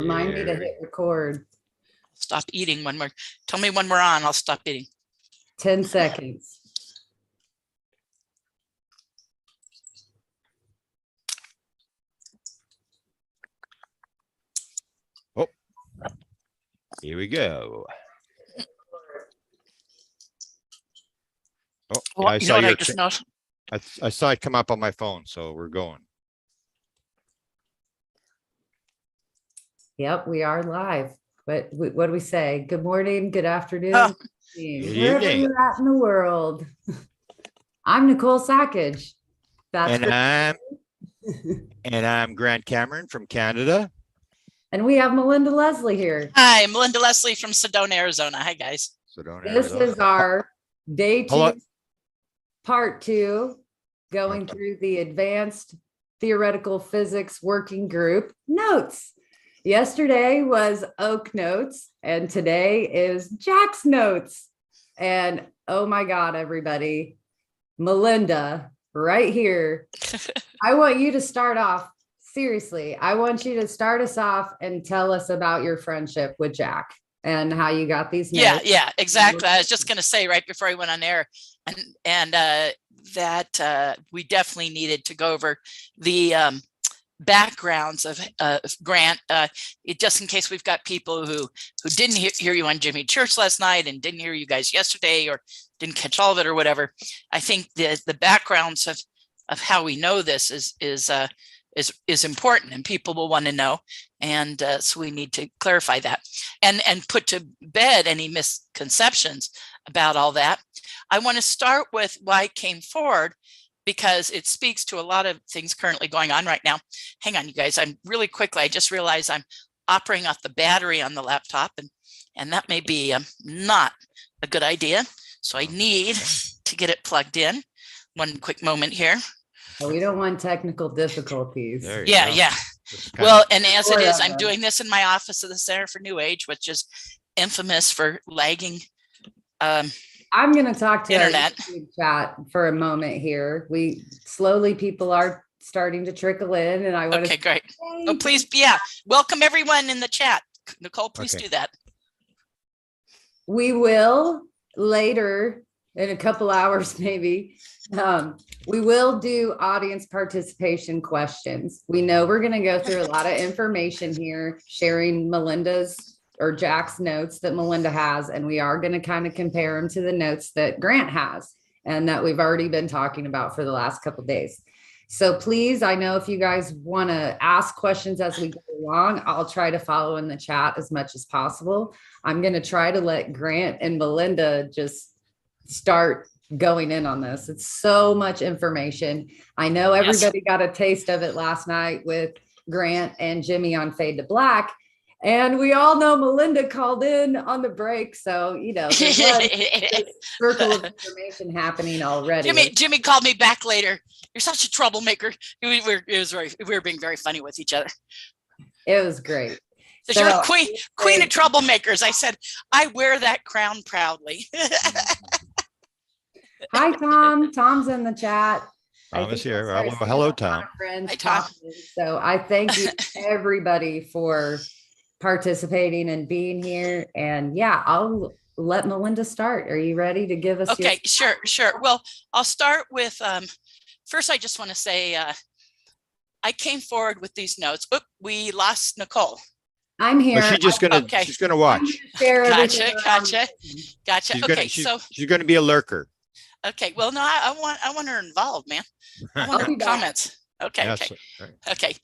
Remind me to hit record. Stop eating when we're, tell me when we're on, I'll stop eating. 10 seconds. Oh, here we go. Oh, yeah, I saw I just noticed. I saw it come up on my phone, so we're going. Yep, we are live. But what do we say? Good morning, good afternoon, Oh. wherever you're at in the world. I'm Nicole Sackage. And I'm Grant Cameron from Canada. And we have Melinda Leslie here. Hi, Melinda Leslie from Sedona, Arizona. Hi, guys. Sedona, This Arizona. is our day 2, Hello. part 2, going through the Advanced Theoretical Physics Working Group notes. Yesterday was Oak notes, and today is Jack's notes. And oh my God, everybody, Melinda, right here. I want you to start off. Seriously, I want you to start us off and tell us about your friendship with Jack and how you got these notes. Yeah, exactly. I was just going to say right before I went on air, and that we definitely needed to go over the backgrounds of Grant, just in case we've got people who didn't hear you on Jimmy Church last night and didn't hear you guys yesterday or didn't catch all of it or whatever. I think the backgrounds of how we know this is important, and people will want to know, and so we need to clarify that and put to bed any misconceptions about all that. I want to start with why I came forward, because it speaks to a lot of things currently going on right now. Hang on, you guys. I'm really quickly. I just realized I'm operating off the battery on the laptop, and that may be not a good idea. So I need to get it plugged in. One quick moment here. Oh, we don't want technical difficulties. Yeah. Well, and as it is, I'm doing this in my office of the Center for New Age, which is infamous for lagging. I'm going to talk to internet our chat for a moment here. People are starting to trickle in, and I want to. Okay, great. Oh, please, welcome everyone in the chat. Nicole, please do that. We will later in a couple hours, maybe. We will do audience participation questions. We know we're going to go through a lot of information here, sharing Melinda's or Jack's notes that Melinda has, and we are going to kind of compare them to the notes that Grant has and that we've already been talking about for the last couple of days. So please, I know if you guys want to ask questions as we go along, I'll try to follow in the chat as much as possible. I'm going to try to let Grant and Melinda just start going in on this. It's so much information. I know everybody got a taste of it last night with Grant and Jimmy on Fade to Black. And we all know Melinda called in on the break. So, there's a circle of information happening already. Jimmy called me back later. You're such a troublemaker. We were being very funny with each other. It was great. So you're queen of troublemakers. I said, I wear that crown proudly. Hi, Tom. Tom's in the chat. Tom is here. Hello, Tom. Hi, Tom. So I thank you everybody for participating and being here. And I'll let Melinda start. Are you ready to give us? Okay, sure. Well, I'll start with, first, I just want to say, I came forward with these notes. We lost Nicole. I'm here. Well, she's gonna watch. Gotcha. Okay, she's gonna be a lurker. Okay. Well, no, I want her involved, man. I want her comments. Okay. Yes, Okay.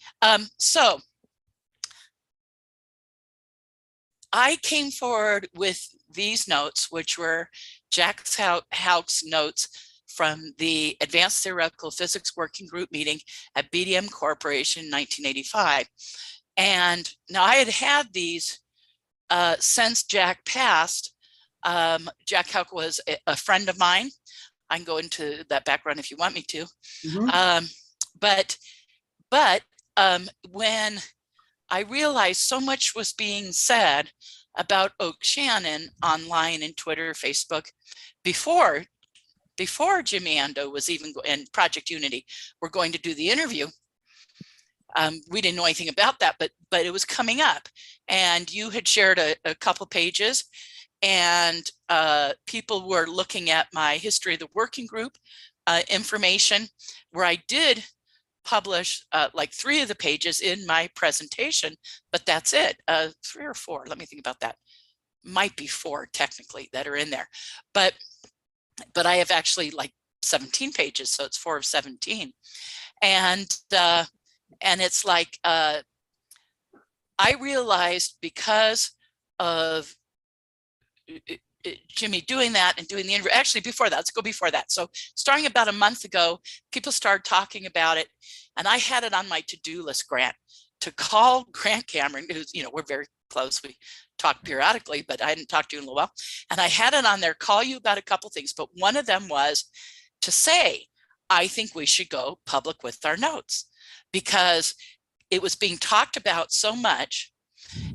So I came forward with these notes, which were Jack Houck's notes from the Advanced Theoretical Physics Working Group meeting at BDM Corporation in 1985. And now I had these since Jack passed. Jack Houck was a friend of mine. I can go into that background if you want me to. Mm-hmm. But when I realized so much was being said about Oak Shannon online and Twitter, Facebook, before Jimmy Ando was even, and Project Unity were going to do the interview, We didn't know anything about that, but it was coming up, and you had shared a couple pages, and people were looking at my history of the working group information, where I did publish like 3 of the pages in my presentation, but that's it. 3 or 4, let me think about that. Might be 4 technically that are in there, but I have actually like 17 pages, so it's 4 of 17. And it's like I realized, because of Jimmy doing that and doing the interview, actually before that, let's go before that. So starting about a month ago, people started talking about it, and I had it on my to-do list, Grant, to call Grant Cameron, who's, we're very close. We talk periodically, but I hadn't talked to you in a little while. And I had it on there, call you about a couple things, but one of them was to say, I think we should go public with our notes, because it was being talked about so much.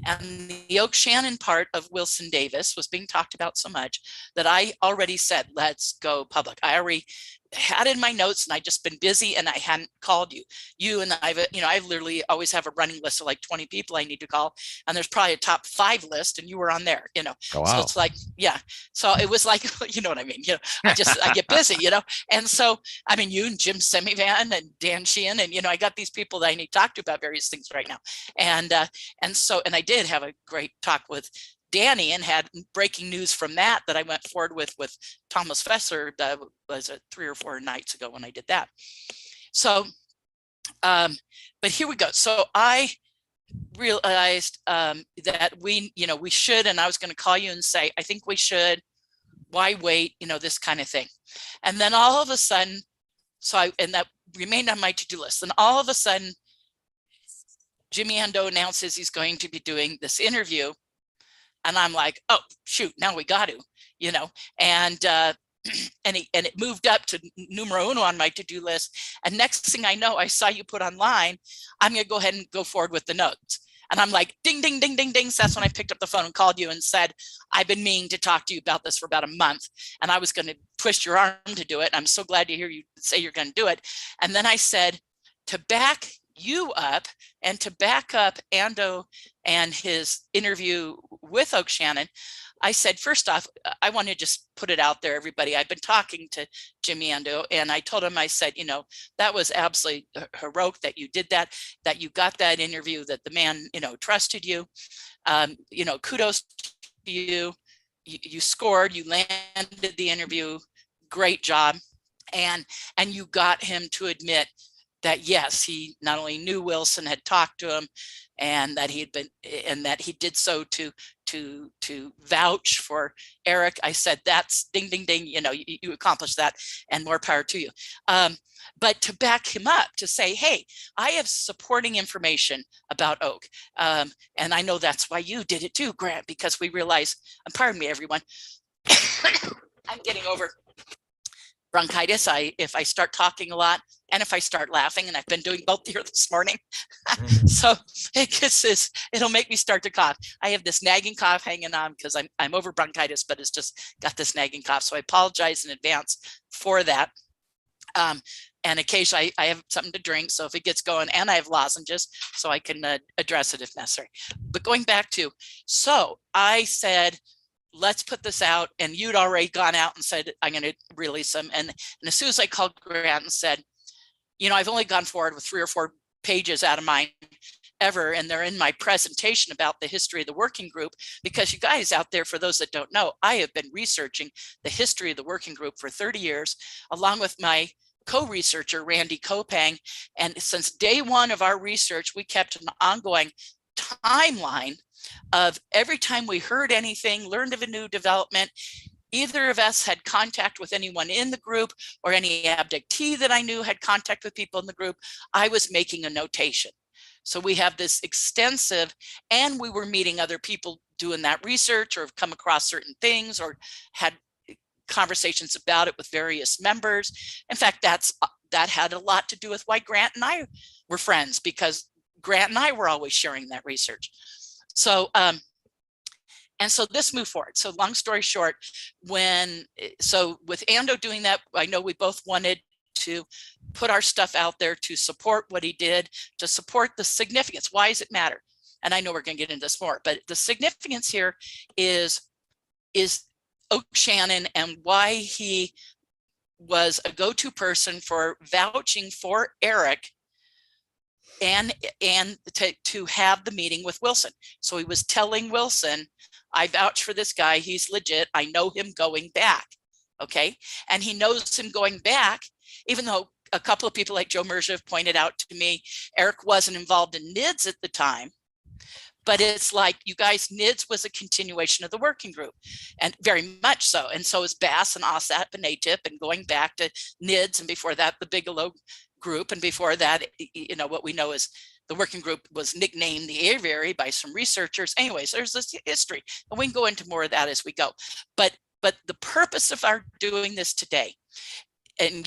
And the Oak Shannon part of Wilson Davis was being talked about so much that I already said, let's go public. I already had in my notes, and I just been busy, and I hadn't called you and I literally always have a running list of like 20 people I need to call, and there's probably a top 5 list, and you were on there, Oh, so wow. it's like, yeah, so it was like, you know what I mean, I get busy, and so I mean, you and Jim Semivan and Dan Sheehan, and I got these people that I need to talk to about various things right now, and I did have a great talk with Danny, and had breaking news from that I went forward with Thomas Fessler. That was 3 or 4 nights ago when I did that. So, but here we go. So I realized that we should, and I was going to call you and say, I think we should. Why wait? This kind of thing. And then all of a sudden, and that remained on my to-do list. And all of a sudden, Jimmy Ando announces he's going to be doing this interview. And I'm like, oh, shoot, now we got to, and it moved up to numero uno on my to-do list. And next thing I know, I saw you put online, I'm going to go ahead and go forward with the notes. And I'm like, ding, ding, ding, ding, ding. So that's when I picked up the phone and called you and said, I've been meaning to talk to you about this for about a month, and I was going to twist your arm to do it. I'm so glad to hear you say you're going to do it. And then I said, to back you up and to back up Ando and his interview with Oak Shannon, I said, first off, I want to just put it out there, everybody. I've been talking to Jimmy Ando, and I told him, I said, that was absolutely heroic that you did that you got that interview, that the man, trusted you. Kudos to you. You scored, you landed the interview. Great job. And you got him to admit that, yes, he not only knew Wilson, had talked to him, and that he did so to vouch for Eric. I said, that's ding, ding, ding, you accomplished that, and more power to you. But to back him up, to say, hey, I have supporting information about Oak. And I know that's why you did it too, Grant, because we realize, and pardon me, everyone, I'm getting over bronchitis. If I start talking a lot, and if I start laughing, and I've been doing both here this morning, so it'll make me start to cough. I have this nagging cough hanging on because I'm over bronchitis, but it's just got this nagging cough. So I apologize in advance for that. And occasionally I have something to drink, so if it gets going, and I have lozenges, so I can address it if necessary. But going back to, so I said, let's put this out, and you'd already gone out and said, I'm going to release them. And as soon as I called Grant and said, I've only gone forward with 3 or 4 pages out of mine ever, and they're in my presentation about the history of the working group, because you guys out there, for those that don't know, I have been researching the history of the working group for 30 years, along with my co-researcher, Randy Kopang. And since day one of our research, we kept an ongoing timeline of every time we heard anything, learned of a new development, either of us had contact with anyone in the group, or any abductee that I knew had contact with people in the group, I was making a notation. So we have this extensive, and we were meeting other people doing that research, or have come across certain things, or had conversations about it with various members. In fact, that had a lot to do with why Grant and I were friends, because Grant and I were always sharing that research. So, and so this moved forward. So long story short, with Ando doing that, I know we both wanted to put our stuff out there to support what he did, to support the significance. Why does it matter? And I know we're going to get into this more, but the significance here is Oak Shannon and why he was a go-to person for vouching for Eric and to have the meeting with Wilson. So he was telling Wilson, I vouch for this guy. He's legit. I know him going back. Okay. And he knows him going back, even though a couple of people like Joe Merja have pointed out to me, Eric wasn't involved in NIDS at the time. But it's like, you guys, NIDS was a continuation of the working group, and very much so. And so is Bass and OSAP and ATIP, and going back to NIDS, and before that, the Bigelow group. And before that, you know, what we know is the working group was nicknamed the Aviary by some researchers. Anyways, there's this history, and we can go into more of that as we go. But the purpose of our doing this today, and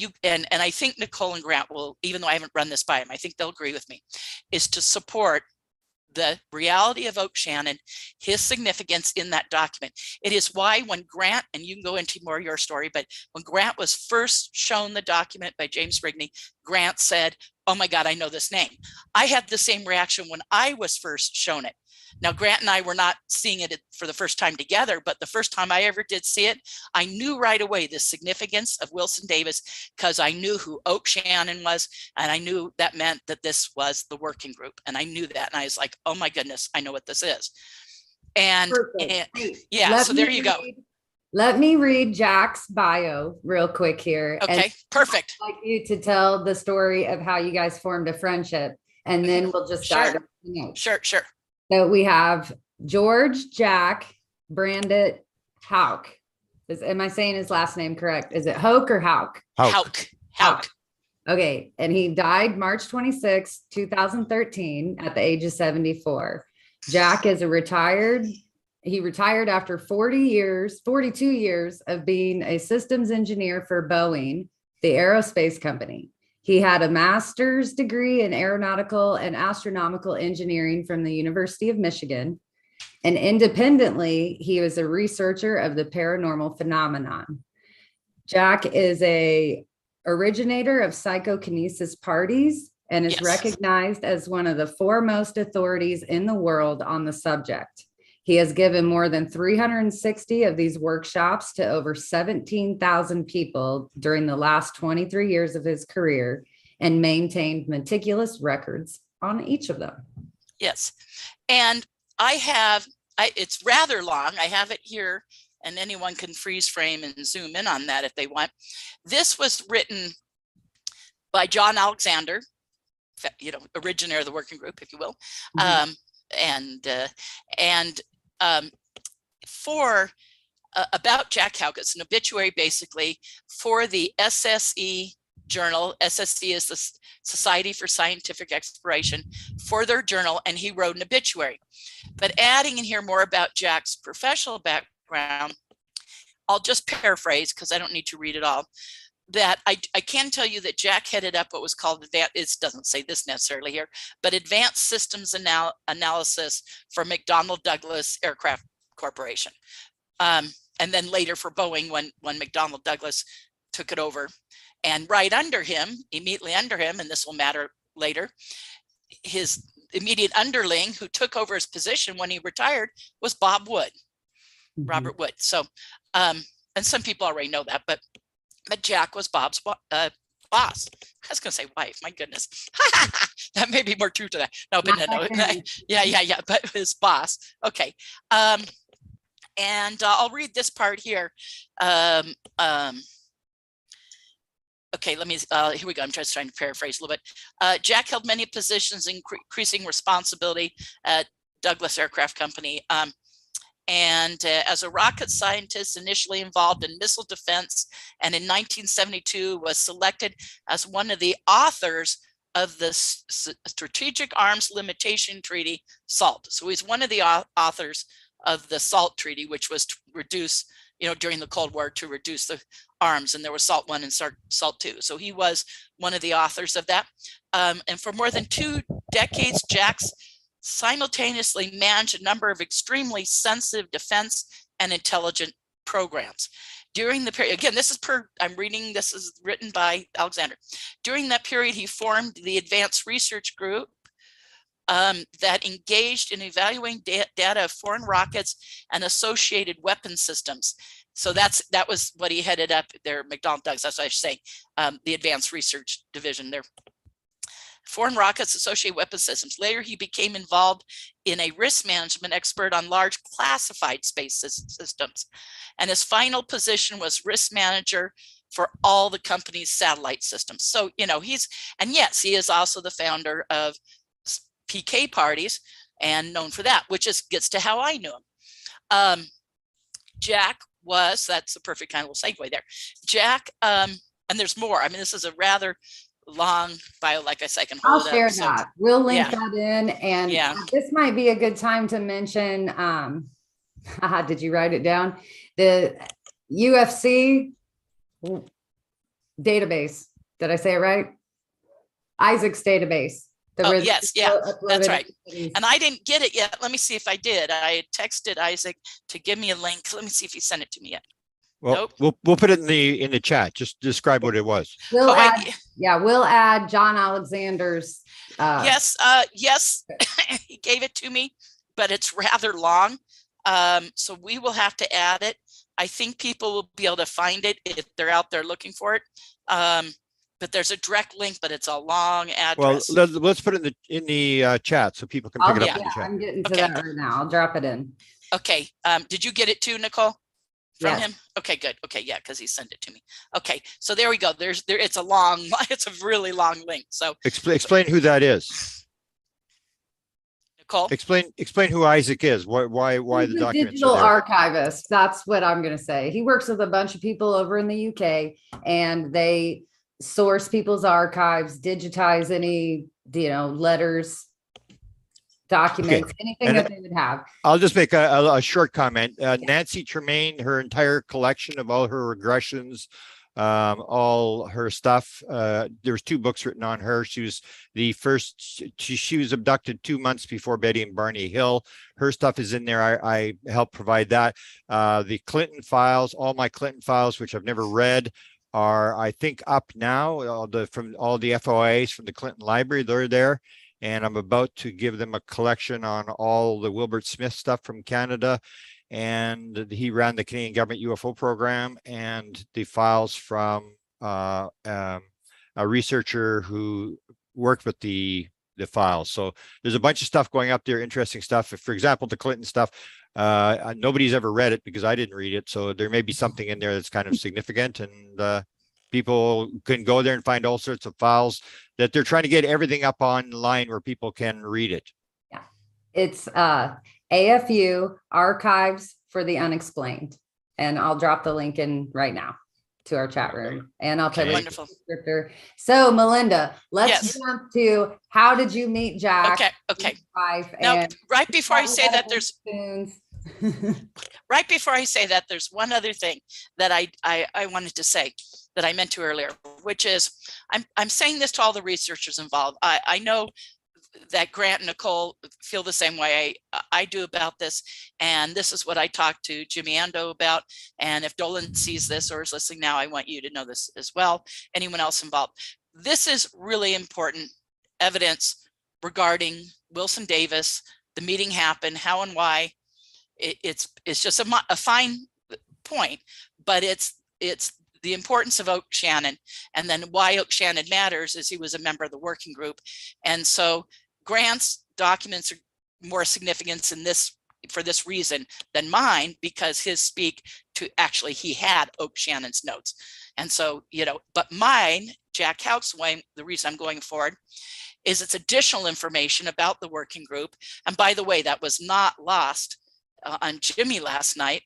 I think Nicole and Grant will, even though I haven't run this by them, I think they'll agree with me, is to support the reality of Oak Shannon, his significance in that document. It is why when Grant, and you can go into more of your story, but when Grant was first shown the document by James Rigney, Grant said, oh my God, I know this name. I had the same reaction when I was first shown it. Now, Grant and I were not seeing it for the first time together, but the first time I ever did see it, I knew right away the significance of Wilson Davis, because I knew who Oak Shannon was, and I knew that meant that this was the working group. And I knew that, and I was like, oh my goodness, I know what this is. And yeah, so there you go. Let me read Jack's bio real quick here. Okay, perfect. I'd like you to tell the story of how you guys formed a friendship, and then we'll just dive into the notes. Sure. So we have George, Jack, Brandit, Houck. Am I saying his last name correct? Is it Houck or Houck? Houck. Okay. And he died March 26, 2013 at the age of 74. Jack is he retired after 42 years of being a systems engineer for Boeing, the aerospace company. He had a master's degree in aeronautical and astronomical engineering from the University of Michigan. And independently, he was a researcher of the paranormal phenomenon. Jack is a originator of psychokinesis parties and is recognized as one of the foremost authorities in the world on the subject. He has given more than 360 of these workshops to over 17,000 people during the last 23 years of his career and maintained meticulous records on each of them. Yes. And it's rather long. I have it here, and anyone can freeze frame and zoom in on that if they want. This was written by John Alexander, originator of the working group, if you will. About Jack Houck. It's an obituary basically for the SSE journal. SSE is the Society for Scientific Exploration, for their journal, and he wrote an obituary. But adding in here more about Jack's professional background, I'll just paraphrase because I don't need to read it all. That I can tell you that Jack headed up what was called, it doesn't say this necessarily here, but Advanced Systems Analysis for McDonnell Douglas Aircraft Corporation. And then later for Boeing when McDonnell Douglas took it over. And right under him, immediately under him, and this will matter later, his immediate underling who took over his position when he retired was Bob Wood, Robert Wood. So, and some people already know that, but Jack was Bob's boss. I was going to say wife. My goodness, that may be more true to that. No, but no. Yeah. But his boss. Okay. And I'll read this part here. Okay, let me, here we go. I'm just trying to paraphrase a little bit. Jack held many positions, increasing responsibility at Douglas Aircraft Company. And as a rocket scientist, initially involved in missile defense, and in 1972 was selected as one of the authors of the Strategic Arms Limitation Treaty, SALT. So he's one of the authors of the SALT Treaty, which was to reduce, during the Cold War, to reduce the arms. And there was SALT 1 and SALT 2. So he was one of the authors of that. And for more than 2 decades, Jack's simultaneously managed a number of extremely sensitive defense and intelligence programs. During the period, again, I'm reading, this is written by Alexander. During that period, he formed the Advanced Research Group that engaged in evaluating data of foreign rockets and associated weapon systems. So that was what he headed up there, McDonald Douglas, that's what I was saying, the Advanced Research Division there. Foreign rockets, associated weapon systems. Later, he became involved in a risk management expert on large classified space systems. And his final position was risk manager for all the company's satellite systems. So, you know, and yes, he is also the founder of PK parties and known for that, which gets to how I knew him. Jack that's the perfect kind of little segue there. Jack, and there's more. I mean, this is a rather long bio, like I said, I can hold I'll share up, that. We'll link yeah. that in. And this might be a good time to mention, did you write it down? The UFC database. Did I say it right? Isaac's database. Yes, yeah, that's right. And I didn't get it yet. Let me see if I did. I had texted Isaac to give me a link. Let me see if he sent it to me yet. Well, nope. we'll put it in the chat. Just describe what it was. We'll add John Alexander's. Yes, he gave it to me, but it's rather long. So we will have to add it. I think people will be able to find it if they're out there looking for it. But there's a direct link, but it's a long address. Well, let's put it in the chat so people can pick it up in the chat. I'm getting to that right now. I'll drop it in. Okay. Did you get it too, Nicole? From yes. him? Okay, good. Okay, yeah, because he sent it to me. Okay, so there we go. It's a really long link. So explain who that is. Nicole? Explain who Isaac is. Why the documents digital archivist. That's what I'm going to say. He works with a bunch of people over in the UK, and they source people's archives, digitize any, letters, documents, anything that they would have. I'll just make a short comment. Nancy Tremaine, her entire collection of all her regressions, all her stuff. There was 2 books written on her. She was the first. She was abducted 2 months before Betty and Barney Hill. Her stuff is in there. I helped provide that. The Clinton files, all my Clinton files, which I've never read, are I think up now. From all the FOIs from the Clinton Library, they're there. And I'm about to give them a collection on all the Wilbert Smith stuff from Canada. And he ran the Canadian government UFO program, and the files from a researcher who worked with the files. So there's a bunch of stuff going up there, interesting stuff. For example, the Clinton stuff, nobody's ever read it because I didn't read it. So there may be something in there that's kind of significant, and people can go there and find all sorts of files that they're trying to get everything up online where people can read it. Yeah, it's AFU Archives for the Unexplained, and I'll drop the link in right now to our chat room, and I'll put it in the descriptor. So Melinda, let's jump to how did you meet Jack? Okay. Now, right before I say that, there's right before I say that, there's one other thing that I wanted to say that I meant to earlier, which is I'm saying this to all the researchers involved. I know that Grant and Nicole feel the same way I do about this. And this is what I talked to Jimmy Ando about. And if Dolan sees this or is listening now, I want you to know this as well. Anyone else involved. This is really important evidence regarding Wilson Davis, the meeting happened, how and why. It's just a fine point, but it's the importance of Oak Shannon, and then why Oak Shannon matters is he was a member of the working group. And so Grant's documents are more significant in this for this reason than mine, because his speak to actually he had Oak Shannon's notes. And so, but mine, Jack Houck's way, the reason I'm going forward is it's additional information about the working group. And by the way, that was not lost on Jimmy last night.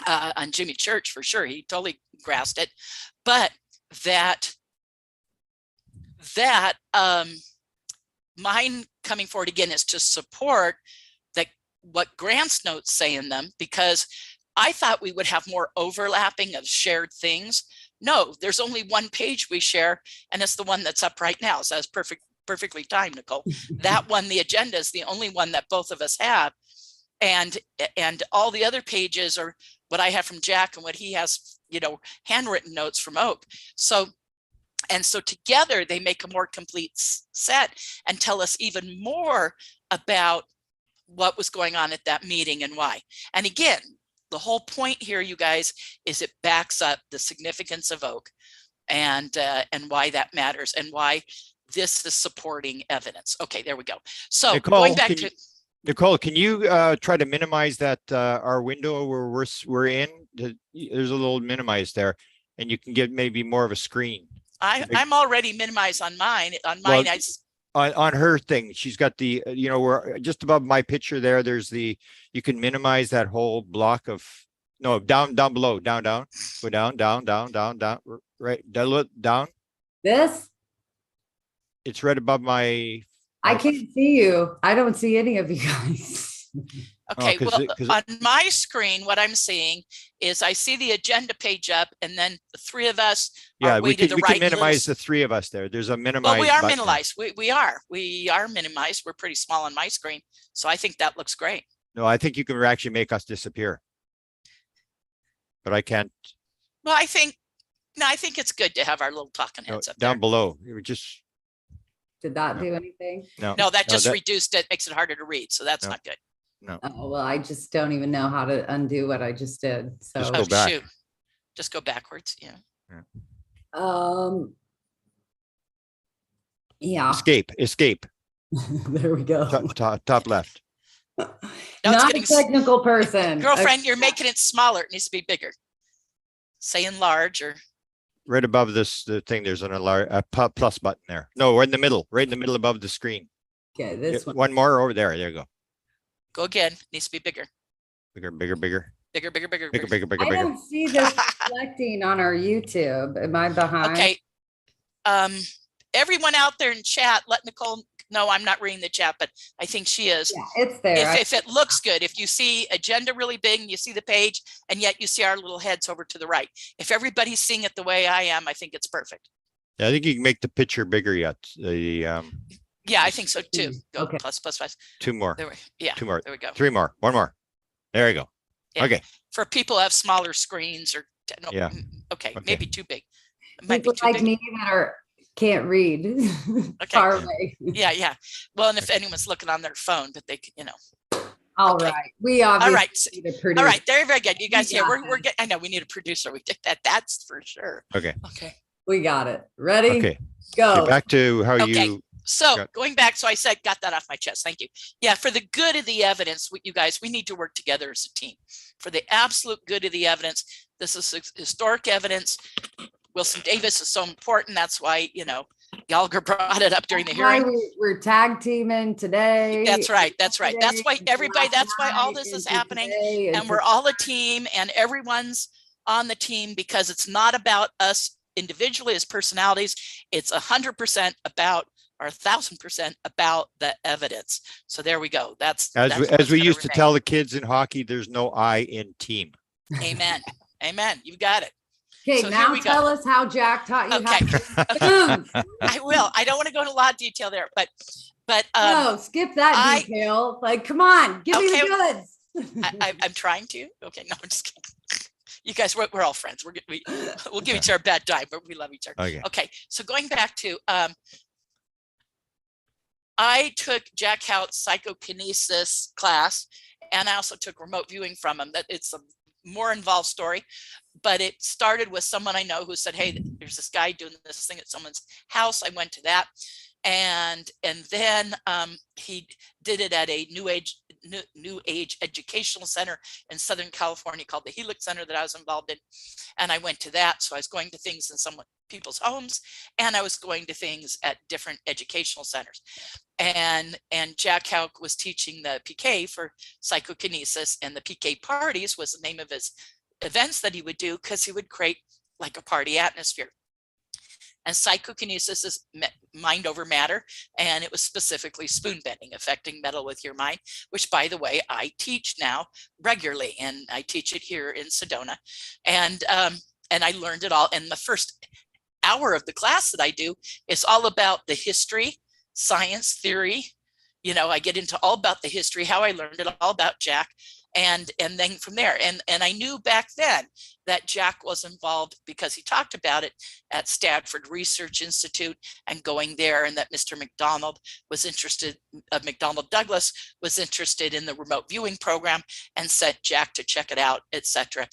On Jimmy Church for sure, he totally grasped it, but that mine coming forward again is to support that what Grant's notes say in them, because I thought we would have more overlapping of shared things. No, there's only one page we share, and it's the one that's up right now. So that's perfectly timed, Nicole. That one, the agenda, is the only one that both of us have, and all the other pages are what I have from Jack and what he has handwritten notes from Oak. So together they make a more complete set and tell us even more about what was going on at that meeting and why. And again, the whole point here, you guys, is it backs up the significance of Oak and why that matters and why this is supporting evidence. Okay, there we go. So Nicole, going back to Nicole, can you try to minimize that our window where we're in? There's a little minimize there, and you can get maybe more of a screen. I'm already minimized on mine. Well, on her thing, she's got the we're just above my picture there. There's you can minimize that whole block of down below, down, go down, right, down. This? It's right above my. I can't see you. I don't see any of you guys. Okay, on my screen, what I'm seeing is I see the agenda page up, and then the three of us. Yeah, we can minimize the three of us there. There's a minimize. Well, we are minimized. We are minimized. We're pretty small on my screen, so I think that looks great. No, I think you can actually make us disappear, but I can't. Well, I think it's good to have our little talking heads up down there. below. You were just. Did that do anything? No, that just reduced it, makes it harder to read. So that's not good. No. Oh, well, I just don't even know how to undo what I just did. So just go back. Shoot. Just go backwards. Yeah. Yeah. Escape. There we go. Top left. No, Not a technical person. Girlfriend, you're making it smaller. It needs to be bigger. Say enlarge or. Right above the thing, there's a plus button there. No, we're in the middle, above the screen. Okay, this one more over there. There you go. Go again. Needs to be bigger. Bigger. Bigger. I don't see this reflecting on our YouTube. Am I behind? Okay. Everyone out there in chat, let Nicole know. I'm not reading the chat, but I think she is. Yeah, it's there. If it looks good, if you see agenda really big and you see the page and yet you see our little heads over to the right. If everybody's seeing it the way I am, I think it's perfect. Yeah, I think you can make the picture bigger yet. Yeah, I think so too. Go okay. plus. Two more. There we, two more. There we go. Three more. One more. There you go. Yeah. Okay. For people who have smaller screens or yeah. Okay, maybe too big. It might be too like big. Me that can't read. Okay. Far away. Yeah. Well, and if anyone's looking on their phone, but they can, All right. We obviously need a producer. All right. Very good. You guys, we're getting. I know we need a producer. We did that. That's for sure. Okay. We got it. Ready? Okay. Go. Get back to how you. So going back, so I said, got that off my chest. Thank you. Yeah, for the good of the evidence, you guys, we need to work together as a team. For the absolute good of the evidence, this is historic evidence. Wilson Davis is so important. That's why, Gallagher brought it up during the hearing. We're tag teaming today. That's right. That's why everybody, that's why all this is happening. And we're all a team and everyone's on the team because it's not about us individually as personalities. It's 100% about or 1,000% about the evidence. So there we go. That's as we used to tell the kids in hockey, there's no I in team. Amen. You've got it. Okay, so now tell us how Jack taught you how to I will. I don't want to go into a lot of detail there, but no, skip that detail. Like, come on, give me the goods. I'm trying to. Okay, no, I'm just kidding. You guys, we're all friends. We'll give each other a bad time, but we love each other. Okay. So going back to I took Jack Houck's psychokinesis class, and I also took remote viewing from him. That it's a more involved story, but it started with someone I know who said, "Hey, there's this guy doing this thing at someone's house." I went to that, and then he did it at a new age educational center in Southern California called the Helix Center that I was involved in, and I went to that. So I was going to things in some people's homes, and I was going to things at different educational centers. And Jack Houck was teaching the PK for psychokinesis, and the PK parties was the name of his events that he would do because he would create like a party atmosphere. And psychokinesis is mind over matter, and it was specifically spoon bending, affecting metal with your mind, which, by the way, I teach now regularly, and I teach it here in Sedona, and I learned it all. And the first hour of the class that I do is all about the history, science, theory. I get into all about the history, how I learned it, all about Jack, And then from there, and I knew back then that Jack was involved because he talked about it at Stanford Research Institute and going there, and that Mr. McDonald was interested, McDonald Douglas was interested in the remote viewing program and sent Jack to check it out, etc.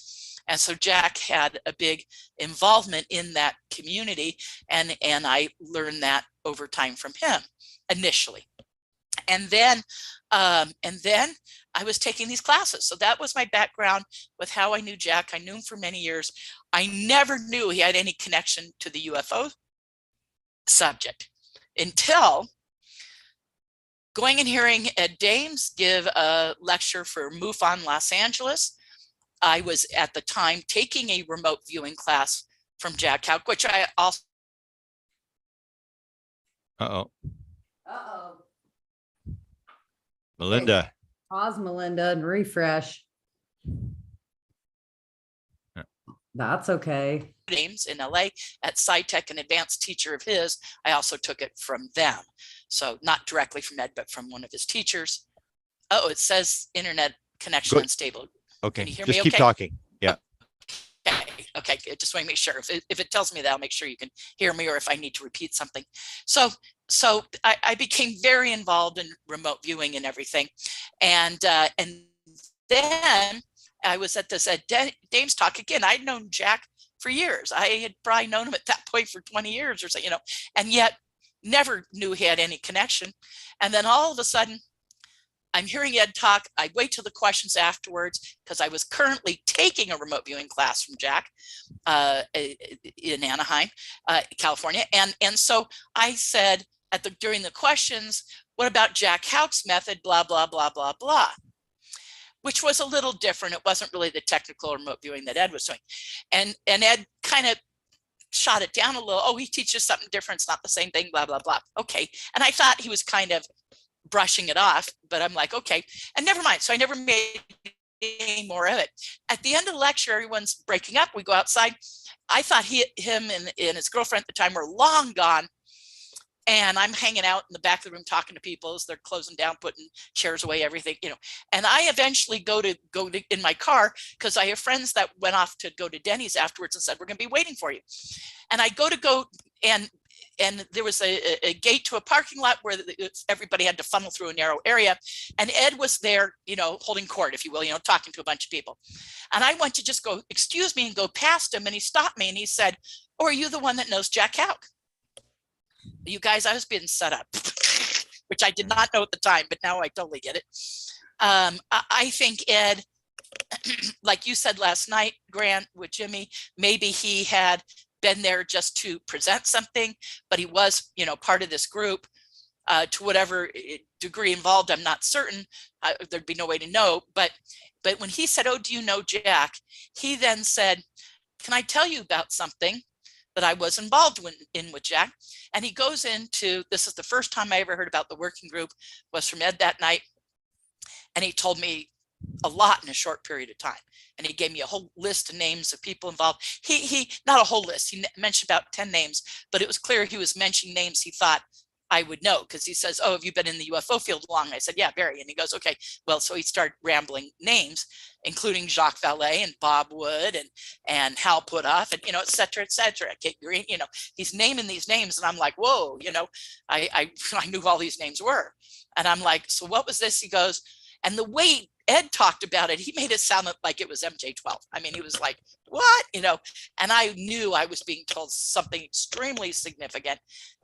And so Jack had a big involvement in that community, and I learned that over time from him initially. And then I was taking these classes. So that was my background with how I knew Jack. I knew him for many years. I never knew he had any connection to the UFO subject until going and hearing Ed Dames give a lecture for MUFON Los Angeles. I was at the time taking a remote viewing class from Jack Houck, which I also. Uh-oh. Uh-oh. Melinda. Pause, Melinda, and refresh. That's okay. Names in LA at SciTech, an advanced teacher of his. I also took it from them. So not directly from Ed, but from one of his teachers. Oh, it says internet connection unstable. Okay, Can you hear just me keep okay? talking. Yeah. Okay. Just want to make sure if it tells me that, I'll make sure you can hear me, or if I need to repeat something. So I became very involved in remote viewing and everything. And then I was at this Dames talk again. I'd known Jack for years. I had probably known him at that point for 20 years or so, and yet never knew he had any connection. And then all of a sudden, I'm hearing Ed talk. I wait till the questions afterwards because I was currently taking a remote viewing class from Jack in Anaheim, California. And so I said during the questions, what about Jack Houck's method, blah, blah, blah, blah, blah, which was a little different. It wasn't really the technical remote viewing that Ed was doing. And Ed kind of shot it down a little. Oh, he teaches something different. It's not the same thing, blah, blah, blah. Okay. And I thought he was kind of brushing it off, but I'm like, okay, and never mind. So I never made any more of it. At the end of the lecture, everyone's breaking up. We go outside. I thought him and his girlfriend at the time were long gone. And I'm hanging out in the back of the room talking to people as they're closing down, putting chairs away, everything, And I eventually go to in my car because I have friends that went off to go to Denny's afterwards and said, we're going to be waiting for you. And I go and there was a gate to a parking lot where everybody had to funnel through a narrow area. And Ed was there, holding court, if you will, talking to a bunch of people. And I went to just go, excuse me, and go past him. And he stopped me and he said, oh, are you the one that knows Jack Houck? You guys, I was being set up, which I did not know at the time, but now I totally get it. I think Ed, like you said last night, Grant, with Jimmy, maybe he had been there just to present something, but he was, part of this group to whatever degree involved. I'm not certain. There'd be no way to know. But when he said, oh, do you know Jack? He then said, can I tell you about something that I was involved in with Jack? And he goes into, this is the first time I ever heard about the working group, was from Ed that night. And he told me a lot in a short period of time. And he gave me a whole list of names of people involved. He not a whole list. He mentioned about 10 names, but it was clear he was mentioning names he thought I would know, because he says, oh, have you been in the UFO field long? I said, yeah, very. And he goes, okay, well, so he started rambling names, including Jacques Vallée and Bob Wood and Hal Puthoff and, et cetera, Kit Green, he's naming these names. And I'm like, whoa, I knew who all these names were. And I'm like, so what was this? He goes, and the way Ed talked about it, he made it sound like it was MJ-12. I mean, he was like, what? And I knew I was being told something extremely significant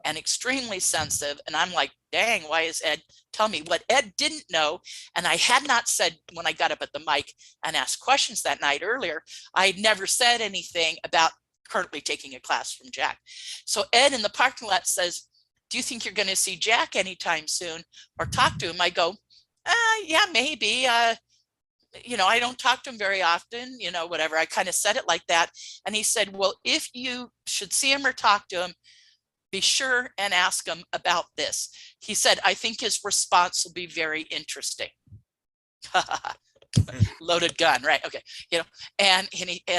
and extremely sensitive. And I'm like, dang, why is Ed telling me what Ed didn't know? And I had not said, when I got up at the mic and asked questions that night earlier, I had never said anything about currently taking a class from Jack. So Ed in the parking lot says, do you think you're going to see Jack anytime soon or talk to him? I go, yeah, maybe. I don't talk to him very often, whatever. I kind of said it like that. And he said, well, if you should see him or talk to him, be sure and ask him about this. He said, I think his response will be very interesting. Loaded gun, right? Okay. And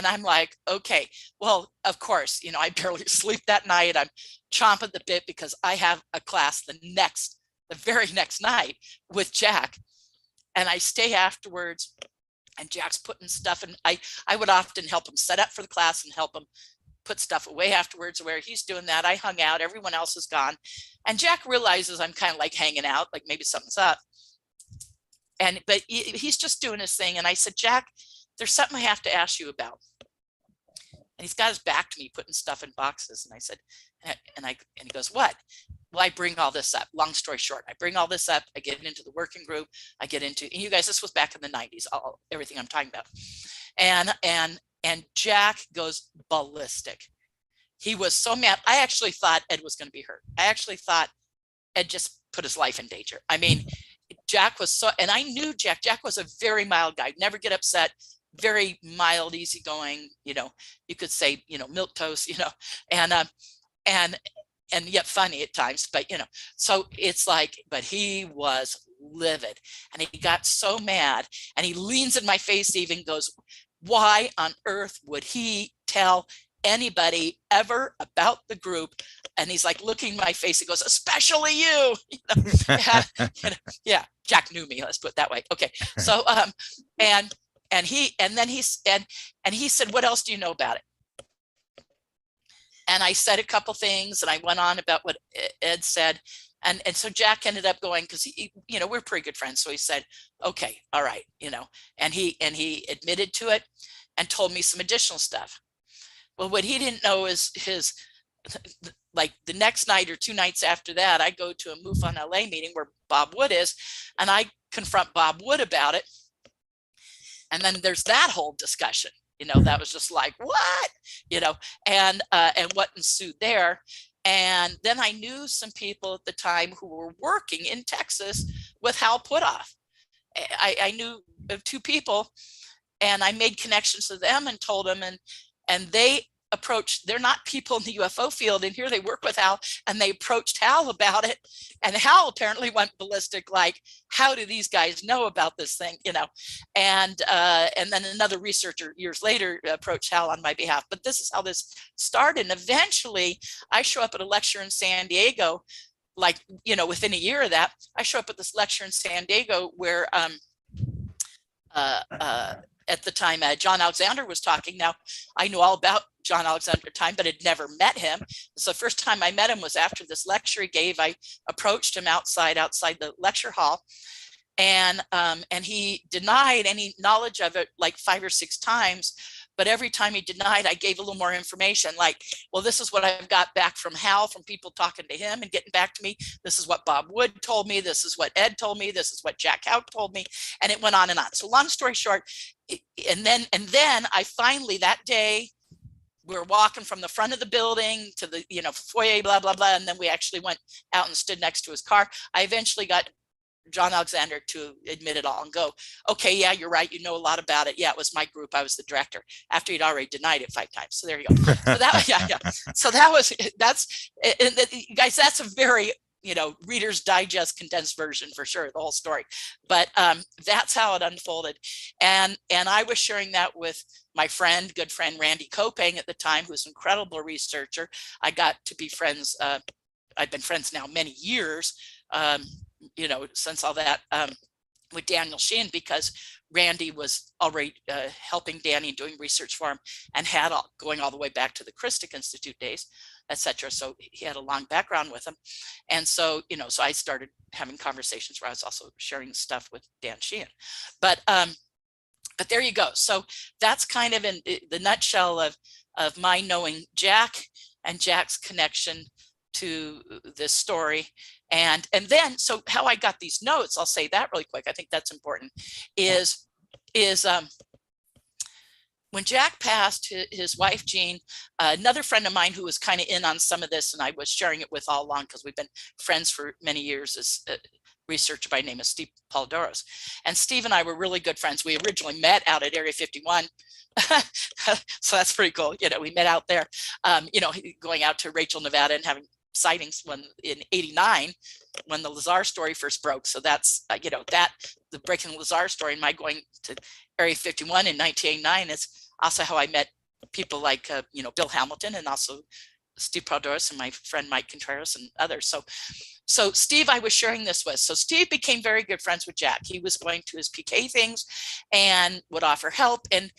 I'm like, okay, well, of course, I barely sleep that night. I'm chomping the bit because I have a class the very next night with Jack. And I stay afterwards and Jack's putting stuff in. I would often help him set up for the class and help him put stuff away afterwards. Where he's doing that, I hung out, everyone else is gone. And Jack realizes I'm kind of like hanging out, like maybe something's up. But he's just doing his thing. And I said, Jack, there's something I have to ask you about. And he's got his back to me putting stuff in boxes. And I said, and he goes, what? Well, I bring all this up. Long story short, I bring all this up. I get into the working group. I get into, and you guys, this was back in the 90s, everything I'm talking about. And Jack goes ballistic. He was so mad. I actually thought Ed was going to be hurt. I actually thought Ed just put his life in danger. I mean, Jack was so, and I knew Jack. Jack was a very mild guy, never get upset, very mild, easygoing, you know, you could say, you know, milquetoast, you know, and yet funny at times, but you know, so it's like, but he was livid and he got so mad and he leans in my face, even goes, why on earth would he tell anybody ever about the group? And he's like looking in my face, he goes, especially you, yeah, Jack knew me, let's put it that way. Okay. So, and he said, what else do you know about it? And I said a couple things and I went on about what Ed said. And so Jack ended up going, because he, you know, we're pretty good friends. So he said, okay, all right, you know, and he admitted to it and told me some additional stuff. Well, what he didn't know is like the next night or 2 nights after that, I go to a MUFON LA meeting where Bob Wood is, and I confront Bob Wood about it. And then there's that whole discussion, you know, that was just like, what, you know, and what ensued there. And then I knew some people at the time who were working in Texas with Hal Puthoff. I knew of 2 people, and I made connections to them and told them, and they approached, they're not people in the UFO field, and here they work with Hal, and they approached Hal about it, and Hal apparently went ballistic, like, how do these guys know about this thing, you know? And then another researcher years later approached Hal on my behalf. But this is how this started. And eventually I show up at a lecture in San Diego, like, you know, within a year of that, I show up at this lecture in San Diego where at the time, John Alexander was talking. Now, I knew all about John Alexander at the time, but had never met him. So the first time I met him was after this lecture he gave. I approached him outside the lecture hall, and he denied any knowledge of it like 5 or 6 times. But every time he denied, I gave a little more information, like, well, this is what I've got back from Hal, from people talking to him and getting back to me. This is what Bob Wood told me. This is what Ed told me. This is what Jack Houck told me. And it went on and on. So long story short, and then I finally, that day, we were walking from the front of the building to the, you know, foyer, blah, blah, blah. And then we actually went out and stood next to his car. I eventually got John Alexander to admit it all and go, okay, yeah, you're right. You know a lot about it. Yeah, it was my group. I was the director, after he'd already denied it 5 times. So there you go. So that, yeah. So guys, that's a very, you know, Reader's Digest condensed version for sure, the whole story. But that's how it unfolded. And I was sharing that with my friend, good friend, Randy Kopang at the time, who's an incredible researcher. I got to be friends. I've been friends now many years, you know, since all that, with Daniel Sheehan, because Randy was already helping Danny and doing research for him, and had going all the way back to the Christic Institute days, etc. So he had a long background with him. And so, you know, so I started having conversations where I was also sharing stuff with Dan Sheehan. But there you go. So that's kind of in the nutshell of my knowing Jack and Jack's connection to this story. And then, so how I got these notes, I'll say that really quick. I think that's important, is when Jack passed, his wife, Jean, another friend of mine who was kind of in on some of this, and I was sharing it with all along because we've been friends for many years, is a researcher by the name of Steve Poldoros. And Steve and I were really good friends. We originally met out at Area 51. So that's pretty cool. You know, we met out there, you know, going out to Rachel, Nevada, and having sightings when in '89 when the Lazar story first broke. So that's you know, that the breaking the Lazar story and my going to Area 51 in 1989 is also how I met people like you know, Bill Hamilton, and also Steve Paldoris and my friend Mike Contreras and others. So Steve, I was sharing this with. So Steve became very good friends with Jack. He was going to his PK things and would offer help. And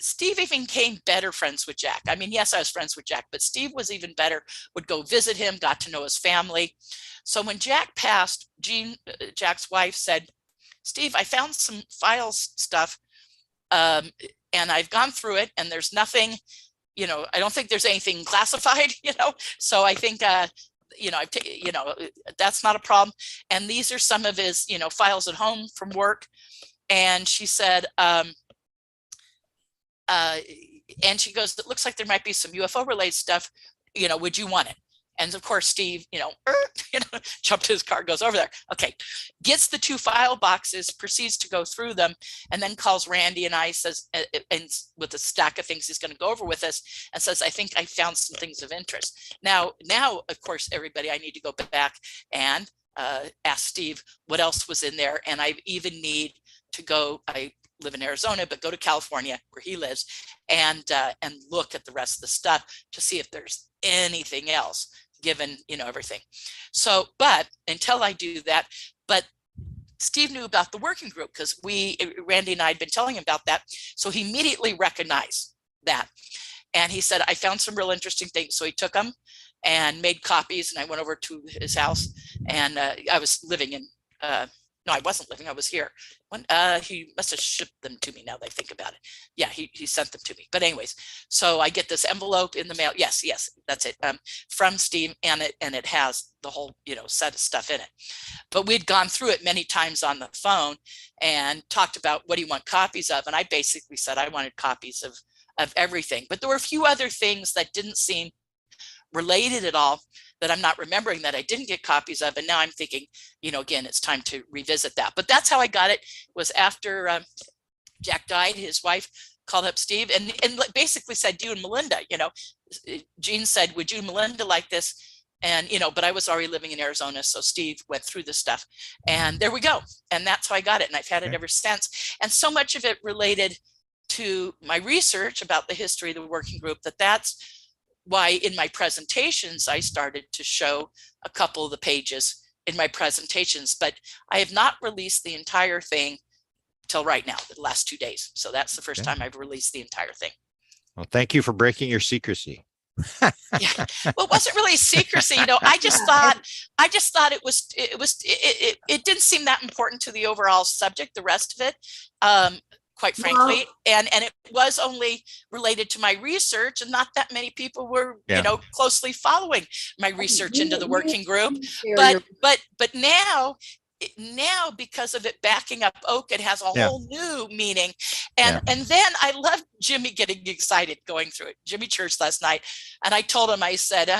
Steve even became better friends with Jack. I mean, yes, I was friends with Jack, but Steve was even better, would go visit him, got to know his family. So when Jack passed, Jean, Jack's wife, said, Steve, I found some files stuff, and I've gone through it, and there's nothing, you know, I don't think there's anything classified, you know, so I think, you know, that's not a problem. And these are some of his, you know, files at home from work. And she said, and she goes, it looks like there might be some UFO related stuff, you know, would you want it? And of course, Steve, you know, jumped to his car, goes over there. Okay, gets the 2 file boxes, proceeds to go through them, and then calls Randy and I, says, and with a stack of things he's going to go over with us, and says, I think I found some things of interest. Now, of course, everybody, I need to go back and ask Steve what else was in there. And I even need to go, I live in Arizona, but go to California where he lives and look at the rest of the stuff to see if there's anything else, given, you know, everything. So, but until I do that, but Steve knew about the working group because Randy and I had been telling him about that. So he immediately recognized that. And he said, I found some real interesting things. So he took them and made copies, and I went over to his house, and I was living in, no, I wasn't living, I was here. When, he must have shipped them to me now that I think about it. Yeah, he sent them to me. But anyways, so I get this envelope in the mail. Yes, that's it. From Steve, and it has the whole, you know, set of stuff in it. But we'd gone through it many times on the phone and talked about what do you want copies of? And I basically said I wanted copies of everything. But there were a few other things that didn't seem related at all that I'm not remembering that I didn't get copies of. And now I'm thinking, you know, again, it's time to revisit that. But that's how I got it, was after Jack died, his wife called up Steve and basically said, you and Melinda, you know, Jean said, would you and Melinda like this? And, you know, but I was already living in Arizona. So Steve went through the stuff and there we go. And that's how I got it. And I've had it ever since. And so much of it related to my research about the history of the working group, that's why in my presentations, I started to show a couple of the pages in my presentations, but I have not released the entire thing till right now, the last 2 days. So that's the first time I've released the entire thing. Well, thank you for breaking your secrecy. Yeah, well, it wasn't really secrecy, you know. I just thought it didn't seem that important to the overall subject, the rest of it. Quite frankly, and it was only related to my research, and not that many people were, you know, closely following my research into the working group. But now because of it backing up Oak, it has a whole new meaning. And then I love Jimmy getting excited going through it. Jimmy Church last night, and I told him, I said,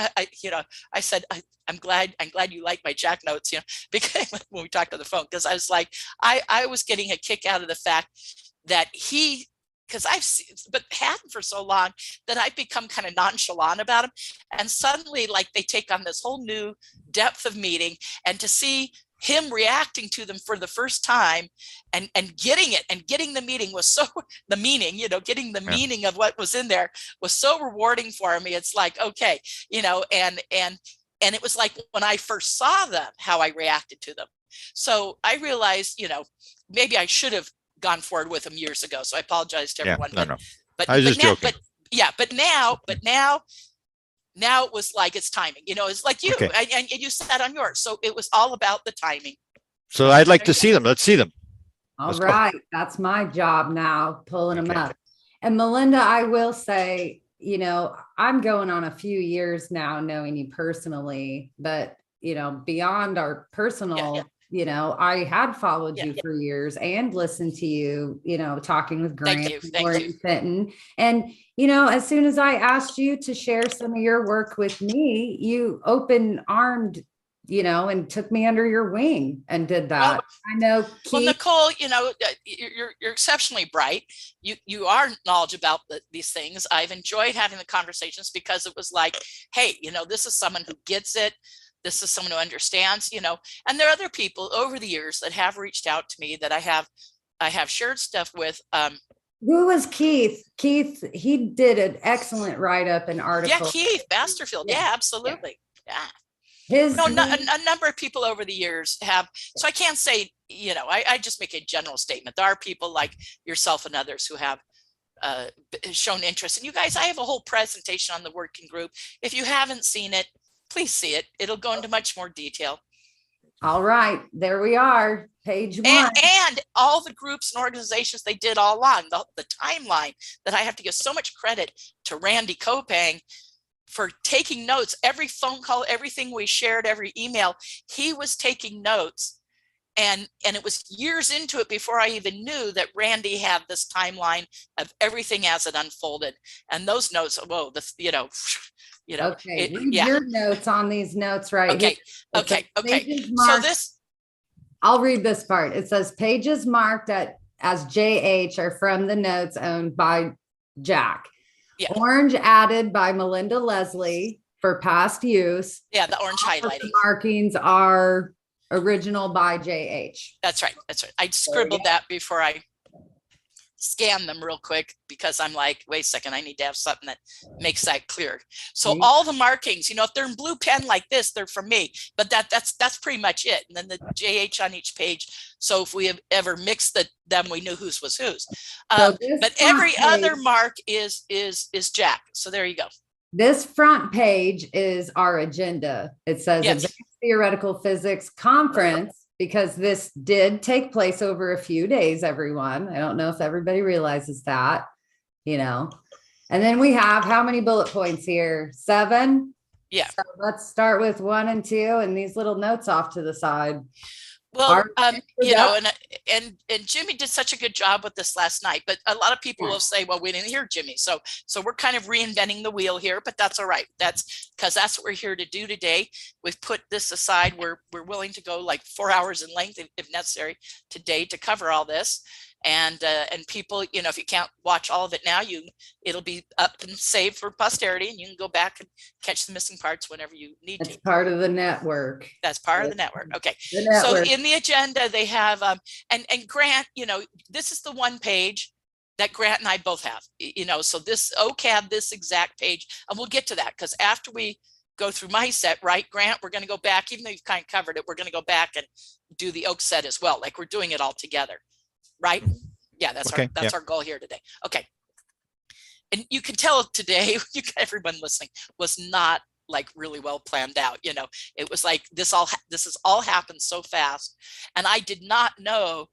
I'm glad you like my Jack notes, you know, because when we talked on the phone, because I was like, I was getting a kick out of the fact that because I've had him for so long that I've become kind of nonchalant about him. And suddenly, like, they take on this whole new depth of meaning, and to see him reacting to them for the first time and getting it, and getting the meaning was so, the meaning, you know, getting the meaning of what was in there was so rewarding for me. It's like, okay, you know, and it was like when I first saw them, how I reacted to them. So I realized, you know, maybe I should have gone forward with them years ago. So I apologize to everyone. But I was just joking. But now it was like, it's timing, you know, it's like you, and you said on yours. So it was all about the timing. So I'd like to see them. Let's see them. All right. That's my job now, pulling them up. And Melinda, I will say, you know, I'm going on a few years now knowing you personally, but, you know, beyond our personal, you know, I had followed you for years and listened to you, you know, talking with Grant and Fenton. And, you know, as soon as I asked you to share some of your work with me, you open armed, you know, and took me under your wing and did that. Well, I know. Well, Nicole, you know, you're exceptionally bright. You are knowledgeable about these things. I've enjoyed having the conversations because it was like, hey, you know, this is someone who gets it. This is someone who understands, you know, and there are other people over the years that have reached out to me that I have shared stuff with, Who was Keith? Keith, he did an excellent write-up and Yeah, article. Keith Basterfield. Yeah, absolutely. Yeah. His No, a number of people over the years have. So I can't say, I just make a general statement. There are people like yourself and others who have shown interest. And you guys, I have a whole presentation on the working group. If you haven't seen it, please see it. It'll go into much more detail. all right, there we are, page 1. And all the groups and organizations they did all along, the timeline that I have to give so much credit to Randy Kopang for taking notes. Every phone call, everything we shared, every email, he was taking notes. And it was years into it before I even knew that Randy had this timeline of everything as it unfolded. And those notes, whoa, Okay, read your notes on these notes right here. Okay. So I'll read this part. It says pages marked as JH are from the notes owned by Jack. Yeah. Orange added by Melinda Leslie for past use. Yeah, the orange highlighting. The markings are original by JH. That's right. I scribbled that before I scanned them real quick because I'm like, wait a second, I need to have something that makes that clear. So all the markings, if they're in blue pen like this, they're from me, but that's pretty much it. And then the JH on each page. So if we have ever mixed them, we knew whose was whose. But every other mark is Jack. So there you go. This front page is our agenda. It says Advanced Theoretical Physics Conference, because this did take place over a few days, everyone. I don't know if everybody realizes that, And then we have how many bullet points here? 7? Yeah. So let's start with 1 and 2 and these little notes off to the side. Well, and Jimmy did such a good job with this last night, but a lot of people will say, well, we didn't hear Jimmy. So we're kind of reinventing the wheel here, but that's all right. That's because that's what we're here to do today. We've put this aside. We're willing to go like 4 hours in length if necessary today to cover all this. And people, if you can't watch all of it now, it'll be up and saved for posterity, and you can go back and catch the missing parts whenever you need to. It's part of the network. That's part of the network. Okay. So in the agenda, they have, and Grant, this is the one page that Grant and I both have, so this Oak had this exact page, and we'll get to that because after we go through my set, right, Grant, we're going to go back, even though you've kind of covered it, we're going to go back and do the Oak set as well. Like we're doing it all together. Right? Yeah, that's our goal here today. Okay. And you can tell today, everyone listening was not like really well planned out. It was like this has all happened so fast. And I did not know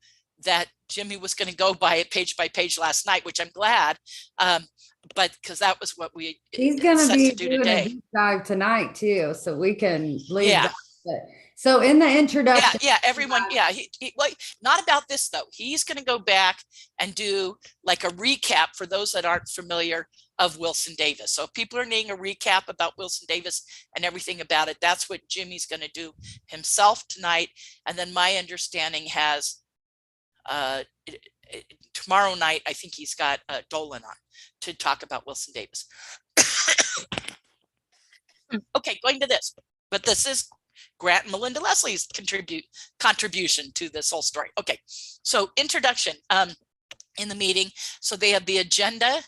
that Jimmy was going to go by page last night, which I'm glad. But because that was what he's going to be doing today. A deep dive tonight too. So we can leave that. So in the introduction. Yeah, everyone. Yeah, he not about this though. He's going to go back and do like a recap for those that aren't familiar of Wilson Davis. So if people are needing a recap about Wilson Davis and everything about it, that's what Jimmy's going to do himself tonight. And then my understanding has tomorrow night, I think he's got Dolan on to talk about Wilson Davis. Okay, going to this, but this is Grant and Melinda Leslie's contribution to this whole story. Okay, so introduction in the meeting. So they have the agenda,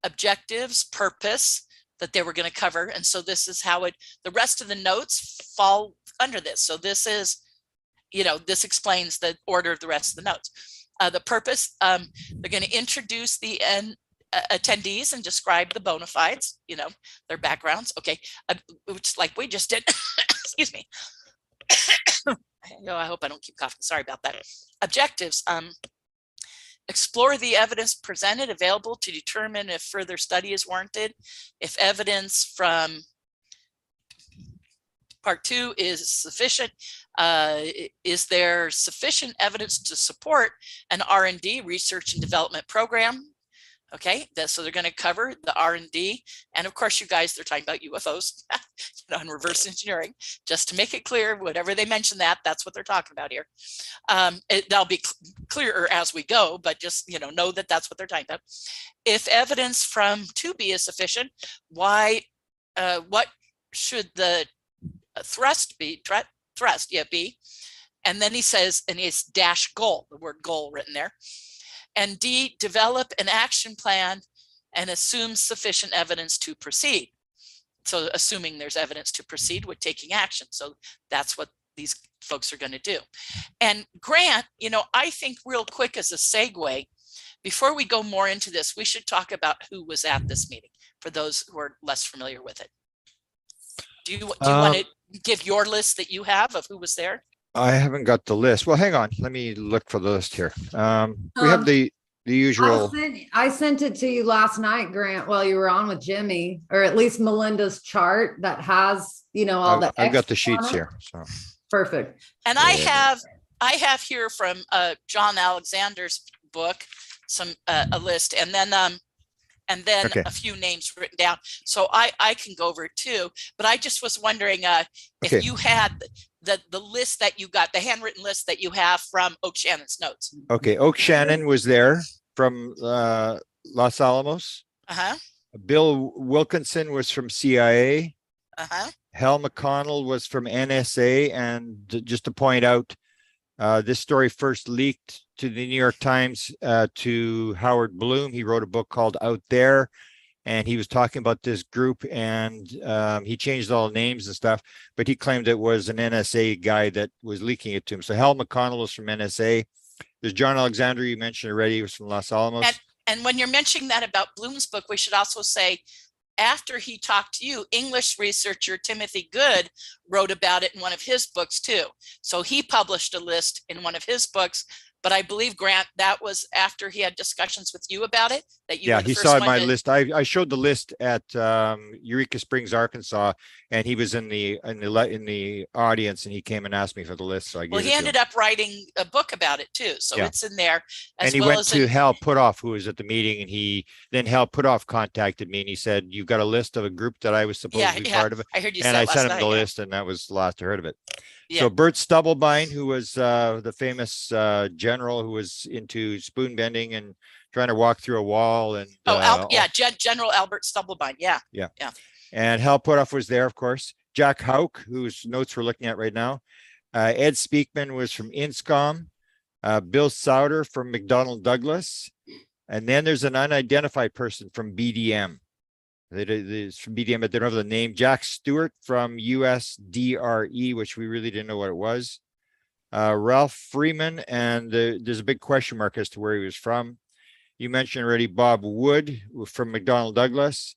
objectives, purpose that they were going to cover. And so this is how the rest of the notes fall under this. So this is, this explains the order of the rest of the notes. The purpose, they're going to introduce the attendees and describe the bona fides, their backgrounds. Okay, which like we just did. Excuse me. I hope I don't keep coughing. Sorry about that. Objectives. Explore the evidence presented available to determine if further study is warranted. If evidence from part 2 is sufficient, is there sufficient evidence to support an R&D, research and development program? Okay, so they're going to cover the R&D, and of course, you guys, they're talking about UFOs, and reverse engineering. Just to make it clear, whatever they mention that's what they're talking about here. That'll be clearer as we go, but just know that that's what they're talking about. If evidence from 2B is sufficient, what should the thrust be? Be, and then he says, and it's dash goal, the word goal written there. And D, develop an action plan and assume sufficient evidence to proceed. So assuming there's evidence to proceed with taking action. So that's what these folks are going to do. And Grant, I think real quick as a segue, before we go more into this, we should talk about who was at this meeting for those who are less familiar with it. Do you want to give your list that you have of who was there? I haven't got the list. Well, hang on. Let me look for the list here. We have the usual. I sent it to you last night, Grant, while you were on with Jimmy, or at least Melinda's chart that has, all the. I've got the sheets here. So perfect. And I have here from John Alexander's book a list, and then okay, a few names written down. So I can go over it too. But I just was wondering if you had the list that you got, the handwritten list that you have from Oak Shannon's notes. Okay, Oak Shannon was there from Los Alamos. Bill Wilkinson was from CIA. Hal McConnell was from NSA. And just to point out, this story first leaked to the New York Times to Howard Bloom. He wrote a book called Out There, and he was talking about this group, and he changed all the names and stuff, but he claimed it was an NSA guy that was leaking it to him. So Hal McConnell was from NSA. There's John Alexander, you mentioned already, he was from Los Alamos. And when you're mentioning that about Bloom's book, we should also say, after he talked to you, English researcher Timothy Good wrote about it in one of his books too. So he published a list in one of his books, but I believe, Grant, that was after he had discussions with you about it. He saw my list. I showed the list at Eureka Springs, Arkansas, and he was in the audience, and he came and asked me for the list. So I gave it to him. He ended up writing a book about it too, so it's in there. And he went to Hal Puthoff, who was at the meeting, and then Hal Puthoff contacted me, and he said, "You've got a list of a group that I was supposed to be part of." I heard you. And I sent him the list, and that was the last I heard of it. So Bert Stubblebine, who was the famous general who was into spoon bending and trying to walk through a wall, and General Albert Stubblebine. Yeah. And Hal Puthoff was there, of course. Jack Houck, whose notes we're looking at right now. Ed Speakman was from INSCOM. Bill Souter from McDonnell Douglas, and then there's an unidentified person from BDM. It's from BDM, but they don't have the name. Jack Stewart from USDRE, which we really didn't know what it was. Ralph Freeman, and there's a big question mark as to where he was from. You mentioned already Bob Wood from McDonnell Douglas.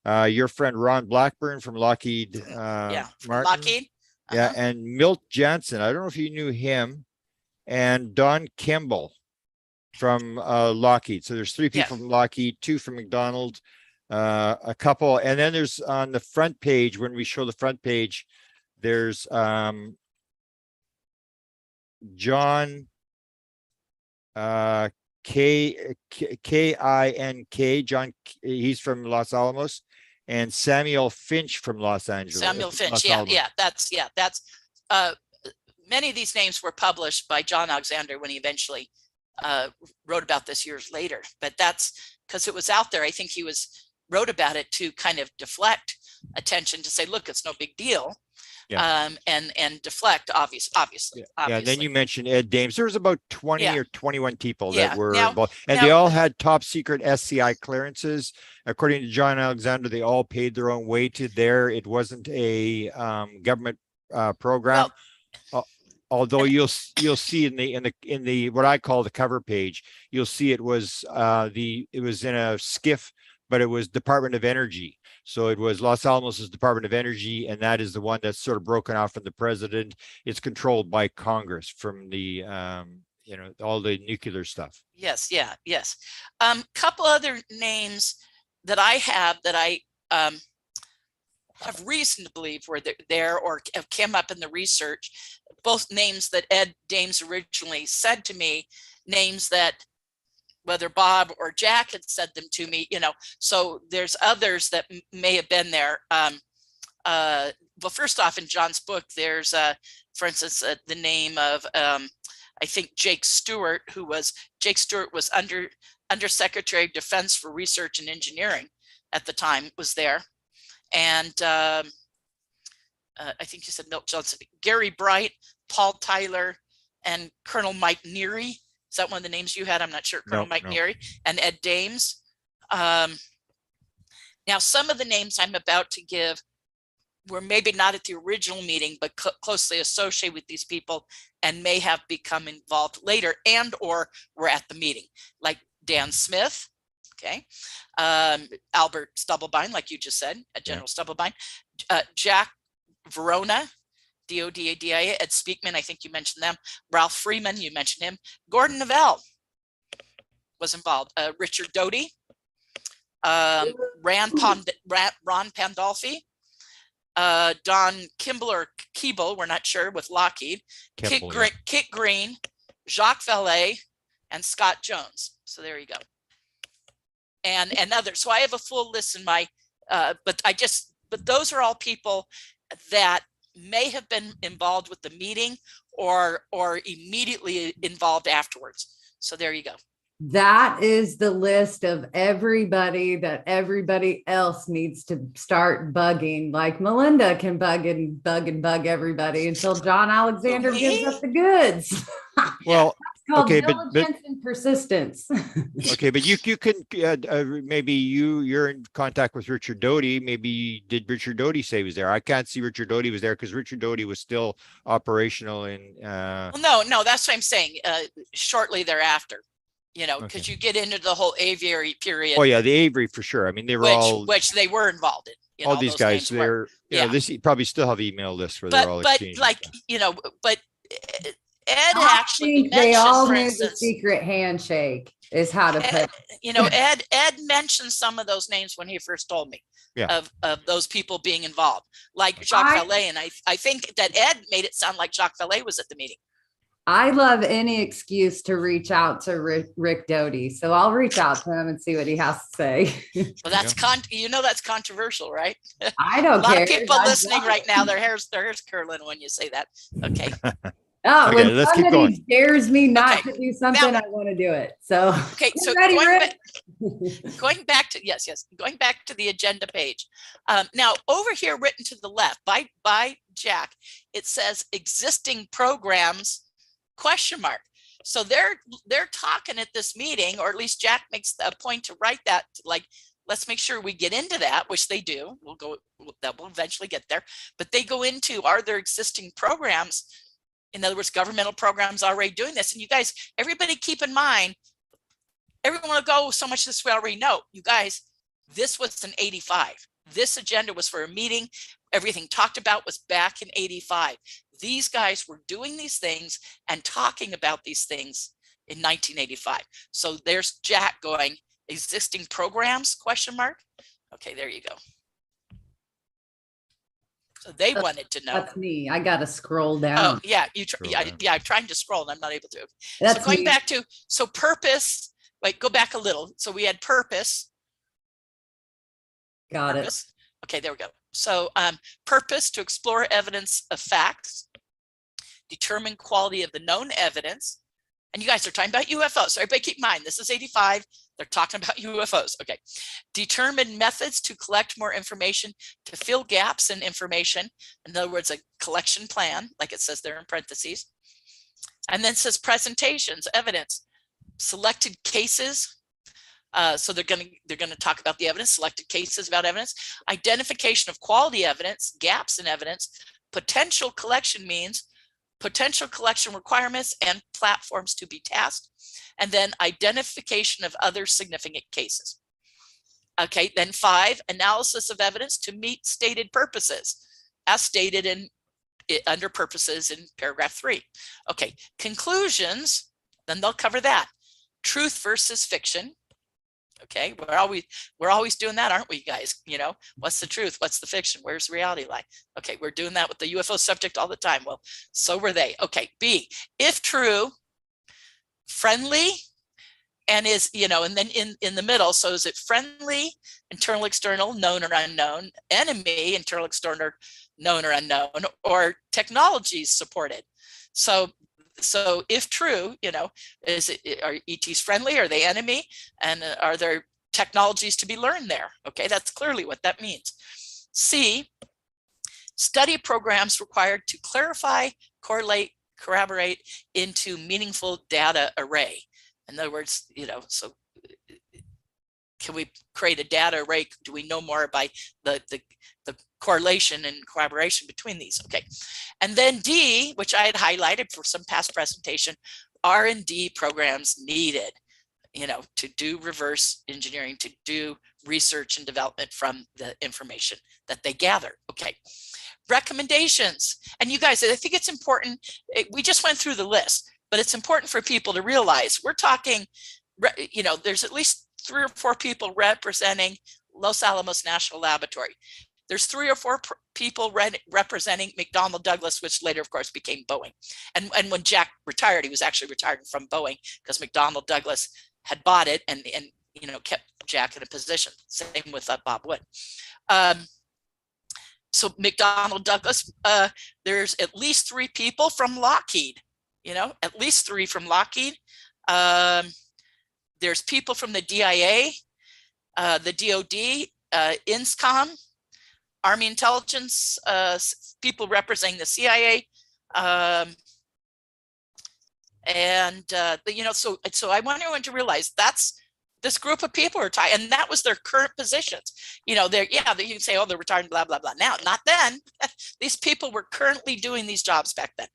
Your friend Ron Blackburn from Lockheed Martin. Lockheed. Yeah, and Milt Jansen. I don't know if you knew him. And Don Kimball from Lockheed. So there's 3 people from Lockheed, 2 from McDonald, a couple. And then there's on the front page, when we show the front page, there's John K-I-N-K, John, he's from Los Alamos, and Samuel Finch from Los Angeles. Samuel Finch, that's many of these names were published by John Alexander when he eventually wrote about this years later, but that's because it was out there. I think he wrote about it to kind of deflect attention, to say, look, it's no big deal. And deflect, obviously. And then you mentioned Ed Dames. There was about 20 or 21 people that were involved, and they all had top secret SCI clearances. According to John Alexander, they all paid their own way to there. It wasn't a government program. Although you'll see in the what I call the cover page, you'll see it was in a skiff, but it was Department of Energy. So it was Los Alamos' Department of Energy, and that is the one that's sort of broken off from the president. It's controlled by Congress from the all the nuclear stuff. Yes. Couple other names that I have have reason to believe were there or have come up in the research. Both names that Ed Dames originally said to me, names that whether Bob or Jack had said them to me, so there's others that may have been there. Well, first off, in John's book, there's, for instance, the name of, I think Jake Stewart, Jake Stewart was Undersecretary of Defense for Research and Engineering at the time, was there. And I think you said Milt Johnson, Gary Bright, Paul Tyler, and Colonel Mike Neary Is that one of the names you had? I'm not sure. No, Colonel Mike no. Neary and Ed Dames. Now, some of the names I'm about to give were maybe not at the original meeting, but closely associated with these people and may have become involved later and or were at the meeting, like Dan Smith, okay, Albert Stubblebine, like you just said, General Stubblebine, Jack Verona, DODADIA, Ed Speakman, I think you mentioned them, Ralph Freeman, you mentioned him, Gordon Novell was involved, Richard Doty, Ron Pandolfi, Don Kimball or Keeble, we're not sure, with Lockheed, Kimball, Kit Green, Jacques Vallée, and Scott Jones. So there you go. And others. So I have a full list in my, but those are all people that may have been involved with the meeting or immediately involved afterwards. So there you go. That is the list of everybody that everybody else needs to start bugging. Like Melinda can bug everybody until John Alexander gives up the goods. Well, It's called okay, diligence and persistence. okay, but you can maybe you're in contact with Richard Doty. Maybe did Richard Doty say he was there? I can't see Richard Doty was there because Richard Doty was still operational in. Well, no, that's what I'm saying. Shortly thereafter. You know, because you get into the whole Aviary period. Oh yeah, the Avery for sure. I mean, they were which they were involved in. You all know, these guys. They're this probably still have email lists where they're all exchanging. But like but Ed I actually think they all knew the instance, secret handshake is how to put. Ed mentioned some of those names when he first told me of those people being involved, like Jacques Vallée, and I think that Ed made it sound like Jacques Vallée was at the meeting. I love any excuse to reach out to Rick Doty. So I'll reach out to him and see what he has to say. Well, that's that's controversial, right? I don't care. A lot of people listening right now, their hair's curling when you say that. Okay. Oh, okay, when let's keep somebody going. dares me not to do something, now, I want to do it. So okay, so ready, going back to going back to the agenda page. Now over here, written to the left by Jack, it says existing programs ? So they're talking at this meeting, or at least Jack makes a point to write that, like, let's make sure we get into that, which they do. That will eventually get there, but they go into, are there existing programs? In other words, governmental programs already doing this. And you guys, everybody keep in mind, everyone will go, so much of this we already know. You guys, this was in 85. This agenda was for a meeting. Everything talked about was back in 85. These guys were doing these things and talking about these things in 1985. So there's Jack going, existing programs, ? Okay, there you go. So they wanted to know. That's me. I got to scroll down. Oh, yeah. I'm trying to scroll and I'm not able to. That's so going back to, purpose, wait, go back a little. So we had purpose. Got it. Okay, there we go. So purpose, to explore evidence of facts, determine quality of the known evidence. And you guys are talking about UFOs. So everybody keep in mind, this is 85. They're talking about UFOs. Okay. Determine methods to collect more information to fill gaps in information. In other words, a collection plan, like it says there in parentheses. And then it says presentations, evidence, selected cases. So they're going to talk about the evidence, selected cases about evidence, identification of quality evidence, gaps in evidence, potential collection means, potential collection requirements and platforms to be tasked, and then identification of other significant cases. Okay, then 5, analysis of evidence to meet stated purposes, as stated in under purposes in paragraph 3. Okay, conclusions, then they'll cover that. Truth versus fiction. Okay, we're always doing that, aren't we, guys? You know, what's the truth? What's the fiction? Where's the reality lie? Okay, we're doing that with the UFO subject all the time. Well, so were they. Okay, B, if true, friendly, and is, and then in the middle, so is it friendly, internal, external, known or unknown, enemy, internal, external, known or unknown, or technologies supported? So if true, are ETs friendly? Are they enemy? And are there technologies to be learned there? Okay, that's clearly what that means. C, study programs required to clarify, correlate, corroborate into meaningful data array. In other words, so can we create a data array? Do we know more by the correlation and corroboration between these? Okay. And then D, which I had highlighted for some past presentation, R&D programs needed, to do reverse engineering, to do research and development from the information that they gather. Okay. Recommendations. And you guys, I think it's important. We just went through the list, but it's important for people to realize we're talking, there's at least 3 or 4 people representing Los Alamos National Laboratory. There's 3 or 4 people representing McDonnell Douglas, which later, of course, became Boeing. And when Jack retired, he was actually retired from Boeing because McDonnell Douglas had bought it and kept Jack in a position. Same with Bob Wood. So McDonnell Douglas, there's at least 3 people from Lockheed. At least 3 from Lockheed. There's people from the DIA, the DOD, INSCOM, Army Intelligence, people representing the CIA, so I want everyone to realize that's this group of people are tied, and that was their current positions. You can say, oh, they're retired, blah blah blah. Now, not then. These people were currently doing these jobs back then.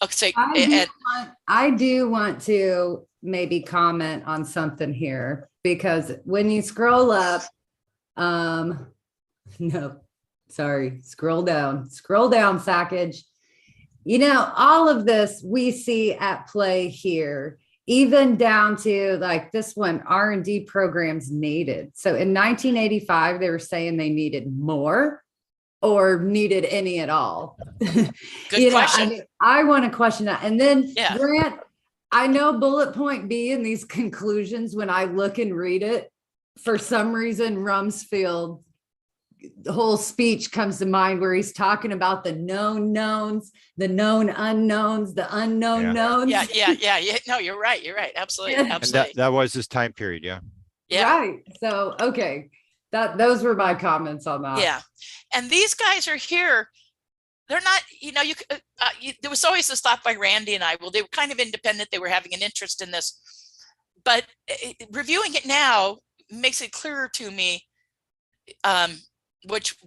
Okay, I do want to maybe comment on something here, because when you scroll up, scroll down, Sackage. All of this we see at play here, even down to like this one, R&D programs needed. So in 1985, they were saying they needed more or needed any at all. Good question. I want to question that. And then Grant, I know bullet point B in these conclusions, when I look and read it, for some reason, Rumsfeld, the whole speech comes to mind where he's talking about the known knowns, the known unknowns, the unknown knowns. Yeah. No, you're right. Absolutely. Absolutely. And that was this time period. Yeah. Right. So, okay. Those were my comments on that. Yeah. And these guys are here. They're not, there was always this thought by Randy and I, well, they were kind of independent. They were having an interest in this, but reviewing it now makes it clearer to me, which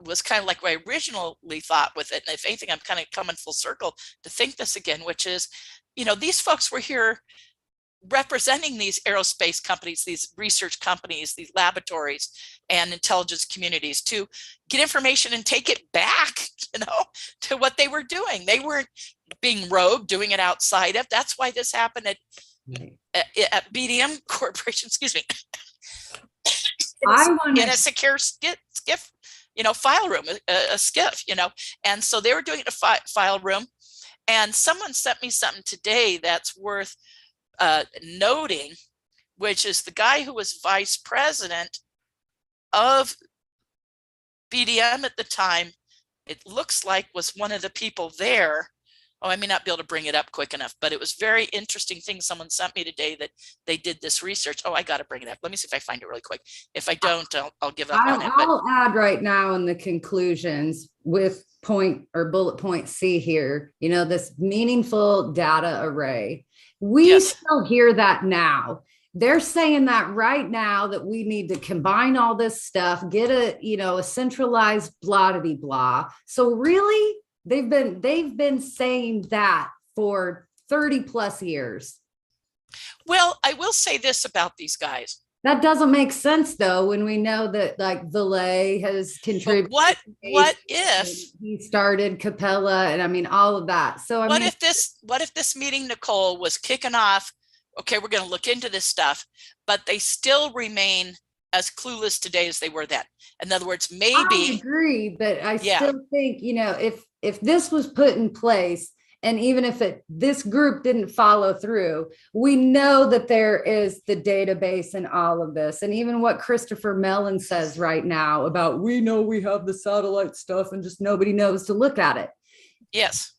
was kind of like what I originally thought with it. And if anything, I'm kind of coming full circle to think this again, which is, these folks were here representing these aerospace companies, these research companies, these laboratories and intelligence communities to get information and take it back, to what they were doing. They weren't being rogue, doing it outside of. That's why this happened at BDM Corporation, excuse me. In a secure skiff, file room, a skiff, and so they were doing it in a file room. And someone sent me something today that's worth noting, which is the guy who was vice president of BDM at the time. It looks like was one of the people there. Oh, I may not be able to bring it up quick enough, but it was very interesting thing someone sent me today that they did this research. Oh, I got to bring it up. Let me see if I find it really quick. If I don't, I'll give up on it. I'll add right now in the conclusions with bullet point C here, this meaningful data array. We still hear that now. They're saying that right now, that we need to combine all this stuff, get a centralized blah de blah. So really, they've been saying that for 30 plus years. Well, I will say this about these guys. That doesn't make sense though, when we know that like Valet has contributed. But what if he started Capella and all of that? So what if this meeting, Nicole, was kicking off? Okay, we're going to look into this stuff, but they still remain as clueless today as they were then. In other words, maybe I agree, but I still think, if this was put in place, and even if this group didn't follow through, we know that there is the database and all of this. And even what Christopher Mellon says right now about, we know we have the satellite stuff and just nobody knows to look at it. Yes.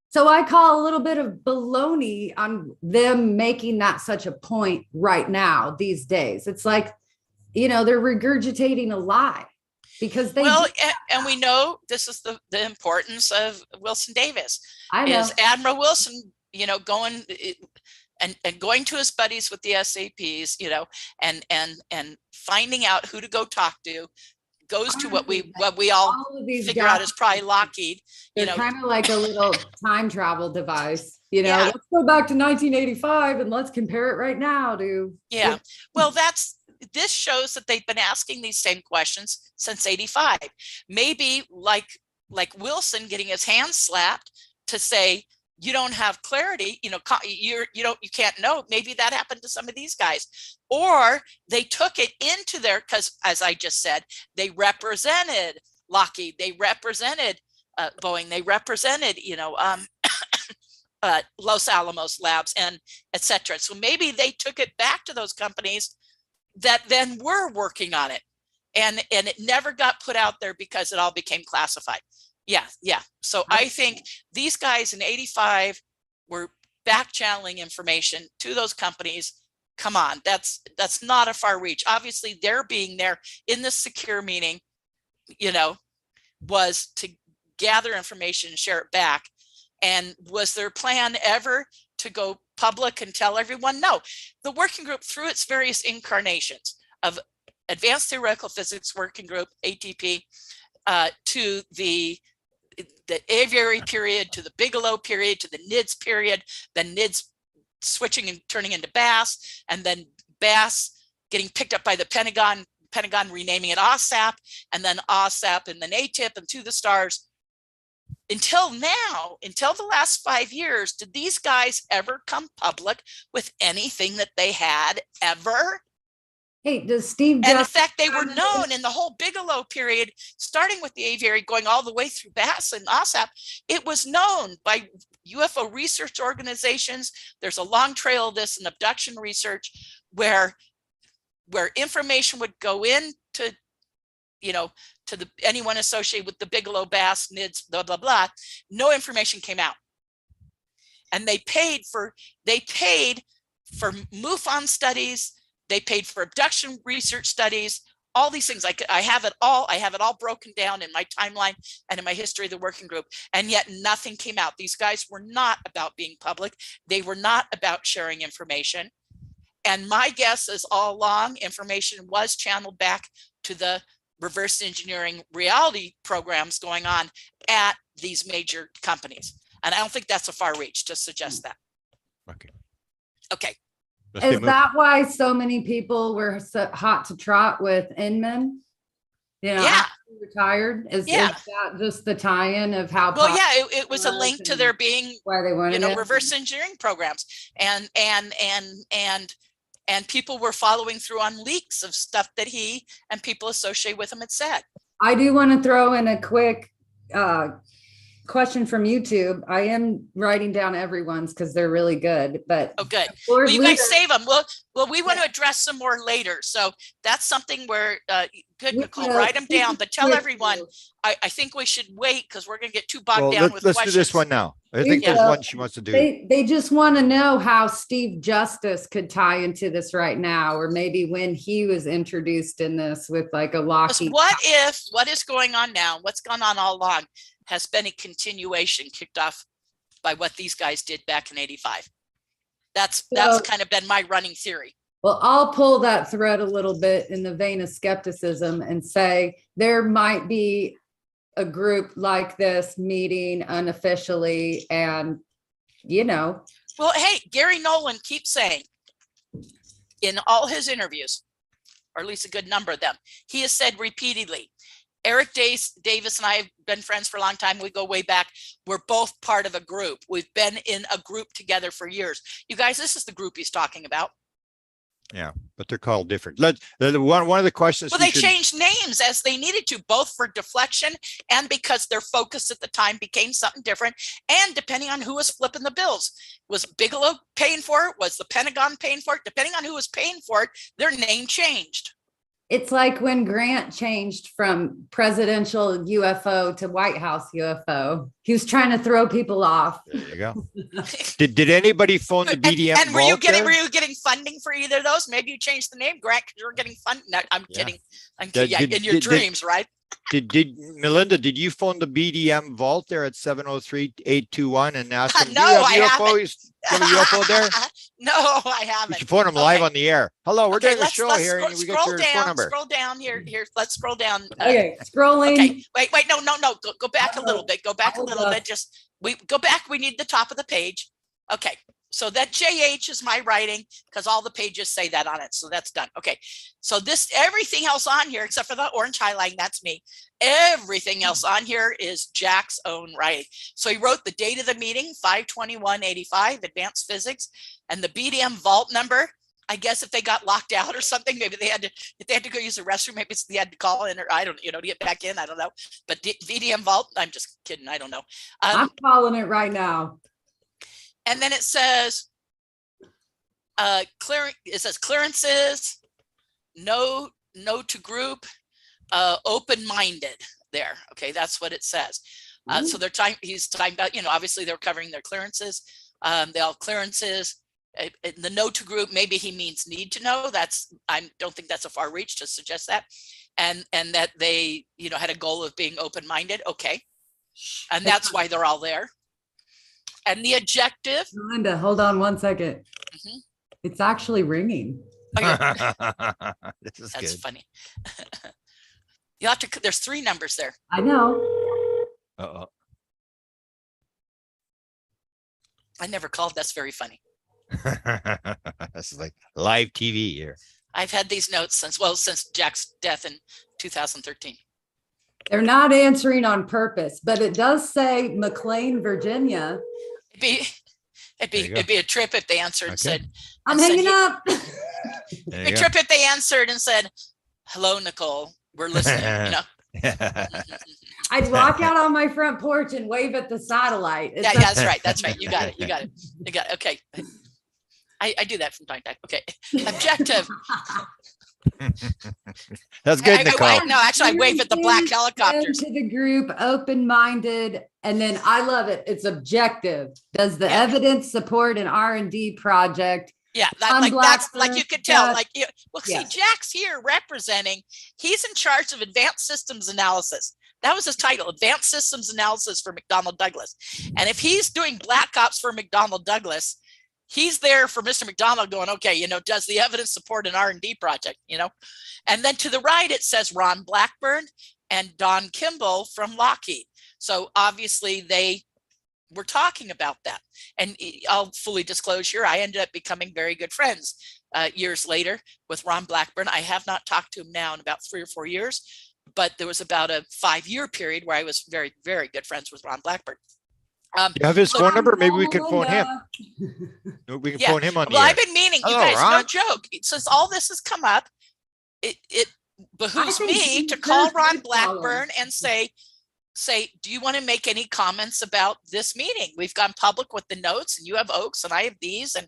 So I call a little bit of baloney on them making that such a point right now, these days. It's like, they're regurgitating a lie. because they Well, do. and we know this is the importance of Wilson Davis. I know. Is Admiral Wilson, going and going to his buddies with the SAPs, and finding out who to go talk to, goes to what we all of these figure out is probably Lockheed. They're kind of like a little time travel device. Yeah. Let's go back to 1985 and let's compare it right now to. Yeah. Well, this shows that they've been asking these same questions since 85. Maybe like Wilson getting his hands slapped to say, you don't have clarity, you can't know. Maybe that happened to some of these guys, or they took it into because, as I just said, they represented Lockheed, they represented Boeing, they represented, Los Alamos Labs, and etc. So maybe they took it back to those companies that then were working on it, and it never got put out there because it all became classified. Yeah. So I think these guys in 85 were back channeling information to those companies. Come on, that's not a far reach. Obviously, their being there in the secure meeting, was to gather information and share it back. And was their plan ever to go public and tell everyone? No. The working group, through its various incarnations of Advanced Theoretical Physics Working Group, ATP, to the aviary period, to the Bigelow period, to the NIDS period, then NIDS switching and turning into BASS, and then BASS getting picked up by the Pentagon renaming it OSAP, and then OSAP, and then ATIP, and to the stars. Until now, until the last 5 years, did these guys ever come public with anything that they had ever? Hey, does Steve? And in fact, they were known in the whole Bigelow period, starting with the aviary, going all the way through BASS and OSAP. It was known by UFO research organizations. There's a long trail of this in abduction research, where information would go into, to anyone associated with the Bigelow, BASS, NIDS, blah blah blah. No information came out, and they paid for MUFON studies. They paid for abduction research studies, all these things. I have it all broken down in my timeline and in my history of the working group. And yet nothing came out. These guys were not about being public. They were not about sharing information. And my guess is all along, information was channeled back to the reverse engineering reality programs going on at these major companies. And I don't think that's a far reach to suggest that. Okay. Is that why so many people were so hot to trot with Inman? After he retired? Is that just the tie-in of how? Well, it was a link to there being, why they wanted reverse engineering programs, and people were following through on leaks of stuff that he and people associated with him had said. I do want to throw in a quick question from YouTube. I am writing down everyone's because they're really good. But good. Well, you guys save them. Well, we want to address some more later. So that's something where good, Nicole, write them down. But tell everyone. I think we should wait because we're going to get too bogged down with let's questions. Do this one now. I think there's one she wants to do. They just want to know how Steve Justice could tie into this right now, or maybe when he was introduced in this with like a Lockheed. What is going on now? What's gone on all along has been a continuation kicked off by what these guys did back in 85. That's kind of been my running theory. Well, I'll pull that thread a little bit in the vein of skepticism and say there might be a group like this meeting unofficially, and Well, hey, Gary Nolan keeps saying in all his interviews, or at least a good number of them, he has said repeatedly, Eric Davis and I have been friends for a long time. We go way back. We're both part of a group. We've been in a group together for years. You guys, this is the group he's talking about. Yeah, but they're called different. One of the questions. Well, they changed names as they needed to, both for deflection and because their focus at the time became something different. And depending on who was flipping the bills, was Bigelow paying for it? Was the Pentagon paying for it? Depending on who was paying for it, their name changed. It's like when Grant changed from presidential UFO to White House UFO. He was trying to throw people off. There you go. Did anybody phone the BDM? And were you getting funding for either of those? Maybe you changed the name, Grant, because you were getting funding. No, I'm kidding. I'm kidding. In your dreams, right? Did Melinda, did you phone the BDM vault there at 703-821 and ask them, No, do you have I haven't. UFOs? Do you have a UFO there? No, I You haven't. should phone them live on the air. Hello, we're doing a let's show here and we got scroll your phone down, number. scroll down here. Let's scroll down. Okay, scrolling. Okay, wait, no. Go back a little bit. Go back a Hold little up. bit. We go back. We need the top of the page. Okay, so that JH is my writing because all the pages say that on it. So that's done. Okay, so everything else on here except for the orange highlighting, that's me. Everything else on here is Jack's own writing. So he wrote the date of the meeting, 5/21/85, advanced physics, and the BDM vault number. I guess if they got locked out or something, maybe if they had to go use the restroom, maybe they had to call in, or I don't, to get back in. I don't know. But VDM vault, I'm just kidding. I don't know. I'm calling it right now. And then it says, clearances, no to group, open-minded there. Okay, that's what it says. So he's talking about, obviously they're covering their clearances. They all clearances. The no to group, maybe he means need to know. I don't think that's a far reach to suggest that. And that they, had a goal of being open-minded. Okay. And that's why they're all there. And the objective. Melinda, hold on one second. Mm-hmm. It's actually ringing. That's good. Funny. You have to, there's 3 numbers there. I know. Uh-oh. I never called. That's very funny. This is like live TV here. I've had these notes since Jack's death in 2013. They're not answering on purpose, but it does say McLean, Virginia. It'd be a trip if they answered and said, I'm hanging up. A trip if they answered and said, hello, Nicole, we're listening, I'd walk out on my front porch and wave at the satellite. Yeah, that's right. That's right. You got it. Okay. I do that from time to time. Okay. Objective. That's good, Nicole. No, actually, I wave at the black helicopters. To the group, open-minded, and then I love it. It's objective. Does the evidence support an R&D project? Yeah, that's like you could tell. See, Jack's here representing. He's in charge of advanced systems analysis. That was his title, Advanced Systems Analysis for McDonnell Douglas. And if he's doing black ops for McDonnell Douglas, he's there for Mr. McDonnell going, okay, does the evidence support an R&D project, And then to the right, it says Ron Blackburn and Don Kimball from Lockheed. So obviously they were talking about that. And I'll fully disclose here, I ended up becoming very good friends years later with Ron Blackburn. I have not talked to him now in about 3 or 4 years, but there was about a 5-year period where I was very, very good friends with Ron Blackburn. You have his phone number? Maybe we can phone him. We can phone him on the air. I've been meaning, you guys, Ron. No joke. Since all this has come up, it behooves me to call Ron Blackburn and say, do you want to make any comments about this meeting? We've gone public with the notes, and you have Oaks and I have these, and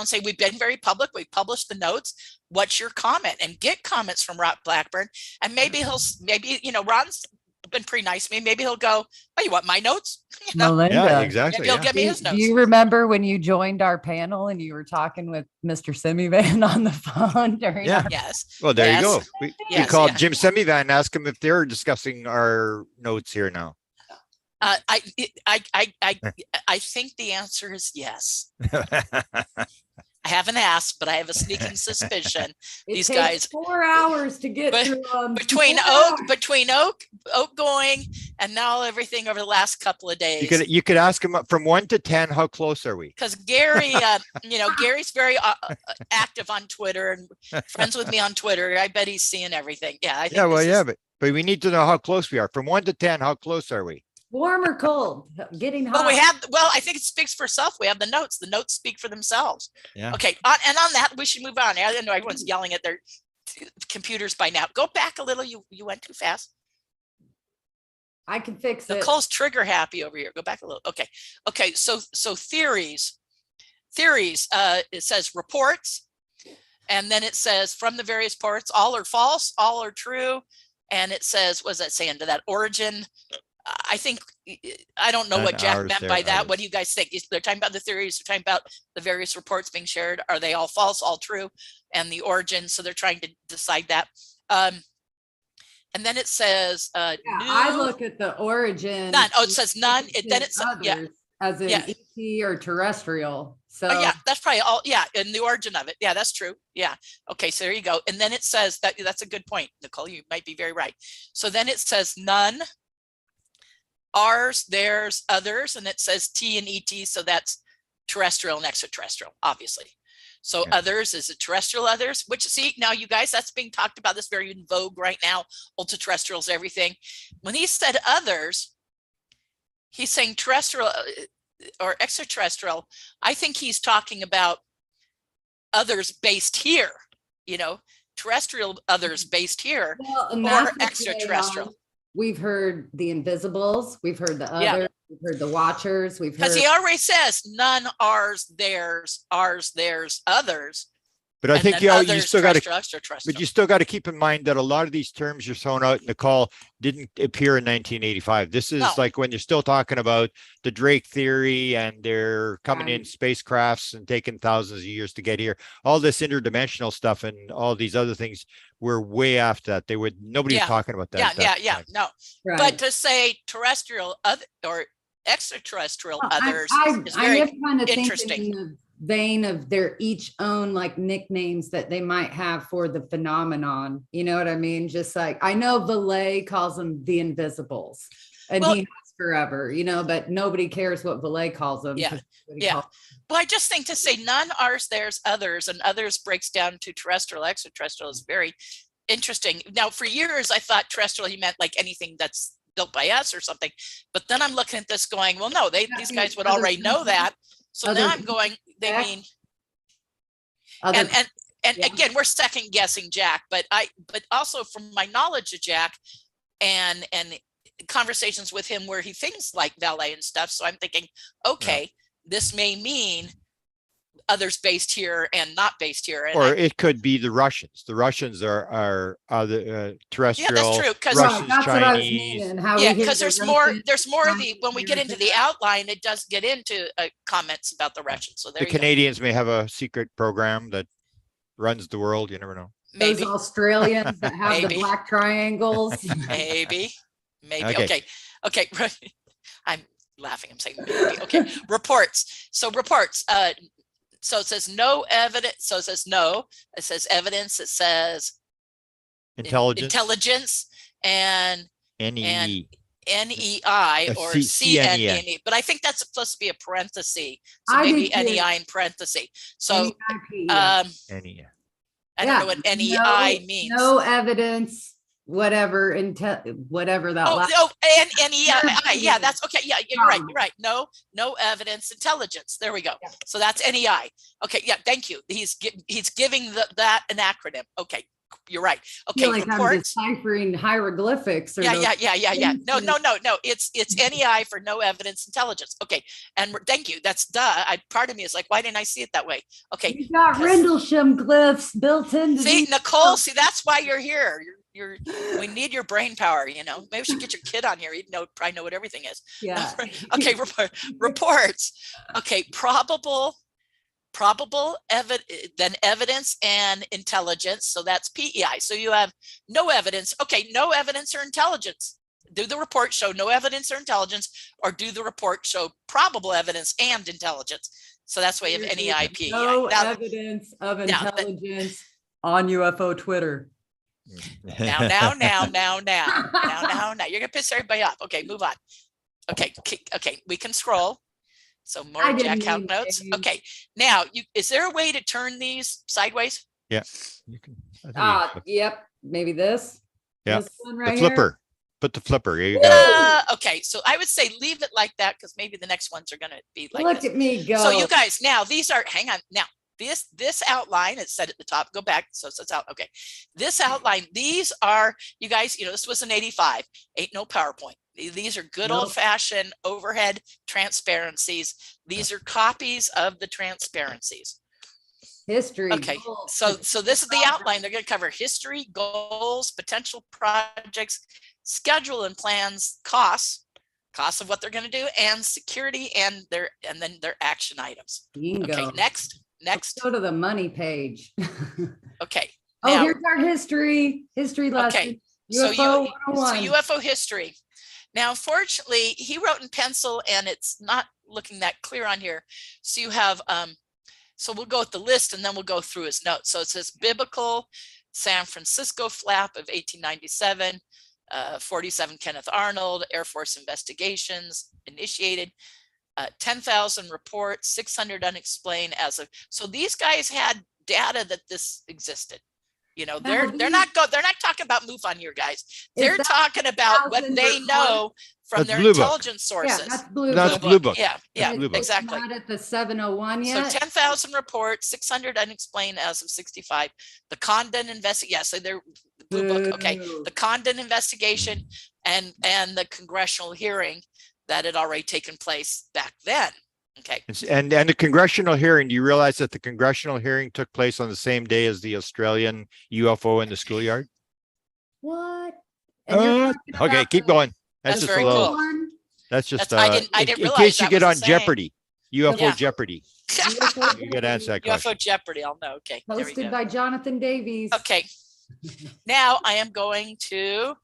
say we've been very public. We've published the notes. What's your comment? And get comments from Ron Blackburn, and maybe Ron's been pretty nice to me. Maybe he'll go, oh, you want my notes? Melinda. Yeah, exactly. Maybe he'll give me his notes. Do you remember when you joined our panel and you were talking with Mr. Semivan on the phone during Yes. Well, there you go. We called Jim Semivan and asked him if they're discussing our notes here now. I think the answer is yes. I haven't asked, but I have a sneaking suspicion these guys 4 hours to get through between Oak going and now everything over the last couple of days. You could ask him from 1 to 10, how close are we? Because Gary, Gary's very active on Twitter and friends with me on Twitter. I bet he's seeing everything. Yeah, I think but we need to know how close we are. From 1 to 10, how close are we? Warm or cold? Getting hot. I think it speaks for itself. We have the notes. The notes speak for themselves. Yeah. Okay. And on that, we should move on. I know everyone's yelling at their computers by now. Go back a little. You went too fast. I can fix it. Nicole's trigger happy over here. Go back a little. Okay. So theories. It says reports, and then it says from the various parts, all are false, all are true, and it says, what does that say under that? Origin. I don't know what Jack meant by that. What do you guys think? They're talking about the theories. They're talking about the various reports being shared. Are they all false, all true? And the origin. So they're trying to decide that. And then it says, Yeah, new, I look at the origin. none. Oh, it says none. Then it says, yeah. Others, as in Yeah. ET or terrestrial. So Oh, yeah, that's probably all. Yeah. And the origin of it. Yeah, that's true. Yeah. Okay. So there you go. And then it says that that's a good point, Nicole. You might be very right. So then it says none, ours, theirs, others, and it says T and ET. So that's terrestrial and extraterrestrial, obviously. So Yeah. others is a terrestrial others, which see now you guys, that's being talked about, this very in vogue right now, ultra-terrestrials, everything. When he said others, he's saying terrestrial or extraterrestrial. I think he's talking about others based here, you know, terrestrial others based here, well, and or that's what's going extraterrestrial. on. We've heard the invisibles, we've heard the Yeah. others, we've heard the watchers, we've Because heard he already says none, ours, theirs, others. But I and think then you others, still got to, terrestrial, extraterrestrial. but you still got to keep in mind that a lot of these terms you're throwing out in the call didn't appear in 1985. This is No. like when you're still talking about the Drake theory and they're coming in Right. spacecrafts and taking thousands of years to get here. All this interdimensional stuff and all these other things were way after that. Nobody Yeah. was talking about that. Yeah, at that yeah, time. no. right. But to say terrestrial other or extraterrestrial Well, others is I very am kind of interesting. thinking in the vein of their each own like nicknames that they might have for the phenomenon. You know what I mean? Just like I know Valet calls them the Invisibles, and Well- he has forever. You know, but nobody cares what Valet calls them. Yeah, 'cause that's what he yeah. calls- Well, I just think to say none, ours, theirs, others, and others breaks down to terrestrial, extraterrestrial is very interesting. Now, for years, I thought terrestrial, he meant like anything that's built by us or something. But then I'm looking at this going, well, no, these means guys would other already know countries, that. So other now I'm going, they Jack, mean, other- and yeah. again, we're second guessing Jack, but also from my knowledge of Jack and conversations with him where he thinks like valet and stuff. So I'm thinking, okay, this may mean others based here and not based here. And Or it could be the Russians. The Russians are other terrestrial. yeah, that's true. Because Russians, that's what I was Chinese. meaning. How yeah, we hear because the there's more of the Russians, when we get into the outline, it does get into comments about the Russians. So there The you go. Canadians may have a secret program that runs the world. You never know. those Maybe, Australians that have the Maybe. black triangles. maybe. Okay. Okay. I'm laughing. I'm saying maybe. Okay. Reports. So reports. So it says no evidence. So it says no. It says evidence. It says intelligence and NEE. NEI or CNE, but I think that's supposed to be a parenthesis. So I do maybe too. NEI in parenthesis. So NEIP, NEE. I don't know what NEI means. No evidence, whatever, whatever that. And NEI. Yeah, that's okay. Yeah, you're right. You're right. No evidence intelligence. There we go. Yeah. So that's NEI. Okay. Yeah. Thank you. He's giving that an acronym. Okay. You're right. Okay. I feel like I'm Reports. deciphering hieroglyphics. Or Yeah. those No. things. It's NEI for no evidence intelligence. Okay. And thank you. That's part of me is like, why didn't I see it that way? Okay. You've got Rendlesham glyphs built into See, these. Nicole, that's why you're here. We need your brain power, you know. Maybe we should get your kid on here. He'd probably know what everything is. Yeah. Okay, reports. Okay, probable evidence and intelligence. So that's PEI. So you have no evidence. Okay, no evidence or intelligence. Do the report show no evidence or intelligence, or do the report show probable evidence and intelligence? So that's why you have NEIP. No evidence of intelligence on UFO Twitter. Now. You're gonna piss everybody off. Okay, move on. Okay, we can scroll. So more Jack Houck notes. Okay, now is there a way to turn these sideways? Yeah. You can. Yep. Maybe this. Yeah. This one right The flipper. Put the flipper. Here you go. Okay, so I would say leave it like that because maybe the next ones are gonna be like Look this. at me go. So you guys, now these are, hang on, now this outline, it said at the top, go back, so it's out, okay. This outline, these are, you guys, you know, this was an 85, ain't no PowerPoint. These are good old fashioned overhead transparencies. These are copies of the transparencies. History. Okay, so this is the outline. They're going to cover history, goals, potential projects, schedule and plans, costs of what they're going to do, and security, and then their action items. Bingo. Okay, next. Let's go to the money page. Okay. Oh, here's our history lesson. Okay. So UFO so 101. UFO history. Now, unfortunately, he wrote in pencil and it's not looking that clear on here. So you have, so we'll go with the list and then we'll go through his notes. So it says biblical San Francisco flap of 1897, 47 Kenneth Arnold, Air Force investigations initiated, 10,000 reports, 600 unexplained as of, so these guys had data that this existed. You know, they're not talking about MUFON here, guys. They're talking about what they know from That's their Blue Book. intelligence Yeah, sources. that's Blue That's Book. Blue Book. Yeah, yeah, And it's exactly. Not at the 701 So yet. 10,000 reports, 600 unexplained as of 65. The Condon investigation, yeah, so they're Blue Book, okay. Boo. The Condon investigation and the congressional hearing that had already taken place back then. Okay. And the congressional hearing, do you realize that the congressional hearing took place on the same day as the Australian UFO in the schoolyard? What? And you're talking Okay, about keep the- going. That's just very a little, cool. one? that's just I didn't in realize case you that get was on the same. Jeopardy, UFO Yeah. Jeopardy. UFO You get answer that question. UFO Jeopardy, I'll know. Okay. There we Hosted go. by Jonathan Davies. Okay. Now I am going to,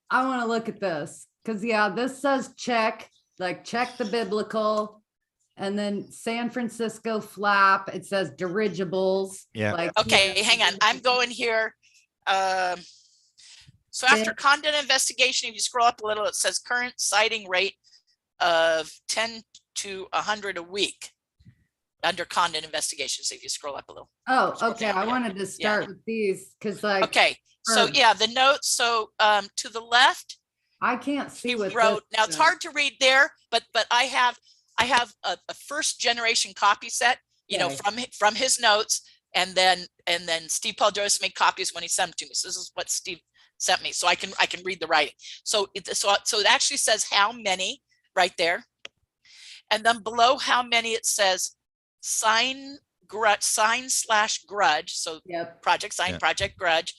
I want to look at this because yeah, this says check, like check the biblical, and then San Francisco flap. It says dirigibles. Yeah. Like okay, hang on. I'm going here. So after Condon investigation, if you scroll up a little, it says current sighting rate of 10 to 100 a week under Condon investigation. So if you scroll up a little. Oh, Scroll okay. down, I yeah. wanted to start with these because like Okay, so yeah, the notes. So to the left, I can't see he what wrote. this Now it's says. hard to read there, but I have a first generation copy set, you know, Okay. from his notes, and then Steve Paldros made copies when he sent them to me. So this is what Steve sent me, so I can read the writing. So it actually says how many right there, and then below how many it says sign / grudge. So Yep. project sign, Yeah. project grudge,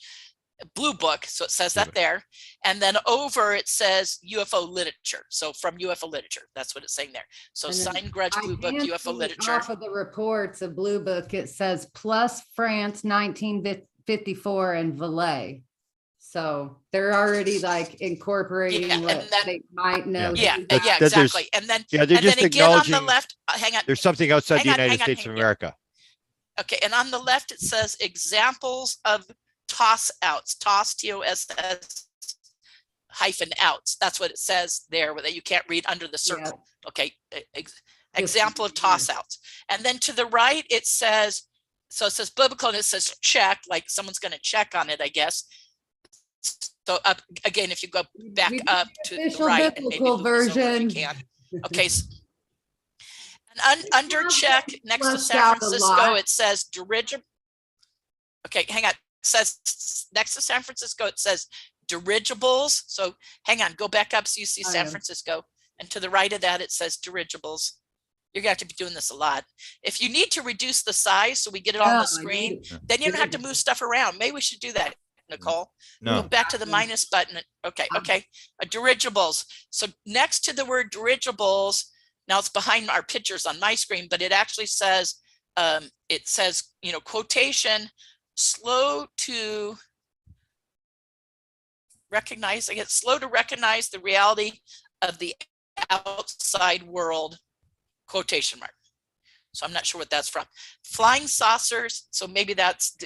Blue Book. So it says Blue that Book. there. And then over it says UFO literature. So from UFO literature, that's what it's saying there. So And then sign grudge, I Blue Book, can UFO see literature. Off of the reports of Blue Book, it says plus France 1954 and Valais. So they're already like incorporating Yeah, what and that- they might know. Yeah, to yeah, there's- exactly. And then Yeah, they're and then just again on the acknowledging left, hang on. there's something outside the Hang on, United hang on, States hang of on. America. Okay, and on the left it says examples of toss outs, toss TOSS hyphen outs. That's what it says there, that you can't read under the circle. Okay, example of toss outs. And then to the right it says, so it says biblical and it says check, like someone's going to check on it, I guess. So up again, if you go back We did up the to the official right and maybe biblical move this over if you version. can. Okay. And under have check next to fleshed San out a Francisco, lot. it says dirigible. Okay, hang on. It says next to San Francisco, it says dirigibles. So hang on, go back up so you see I San am. Francisco. And to the right of that, it says dirigibles. You're gonna have to be doing this a lot. If you need to reduce the size so we get it on No, the I screen, need it. then you don't have to move stuff around. Maybe we should do that, Nicole. No. Move back to the minus button. Okay, okay. Dirigibles. So next to the word dirigibles, now it's behind our pictures on my screen, but it actually says, you know, quotation, slow to recognize, I guess, slow to recognize the reality of the outside world, quotation mark. So I'm not sure what that's from. Flying saucers. So maybe that's,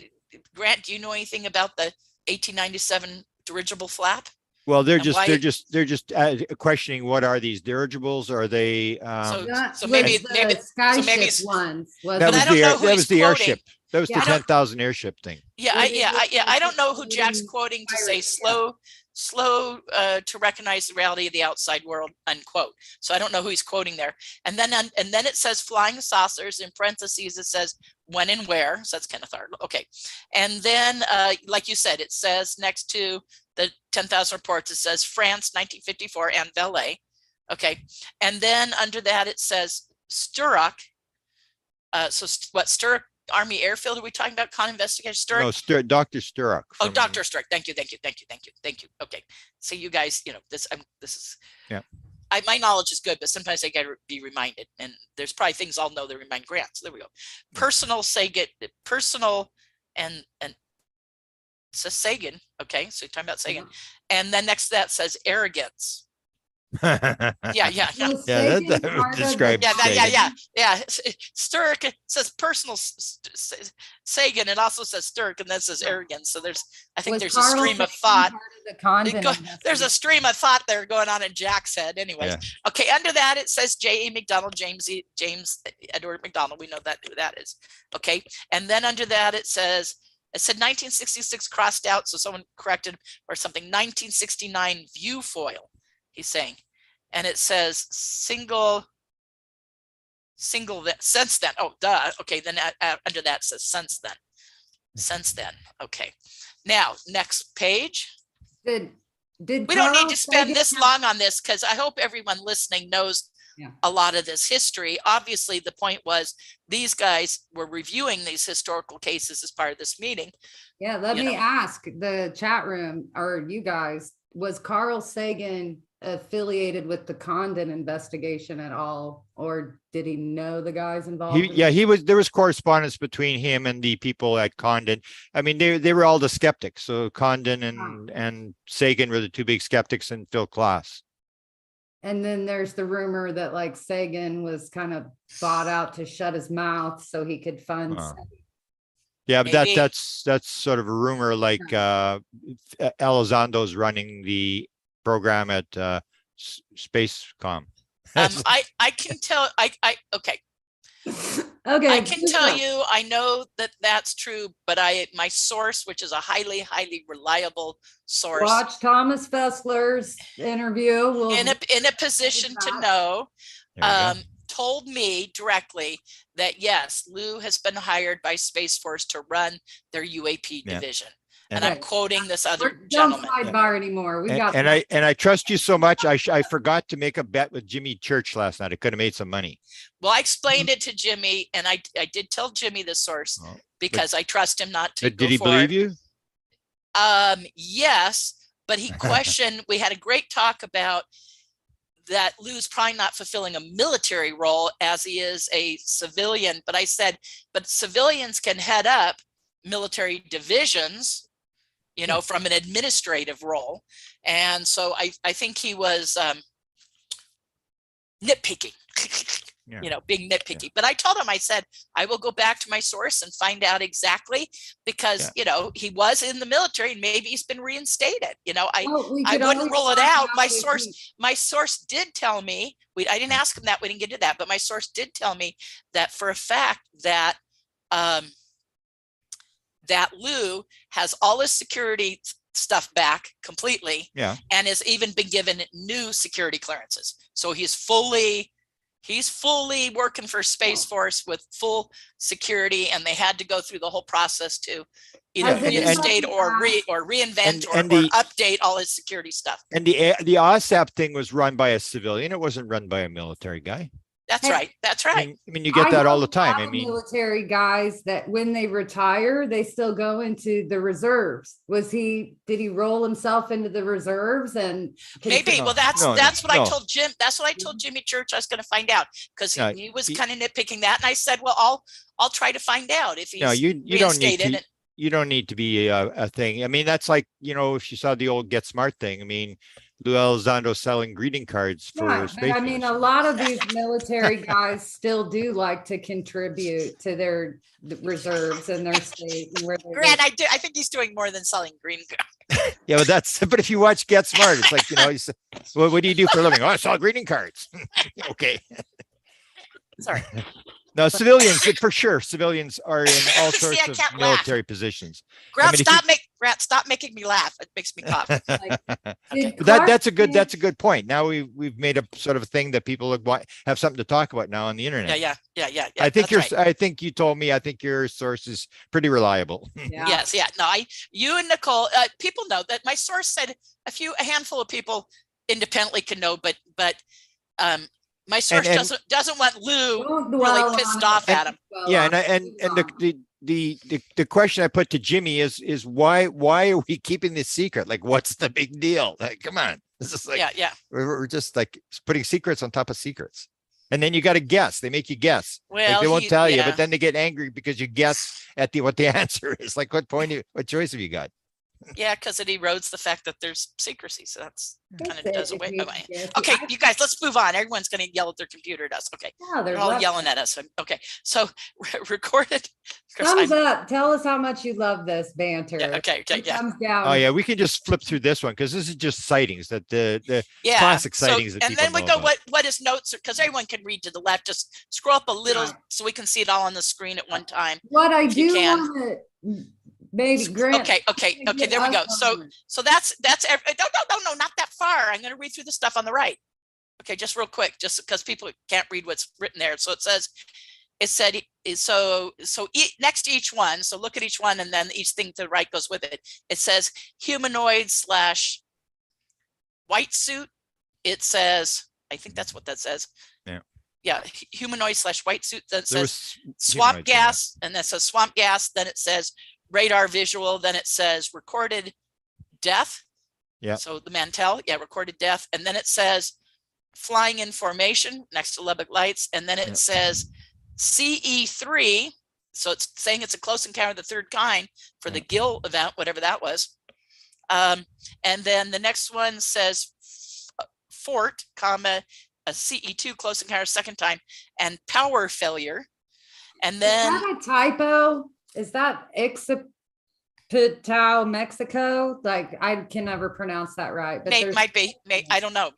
Grant, do you know anything about the 1897 dirigible flap? Well, they're And just why- questioning what are these dirigibles? Are they? That So was maybe- the maybe- skyship so maybe it's- ones. That But was I don't the know who that he's was the quoting. airship. That was Yeah. the 10,000 airship thing. Yeah, What is it? I don't know who Jack's Quoting quoting to say pirates, slow to recognize the reality of the outside world, unquote. So I don't know who he's quoting there. And then it says flying saucers in parentheses. It says when and where. So that's Kenneth Arnold. Okay. And then, like you said, it says next to the 10,000 reports, it says France 1954 and Valais. Okay. And then under that it says Sturrock. So what Sturrock Army Airfield are we talking about? Con investigation Sturrock? No, Dr. Sturrock. Oh, from- Dr. Sturrock. Thank you. Okay. So you guys, you know, this is, Yeah. My knowledge is good, but sometimes I got to be reminded, and there's probably things I'll know that remind Grant. So there we go. Personal and says Sagan. Okay, so you're talking about Sagan. And then next to that says arrogance. Yeah, Yeah. Was that Sagan would part of the- describe Yeah. Sturrock, it says personal Sagan. It also says Sturrock, and then says arrogance. So I think was there's Carl a stream of Sagan thought. part of the Condon There's a investigation? stream of thought there going on in Jack's head. Anyways, okay. Under that, it says J.E. McDonald, James Edward McDonald. We know who that is. Okay, and then under that, it said 1966 crossed out, so someone corrected or something. 1969 view foil. He's saying, and it says single since then. Oh, duh. Okay, then under that says since then. Okay, now next page. Did We don't Carl need to spend Sagan this have- long on this because I hope everyone listening knows Yeah. a lot of this history. Obviously, the point was these guys were reviewing these historical cases as part of this meeting. Yeah, let you me know. ask the chat room or you guys, was Carl Sagan affiliated with the Condon investigation at all? Or did he know the guys involved? in it? he was, there was correspondence between him and the people at Condon. I mean, they were all the skeptics. So Condon and Sagan were the two big skeptics, and Phil Klass. And then there's the rumor that like Sagan was kind of bought out to shut his mouth so he could fund. Yeah, but Maybe. that's sort of a rumor, like Elizondo's running the program at Spacecom. I can tell. Okay. Okay. I can tell you, I know that that's true, but my source, which is a highly reliable source, Watch Thomas Fessler's interview. We'll in a position to know, told me directly that yes, Lou has been hired by Space Force to run their UAP division. And I'm quoting this other don't gentleman. sidebar anymore. We got and I trust you so much. I forgot to make a bet with Jimmy Church last night. I could have made some money. Well, I explained it to Jimmy, and I did tell Jimmy the source because I trust him not to. But did he believe you? Yes, but he questioned. We had a great talk about that Lou's probably not fulfilling a military role as he is a civilian. But I said, but civilians can head up military divisions, you know, from an administrative role. And so I think he was nitpicking, you know, being nitpicky. But I told him, I said, I will go back to my source and find out exactly, because, you know, he was in the military and maybe he's been reinstated. You know, I wouldn't rule it out. My source did tell me, I didn't ask him that, we didn't get to that, but my source did tell me that for a fact that that Lou has all his security stuff back completely, and has even been given new security clearances. So he's fully working for Space Force with full security, and they had to go through the whole process to either reinstate or reinvent or update all his security stuff. And the OSAP thing was run by a civilian. It wasn't run by a military guy. That's right. That's right. I mean, you get that all the time. I mean, military guys that when they retire, they still go into the reserves. Did he roll himself into the reserves? And maybe. Well, that's what I told Jim. That's what I told Jimmy Church I was going to find out, because he was kind of nitpicking that. And I said, well, I'll try to find out if he's reinstated. You don't need to be a thing. I mean, that's like, you know, if you saw the old Get Smart thing, I mean, Lou Elizondo selling greeting cards for Space I mean, a lot of these military guys still do like to contribute to their reserves and their state. Grant, I think he's doing more than selling green cards. Yeah, but if you watch Get Smart, it's like, you know, well, what do you do for a living? Oh, I sell greeting cards. Okay. Sorry. No, civilians, for sure. Civilians are in all sorts of military positions. Grant, stop making me laugh. It makes me cough. That's a good point. Now we've made a sort of thing that people have something to talk about now on the internet. Yeah. I think you told me. I think your source is pretty reliable. Yes. Yeah. No, you and Nicole. People know that my source said a handful of people independently can know, but my source doesn't want Lou really pissed off at him. The question I put to Jimmy is why are we keeping this secret? Like, what's the big deal? Like, come on, this is like we're just like putting secrets on top of secrets, and then you got to guess. They make you guess. Well, like they won't tell you, but then they get angry because you guess at what the answer is. Like, what choice have you got? Yeah, because it erodes the fact that there's secrecy. So that's kind of does away. Yes, Okay, you guys, let's move on. Everyone's going to yell at their computer at us. Okay, Yeah, they're all yelling at us. Okay, so recorded. Thumbs up. Tell us how much you love this banter. Yeah, okay, It yeah. comes down. Oh yeah, we can just flip through this one because this is just sightings that the Yeah, classic so, sightings that and people then we know go about. what is notes, because everyone can read to the left. Just scroll up a little Right. so we can see it all on the screen at one time. What I if you do can. want to, maybe Grant. Okay, there we go. So that's no, not that far. I'm going to read through the stuff on the right. Okay, just real quick, just because people can't read what's written there. So it said next to each one, so look at each one, and then each thing to the right goes with it. It says humanoid / white suit. It says, I think that's what that says. Yeah, humanoid / white suit. Then it says swamp gas, and then it says swamp gas. Then it says radar visual. Then it says recorded death. Yeah. So the Mantell, recorded death. And then it says flying in formation next to Lubbock Lights. And then it says CE3. So it's saying it's a close encounter of the third kind for the Gill event, whatever that was. And then the next one says fort, comma, a CE2 close encounter second time, and power failure. And then is that a typo? Is that Ixapitao, Mexico? Like I can never pronounce that right. But might be, I don't know.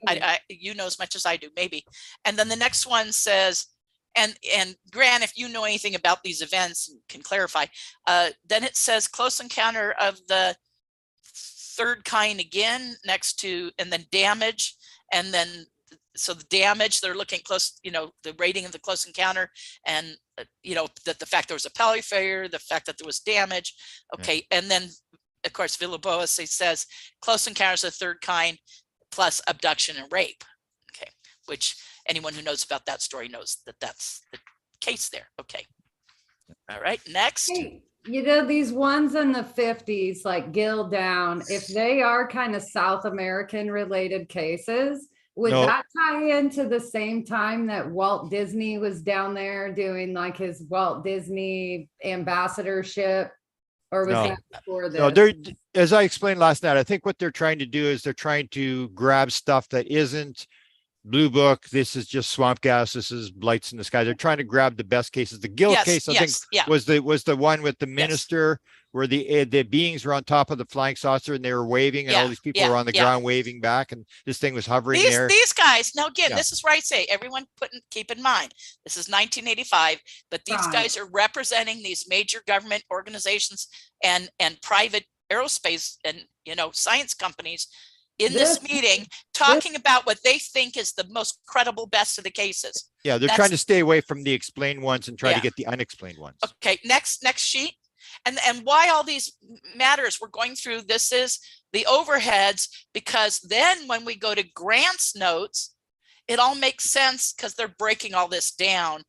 You know as much as I do, maybe. And then the next one says, and Grant, if you know anything about these events, can clarify. Then it says close encounter of the third kind again next to, and then damage, and then so the damage, they're looking close, the rating of the close encounter, and that the fact there was a power failure, the fact that there was damage. Okay, and then of course Villalobos says close encounters of the third kind plus abduction and rape. Okay, which anyone who knows about that story knows that that's the case there. Okay, all right, next. Hey, these ones in the 50s, like Gill Down, if they are kind of South American related cases, would that tie into the same time that Walt Disney was down there doing like his Walt Disney ambassadorship? Or was that before this? No, as I explained last night, I think what they're trying to do is they're trying to grab stuff that isn't Blue Book. This is just swamp gas. This is lights in the sky. They're trying to grab the best cases. The Gill case, I think, was the one with the minister where the beings were on top of the flying saucer and they were waving, and all these people were on the ground waving back, and this thing was hovering there. These guys, now again, this is where I say everyone keep in mind, this is 1985, but these guys are representing these major government organizations and private aerospace and science companies in this meeting, talking about what they think is the most credible, best of the cases. Yeah, they're trying to stay away from the explained ones and try to get the unexplained ones. Okay, next sheet. And why all these matters we're going through, this is the overheads, because then when we go to Grant's notes, it all makes sense because they're breaking all this down.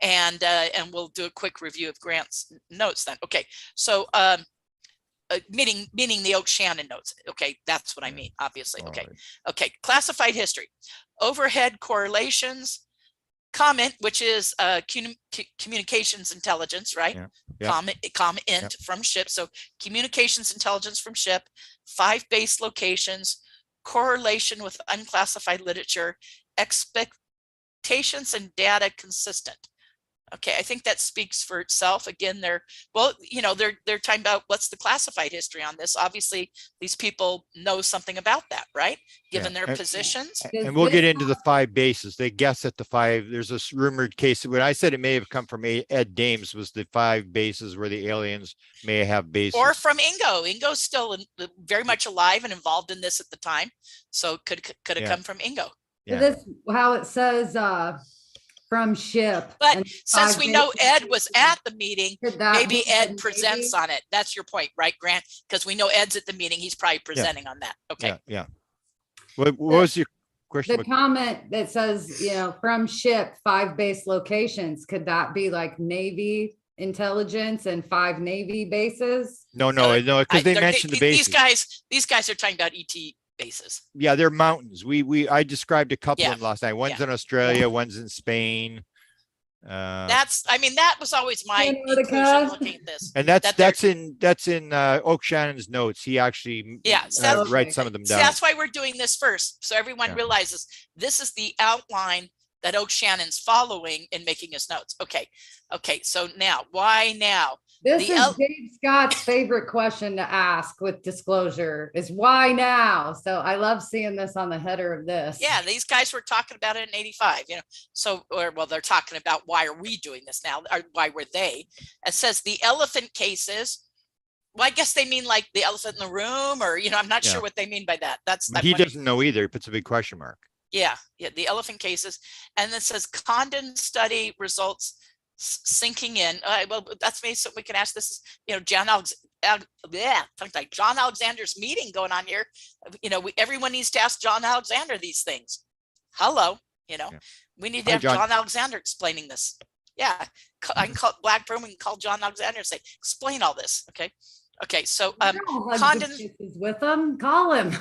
And we'll do a quick review of Grant's notes then. Okay, so meaning the Oak Shannon notes. Okay, that's what I mean, obviously. Okay, okay, classified history, overhead correlations, comment, which is communications intelligence, right? Comment from ship. So communications intelligence from ship, 5 base locations, correlation with unclassified literature, expectations and data consistent. Okay, I think that speaks for itself. Again, they're talking about what's the classified history on this. Obviously, these people know something about that, right? Given their positions. And we'll get into the 5 bases. They guess at the 5. There's this rumored case. When I said it may have come from Ed Dames, was the 5 bases where the aliens may have bases. Or from Ingo. Ingo's still very much alive and involved in this at the time. So could have come from Ingo. Yeah. This how it says from ship. But since we know Ed was at the meeting, maybe Ed presents on it. That's your point, right, Grant? Because we know Ed's at the meeting. He's probably presenting on that. Okay. Yeah. What was your question? The comment that says, from ship, 5 base locations. Could that be like Navy intelligence and 5 Navy bases? No, because they mentioned the bases. These guys are talking about ET bases. Yeah, they're mountains. I described a couple of them last night. One's in Australia, one's in Spain. I mean, that was always my conclusion looking at this. And that's in Oak Shannon's notes. He actually writes some of them down. That's why we're doing this first. So everyone realizes this is the outline that Oak Shannon's following in making his notes. Okay. So now, why now? This is Dave Scott's favorite question to ask with disclosure is why now? So I love seeing this on the header of this. Yeah, these guys were talking about it in 85, so, they're talking about why are we doing this now? Or why were they? It says the elephant cases. Well, I guess they mean like the elephant in the room, or, I'm not sure what they mean by that. He doesn't know either. He puts a big question mark. Yeah, the elephant cases. And then it says Condon study results sinking in. Well, that's maybe something we can ask. This is, John Alexander's meeting going on here. Everyone needs to ask John Alexander these things. Hello, we need to have John Alexander explaining this. Yeah, I can call Black Broom. We can call John Alexander and say, explain all this. Okay. So, Condon is with him. Call him.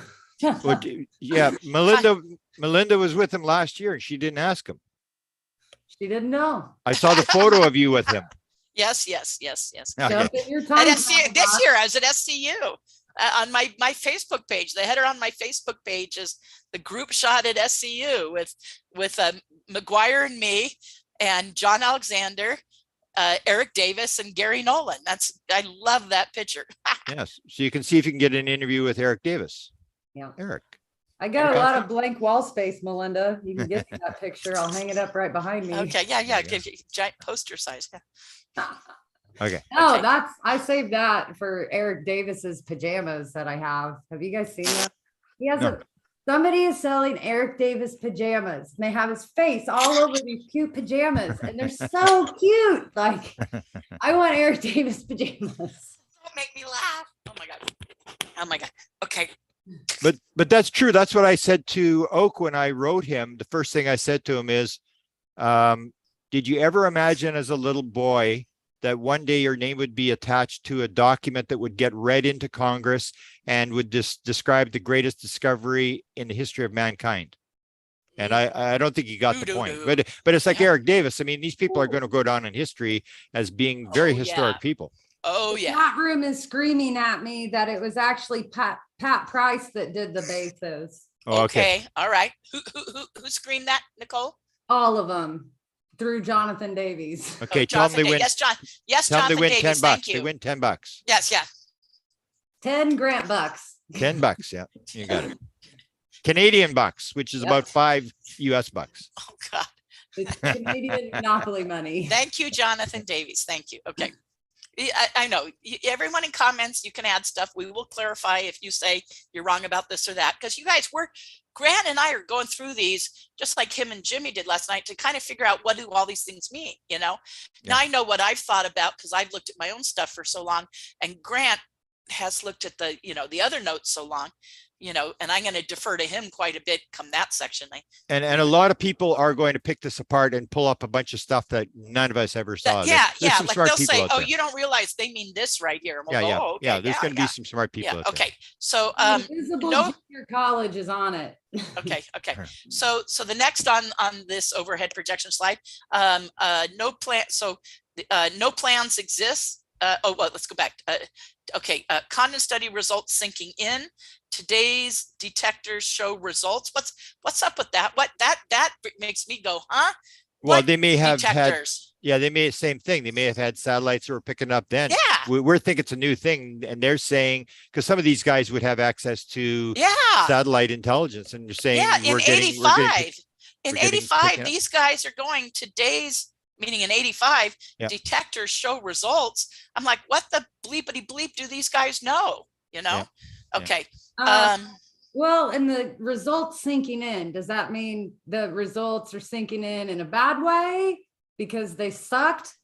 Well, yeah, Melinda was with him last year, and she didn't ask him. She didn't know. I saw the photo of you with him. Yes. Jump in your time. This year, I was at SCU on my Facebook page. The header on my Facebook page is the group shot at SCU with McGuire and me and John Alexander, Eric Davis, and Gary Nolan. I love that picture. Yes, so you can see if you can get an interview with Eric Davis. Yeah, Eric. I got a lot of blank wall space, Melinda. You can get me that picture. I'll hang it up right behind me. Okay, yeah. Give you giant poster size. Yeah. Okay. No, I saved that for Eric Davis's pajamas that I have. Have you guys seen that? He has somebody is selling Eric Davis pajamas. And they have his face all over these cute pajamas, and they're so cute. Like, I want Eric Davis pajamas. Don't make me laugh. Oh my god. Okay. But that's true. That's what I said to Oak when I wrote him. The first thing I said to him is, did you ever imagine as a little boy that one day your name would be attached to a document that would get read into Congress and would describe the greatest discovery in the history of mankind? And I don't think he got the point. But it's like Eric Davis. I mean, these people are going to go down in history as being very historic people. Oh yeah. That room is screaming at me that it was actually Pat Price that did the bases. Oh, okay. All right. Who screamed that, Nicole? All of them through Jonathan Davies. Okay. Tell them they win. Yes, John. Yes, tell Jonathan them they win Davies. $10. They win $10. Yes. Yeah. 10 grant bucks. $10. Yeah, you got it. Canadian bucks, which is about $5 US bucks. Oh God. It's Canadian monopoly money. Thank you, Jonathan Davies. Thank you. Okay. I know everyone in comments, you can add stuff. We will clarify if you say you're wrong about this or that, because you guys Grant and I are going through these just like him and Jimmy did last night to kind of figure out what do all these things mean, Now I know what I've thought about because I've looked at my own stuff for so long, and Grant has looked at the other notes so long, and I'm going to defer to him quite a bit come that section. And a lot of people are going to pick this apart and pull up a bunch of stuff that none of us ever saw. Like they'll say, oh, you don't realize they mean this right here. And we'll go, okay, there's going to be some smart people. Okay. So, Invisible Junior College is on it. Okay. So the next on this overhead projection slide, no plan. So no plans exist. Let's go back. Condon study results sinking in. Today's detectors show results. What's up with that? That makes me go, huh? Well, they may have detectors? they may same thing. They may have had satellites that were picking up then. Yeah. We're thinking it's a new thing, and they're saying because some of these guys would have access to satellite intelligence, and you're saying in 85, these guys are going today's. Meaning in 85, detectors show results. I'm like, what the bleepity bleep do these guys know? Okay. Well, and the results sinking in, does that mean the results are sinking in a bad way because they sucked?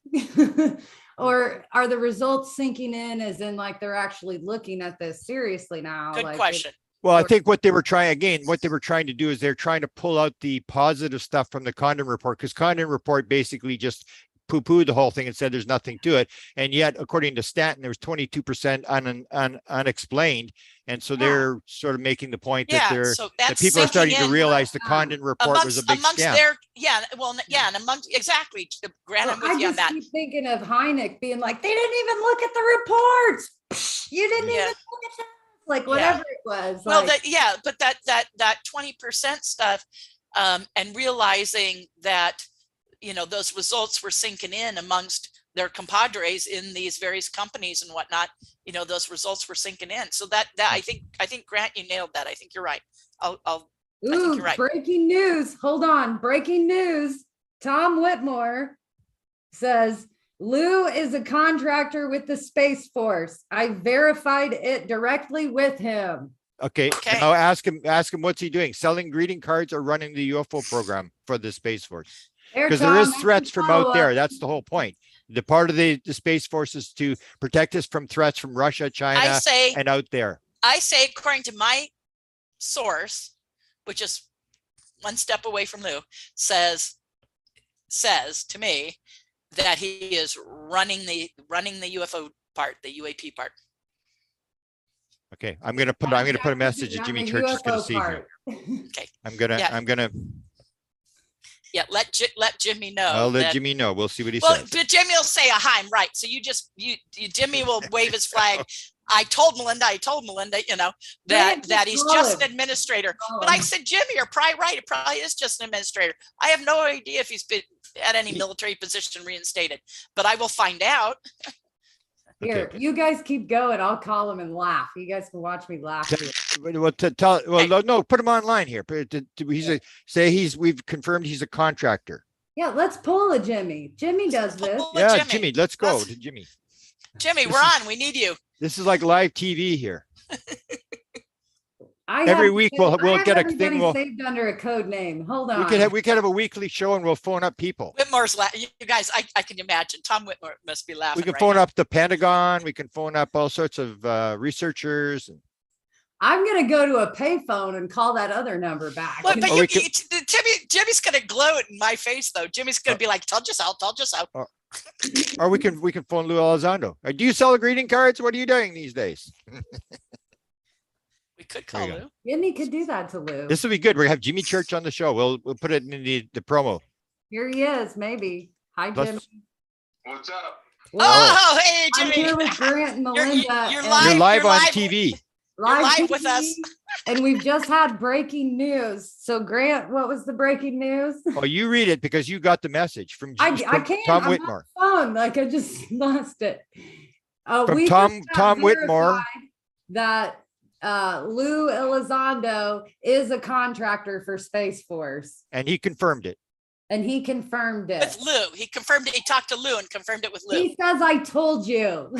Or are the results sinking in as in like they're actually looking at this seriously now? Good question. Well, I think what they were trying to do is they're trying to pull out the positive stuff from the Condon report, because Condon report basically just poo-pooed the whole thing and said there's nothing to it. And yet, according to Stanton, there was 22% unexplained. And so they're sort of making the point that so that that's people are starting sinking to in realize the Condon report was a big scam. And amongst exactly. Grant, I'm with you on that. I just keep thinking of Houck being like, they didn't even look at the reports. You didn't even look at that. Like whatever it was. Well, like, but that 20% stuff, and realizing that, you know, those results were sinking in amongst their compadres in these various companies and whatnot, you know, those results were sinking in. So that I think Grant, you nailed that. I think you're right. I think you're right. Breaking news. Hold on. Breaking news. Tom Whitmore says, Lou is a contractor with the Space Force. I verified it directly with him. Okay. Now ask him what's he doing? Selling greeting cards or running the UFO program for the Space Force? Because there is threats from out there. That's the whole point. The part of the Space Force is to protect us from threats from Russia, China, and out there. I say, according to my source, which is one step away from Lou, says to me that he is running the UFO part, the UAP part. Okay, I'm gonna put a message that Jimmy Church is gonna see here. Okay, I'm gonna. Yeah, let Jimmy know. I'll let Jimmy know. We'll see what he says. But Jimmy will say, "I'm right." So Jimmy will wave his flag. I told Melinda, you know, that he's just an administrator. But I said, Jimmy, you're probably right. It probably is just an administrator. I have no idea if he's been at any military position reinstated, but I will find out. Here, you guys keep going. I'll call him and laugh. You guys can watch me laugh. No, put him online here. We've confirmed he's a contractor. Yeah, let's pull a Jimmy. Jimmy does this. Yeah, Jimmy, let's go to Jimmy. Jimmy, we're on. We need you. This is like live TV here. Every week we'll get a thing. Saved under a code name. Hold on. We could have a weekly show and we'll phone up people. Whitmore's you guys. I can imagine Tom Whitmore must be laughing. We can phone up the Pentagon. We can phone up all sorts of researchers. I'm gonna go to a payphone and call that other number back. But Jimmy's gonna glow it in my face though. Jimmy's gonna be like, "Told you so, told you so." Or we can phone Lou Elizondo. Do you sell greeting cards? What are you doing these days? We could call Lou. Jimmy could do that to Lou. This will be good. We're gonna have Jimmy Church on the show. We'll put it in the promo. Here he is, maybe. Hi, Jimmy. What's up? Oh, hey, Jimmy. I'm here with Grant and Melinda. You're live on TV. Live with us. And we've just had breaking news. So Grant, what was the breaking news? Oh, you read it because you got the message from I can't. Tom Whitmore. Phone, like I just lost it. From Tom Whitmore. That Lou Elizondo is a contractor for Space Force. And he confirmed it. With Lou. He confirmed it. He talked to Lou and confirmed it with Lou. He says, I told you.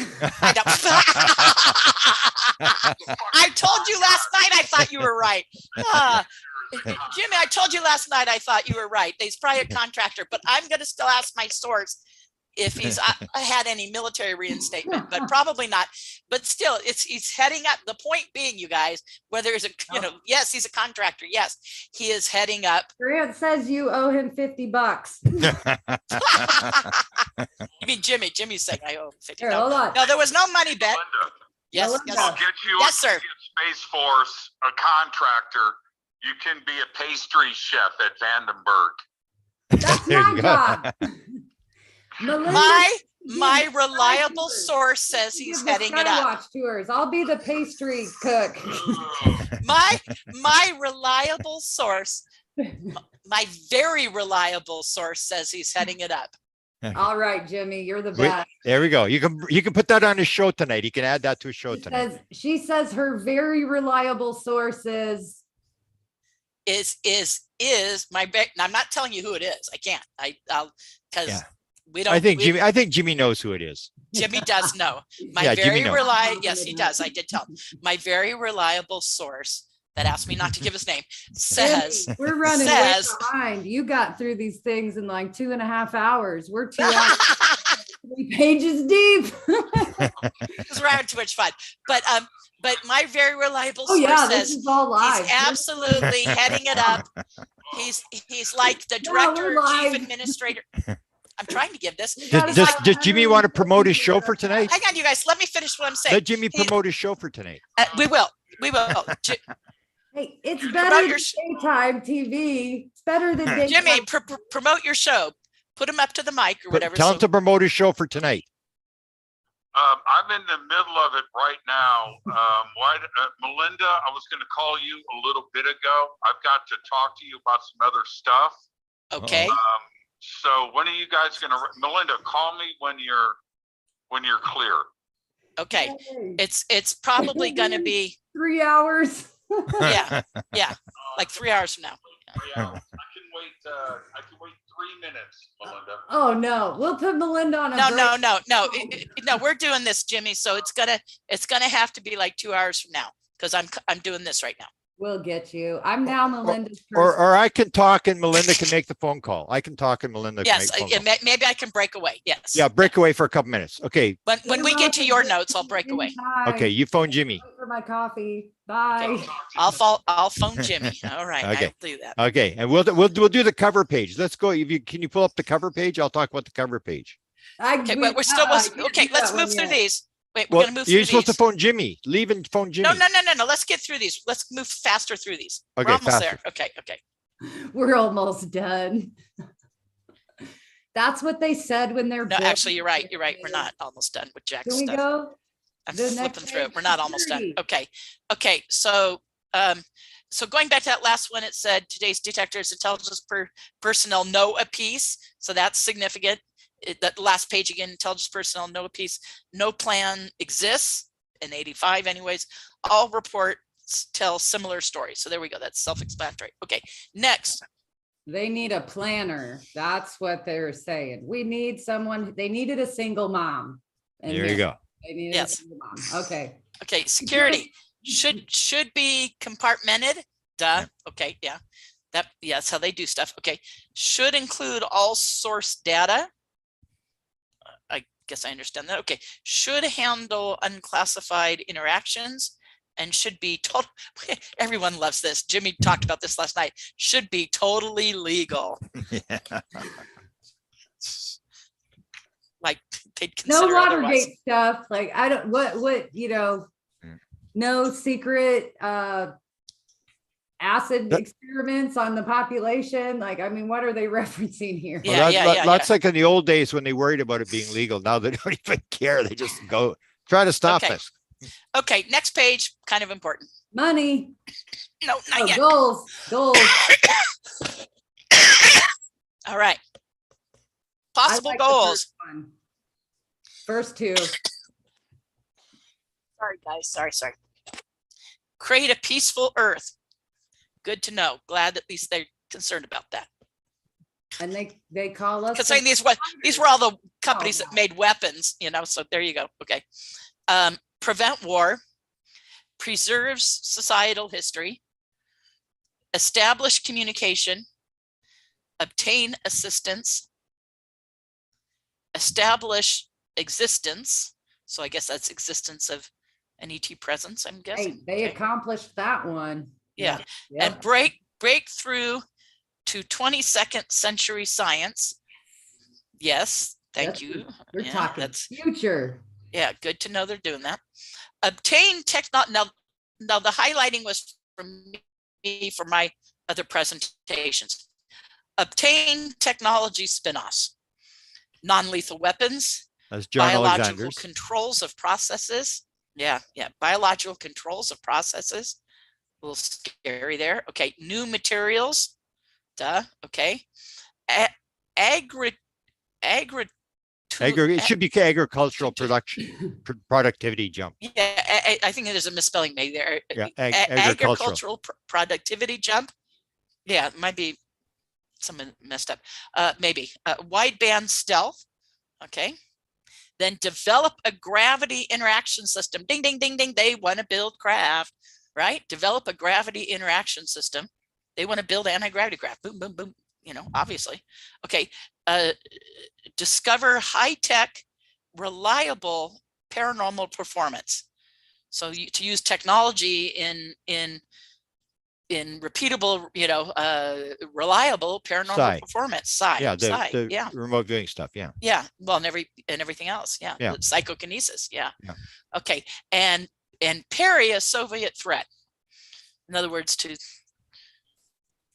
I told you last night I thought you were right. Jimmy, I told you last night I thought you were right. He's probably a contractor, but I'm going to still ask my source if he's had any military reinstatement, but probably not. But still, he's heading up. The point being, you guys, whether it's yes, he's a contractor. Yes, he is heading up. Grant says you owe him $50. You mean Jimmy? Jimmy's saying I owe him 50. Here, hold on. No, there was no money bet. Melinda, Yes, I'll get you yes, sir. Space Force, a contractor. You can be a pastry chef at Vandenberg. That's my job. Melinda, my reliable source says he's heading it up. Tours. I'll be the pastry cook. my reliable source, my very reliable source says he's heading it up. All right, Jimmy, you're the best. There we go. You can put that on his show tonight. You can add that to his show tonight. She says her very reliable source is my. I'm not telling you who it is. I can't. I'll because. We don't. I think Jimmy knows who it is. Jimmy does know. Yes, he does. I did tell him. My very reliable source that asked me not to give his name says we're running way behind. You got through these things in like 2.5 hours. We're 2 hours, 3 pages deep. Because we're having too much fun. But my very reliable source says this is all live. He's absolutely heading it up. He's like the director or chief administrator. I'm trying to give this. Does Jimmy want to promote his show for tonight? Hang on, you guys, let me finish what I'm saying. Let Jimmy promote his show for tonight. We will. Hey, it's Promote better your than daytime TV. It's better than daytime. Jimmy, promote your show. Put him up to the mic or whatever. Tell him to promote his show for tonight. I'm in the middle of it right now. Melinda, I was going to call you a little bit ago. I've got to talk to you about some other stuff. Okay. So when are you guys going to, Melinda, call me when you're clear. Okay. It's probably going to be 3 hours. yeah. Like 3 hours from now. 3 hours. I can wait 3 minutes, Melinda. Oh no, we'll put Melinda on a break. No, we're doing this, Jimmy. So it's gonna have to be like 2 hours from now because I'm doing this right now. We'll get you. I'm now Melinda's Or I can talk and Melinda can make the phone call. I can talk and Melinda can make Yes, the phone call. maybe I can break away. Yes. Yeah, break away for a couple minutes. Okay. When we get to your notes, I'll break away. Okay, you phone Jimmy. For my coffee. Bye. Okay. I'll phone Jimmy. All right, Okay. I'll do that. Okay, and we'll do the cover page. Let's go. Can you pull up the cover page? I'll talk about the cover page. Okay, but we're still okay. Let's move through these. Wait, we're Well, gonna move through you're supposed to these. phone Jimmy. Leave and phone Jimmy. No. Let's get through these. Let's move faster through these. Okay, We're almost faster. there. Okay. We're almost done. That's what they said when they're No, actually, you're right. We're not almost done with Jack's Can we stuff. go? I'm the flipping next through it. page? We're not almost done. Security. Okay. So going back to that last one, it said today's detectors intelligence personnel know a piece. So that's significant. That last page again, intelligence personnel know a piece. No plan exists in 85 anyways. All reports tell similar stories. So there we go. That's self-explanatory. Okay, next. They need a planner. That's what they're saying. We need someone. They needed a single mom. And There you go. They needed Yes. a single mom. Okay. Okay, security should be compartmented. Duh. Okay, yeah. That's how they do stuff. Okay, should include all source data. I guess I understand that. Okay, should handle unclassified interactions and should be total. Everyone loves this. Jimmy talked about this last night. Should be totally legal. Like they'd No consider otherwise. Watergate stuff. Like I don't what no secret acid experiments on the population. Like, I mean, what are they referencing here? Yeah. That's like in the old days when they worried about it being legal. Now they don't even care. They just go try to stop Okay. us. Okay, next page, kind of important. Money. No, not yet. Goals. All right. I Possible like the goals. first one. First two. Sorry, guys. Sorry. Create a peaceful earth. Good to know. Glad at least they're concerned about that. And they call us. Because these were all the companies that made weapons, so there you go. Okay. Prevent war, preserves societal history, establish communication, obtain assistance, establish existence. So I guess that's existence of an ET presence, I'm guessing. They Okay. accomplished that one. Yeah. Yep. And break through to 22nd century science. Yes, thank you. We're Yeah, talking that's future. yeah, good to know they're doing that. Obtain now the highlighting was from me for my other presentations. Obtain technology spin-offs, non-lethal weapons, That's John biological Alexander's. controls of processes. Yeah, biological controls of processes. A little scary there. Okay, new materials. Duh. Okay. It should be agricultural production, productivity jump. Yeah, I think there's a misspelling made there. Yeah, Agricultural productivity jump. Yeah, it might be someone messed up. Maybe wideband stealth. Okay. Then develop a gravity interaction system. Ding, ding, ding, ding. They want to build craft, right? Develop a gravity interaction system. They want to build anti-gravity craft. Boom, boom, boom. Obviously. Okay. Discover high-tech, reliable paranormal performance. So to use technology in in repeatable, reliable paranormal Psi. performance. Psi. Yeah, Psi. the Yeah. remote viewing stuff. Yeah. Yeah. Well, and everything else. Yeah. Yeah. The psychokinesis. Yeah. Yeah. Okay. And parry a Soviet threat. In other words, to,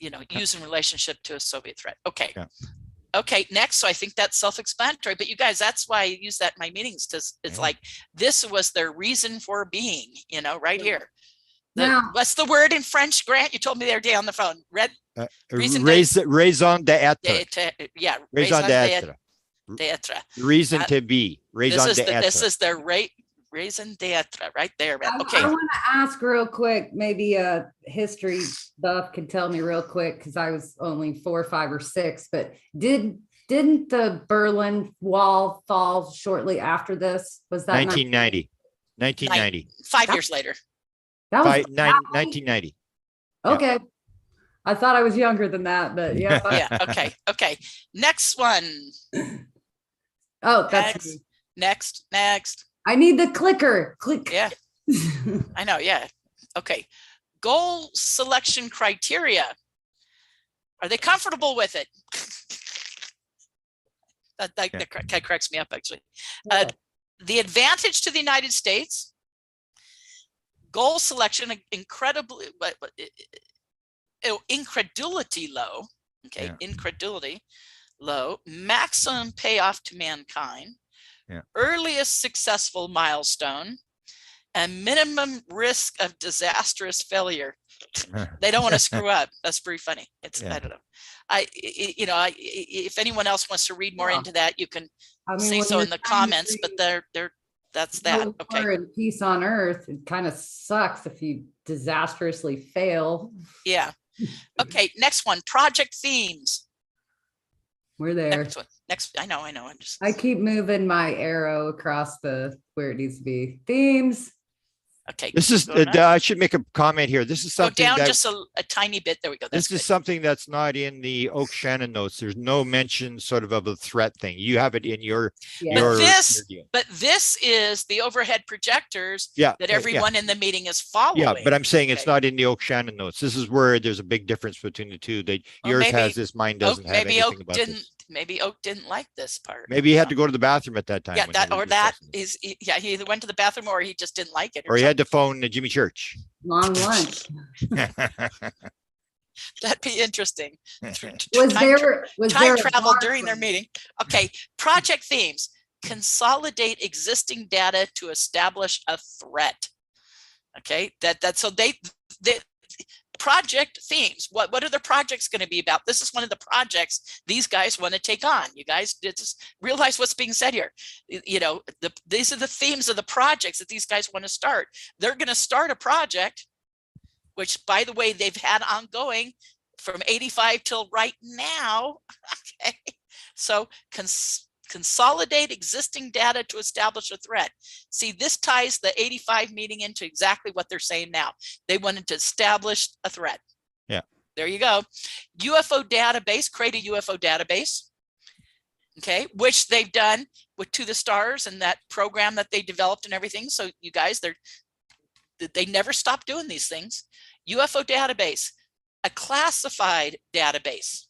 use in relationship to a Soviet threat. Okay. Yeah. Okay. Next. So I think that's self-explanatory, but you guys, that's why I use that in my meetings. It's like, this was their reason for being, right here. What's the word in French, Grant? You told me the other day on the phone. Raison d'être. Yeah. Raison d'être. Reason to be. Raison d'être. This is their raison d'être right there. Okay. I want to ask real quick, maybe a history buff can tell me real quick, because I was only 4, 5, or 6, but didn't the Berlin Wall fall shortly after this? Was that 1990? 1990. 5 years later. That was 1990. okay. Yeah. I thought I was younger than that, but yeah. Yeah. Okay. Next one. Oh, that's next. I need the clicker. Click. Yeah. I know. Yeah. Okay. Goal selection criteria. Are they comfortable with it? That cracks me up, actually. The advantage to the United States. Goal selection, incredibly, incredulity low. Okay, yeah. Incredulity low. Maximum payoff to mankind. Yeah. Earliest successful milestone, and minimum risk of disastrous failure. They don't want to screw up. That's pretty funny. I don't know. If anyone else wants to read more into that, you can say so in the comments. But that's that. Okay. And peace on earth. It kind of sucks if you disastrously fail. Yeah. Okay. Next one. Project themes. We're there. Next. I know. I keep moving my arrow across where it needs to be. Themes. Okay. This is, I should make a comment here. This is something go down just a tiny bit. There we go. This is something that's not in the Oak Shannon notes. There's no mention sort of a threat thing. You have it in your, but this is the overhead projectors that everyone in the meeting is following. Yeah, but I'm saying it's not in the Oak Shannon notes. This is where there's a big difference between the two. Yours has this, mine doesn't have anything about this. Maybe Oak didn't like this part. Maybe he had to go to the bathroom at that time. Yeah, he either went to the bathroom or he just didn't like it. Or he had to phone Jimmy Church. Long lunch. That'd be interesting. Was there travel during their meeting? Okay, project themes. Consolidate existing data to establish a threat. Okay, so they project themes. What are the projects going to be about? This is one of the projects these guys want to take on. You guys just realize what's being said here. These are the themes of the projects that these guys want to start. They're going to start a project, which, by the way, they've had ongoing from 85 till right now. Okay, so consolidate existing data to establish a threat. See, this ties the 85 meeting into exactly what they're saying now. They wanted to establish a threat. Yeah. There you go. UFO database, create a UFO database. Okay, which they've done with To the Stars and that program that they developed and everything. So you guys, they never stop doing these things. UFO database, a classified database.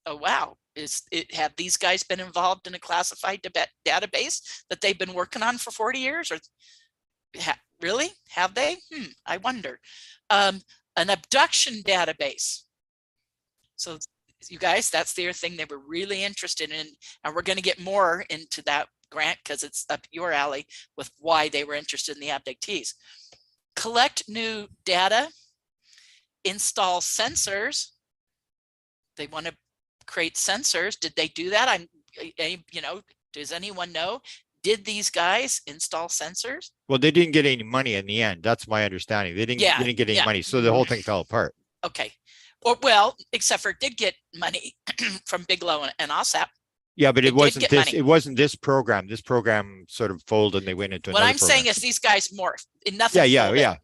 Oh, wow. Have these guys been involved in a classified database that they've been working on for 40 years? Or really? Have they? I wonder. An abduction database. So you guys, that's their thing they were really interested in. And we're going to get more into that, Grant, because it's up your alley with why they were interested in the abductees. Collect new data. Install sensors. They want to create sensors. Did they do that? Does anyone know? Did these guys install sensors? Well, they didn't get any money in the end. That's my understanding. They didn't get any money. So the whole thing fell apart. Okay. Except for did get money from Bigelow and OSAP. Yeah, but it wasn't this program. This program sort of folded and they went into another program. What I'm saying is these guys morphed. Nothing.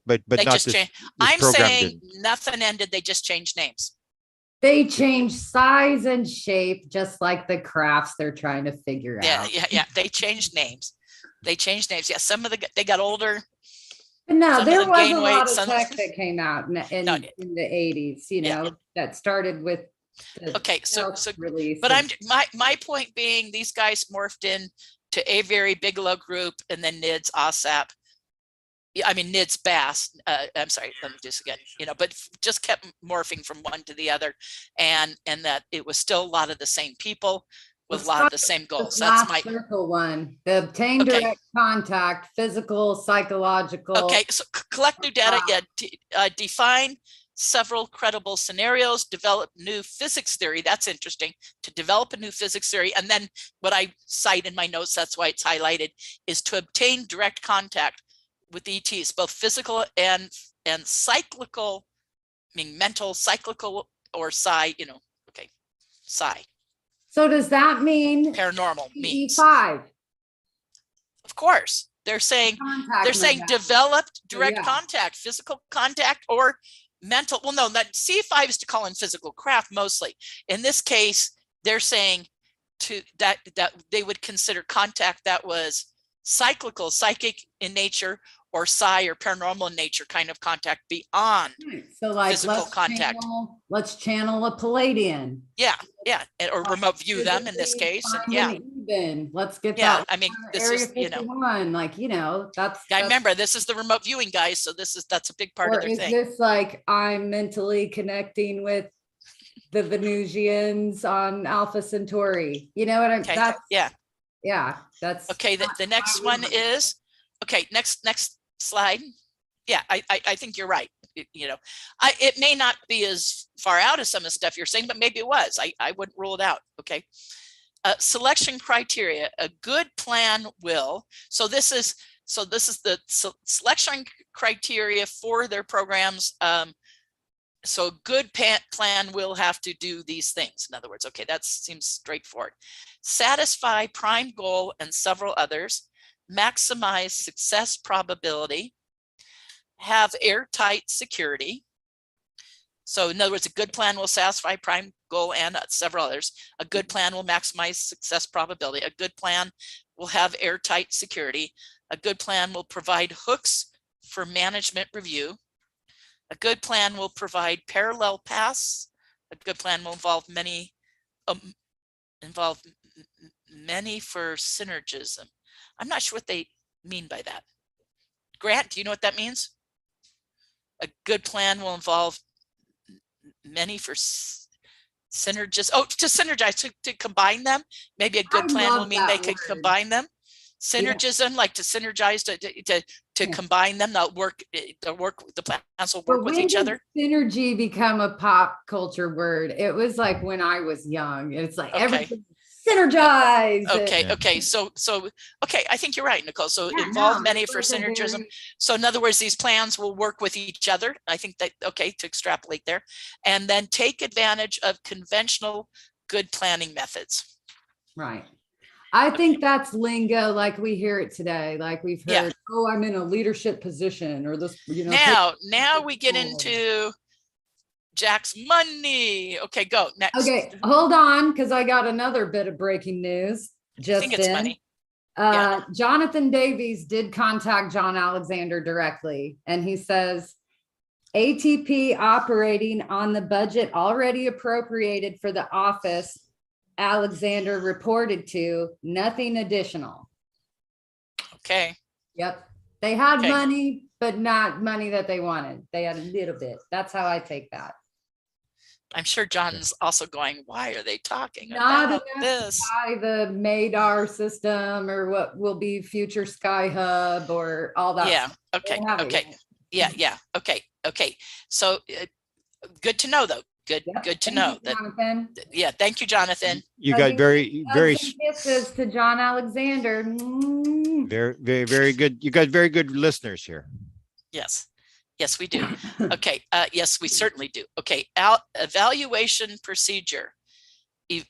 But they not just this, changed. this I'm saying didn't. nothing ended. They just changed names. They change size and shape, just like the crafts they're trying to figure out. Yeah. They changed names. Yeah. Some of they got older. No, Some of there them was gain a weight, lot of some- tech that came out in No. the 80s, you Yeah. know, that started with the Okay, so release. but my point being, these guys morphed in to Aviary, Bigelow Group, and then NIDS, OSAP. Yeah, I mean NIDS, Bass. I'm sorry, let me do this again. You know, but just kept morphing from one to the other, and that it was still a lot of the same people with a lot of the same goals. That's my circle one. The obtain Okay. direct contact, physical, psychological. Okay, so collect new data, define several credible scenarios, develop new physics theory. That's interesting, to develop a new physics theory. And then what I cite in my notes, that's why it's highlighted, is to obtain direct contact with ETs, both physical and cyclical, I mean mental, cyclical, or psi, you know, okay, psi. So does that mean Paranormal means, E5? of course, they're saying developed direct contact, physical contact, or mental. Well, no, that C5 is to call in physical craft mostly. In this case, they're saying that they would consider contact that was cyclical, psychic in nature, or psi or paranormal in nature kind of contact beyond so like physical contact. Let's channel a Palladian. Yeah, or remote view them in this case. And let's get that. I mean, this is, you know, like, you know, that's remember, this is the remote viewing, guys. So that's a big part of their thing. Is this like I'm mentally connecting with the Venusians on Alpha Centauri? You know what I'm? Okay. That's that's okay. The next one is okay. Next slide. Yeah, I think you're right. You know, it may not be as far out as some of the stuff you're saying, but maybe it was. I wouldn't rule it out. Okay. Selection criteria. A good plan will. So this is the selection criteria for their programs. So a good plan will have to do these things. In other words, okay, that seems straightforward. Satisfy prime goal and several others. Maximize success probability. Have airtight security. So in other words, a good plan will satisfy prime goal and several others. A good plan will maximize success probability. A good plan will have airtight security. A good plan will provide hooks for management review. A good plan will provide parallel paths. A good plan will involve many for synergism. I'm not sure what they mean by that. Grant, do you know what that means? A good plan will involve many for synergism. Oh, to synergize, to combine them. Maybe a good plan will mean they could combine them. Synergism, like to synergize, to combine them. The plans will work with each other. Synergy become a pop culture word. It was like when I was young. It's like everything synergize. Okay. So okay, I think you're right, Nicole. So involve many for synergism. So in other words, these plans will work with each other. I think that, okay, to extrapolate there. And then take advantage of conventional good planning methods. Right. I think that's lingo like we hear it today. Like we've heard, oh, I'm in a leadership position, or this, you know. Now we get into Jack's money. Okay, go next. Okay, hold on, because I got another bit of breaking news. Just I think it's money. Jonathan Davies did contact John Alexander directly, and he says ATP operating on the budget already appropriated for the office Alexander reported to, nothing additional. Okay. Yep. They had money, but not money that they wanted. They had a little bit. That's how I take that. I'm sure John's also going, why are they talking about this? Buy the Madar system, or what will be future Sky Hub, or all that. Yeah. Okay. Yeah. Okay. So good to know, though. Good to know that. Jonathan. Yeah. Thank you, Jonathan. You got very kisses to John Alexander. Very good. You got very good listeners here. Yes, we do. Okay. Yes, we certainly do. Okay. Evaluation procedure,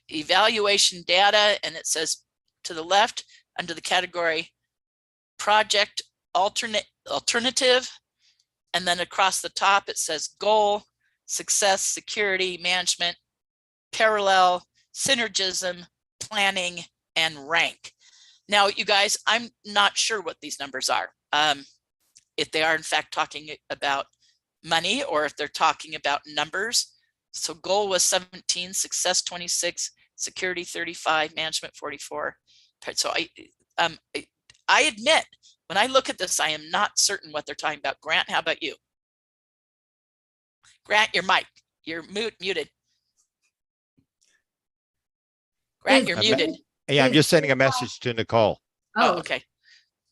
evaluation data, and it says to the left under the category project alternative, and then across the top it says goal, success, security, management, parallel, synergism, planning, and rank. Now, you guys, I'm not sure what these numbers are. if they are in fact talking about money or if they're talking about numbers. So goal was 17, success 26, security 35, management 44. So I admit, when I look at this, I am not certain what they're talking about. Grant, how about you? Grant, your mic, you're muted. Grant, you're muted. Yeah, I'm just sending a message to Nicole. Oh, okay.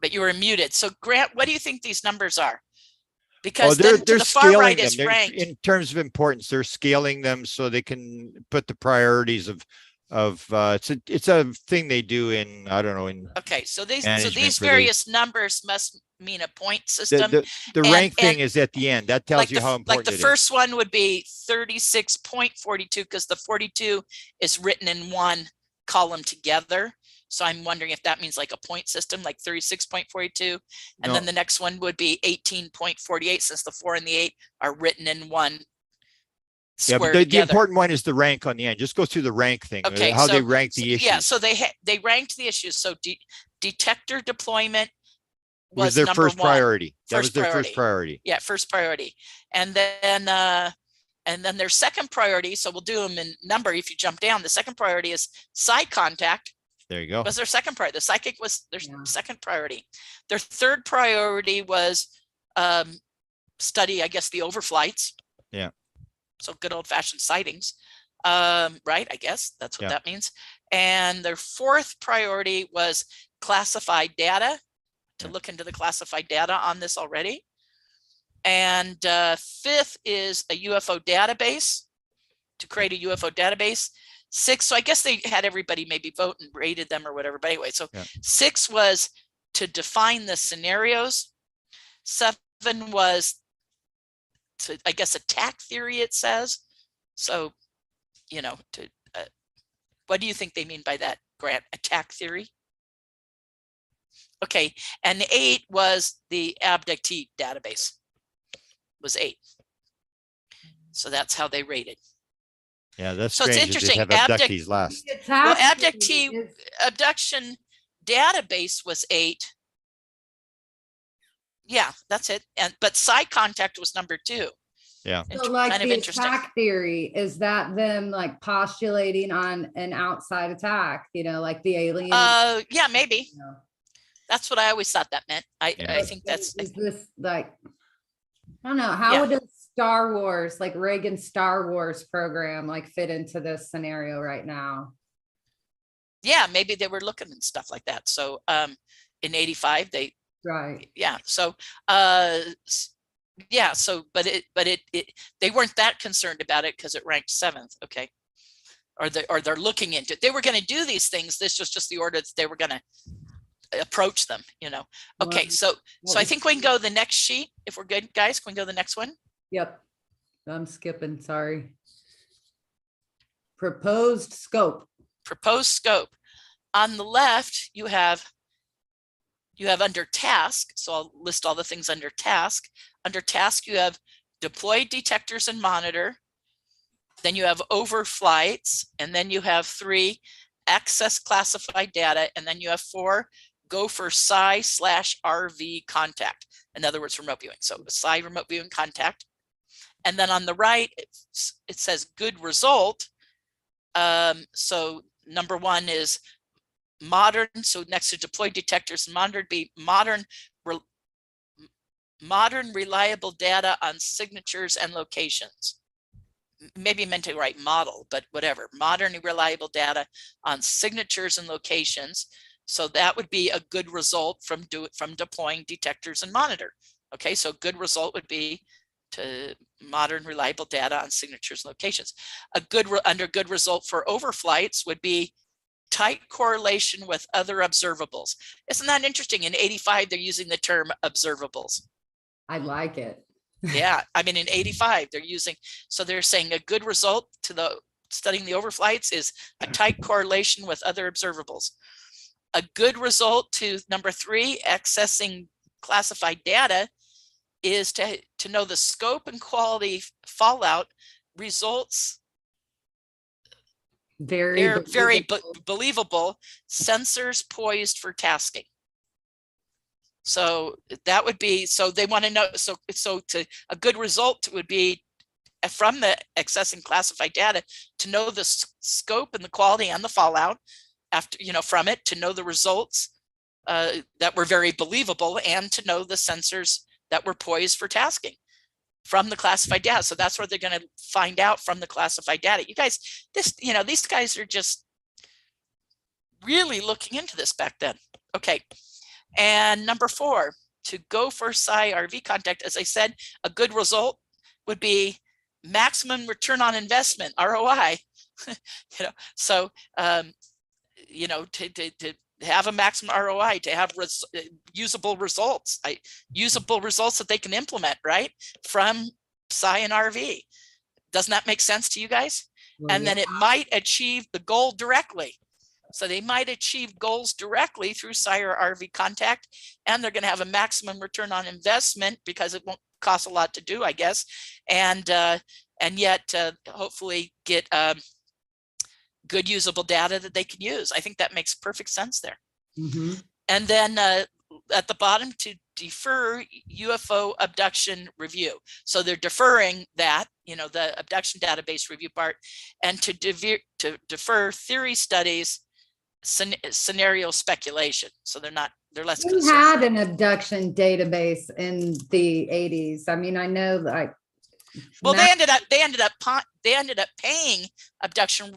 But you were muted. So Grant, what do you think these numbers are? Oh, Because they're then to the far scaling right them. is They're- ranked. in terms of importance. They're scaling them so they can put the priorities of it's a thing they do in, I don't know, in Okay, so these management for the- various numbers must mean a point system. the and- rank and thing is at the end. That tells you how like important the it is. first one would be 36.42 because the 42 is written in one column together. So I'm wondering if that means like a point system, like 36.42. And No. then the next one would be 18.48 since the 4 and the 8 are written in one Yeah, square but the together. important one is the rank on the end. Just go through the rank thing, Okay, how they so- rank the issues. Yeah, so they ranked the issues. So detector deployment was was their number first one. priority. That was First their priority. first priority. Yeah, first priority. And then their second priority, so we'll do them in number if you jump down. The second priority is side contact. There you go. Was their second priority. The psychic was their Yeah. second priority. Their third priority was study, I guess, the overflights. Yeah. So good old fashioned sightings. Right, I guess that's what Yeah. that means. And their fourth priority was classified data, to Yeah. look into the classified data on this already. And fifth is a UFO database, to create a UFO database. 6, so I guess they had everybody maybe vote and rated them or whatever. But anyway, so Yeah. 6 was to define the scenarios. 7 was to, I guess, attack theory, it says. So, you know, to what do you think they mean by that, Grant? Attack theory? Okay, and 8 was the abductee database, was 8. So that's how they rated. Yeah, that's So it's strange that they interesting. have abductees last. Well, Attack abductee is- abduction database was 8. Yeah, that's it. And but side contact was number 2. Yeah. So like Kind of the interesting. attack theory, is that them like postulating on an outside attack, like the alien? Yeah, maybe. you know? That's what I always thought that meant. I Yeah. think that's Is this like, I don't know, how Yeah. would a Star Wars, like Reagan's Star Wars program, like fit into this scenario right now? yeah, maybe they were looking and stuff like that. So in 85, they Right. yeah. So yeah, so but they weren't that concerned about it because it ranked 7th. Okay. Or they're looking into it. They were going to do these things. This was just the order that they were going to approach them, Okay, Well, so I think we can go to the next sheet if we're good, guys. Can we go to the next one? Yep. I'm skipping, sorry. Proposed scope. Proposed scope. On the left, you have under task. So I'll list all the things under task. Under task, you have deploy detectors and monitor. Then you have overflights, and then you have 3 access classified data, and then you have 4 go for psi/RV contact. In other words, remote viewing. So psi remote viewing contact. And then on the right, it says good result. So number 1 is modern. So next to deploy detectors and monitor, be modern reliable data on signatures and locations. Maybe meant to write model, but whatever. Modern reliable data on signatures and locations. So that would be a good result from deploying detectors and monitor. Okay, so good result would be to modern reliable data on signatures and locations. Under good result for overflights would be tight correlation with other observables. Isn't that interesting? In 85, they're using the term observables. I like it. Yeah, I mean, in 85, they're using, so they're saying a good result to the studying the overflights is a tight correlation with other observables. A good result to number 3, accessing classified data, is to know the scope and quality fallout results. Very Very believable sensors poised for tasking. So that would be, so they want to know, so to a good result would be from the accessing classified data to know the scope and the quality and the fallout after, from it, to know the results that were very believable, and to know the sensors that were poised for tasking from the classified data. So that's what they're going to find out from the classified data. You guys, these guys are just really looking into this back then. Okay. And number 4, to go for Sci RV contact, as I said, a good result would be maximum return on investment, ROI. So to have a maximum ROI, to have usable results that they can implement right from Sci and RV. Doesn't that make sense to you guys? Well, and then it might achieve the goal directly. So they might achieve goals directly through Sci or RV contact, and they're going to have a maximum return on investment because it won't cost a lot to do, I guess, and yet hopefully get good usable data that they can use. I think that makes perfect sense there. Mm-hmm. And then at the bottom, to defer UFO abduction review. So they're deferring that, the abduction database review part, and to defer theory studies, scenario speculation. So they're less We concerned. had an abduction database in the 80s. I mean, I know like. Well, they ended up paying abduction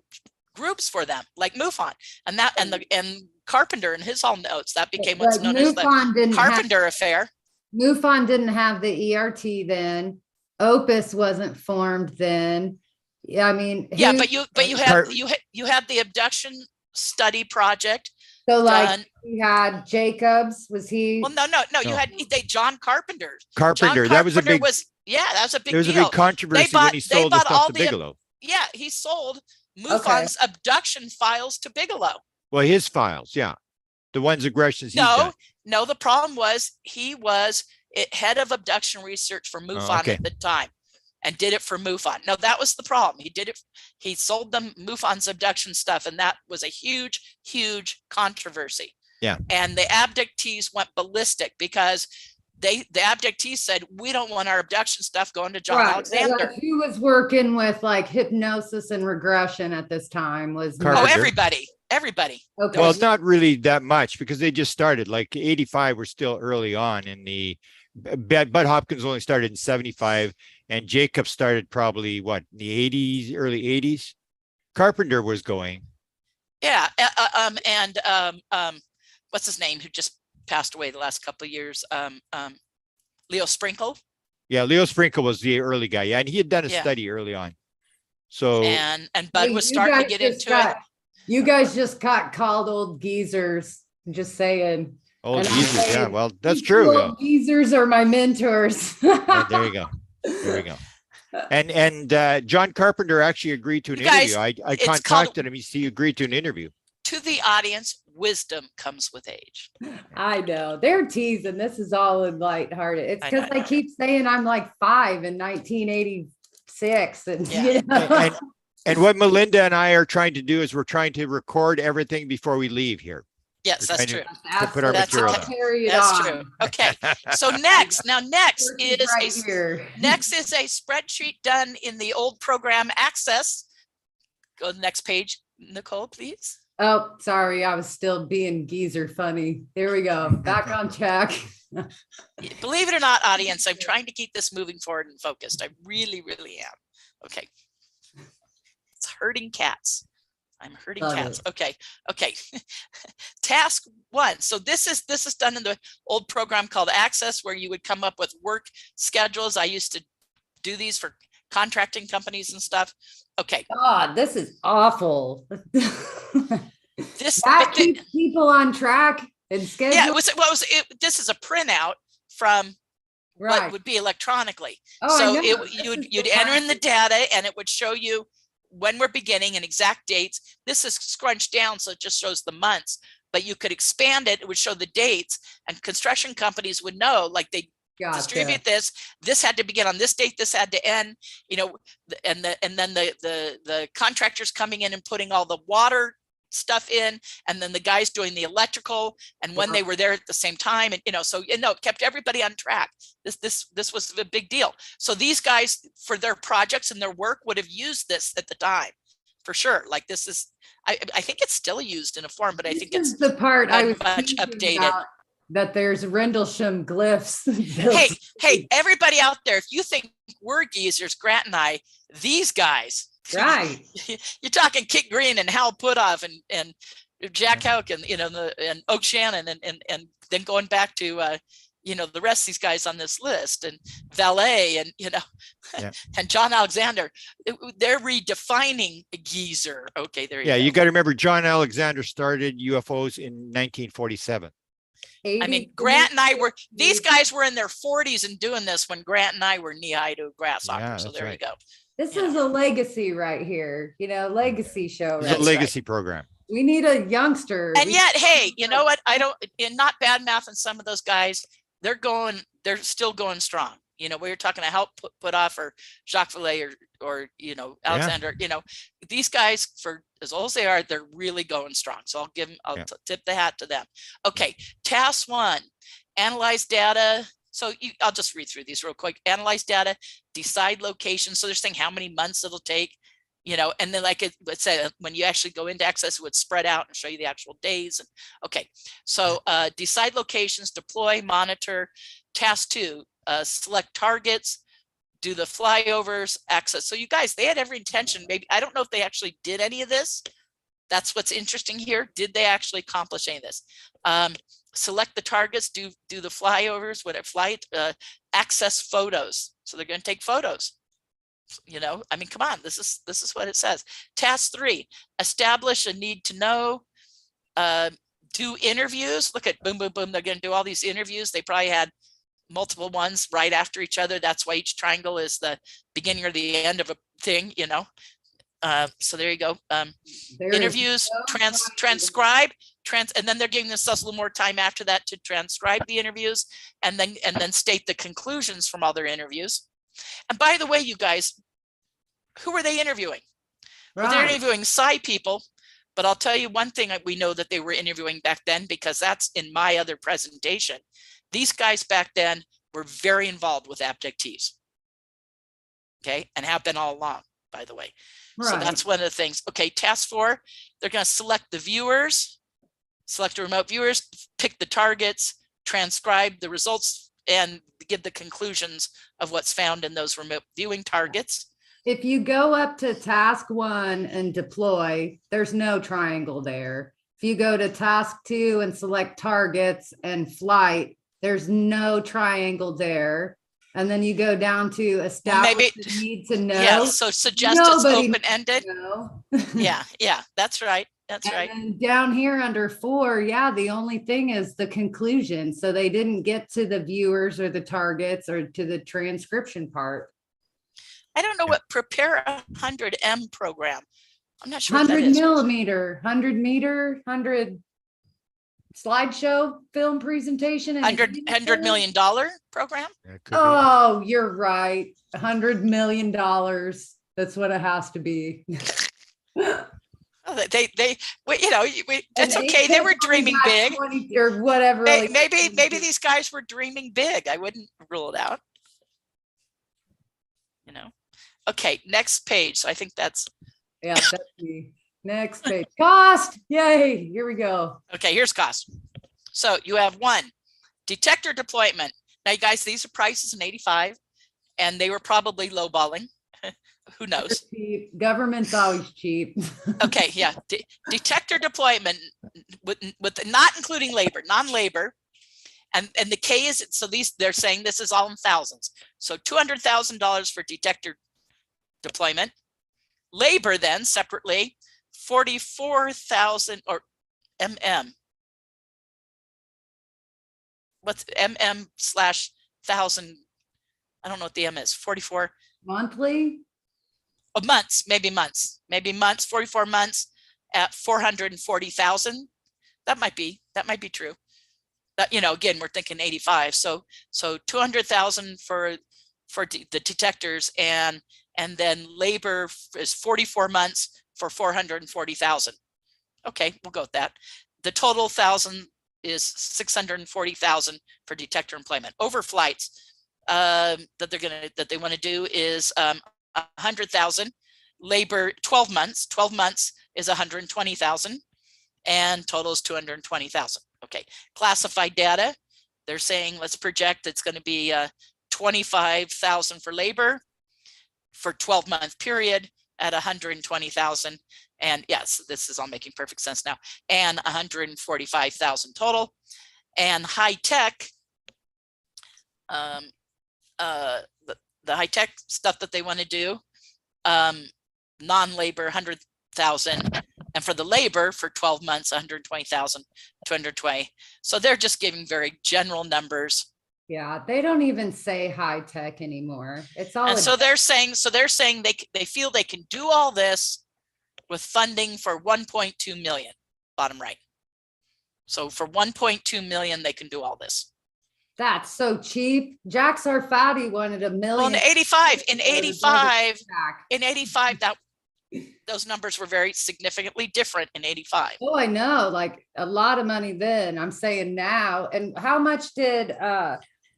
groups for them, like MUFON, and Carpenter and his whole notes. That became what's known as the Carpenter affair. MUFON didn't have the ERT then. Opus wasn't formed then. Yeah, I mean, yeah, but you had the abduction study project. So like done. we had Jacobs, was he? Well, no. You had John Carpenter. Carpenter, that was a big. That was a big There was deal. a big controversy when he sold the stuff to Bigelow. Yeah, he sold MUFON's abduction files to Bigelow. Well, his files, yeah, the one's aggressions. No. The problem was he was head of abduction research for MUFON at the time, and did it for MUFON. No, that was the problem. He did it. He sold them MUFON's abduction stuff, and that was a huge, huge controversy. Yeah. And the abductees went ballistic because the abductees said, we don't want our abduction stuff going to John Alexander. Like, who was working with like hypnosis and regression at this time? Was everybody. Okay. Well, not really that much, because they just started. Like 85 were still early on in the. Bud Hopkins only started in 75, and Jacob started probably in the 80s, early 80s. Carpenter was going. Yeah. What's his name, who just passed away the last couple of years? Leo Sprinkle. Yeah, Leo Sprinkle was the early guy. Yeah, and he had done a study early on. So and Bud was starting to get into it. You guys just got called old geezers. Just saying. Old geezers, yeah. Well, that's true. Old geezers are my mentors. There you go. There we go. And John Carpenter actually agreed to an interview. I contacted him. He agreed to an interview. To the audience, wisdom comes with age. I know. They're teasing. This is all in lighthearted. It's because they keep saying I'm like 5 in 1986. And, and what Melinda and I are trying to do is we're trying to record everything before we leave here. Yes, that's true. To put our material on. That's true. Okay. So next is a spreadsheet done in the old program Access. Go to the next page, Nicole, please. Oh, sorry. I was still being geezer funny. There we go. Back on track. Believe it or not, audience, I'm trying to keep this moving forward and focused. I really, really am. Okay. It's herding cats. I'm herding cats. Okay. Task 1. So this is done in the old program called Access, where you would come up with work schedules. I used to do these for contracting companies and stuff. Okay. God, this is awful. This keeps people on track and schedule. Yeah, this is a printout from what would be electronically. So you'd enter in the data, and it would show you when we're beginning and exact dates. This is scrunched down, so it just shows the months, but you could expand it. It would show the dates, and construction companies would know, like they distribute this. This had to begin on this date. This had to end, and then the contractors coming in and putting all the water stuff in, and then the guys doing the electrical, and when they were there at the same time, and so it kept everybody on track. This was a big deal. So these guys, for their projects and their work, would have used this at the time, for sure. Like this is, I think it's still used in a form, but I think it's the part I was much updated. That there's Rendlesham glyphs. Hey, everybody out there, if you think we're geezers, Grant and I, these guys, right? You're talking Kit Green and Hal Puthoff and Jack Houck and and Oak Shannon and then going back to the rest of these guys on this list, and Valet and and John Alexander, they're redefining a geezer. Okay, there you go. You got to remember John Alexander started UFOs in 1947. I mean, Grant and I these guys were in their 40s and doing this when Grant and I were knee-high to a grasshopper. So there you go. This is a legacy right here, legacy show. It's a legacy program. We need a youngster. And yet, hey, you know what? Not bad math on some of those guys. They're still going strong. We were talking to Houck Puthoff or Jacques Vallée or Alexander, these guys, for as old as they are, they're really going strong. So I'll tip the hat to them. Okay. Task 1, analyze data. So I'll just read through these real quick. Analyze data, decide location. So they're saying how many months it'll take, and then let's say when you actually go into Access, it would spread out and show you the actual days. Okay. So decide locations, deploy, monitor. Task 2, select targets, do the flyovers, access. So you guys, they had every intention. Maybe, I don't know if they actually did any of this. That's what's interesting here. Did they actually accomplish any of this? Select the targets, do the flyovers, access photos. So they're going to take photos. I mean, come on, this is what it says. Task 3, establish a need to know, do interviews. Look at boom, boom, boom. They're going to do all these interviews. They probably had multiple ones right after each other. That's why each triangle is the beginning or the end of a thing, so there you go. Interviews, transcribe, and then they're giving themselves a little more time after that to transcribe the interviews and then state the conclusions from all their interviews. And by the way, you guys, who were they interviewing? Well, they're interviewing Psi people, but I'll tell you one thing that we know that they were interviewing back then, because that's in my other presentation. These guys back then were very involved with abductees. Okay, and have been all along, by the way. Right. So that's one of the things. Okay, task 4, they're going to select the viewers, select the remote viewers, pick the targets, transcribe the results, and give the conclusions of what's found in those remote viewing targets. If you go up to task 1 and deploy, there's no triangle there. If you go to task 2 and select targets and flight, there's no triangle there. And then you go down to establish the need to know. Yeah, so suggest it's open-ended. Yeah, that's right. That's right. And down here under 4, the only thing is the conclusion. So they didn't get to the viewers or the targets or to the transcription part. I don't know what prepare 100M program. I'm not sure. 100 millimeter, 100 meter, 100 slideshow film presentation. $100 million program. Oh, you're right. $100 million. That's what it has to be. It's okay. They were dreaming big, or whatever. Maybe these guys were dreaming big. I wouldn't rule it out. Okay, next page. So I think that's that's the next page. Cost. Yay! Here we go. Okay, here's cost. So you have 1, detector deployment. Now, you guys, these are prices in '85, and they were probably lowballing. Who knows? Government's always cheap. Okay, yeah. Detector deployment with not including labor, non-labor. And the K is, so they're saying this is all in thousands. So $200,000 for detector deployment. Labor then separately, 44,000 or MM. What's MM/1,000? I don't know what the M is. 44 monthly. Months, maybe months, 44 months at 440,000. That might be true. That, again, we're thinking 85. So 200,000 for the detectors, and then labor is 44 months for 440,000. Okay, we'll go with that. The total 1,000 is 640,000 for detector employment. Overflights that they want to do is 100,000. Labor 12 months. 12 months is 120,000, and total is 220,000. Okay, classified data. They're saying let's project it's going to be 25,000 for labor for 12-month period at 120,000. And yes, this is all making perfect sense now. And 145,000 total. And high tech, the high tech stuff that they want to do, non-labor 100,000, and for the labor for 12 months 120,000, 220. So they're just giving very general numbers. Yeah, they don't even say high tech anymore. It's all. And so they're saying they feel they can do all this with funding for 1.2 million, bottom right. So for 1.2 million, they can do all this. That's so cheap. Jack Sarfati wanted $1 million. Well, in 85, that those numbers were very significantly different in 85. Oh, I know, like a lot of money then. I'm saying now. And how much did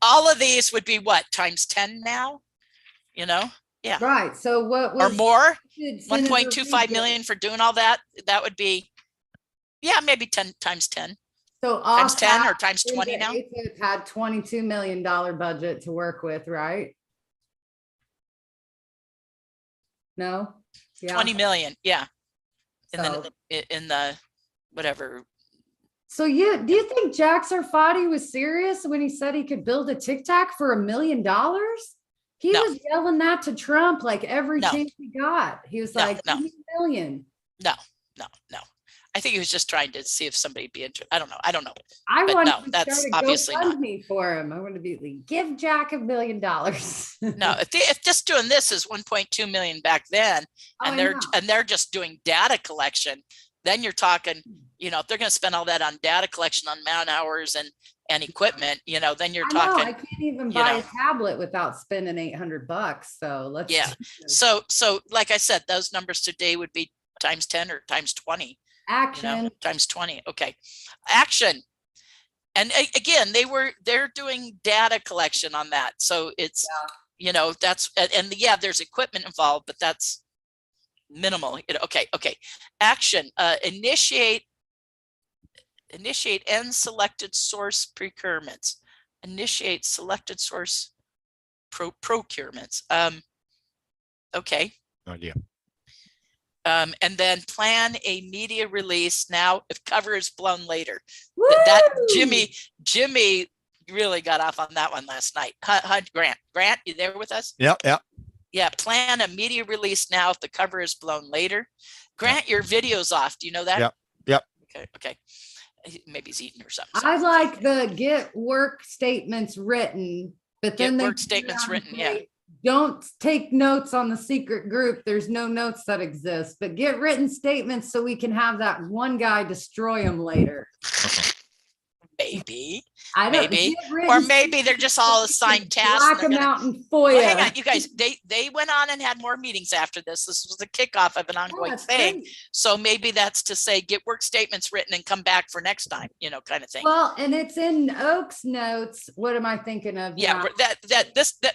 all of these would be what, times 10 now? You know? Yeah. Right. So what was or more? Senator 1.25 million for doing all that. That would be, yeah, maybe 10 times 10. So times 10 or times 20 now? ATP had $22 million budget to work with, right? No? Yeah. 20 million, yeah. So, in the whatever. So do you think Jack Sarfati was serious when he said he could build a Tic Tac for $1 million? He was yelling that to Trump like every chance he got. He was like, $1 million. No. I think he was just trying to see if somebody'd be interested. I don't know. I want to that's start a obviously not GoFundMe for him. I want to be like, give Jack $1 million. No, if just doing this is 1.2 million back then, and they're just doing data collection, then you're talking, if they're going to spend all that on data collection, on man hours and equipment, then you're talking. I can't even buy a tablet without spending $800. So let's. Yeah. So like I said, those numbers today would be times 10 or times 20. Action. Times 20. Okay. Action. And again, they're doing data collection on that. So it's, that's, and yeah, there's equipment involved, but that's minimal. Okay. Action. Initiate and selected source procurements. Initiate selected source procurements. Okay. No idea. And then plan a media release now if cover is blown later. Woo! That Jimmy really got off on that one last night. Grant, you there with us? Yep. Yeah, plan a media release now if the cover is blown later. Grant, your video's off. Do you know that? Yep. Okay. Maybe he's eating or something. I like the get work statements written, but then work statements written. Yeah. Don't take notes on the secret group. There's no notes that exist, but get written statements so we can have that one guy destroy them later. Maybe. Maybe. Or maybe they're just all assigned tasks. Black them out in FOIA. Hang on, you guys, they went on and had more meetings after this. This was the kickoff of an ongoing thing. Great. So maybe that's to say, get work statements written and come back for next time, kind of thing. Well, and it's in Oak's notes. What am I thinking of? Yeah,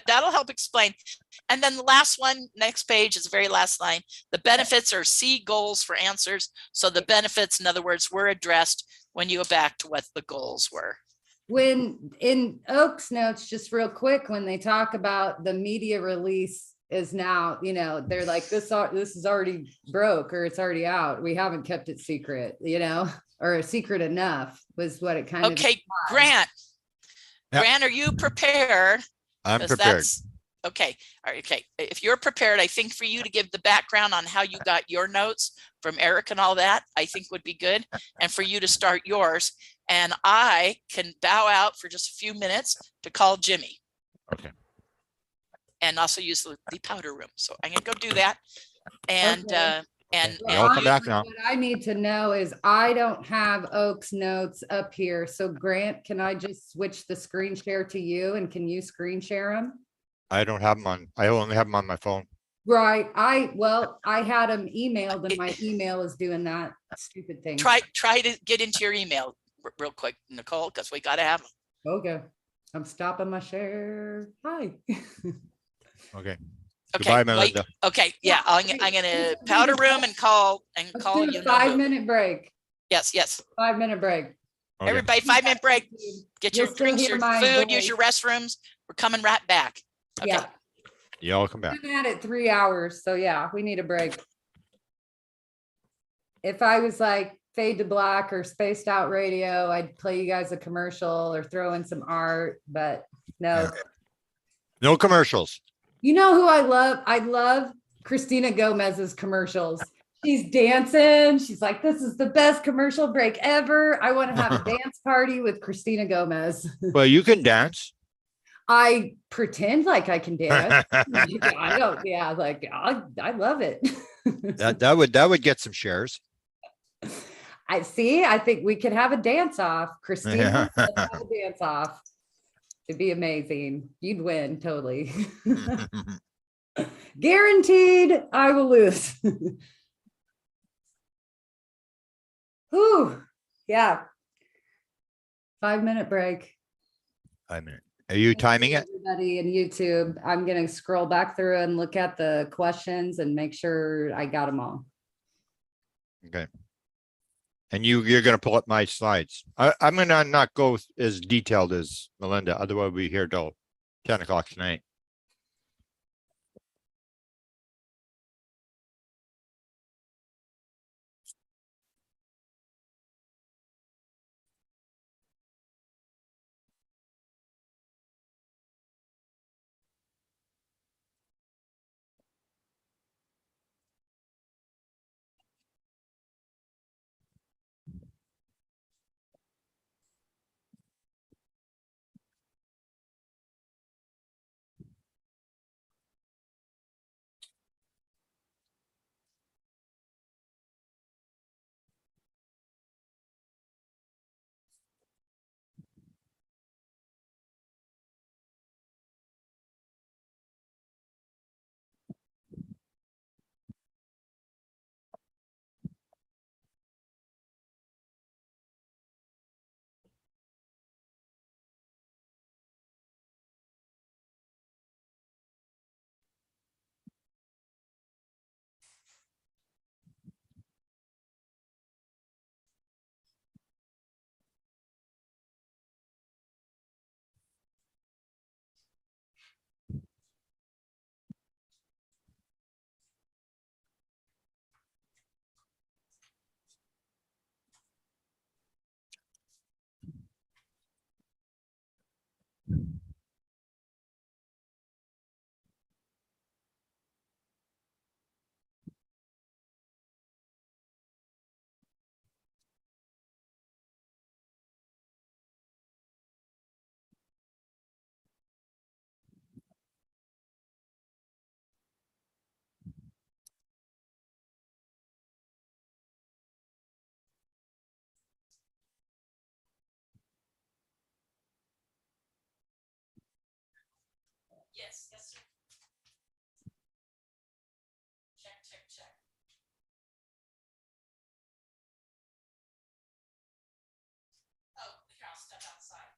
that'll help explain. And then the last one, next page is the very last line. The benefits are C goals for answers. So the benefits, in other words, were addressed when you go back to what the goals were. When in Oak's notes, just real quick, when they talk about the media release is now, they're like, this is already broke or it's already out. We haven't kept it secret, or secret enough was what it kind of. Okay, Grant. Yep. Grant, are you prepared? I'm prepared. Okay. All right. Okay. If you're prepared, I think for you to give the background on how you got your notes from Eric and all that, I think would be good. And for you to start yours. And I can bow out for just a few minutes to call Jimmy. Okay. And also use the powder room. So I'm going to go do that. And, okay. I'll come back now. What I need to know is I don't have Oak's notes up here. So Grant, can I just switch the screen share to you and can you screen share them? I don't have them on. I only have them on my phone. Right. I had them emailed and my email is doing that stupid thing. Try to get into your email real quick, Nicole, because we got to have them. Okay. I'm stopping my share. Hi. Okay. Okay, Goodbye, wait. Melinda. Okay, yeah, I'm gonna powder room and call Let's call do you. a No 5-minute break. Yes. 5-minute break. Okay. Everybody, 5-minute break. Get You'll your still drinks, hear your my food, use voice. your restrooms. We're coming right back. Okay. Yeah. Y'all come back. Been at it 3 hours. So yeah, we need a break. If I was like Fade to Black or Spaced Out Radio, I'd play you guys a commercial or throw in some art, but no. Yeah. No commercials. You know who I love? I love Christina Gomez's commercials. She's dancing. She's like, this is the best commercial break ever. I want to have a dance party with Christina Gomez. Well, you can dance. I pretend like I can dance. I don't, yeah, like I love it. that would get some shares. I see. I think we could have a dance off. Christina, let's have a dance off. It'd be amazing. You'd win totally. Guaranteed I will lose. Whew. Yeah. 5-minute break. 5 minutes. Are you timing it? Everybody in YouTube, I'm going to scroll back through and look at the questions and make sure I got them all. Okay. And you're going to pull up my slides. I'm going to not go as detailed as Melinda. Otherwise, we'll be here till 10 o'clock tonight. Yes, sir. Check. Oh, here, I'll step outside.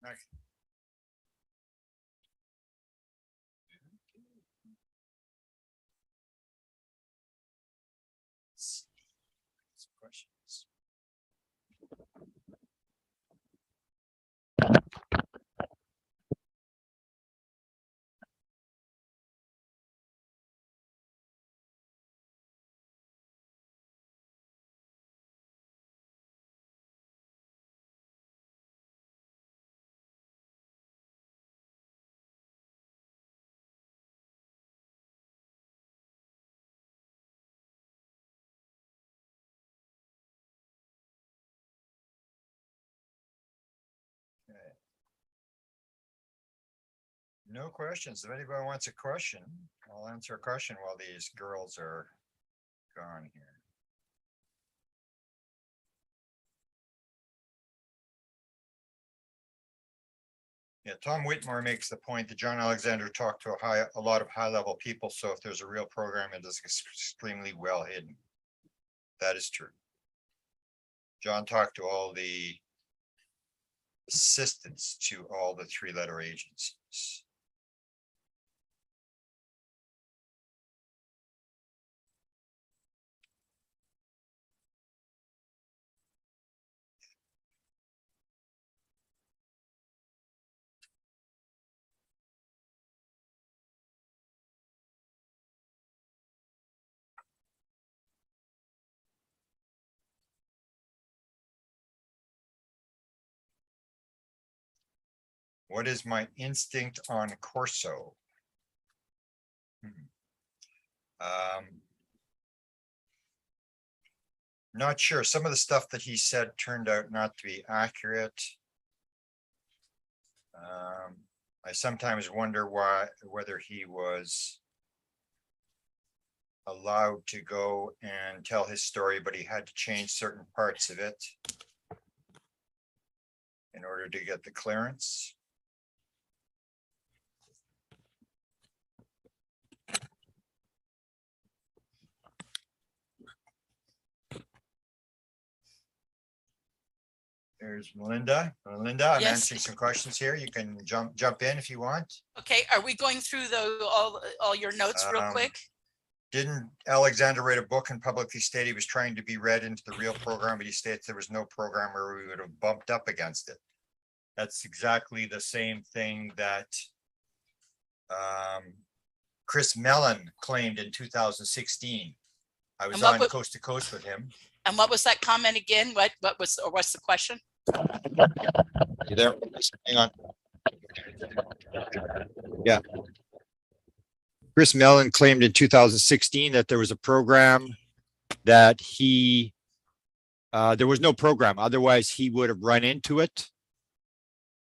Questions. No questions. If anybody wants a question, I'll answer a question while these girls are gone here. Yeah, Tom Whitmore makes the point that John Alexander talked to a lot of high-level people, so if there's a real program, it is extremely well hidden. That is true. John talked to all the assistants to all the three-letter agencies. What is my instinct on Corso? Not sure. Some of the stuff that he said turned out not to be accurate. I sometimes wonder whether he was allowed to go and tell his story, but he had to change certain parts of it in order to get the clearance. There's Melinda. Melinda, I'm Yes. answering some questions here. You can jump in if you want. Okay, are we going through all your notes real quick? Didn't Alexander write a book and publicly state he was trying to be read into the real program, but he states there was no program where we would have bumped up against it. That's exactly the same thing that Chris Mellon claimed in 2016. I was on Coast to Coast with him. And what was that comment again? What's the question? You there? Hang on. Yeah. Chris Mellon claimed in 2016 that there was a program that there was no program. Otherwise, he would have run into it.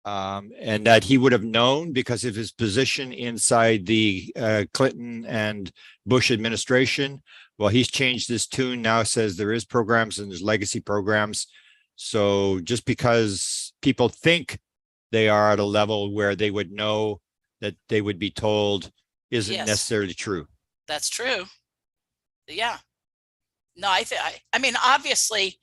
And that he would have known because of his position inside the Clinton and Bush administration. Well, he's changed his tune now, says there is programs and there's legacy programs. So just because people think they are at a level where they would know that they would be told isn't necessarily true. That's true. Yeah. No, I mean, obviously,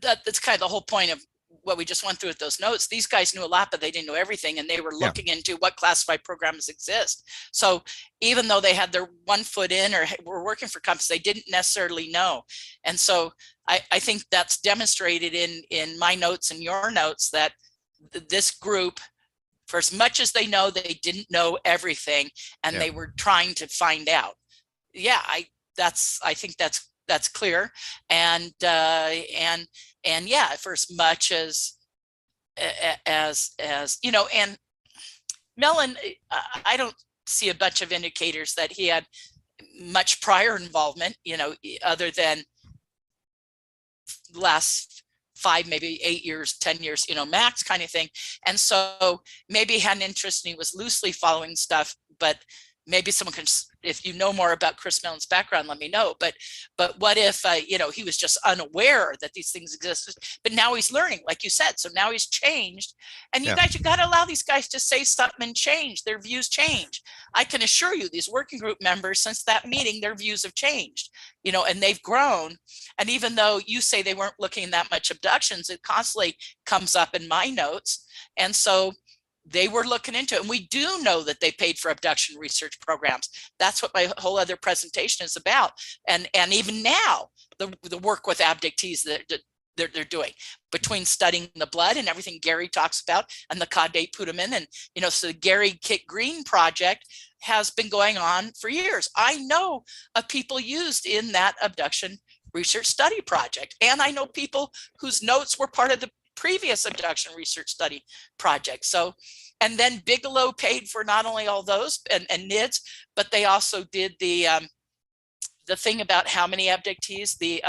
that's kind of the whole point of what we just went through with those notes. These guys knew a lot, but they didn't know everything, and they were looking into what classified programs exist. So even though they had their one foot in or were working for companies, they didn't necessarily know. And so I think that's demonstrated in my notes and your notes that this group, for as much as they know, they didn't know everything, and they were trying to find out. Yeah, I think that's clear. And yeah, for as much as you know, and Mellon, I don't see a bunch of indicators that he had much prior involvement, you know, other than last 5, maybe 8 years, 10 years, you know, max kind of thing. And so maybe he had an interest and he was loosely following stuff, but maybe someone can, if you know more about Chris Mellon's background, let me know. But what if, he was just unaware that these things existed, but now he's learning, like you said. So now he's changed. And you guys, you got to allow these guys to say something and change. Their views change. I can assure you, these working group members, since that meeting, their views have changed, and they've grown. And even though you say they weren't looking that much abductions, it constantly comes up in my notes. And so they were looking into it. And we do know that they paid for abduction research programs. That's what my whole other presentation is about. And even now, the work with abductees that they're doing, between studying the blood and everything Gary talks about, and the caudate putamen. And, so the Gary Kit Green project has been going on for years. I know of people used in that abduction research study project. And I know people whose notes were part of the previous abduction research study project. So, and then Bigelow paid for not only all those and NIDS, but they also did the thing about how many abductees, the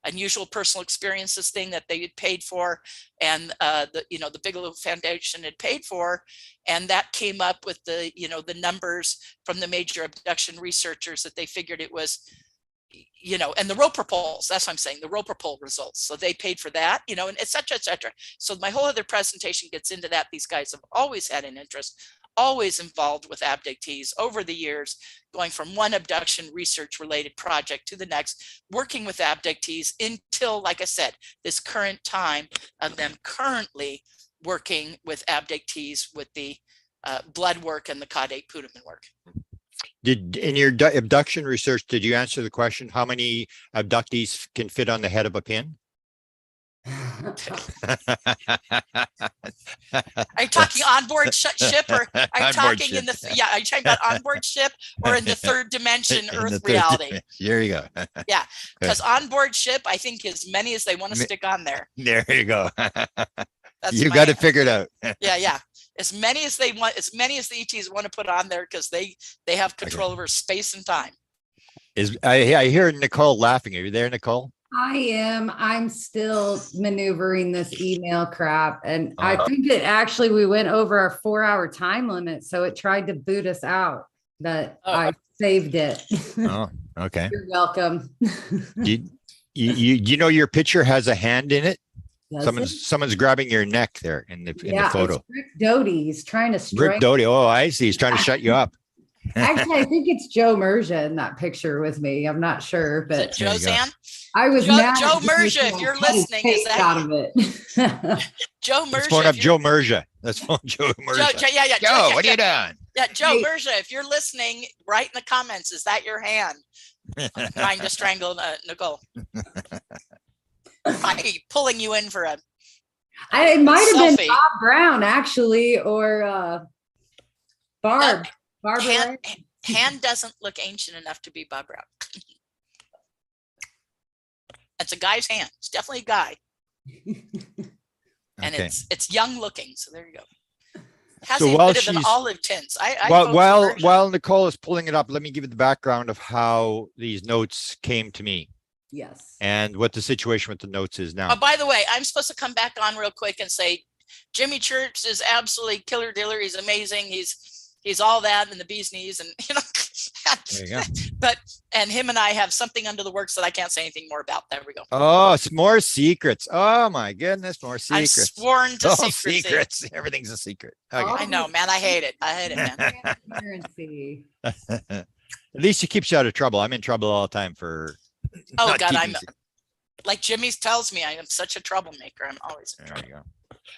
unusual personal experiences thing that they had paid for, and the Bigelow Foundation had paid for, and that came up with the the numbers from the major abduction researchers that they figured it was. And the Roper polls, that's what I'm saying, the Roper poll results. So they paid for that, and et cetera, et cetera. So my whole other presentation gets into that. These guys have always had an interest, always involved with abductees over the years, going from one abduction research related project to the next, working with abductees until, like I said, this current time of them currently working with abductees with the blood work and the caudate putamen work. In your abduction research, did you answer the question, how many abductees can fit on the head of a pin? Are you talking onboard ship, or are you talking in the, are you talking about onboard ship or in the third dimension Earth reality? There you go. Yeah, because onboard ship, I think as many as they want to stick on there. There you go. That's you got it figured out. Yeah. As many as they want, as many as the ETs want to put on there, because they have control over space and time. I hear Nicole laughing. Are you there, Nicole? I am. I'm still maneuvering this email crap. And I think that actually we went over our 4-hour time limit. So it tried to boot us out, but I saved it. Oh, okay. You're welcome. You know your picture has a hand in it? Does Someone's grabbing your neck there in the photo. It's Rick Doty. He's trying to Rick Doty. Oh, I see. He's trying to shut you up. Actually, I think it's Joe Merja in that picture with me. I'm not sure, but Joanne? I was Joe mad Merja, if you're listening, is that out of it? Joe Merja? Let's phone up Joe Merja. Let's phone Joe Merja. Joe, what are you doing? Yeah, Joe Merja, if you're listening, write in the comments. Is that your hand? I'm trying to strangle Nicole. I'm pulling you in for a it might have selfie. been Bob Brown, actually, or Barbara. Hand doesn't look ancient enough to be Bob Brown. It's a guy's hand. It's definitely a guy. And it's young looking. So there you go. Has a bit of an olive tints. While Nicole is pulling it up, let me give you the background of how these notes came to me. Yes. And what the situation with the notes is now. Oh, by the way, I'm supposed to come back on real quick and say, Jimmy Church is absolutely killer dealer. He's amazing. He's all that and the bee's knees, and There you go. and him and I have something under the works that I can't say anything more about. There we go. Oh, it's more secrets. Oh my goodness, more secrets. I'm sworn to secrecy. Secrets. Everything's a secret. Okay. I know, man. I hate it, man. Transparency. At least it keeps you out of trouble. I'm in trouble all the time for. Oh God, I'm like Jimmy tells me, I am such a troublemaker. I'm always in trouble. There you go.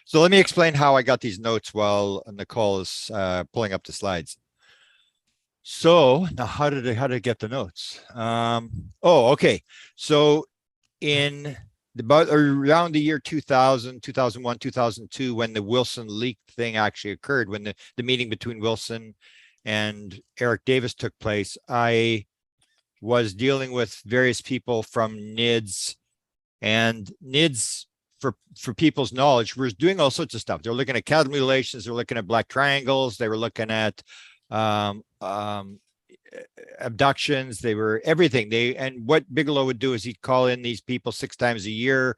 So let me explain how I got these notes while Nicole is pulling up the slides. So now how did I get the notes? Okay. So in around the year 2000, 2001, 2002, when the Wilson leak thing actually occurred, when the meeting between Wilson and Eric Davis took place, I was dealing with various people from NIDS, and NIDS, for people's knowledge, we're doing all sorts of stuff. They're looking at cattle mutilations, they're looking at black triangles, they were looking at abductions, they were everything. And what Bigelow would do is he'd call in these people 6 times a year,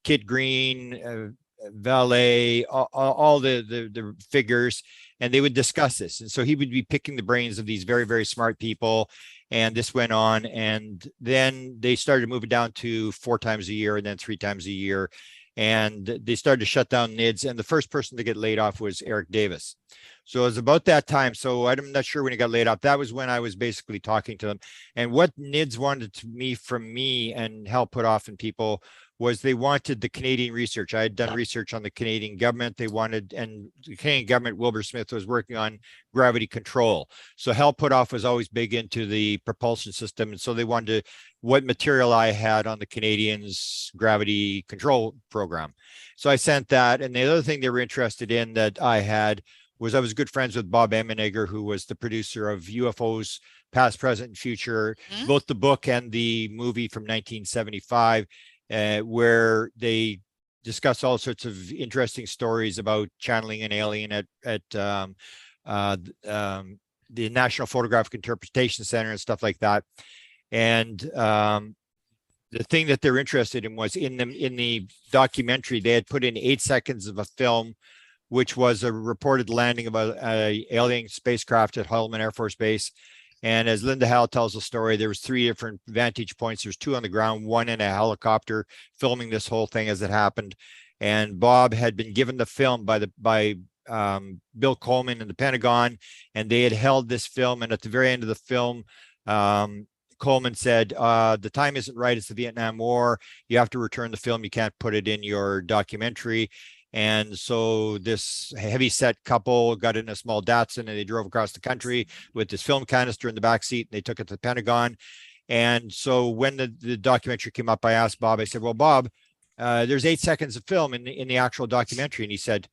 Kit Green, valet, all the figures, and they would discuss this. And so he would be picking the brains of these very, very smart people. And this went on. And then they started moving down to 4 times a year and then 3 times a year. And they started to shut down NIDS. And the first person to get laid off was Eric Davis. So it was about that time. So I'm not sure when he got laid off. That was when I was basically talking to them. And what NIDS wanted from me and help put off in people was they wanted the Canadian research. I had done research on the Canadian government. They wanted, and the Canadian government, Wilbur Smith was working on gravity control. So Hal Puthoff was always big into the propulsion system. And so they wanted what material I had on the Canadians' gravity control program. So I sent that. And the other thing they were interested in that I had was I was good friends with Bob Emenegger, who was the producer of UFOs, Past, Present, and Future, both the book and the movie from 1975. Where they discuss all sorts of interesting stories about channeling an alien at the National Photographic Interpretation Center and stuff like that. And the thing that they're interested in was in the documentary, they had put in 8 seconds of a film, which was a reported landing of a alien spacecraft at Holloman Air Force Base. And as Linda Howell tells the story, there was 3 different vantage points. There's 2 on the ground, 1 in a helicopter filming this whole thing as it happened. And Bob had been given the film by Bill Coleman in the Pentagon, and they had held this film. And at the very end of the film, Coleman said, the time isn't right. It's the Vietnam War. You have to return the film. You can't put it in your documentary. And so this heavy set couple got in a small Datsun and they drove across the country with this film canister in the back seat, and they took it to the Pentagon. And so when the documentary came up, I asked Bob, I said, well, Bob, there's 8 seconds of film in the actual documentary. And he said,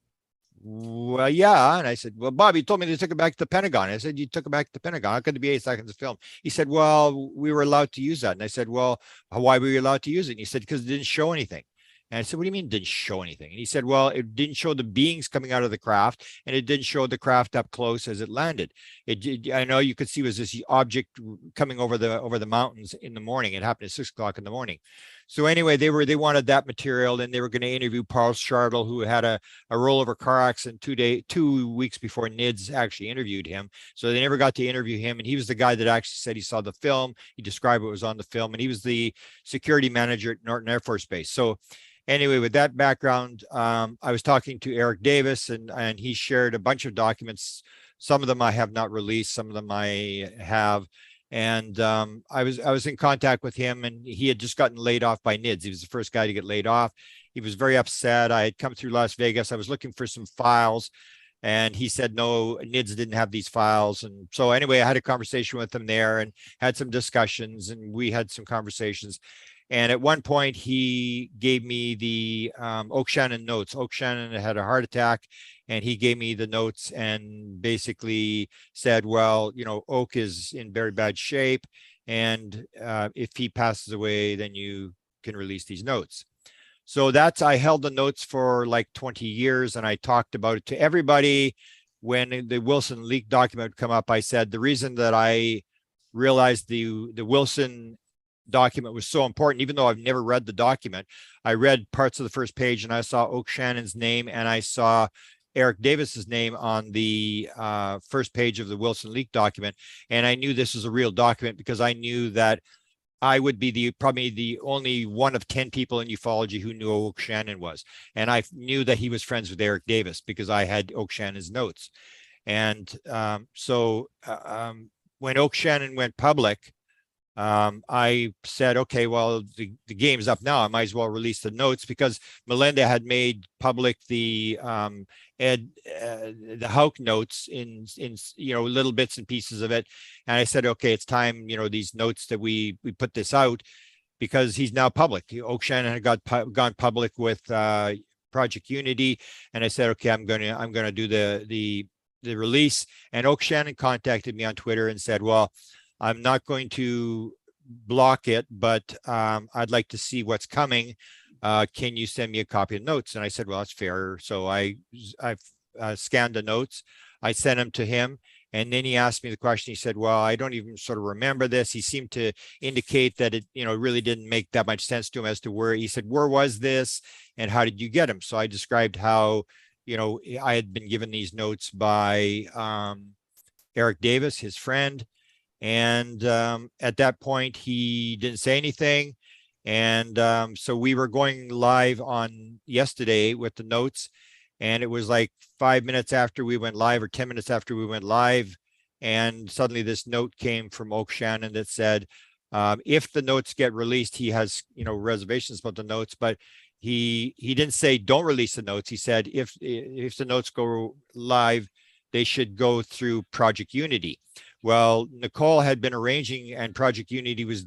well, yeah. And I said, well, Bob, you told me they took it back to the Pentagon. I said, you took it back to the Pentagon. How could it be 8 seconds of film? He said, well, we were allowed to use that. And I said, well, why were you allowed to use it? And he said, because it didn't show anything. And I said, what do you mean it didn't show anything? And he said, well, it didn't show the beings coming out of the craft, and it didn't show the craft up close as it landed. I know you could see was this object coming over the mountains in the morning. It happened at 6 o'clock in the morning. So anyway, they wanted that material, and they were going to interview Paul Shartle, who had a rollover car accident 2 weeks before NIDS actually interviewed him. So they never got to interview him. And he was the guy that actually said he saw the film. He described what was on the film, and he was the security manager at Norton Air Force Base. So anyway, with that background, I was talking to Eric Davis, and he shared a bunch of documents. Some of them I have not released, some of them I have. And I was in contact with him, and he had just gotten laid off by NIDS. He was the first guy to get laid off. He was very upset. I had come through Las Vegas. I was looking for some files, and he said, no, NIDS didn't have these files. And so anyway, I had a conversation with him there and had some discussions, and we had some conversations. And at one point, he gave me the Oak Shannon notes. Oak Shannon had a heart attack, and he gave me the notes and basically said, well, Oak is in very bad shape. And if he passes away, then you can release these notes. So I held the notes for like 20 years, and I talked about it to everybody. When the Wilson leak document would come up, I said, the reason that I realized the Wilson document was so important, even though I've never read the document, I read parts of the first page, and I saw Oak Shannon's name, and I saw Eric Davis's name on the first page of the Wilson leak document. And I knew this was a real document because I knew that I would be probably the only one of 10 people in ufology who knew who Oak Shannon was. And I knew that he was friends with Eric Davis because I had Oak Shannon's notes. And when Oak Shannon went public, I said, okay, well, the game's up now. I might as well release the notes, because Melinda had made public the Houck notes in little bits and pieces of it. And I said, okay, it's time, these notes that we put this out, because he's now public. Oak Shannon had gone public with Project Unity. And I said, okay, I'm gonna do the release. And Oak Shannon contacted me on Twitter and said, well, I'm not going to block it, but I'd like to see what's coming. Can you send me a copy of notes? And I said, well, that's fair. So I scanned the notes. I sent them to him, And then he asked me the question. He said, well, I don't even sort of remember this. He seemed to indicate that it, really didn't make that much sense to him as to where. He said, where was this and how did you get him? So I described how, I had been given these notes by Eric Davis, his friend. And at that point, he didn't say anything. And so we were going live on yesterday with the notes. And it was like 5 minutes after we went live or 10 minutes after we went live. And suddenly this note came from Oak Shannon that said, if the notes get released, he has, reservations about the notes, but he didn't say don't release the notes. He said if the notes go live, they should go through Project Unity. Well, Nicole had been arranging, and Project Unity was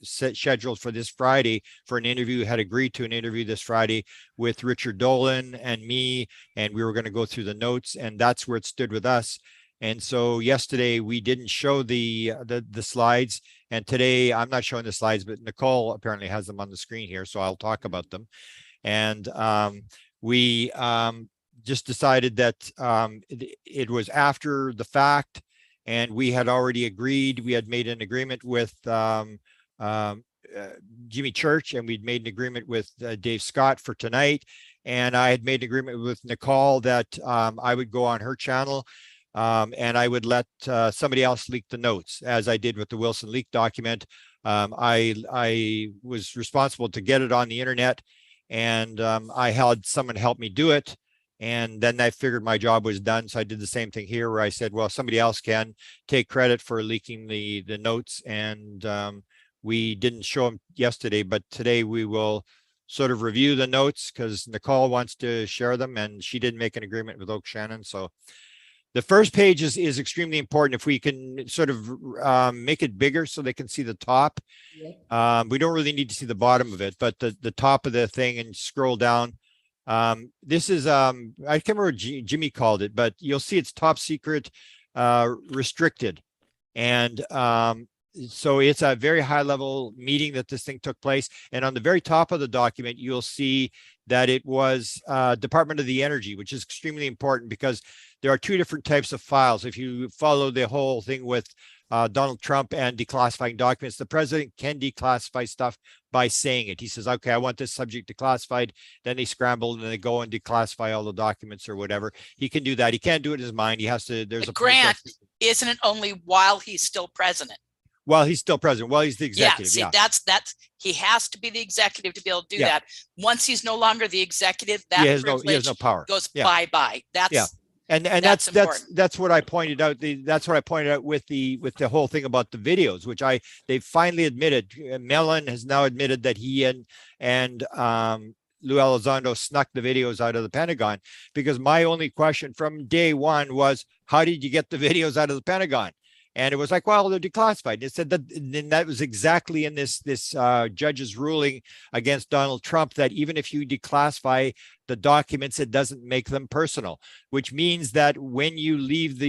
scheduled for this Friday for an interview, had agreed to an interview this Friday with Richard Dolan and me, and we were going to go through the notes, and that's where it stood with us. And so yesterday we didn't show the slides, and today I'm not showing the slides, but Nicole apparently has them on the screen here, so I'll talk about them. And we just decided that it was after the fact, and we had already agreed. We had made an agreement with Jimmy Church, and we'd made an agreement with Dave Scott for tonight. And I had made an agreement with Nicole that I would go on her channel and I would let somebody else leak the notes, as I did with the Wilson leak document. I was responsible to get it on the internet, and I had someone help me do it. And then I figured my job was done. So I did the same thing here, where I said, well, somebody else can take credit for leaking the notes. And we didn't show them yesterday, but today we will sort of review the notes because Nicole wants to share them, and she didn't make an agreement with Oak Shannon. So the first page is extremely important. If we can sort of make it bigger so they can see the top. Yeah. We don't really need to see the bottom of it, but the top of the thing, and scroll down. This is, I can't remember what Jimmy called it, but you'll see it's top secret, restricted. And so it's a very high level meeting that this thing took place. And on the very top of the document, you'll see that it was Department of the Energy, which is extremely important because there are two different types of files. If you follow the whole thing with Donald Trump and declassifying documents, the president can declassify stuff by saying it. He says, okay, I want this subject declassified. Then they scramble and they go and declassify all the documents or whatever. He can do that. He can't do it in his mind. He has to, there's a grant, isn't it only while he's still president? While he's still president, while he's the executive. Yeah, see, that's he has to be the executive to be able to do that. Once he's no longer the executive, that he has no power. Goes bye-bye. That's And that's what I pointed out. That's what I pointed out with the whole thing about the videos, which they finally admitted. Mellon has now admitted that he and Lou Elizondo snuck the videos out of the Pentagon, because my only question from day one was, how did you get the videos out of the Pentagon? And it was like, well, they're declassified. It said that, and that was exactly in this judge's ruling against Donald Trump, that even if you declassify the documents, it doesn't make them personal, which means that when you leave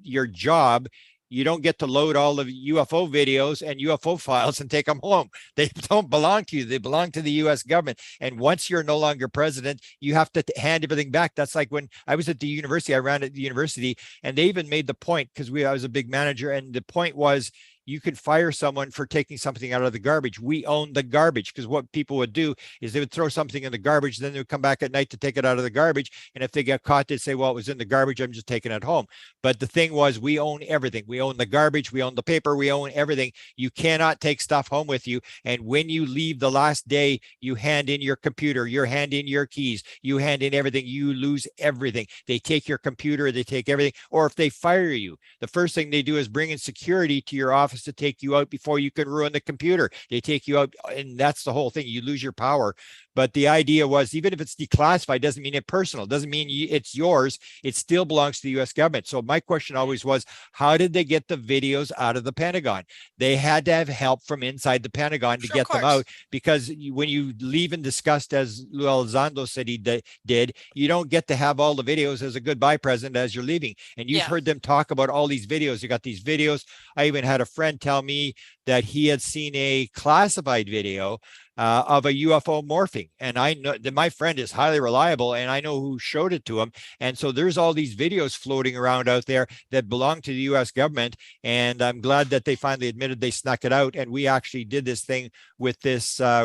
your job, you don't get to load all of UFO videos and UFO files and take them home. They don't belong to you. They belong to the US government. And once you're no longer president, you have to hand everything back. That's like when I was at the university, I ran at the university, and they even made the point, because I was a big manager, and the point was, you could fire someone for taking something out of the garbage. We own the garbage, because what people would do is they would throw something in the garbage, then they would come back at night to take it out of the garbage. And if they get caught, they'd say, well, it was in the garbage, I'm just taking it home. But the thing was, we own everything. We own the garbage, we own the paper, we own everything. You cannot take stuff home with you. And when you leave the last day, you hand in your computer, you hand in your keys, you hand in everything, you lose everything. They take your computer, they take everything. Or if they fire you, the first thing they do is bring in security to your office to take you out before you can ruin the computer. They take you out, and that's the whole thing. You lose your power. But the idea was, even if it's declassified, doesn't mean it's personal, doesn't mean it's yours. It still belongs to the US government. So my question always was, how did they get the videos out of the Pentagon? They had to have help from inside the Pentagon to get them out, because when you leave in disgust, as Lou Elizondo said he did, you don't get to have all the videos as a goodbye present as you're leaving. And you've heard them talk about all these videos. You got these videos. I even had a friend friend tell me that he had seen a classified video of a UFO morphing. And I know that my friend is highly reliable and I know who showed it to him. And so there's all these videos floating around out there that belong to the US government. And I'm glad that they finally admitted they snuck it out. And we actually did this thing with this. I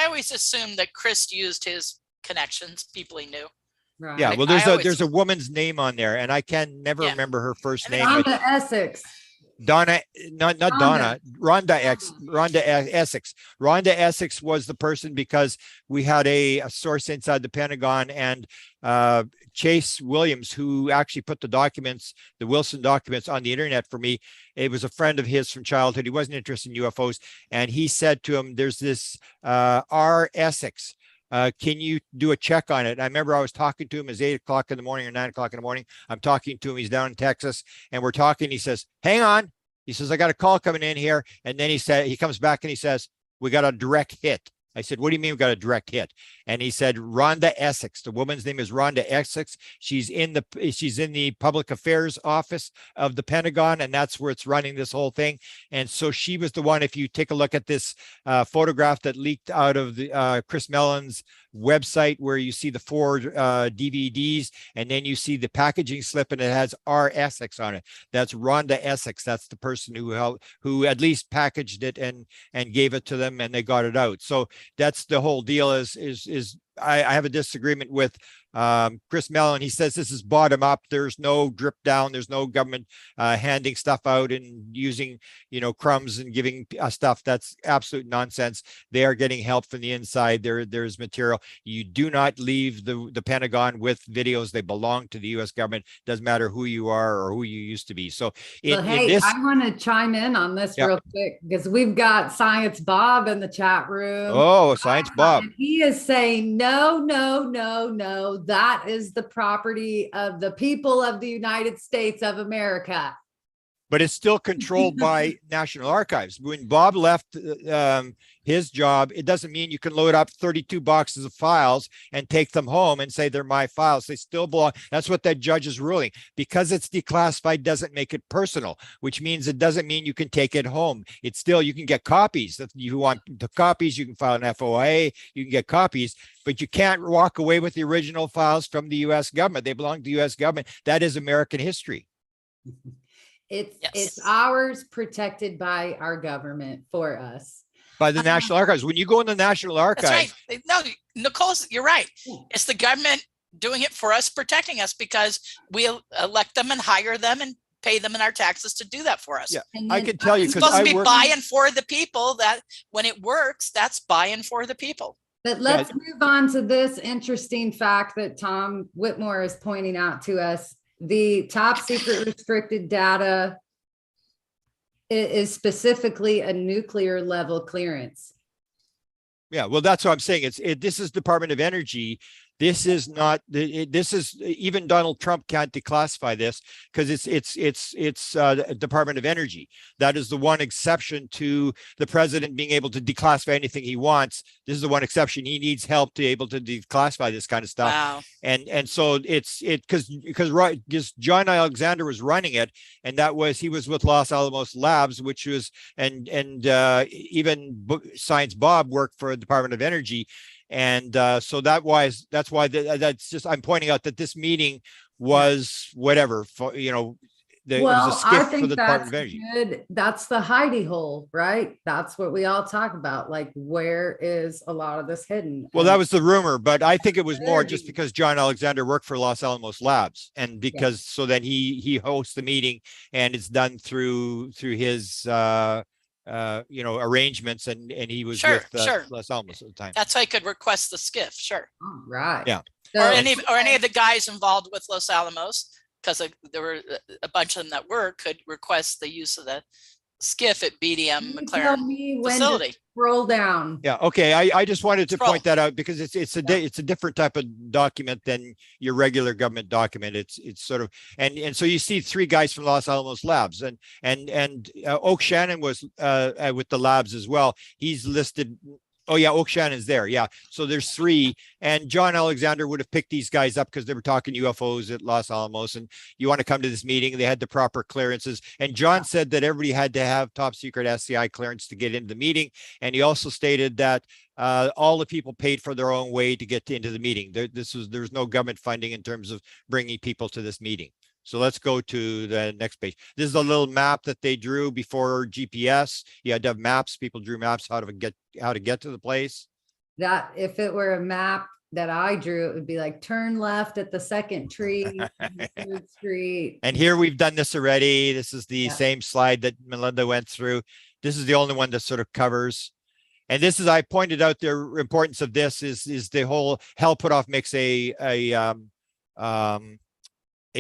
always assumed that Chris used his connections, people he knew. Right. Yeah, well, there's a woman's name on there, and I can never remember her first name. Rhonda Essex. Donna, not Donna, Rhonda Essex. Rhonda Essex was the person because we had a source inside the Pentagon, and Chase Williams, who actually put the documents, the Wilson documents, on the internet for me. It was a friend of his from childhood. He wasn't interested in UFOs, and he said to him, "There's this R. Essex. Can you do a check on it?" And I remember I was talking to him. It's 8 o'clock in the morning or 9 o'clock in the morning. I'm talking to him. He's down in Texas, and we're talking. He says, "Hang on." He says, "I got a call coming in here." And then he comes back and he says, "We got a direct hit." I said, "What do you mean we got a direct hit?" And he said, "Rhonda Essex." The woman's name is Rhonda Essex. She's in the public affairs office of the Pentagon, and that's where it's running this whole thing. And so she was the one. If you take a look at this photograph that leaked out of the Chris Mellon's website, where you see the 4 DVDs, and then you see the packaging slip, and it has R. Essex on it. That's Rhonda Essex. That's the person who at least packaged it and gave it to them, and they got it out. So that's the whole deal. I have a disagreement with Chris Mellon. He says this is bottom up. There's no drip down. There's no government handing stuff out and using, crumbs and giving stuff. That's absolute nonsense. They are getting help from the inside. There's material. You do not leave the Pentagon with videos. They belong to the U.S. government. Doesn't matter who you are or who you used to be. So I want to chime in on this real quick, because we've got Science Bob in the chat room. Oh, Science Bob. And he is saying, no, that is the property of the people of the United States of America. But it's still controlled by National Archives. When Bob left his job, it doesn't mean you can load up 32 boxes of files and take them home and say they're my files. They still belong. That's what that judge is ruling. Because it's declassified doesn't make it personal, which means it doesn't mean you can take it home. It's still, you can get copies. If you want the copies, you can file an FOIA, you can get copies, but you can't walk away with the original files from the U.S. government. They belong to the U.S. government. That is American history. It's ours, protected by our government for us. By the National Archives. When you go in the National Archives. That's right. No, Nicole, you're right. It's the government doing it for us, protecting us, because we elect them and hire them and pay them in our taxes to do that for us. Yeah, I can tell you, it's supposed to be buying for the people. That when it works, that's buying for the people. But let's move on to this interesting fact that Tom Whitmore is pointing out to us. The top secret restricted data is specifically a nuclear level clearance. Yeah, well, that's what I'm saying. This is Department of Energy. This is not. This is even Donald Trump can't declassify this because it's Department of Energy. That is the one exception to the president being able to declassify anything he wants. This is the one exception. He needs help to be able to declassify this kind of stuff. Wow. And so because John Alexander was running it, and he was with Los Alamos Labs, which was and even Science Bob worked for the Department of Energy. And so that's why I'm pointing out that this meeting was whatever for, it was a skiff for the Department of Energy. Good. That's the hidey hole, right? That's what we all talk about. Like, where is a lot of this hidden? Well, that was the rumor, but I think it was more just because John Alexander worked for Los Alamos Labs, and because so then he hosts the meeting, and it's done through his arrangements, and he was with Los Alamos at the time. That's how he could request the skiff. Sure. Oh, right. Yeah. So, or any of the guys involved with Los Alamos, because there were a bunch of them that could request the use of the skiff at BDM McLaren facility. Scroll down. Yeah. Okay. I just wanted to point that out because it's a different type of document than your regular government document. It's sort of and so you see 3 guys from Los Alamos Labs and Oak Shannon was with the labs as well. He's listed Oh yeah, Oak Shannon's there. Yeah. So there's 3. And John Alexander would have picked these guys up because they were talking UFOs at Los Alamos. And you want to come to this meeting. They had the proper clearances. And John said that everybody had to have top secret SCI clearance to get into the meeting. And he also stated that all the people paid for their own way to get into the meeting. There's no government funding in terms of bringing people to this meeting. So let's go to the next page. This is a little map that they drew before GPS. You had to have maps. People drew maps how to get to the place. That if it were a map that I drew, it would be like turn left at the second tree, 3rd Street. And here we've done this already. This is the same slide that Melinda went through. This is the only one that sort of covers. And this is, I pointed out the importance of this is the whole Hal Puthoff makes a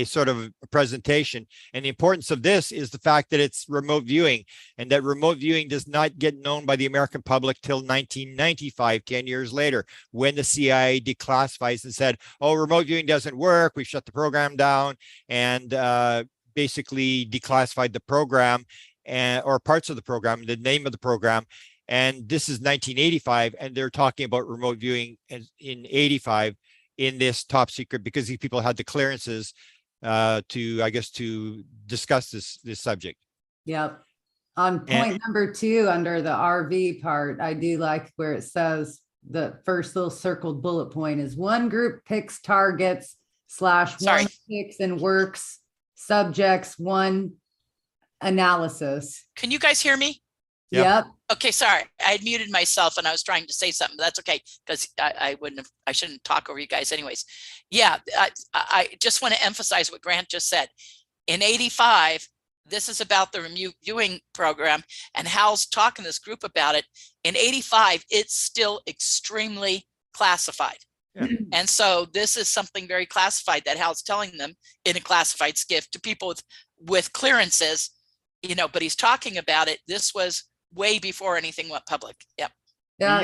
sort of a presentation. And the importance of this is the fact that it's remote viewing, and that remote viewing does not get known by the American public till 1995, 10 years later, when the CIA declassifies and said, oh, remote viewing doesn't work. We've shut the program down, and basically declassified the program or parts of the program, the name of the program. And this is 1985, and they're talking about remote viewing in 85 in this top secret, because these people had the clearances to discuss this subject. Yep. On point number 2, under the RV part, I do like where it says the first little circled bullet point is one group picks targets / one picks and works subjects, one analysis. Can you guys hear me? Yep. Okay, sorry. I had muted myself and I was trying to say something, but that's okay, because I shouldn't talk over you guys anyways. Yeah, I just want to emphasize what Grant just said. In 85, this is about the remote viewing program, and Hal's talking to this group about it. In 85, it's still extremely classified. Yeah. And so this is something very classified that Hal's telling them in a classified skiff to people with clearances, but he's talking about it. This was way before anything went public. Yep. Yeah.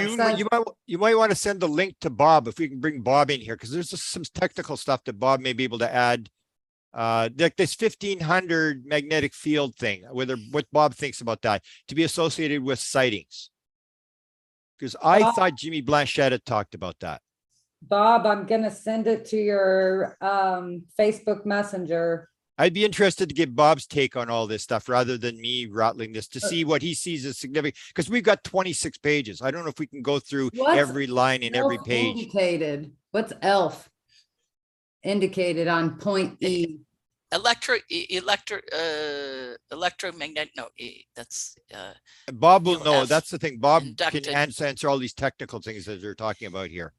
You might want to send the link to Bob, if we can bring Bob in here, because there's just some technical stuff that Bob may be able to add. Like this 1500 magnetic field thing, what Bob thinks about that to be associated with sightings. Because I thought Jimmy Blanchette had talked about that. Bob, I'm going to send it to your Facebook Messenger. I'd be interested to get Bob's take on all this stuff rather than me rattling this, to see what he sees as significant, because we've got 26 pages. I don't know if we can go through every line in every page. Indicated. What's ELF indicated on point E? Electromagnetic. No, that's Bob will know. F. That's the thing. Bob Inducted. can answer all these technical things that they're talking about here,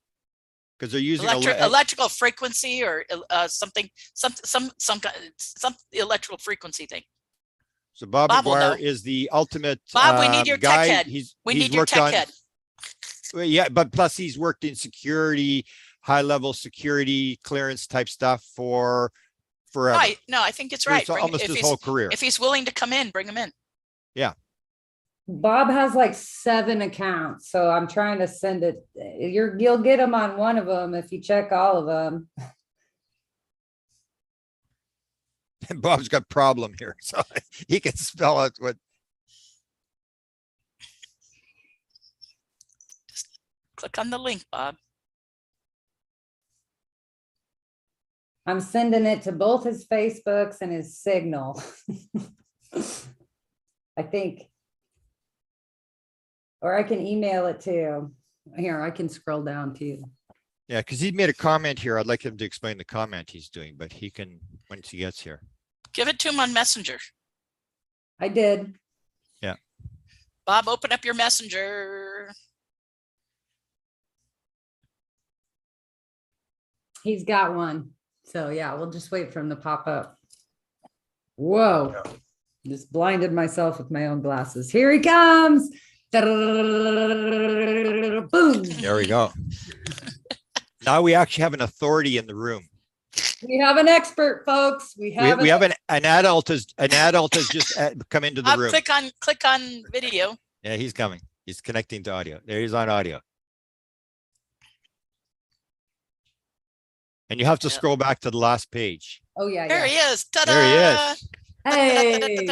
because they're using electrical frequency or some electrical frequency thing. So Bob McGuire is the ultimate Bob, we need your guy. tech head. We need your tech head. Yeah, but plus he's worked in security, high level security clearance type stuff for forever. No, I think it's right. Almost his whole career. If he's willing to come in, bring him in. Yeah. Bob has like 7 accounts, so I'm trying to send it. You'll get them on one of them if you check all of them. And Bob's got problem here, so he can spell out what. Just click on the link, Bob. I'm sending it to both his Facebooks and his Signal. I think. Or I can email it too. Here, I can scroll down too. Yeah, because he made a comment here. I'd like him to explain the comment he's doing, but he can once he gets here. Give it to him on Messenger. I did. Yeah. Bob, open up your Messenger. He's got one. So yeah, we'll just wait for him to pop up. Whoa. Just blinded myself with my own glasses. Here he comes. Boom. There we go. Now we actually have an authority in the room. We have an expert, folks. We have an adult has just come into the room. Click on video. Yeah, he's coming. He's connecting to audio. There he's on audio. And you have to scroll back to the last page. Oh yeah. There he is. Ta-da! There he is. Hey,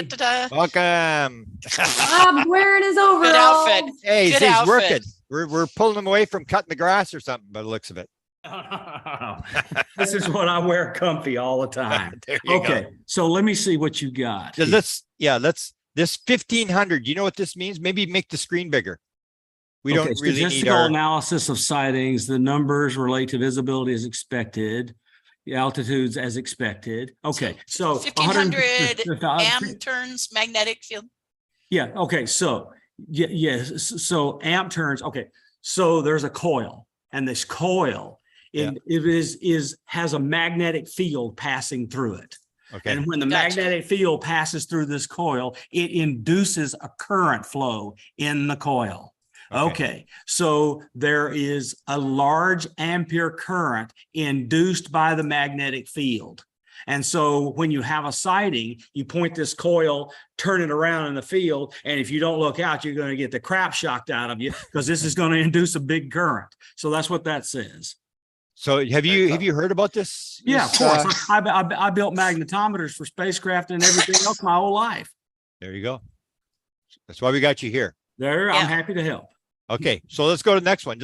welcome. Bob wearing his overall. Good outfit. Hey, Good he's outfit. working. We're pulling them away from cutting the grass or something by the looks of it. This is what I wear comfy all the time. There you Okay, so let me see what you got. go. This 1500. You know what this means? Maybe make the screen bigger. We don't really need Statistical our analysis of sightings. The numbers relate to visibility as expected, the altitudes as expected. Okay, so 1500 amp turns magnetic field. Yeah. Okay. So yes. So amp turns. Okay. So there's a coil, and this coil has a magnetic field passing through it. Okay. And when the magnetic field passes through this coil, it induces a current flow in the coil. Okay. So there is a large ampere current induced by the magnetic field. And so when you have a sighting, you point this coil, turn it around in the field, and if you don't look out, you're going to get the crap shocked out of you because this is going to induce a big current. So that's what that says. So have you heard about this? Yeah, of course. I built magnetometers for spacecraft and everything else my whole life. There you go. That's why we got you here. I'm happy to help. Okay, so let's go to the next one.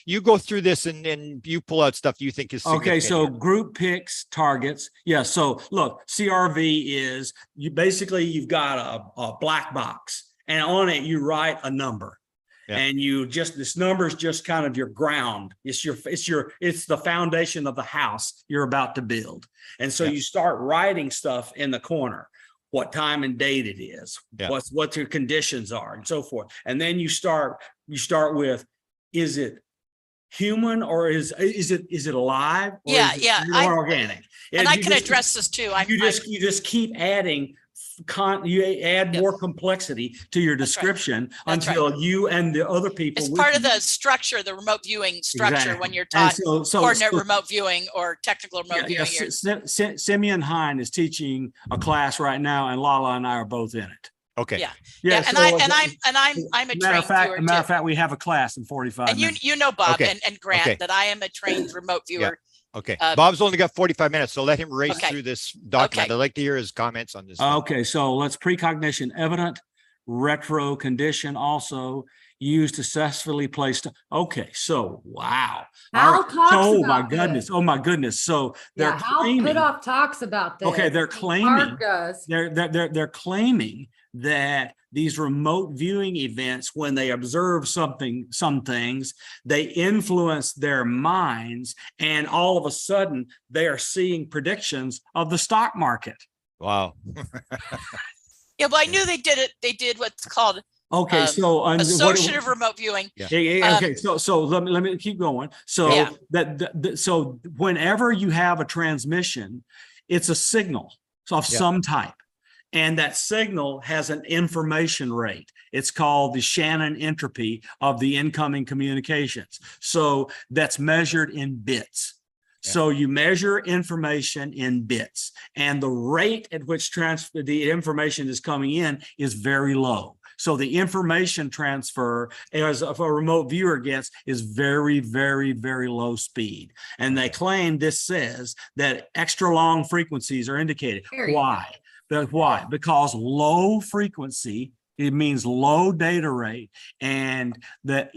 You go through this and you pull out stuff you think is significant. Okay, so group picks targets. Yeah, so look, CRV is you've got a black box, and on it you write a number. Yeah. And this number is just kind of your ground. It's the foundation of the house you're about to build. And so you start writing stuff in the corner. What time and date it is, what your conditions are, and so forth. And then you start with, is it human or is it alive? Or is it organic? And I can address this too. You just keep adding. You add more complexity to your description until you and the other people. It's part of the structure, the remote viewing structure when you're taught coordinate remote viewing or technical remote viewing. Simeon Hine is teaching a class right now, and Lala and I are both in it. Okay. Yeah. And I'm a trained viewer. Matter of fact, we have a class in 45 minutes. And you know, Bob and Grant, that I am a trained remote viewer. Okay. Bob's only got 45 minutes, so let him race through this document. I'd like to hear his comments on this. Okay, so let's precognition evident, retro condition also used to successfully place. Okay, so wow. Hal talks oh about my goodness. this. Oh my goodness. So they're claiming. Hal Pitoff talks about this. Okay, they're claiming. They're claiming that these remote viewing events, when they observe some things, they influence their minds, and all of a sudden they are seeing predictions of the stock market. Well, I knew they did it. They did what's called associative remote viewing. Okay, so let me keep going. So so whenever you have a transmission, it's a signal of some type. And that signal has an information rate. It's called the Shannon entropy of the incoming communications. So that's measured in bits. Yeah. So you measure information in bits, and the rate at which the information is coming in is very low. So the information transfer, as a remote viewer gets, is very, very, very low speed. And they claim this says that extra long frequencies are indicated. Why? Why? Because low frequency, it means low data rate, and the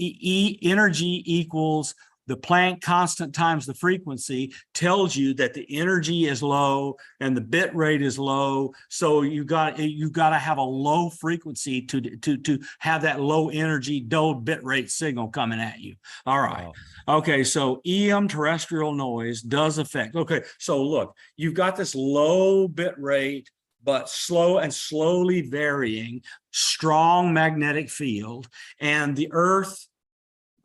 energy equals the Planck constant times the frequency tells you that the energy is low and the bit rate is low. So you got to have a low frequency to have that low energy low bit rate signal coming at you. All right. Wow. Okay. So EM terrestrial noise does affect. Okay. So look, you've got this low bit rate, but slowly varying, strong magnetic field, and the Earth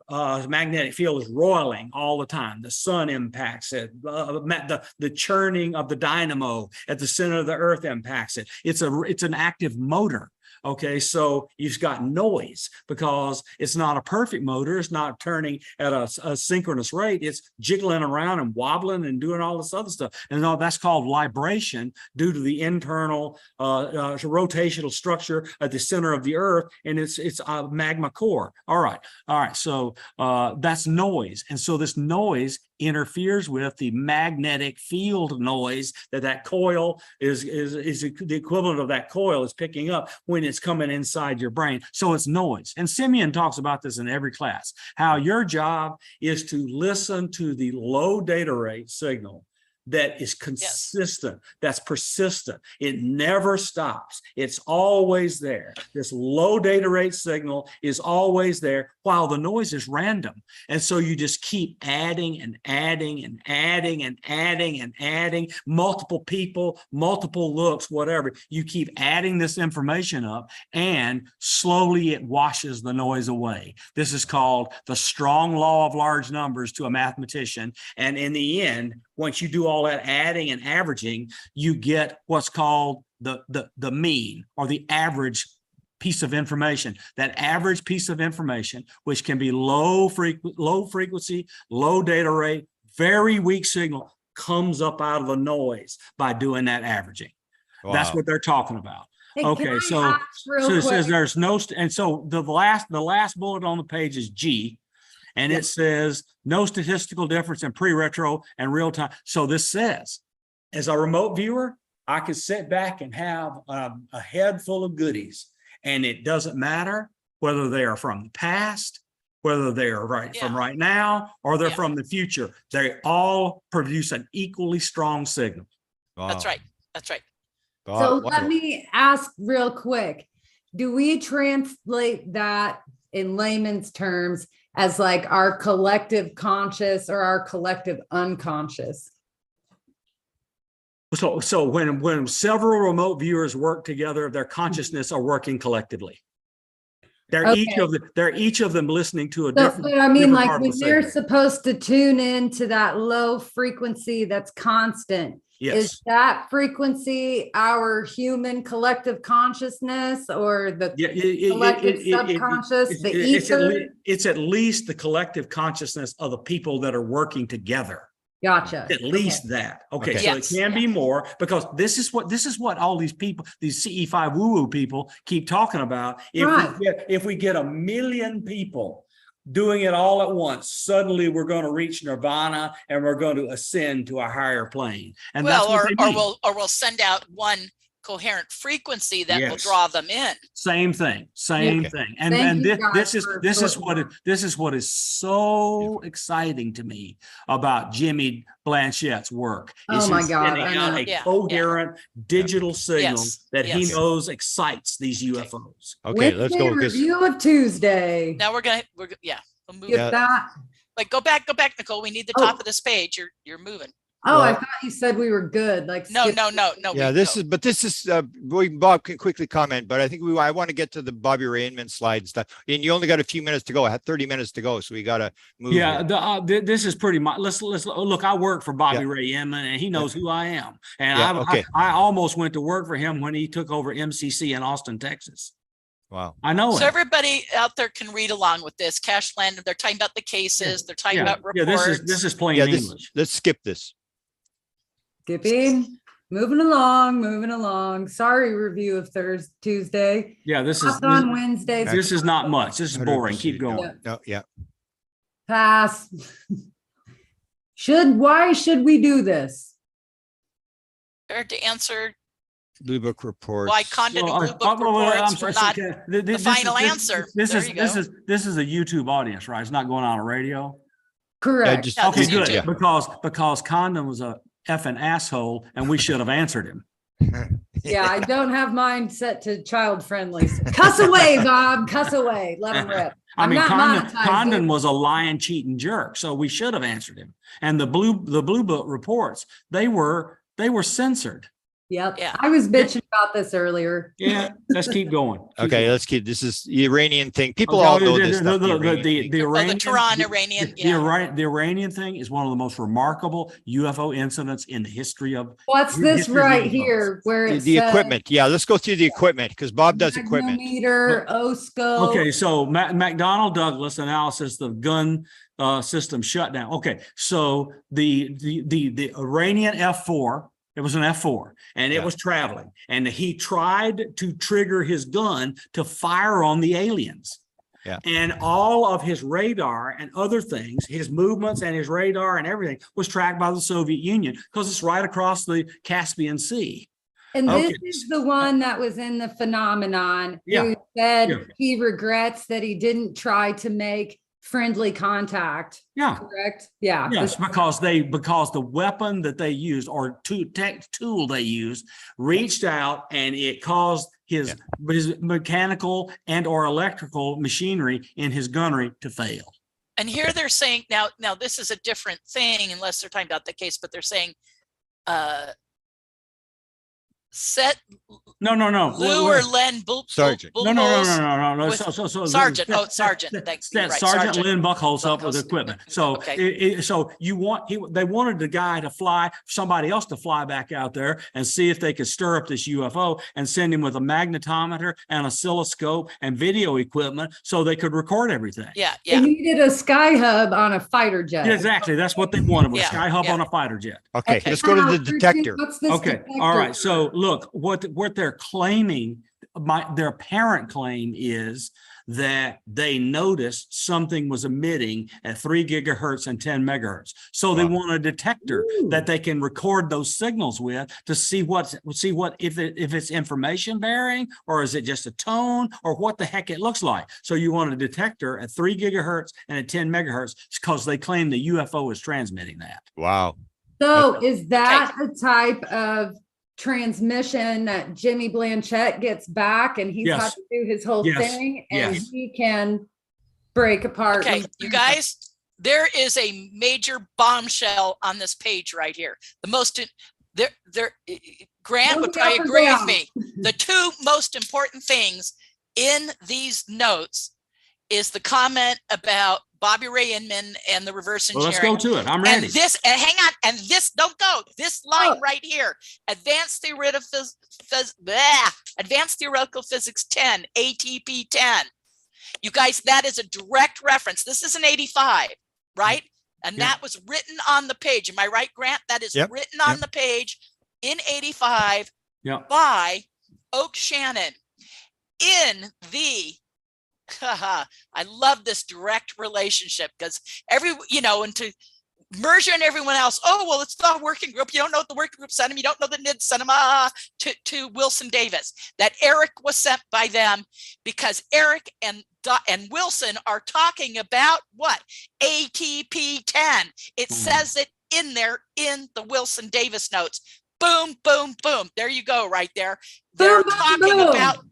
magnetic field is roiling all the time. The sun impacts it. The churning of the dynamo at the center of the Earth impacts it. It's an active motor. Okay, so you've got noise because it's not a perfect motor. It's not turning at a synchronous rate. It's jiggling around and wobbling and doing all this other stuff. And all that's called libration due to the internal rotational structure at the center of the Earth, and it's a magma core. All right. So that's noise. And so this noise interferes with the magnetic field noise that coil is the equivalent of that coil is picking up when it's coming inside your brain. So it's noise. And Simeon talks about this in every class, how your job is to listen to the low data rate signal that is consistent, that's persistent. It never stops. It's always there. This low data rate signal is always there while the noise is random. And so you just keep adding and adding and adding and adding and adding, multiple people, multiple looks, whatever. You keep adding this information up and slowly it washes the noise away. This is called the strong law of large numbers to a mathematician. And in the end, once you do all that adding and averaging, you get what's called the mean or the average piece of information. That average piece of information, which can be low frequency, low data rate, very weak signal, comes up out of the noise by doing that averaging. Wow. That's what they're talking about. Hey, okay, so it says there's no, and so the last bullet on the page is G. And it says no statistical difference in pre-retro and real time. So this says, as a remote viewer, I can sit back and have a head full of goodies. And it doesn't matter whether they are from the past, whether they are from right now, or they're from the future. They all produce an equally strong signal. Wow. That's right. That's right. So let me ask real quick. Do we translate that in layman's terms as like our collective conscious or our collective unconscious? So when several remote viewers work together, their consciousness are working collectively. They're each of them listening to a different. But I mean, like when they're supposed to tune into that low frequency that's constant. Yes. Is that frequency our human collective consciousness or the collective subconscious, the ether? It's at least the collective consciousness of the people that are working together. Gotcha. At least that. Okay. So Yes. it can be more, because this is what all these people, these CE5 woo-woo people keep talking about. If we get 1 million people doing it all at once, suddenly we're going to reach nirvana and we're going to ascend to a higher plane. And we'll send out one coherent frequency that will draw them in. Same thing. And this is what is so exciting to me about Jimmy Blanchette's work. Oh my God! Sending out a coherent digital signal that he knows excites these UFOs. Okay, let's go. Review of Tuesday. Now we'll move. Get that. Like go back, Nicole. We need the top of this page. You're moving. Oh, I thought you said we were good. Like no. Yeah, this is Bob can quickly comment, but I think I want to get to the Bobby Ray Inman slide and stuff. And you only got a few minutes to go. I had 30 minutes to go, so we got to move. Yeah, this is pretty much. Let's look. I work for Bobby Ray Inman, and he knows who I am. And I almost went to work for him when he took over MCC in Austin, Texas. Wow. I know. So everybody out there can read along with this. Cash Land, they're talking about the cases. They're talking about reports. Yeah, this is plain English. Let's skip this. Skipping, moving along. Sorry, review of Tuesday. Yeah, this is on Wednesdays. This is not much. This is boring. Keep going. Pass. Why should we do this? To answer Blue Book reports. Why Condon and Blue Book reports were not the final answer. This is a YouTube audience, right? It's not going on a radio. Correct. Okay, good. Yeah. Because Condon was a effing asshole, and we should have answered him. Yeah, I don't have mine set to child friendly. So cuss away, Bob. Cuss away. Let him rip. Condon was a lying, cheating jerk, so we should have answered him. And the blue book reports, they were censored. Yep. Yeah. I was bitching about this earlier. Yeah. Let's keep going. Let's keep. This is the Iranian thing. People all know this. The Iranian, Tehran Iranian. The Iranian thing is one of the most remarkable UFO incidents in the history of. What's this right here? Where the equipment? Yeah, let's go through the equipment because Bob does equipment. Magnetometer, OSCO. Okay, so McDonnell Douglas analysis of gun system shutdown. Okay, so the Iranian F4. It was an F4 and it was traveling, and he tried to trigger his gun to fire on the aliens. Yeah. And all of his radar and other things, his movements and his radar and everything was tracked by the Soviet Union because it's right across the Caspian Sea. And Okay. this is the one that was in the phenomenon Yeah. who said Yeah. he regrets that he didn't try to make friendly contact. Yeah. Correct? Yeah. Yes, because the weapon that they used or tool they used reached out and it caused his mechanical and or electrical machinery in his gunnery to fail. And here they're saying now this is a different thing unless they're talking about the case, but they're saying set No. Lou or Len Sergeant. No. with Sergeant. Sergeant. Thanks. You're right, Sergeant Lynn Buckholz up with Buckholz. equipment. So, Okay. so they wanted the guy to fly, somebody else to fly back out there and see if they could stir up this UFO and send him with a magnetometer and oscilloscope and video equipment so they could record everything. Yeah. They needed a sky hub on a fighter jet. Yeah, exactly. That's what they wanted was Yeah, Sky Hub yeah. on a fighter jet. Okay, Okay. let's go to the detector. What's this Okay, detector? all right. So look, what they're claiming, their apparent claim is that they noticed something was emitting at 3 gigahertz and 10 megahertz. So they want a detector that they can record those signals with to see if it's information bearing or is it just a tone or what the heck it looks like. So you want a detector at 3 gigahertz and at 10 megahertz because they claim the UFO is transmitting that. Wow. So is that a type of transmission that Jimmy Blanchett gets back and he's had Yes. to do his whole Yes. thing and Yes. he can break apart? Okay, you guys, there is a major bombshell on this page right here. The most Grant would probably agree with me. The two most important things in these notes is the comment about Bobby Ray Inman and the reverse Well, let's engineering. go to it. I'm ready. And this, and hang on, and this, don't go. This line right here, advanced theoretical physics 10, ATP 10. You guys, that is a direct reference. This is an 85, right? And that was written on the page. Am I right, Grant? That is written on the page in 85 by Oak Shannon in the I love this direct relationship because and to Merger and everyone else, oh, well, it's the working group. You don't know what the working group sent him. You don't know the NID sent him to Wilson Davis. That Eric was sent by them because Eric and Wilson are talking about what? ATP 10. It says it in there in the Wilson Davis notes. Boom, boom, boom. There you go, right there. They're talking about,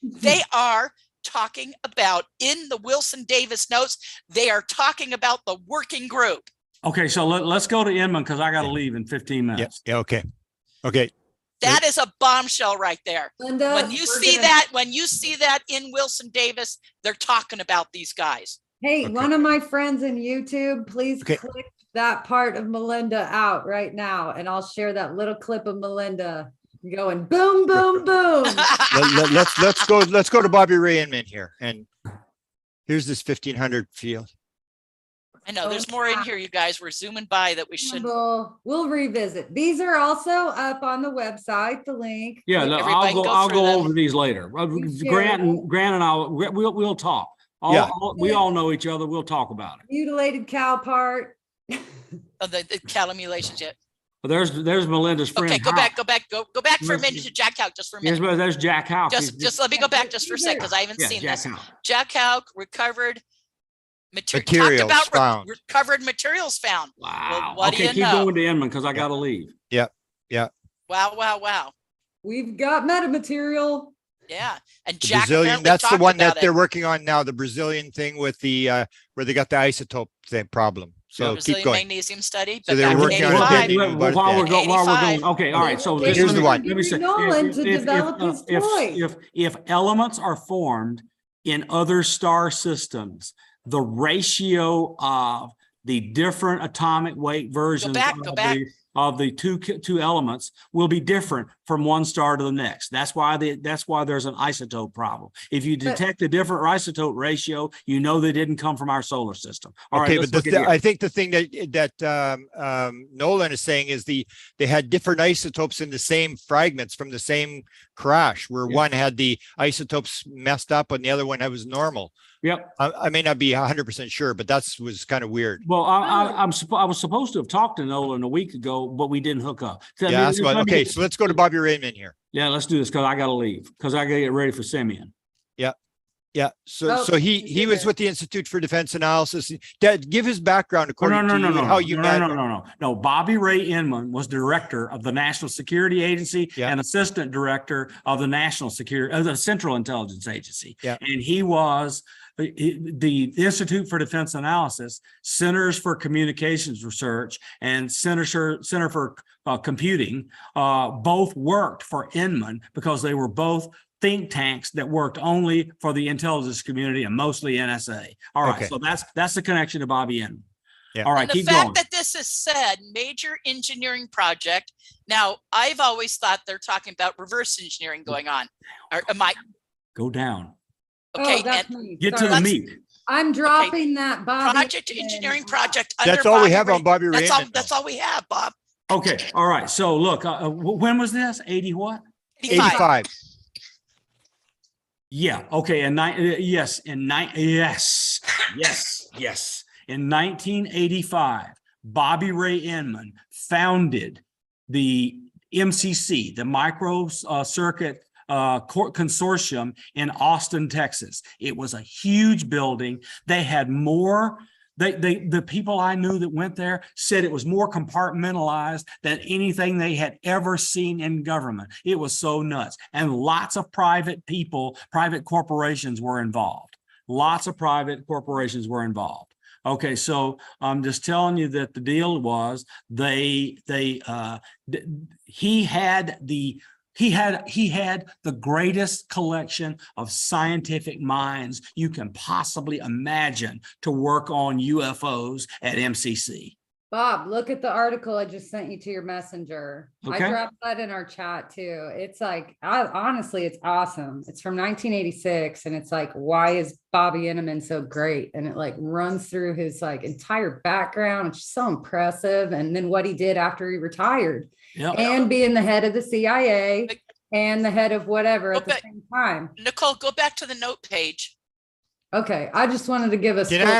they are talking about in the Wilson Davis notes, they are talking about the working group. Okay, so let's go to Inman because I got to leave in 15 minutes. Yeah, okay. Okay. That is a bombshell right there. Linda, when you see that in Wilson Davis, they're talking about these guys. Hey, one of my friends in YouTube, please click that part of Melinda out right now, and I'll share that little clip of Melinda going boom, boom, boom. Let's go to Bobby Ray Inman here, and here's this 1500 field. I know there's more in here, you guys. We're zooming by that we should. We'll revisit. These are also up on the website. The link. Yeah, no, I'll go over these later. Grant and I we'll talk. We all know each other. We'll talk about it. Mutilated cow part. Oh, the cattle mutilation jet. Well, there's Melinda's friend. Okay, go back for a minute to Jack Houck, just for a minute. Yes, there's Jack Houck. Just let me go back just for a sec because I haven't seen this. Jack Houck recovered materials found. Recovered materials found. Wow. Well, okay, keep going to Inman because I got to leave. Yeah. Wow. We've got metamaterial. Yeah, and The Jack Brazilian, that's the one that they're it. working on now, the Brazilian thing with the where they got the isotope thing problem. So keep going. Magnesium study. So they're working on it. While we're going, okay, all right. So here's the one. Let me say, if elements are formed in other star systems, the ratio of the different atomic weight versions of the two elements will be different from one star to the next. That's why there's an isotope problem. If you detect a different isotope ratio, you know they didn't come from our solar system. Okay, but I think the thing that Nolan is saying is they had different isotopes in the same fragments from the same crash, where one had the isotopes messed up and the other one was normal. Yep. I may not be 100% sure, but was kind of weird. Well, I was supposed to have talked to Nolan a week ago, but we didn't hook up. So, Yeah, that's what, okay. So let's go to Bobby Raymond here. Yeah, let's do this because I got to leave because I got to get ready for Simeon. Yeah. So he was with the Institute for Defense Analysis. Dad, give his background according to you and how you met. No. Bobby Ray Inman was director of the National Security Agency Yeah. and assistant director of the National Security, the Central Intelligence Agency. Yeah. And he was the Institute for Defense Analysis, Centers for Communications Research, and Center for Computing, both worked for Inman because they were both think tanks that worked only for the intelligence community and mostly NSA. All right, Okay. so that's the connection to Bobby Inman. Yeah. All right, And the keep fact going. that this is said major engineering project. Now, I've always thought they're talking about reverse engineering going on. Or am I Go down. okay? Oh, that's And me. Get to Sorry. the Let's- meat. I'm dropping that Bobby. project engineering project. Under That's all we Bobby have Ray- on Bobby That's all. Raymond. That's all we have, Bob. Okay, all right. So look, when was this? 80 what? 85. Yeah. Okay. And yes. In 1985, Bobby Ray Inman founded the MCC, the Micro Circuit Consortium in Austin, Texas. It was a huge building. They had more. The people I knew that went there said it was more compartmentalized than anything they had ever seen in government. It was so nuts. And lots of private corporations were involved. Okay, so I'm just telling you that the deal was he had the greatest collection of scientific minds you can possibly imagine to work on UFOs at MCC. Bob, look at the article I just sent you to your messenger. Okay. I dropped that in our chat too. It's like, honestly, it's awesome. It's from 1986. And it's like, why is Bobby Inman so great? And it like runs through his like entire background. It's just so impressive. And then what he did after he retired. Yep. And being the head of the CIA and the head of whatever at the same time. Nicole, go back to the note page. Okay, I just wanted to give us. Can I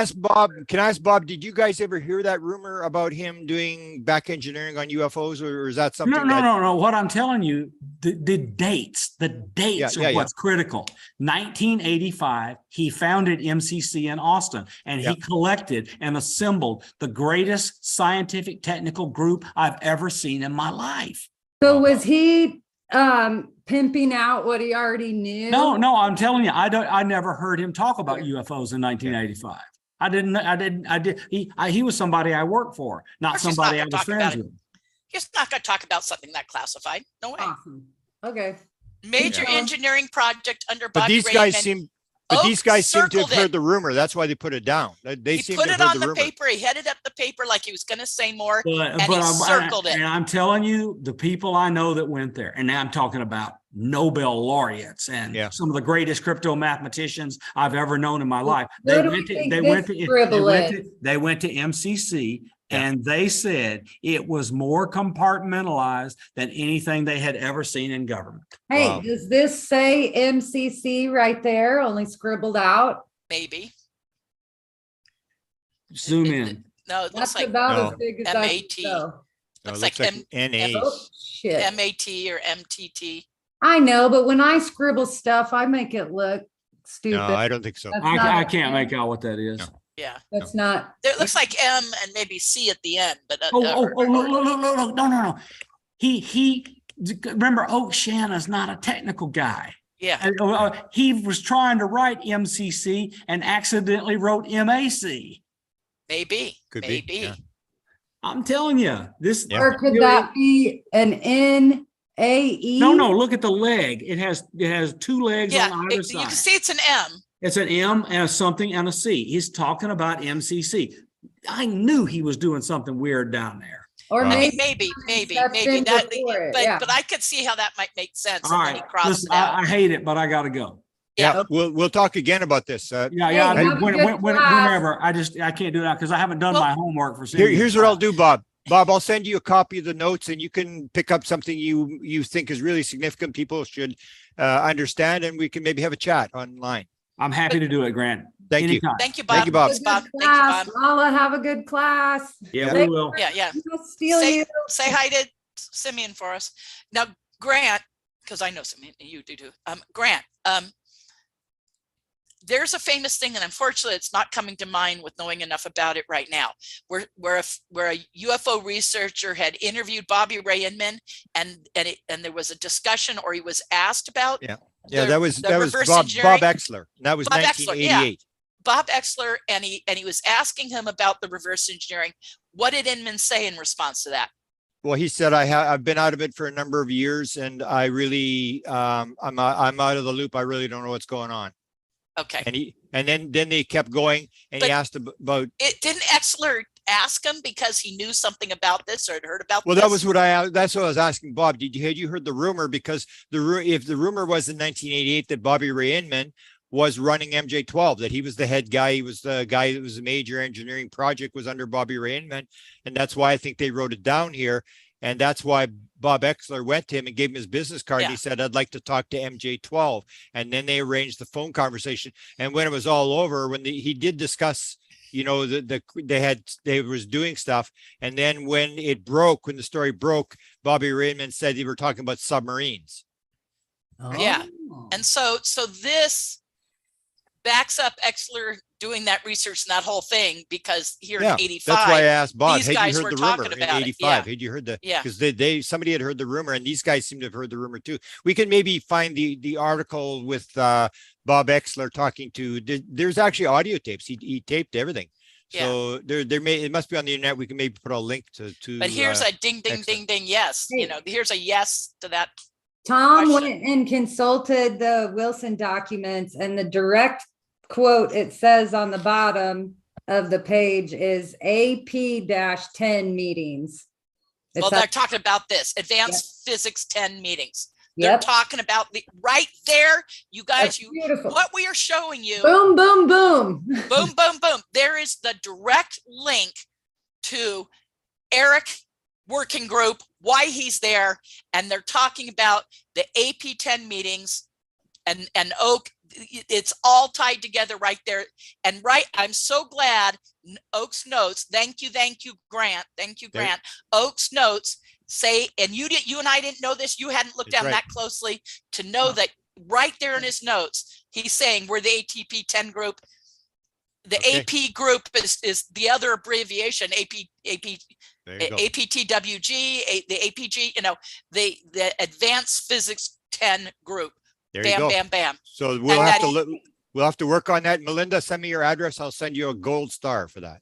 ask Bob, did you guys ever hear that rumor about him doing back engineering on UFOs, or is that something? No. What I'm telling you, the dates are what's critical. 1985, he founded MCC in Austin, and he collected and assembled the greatest scientific technical group I've ever seen in my life. So was he pimping out what he already knew? No, I'm telling you, I never heard him talk about UFOs in 1985. I did. He was somebody I worked for, not somebody I was friends with. He's not going to talk about something that classified. No way. Awesome. Okay. Major engineering project under But Bobby these Ray guys Inman. seem to have circled heard the rumor. That's why they put it down. They He seem put to have it heard on the rumor. paper. He headed up the paper like he was going to say more, and he But circled it. And I'm telling you, the people I know that went there, and now I'm talking about Nobel laureates and some of the greatest crypto mathematicians I've ever known in my life. They went to MCC. And they said it was more compartmentalized than anything they had ever seen in government. Hey, does this say MCC right there, only scribbled out? Maybe. Zoom in. No, it looks That's like about as big as I MAT. can go. Looks like NA. Oh, shit. MAT or MTT. I know, but when I scribble stuff, I make it look stupid. No, I don't think so. That's not I a can't M. make out what that is. No. Yeah. That's not. It looks like M and maybe C at the end, but Look, no. He remember Oak Shannon's not a technical guy. yeah. And, he was trying to write MCC and accidentally wrote MAC. Maybe. Could be, Maybe. yeah. I'm telling you, this. Or could that be an NAE? No. Look at the leg. It has two legs Yeah. on either You side. can see it's an M. It's an M and a something and a C. He's talking about MCC. I knew he was doing something weird down there. Or Wow. maybe. Maybe That's been that, before it, but yeah. I could see how that might make sense. All And then he right, crossed listen, it out. I hate it, but I got to go. Yeah, we'll talk again about this. Yeah. Hey, have a good class. Whenever. I can't do that because I haven't done Well, my homework for. Here's what I'll do, Bob. Bob, I'll send you a copy of the notes, and you can pick up something you think is really significant. People should understand, and we can maybe have a chat online. I'm happy to do it, Grant. Thank you. Anytime. Thank you, Bob. Thank you, Bob. Thanks, Bob. Good Thank you, class. Bob. Lala, have a good class. Yeah, we will. Yeah. I'll steal Say, you. say hi to Simeon for us. Now, Grant, because I know Simeon, you do too. Grant, there's a famous thing, and unfortunately it's not coming to mind with knowing enough about it right now, where a UFO researcher had interviewed Bobby Ray Inman, and there was a discussion, or he was asked about that was reverse Bob engineering. Exler. That was Bob Exler, 1988. Bob Exler, and he was asking him about the reverse engineering. What did Inman say in response to that? Well, he said, I've been out of it for a number of years, and I really I'm out of the loop. I really don't know what's going on. Okay. And then they kept going, and But he asked about it. Didn't Exler ask him because he knew something about this or had heard about well, this? that's what I was asking Bob. Had you heard the rumor? Because if the rumor was in 1988 that Bobby Ray Inman was running MJ12, that he was the head guy, he was the guy that was the major engineering project was under Bobby Ray Inman, and that's why I think they wrote it down here. And that's why Bob Exler went to him and gave him his business card. And he said, I'd like to talk to MJ12. And then they arranged the phone conversation. And when it was all over, when he did discuss, they was doing stuff. And then when the story broke, Bobby Raymond said they were talking about submarines. Oh. Yeah. And so this backs up Exler doing that research and that whole thing, because here in 85, that's why I asked Bob, these had guys you were heard the rumor talking in about it. 85? Had you heard because somebody had heard the rumor, and these guys seem to have heard the rumor too. We can maybe find the article with Bob Exler talking to, there's actually audio tapes. He taped everything. So it must be on the internet. We can maybe put a link to but here's a ding, ding, ding, ding. Yes. Hey. Here's a yes to that. Tom question. went and consulted the Wilson documents, and the direct quote it says on the bottom of the page is AP-10 meetings. Well, they're talking about this advanced physics 10 meetings. They're Yep. talking about right there. You guys, That's beautiful. what we are showing you. Boom, boom, boom. Boom, boom, boom. There is the direct link to Eric working group, why he's there. And they're talking about the AP-10 meetings and Oak. It's all tied together right there. And I'm so glad Oak's notes. Thank you, Grant. Thank you, Grant. Oak's notes say, and you and I didn't know this. You hadn't looked down that closely to know that right there in his notes, he's saying we're the ATP 10 group. The AP group is the other abbreviation, APTWG, the APG, the Advanced Physics 10 group. There you go. Bam, bam. So we'll have to work on that. Melinda, send me your address. I'll send you a gold star for that.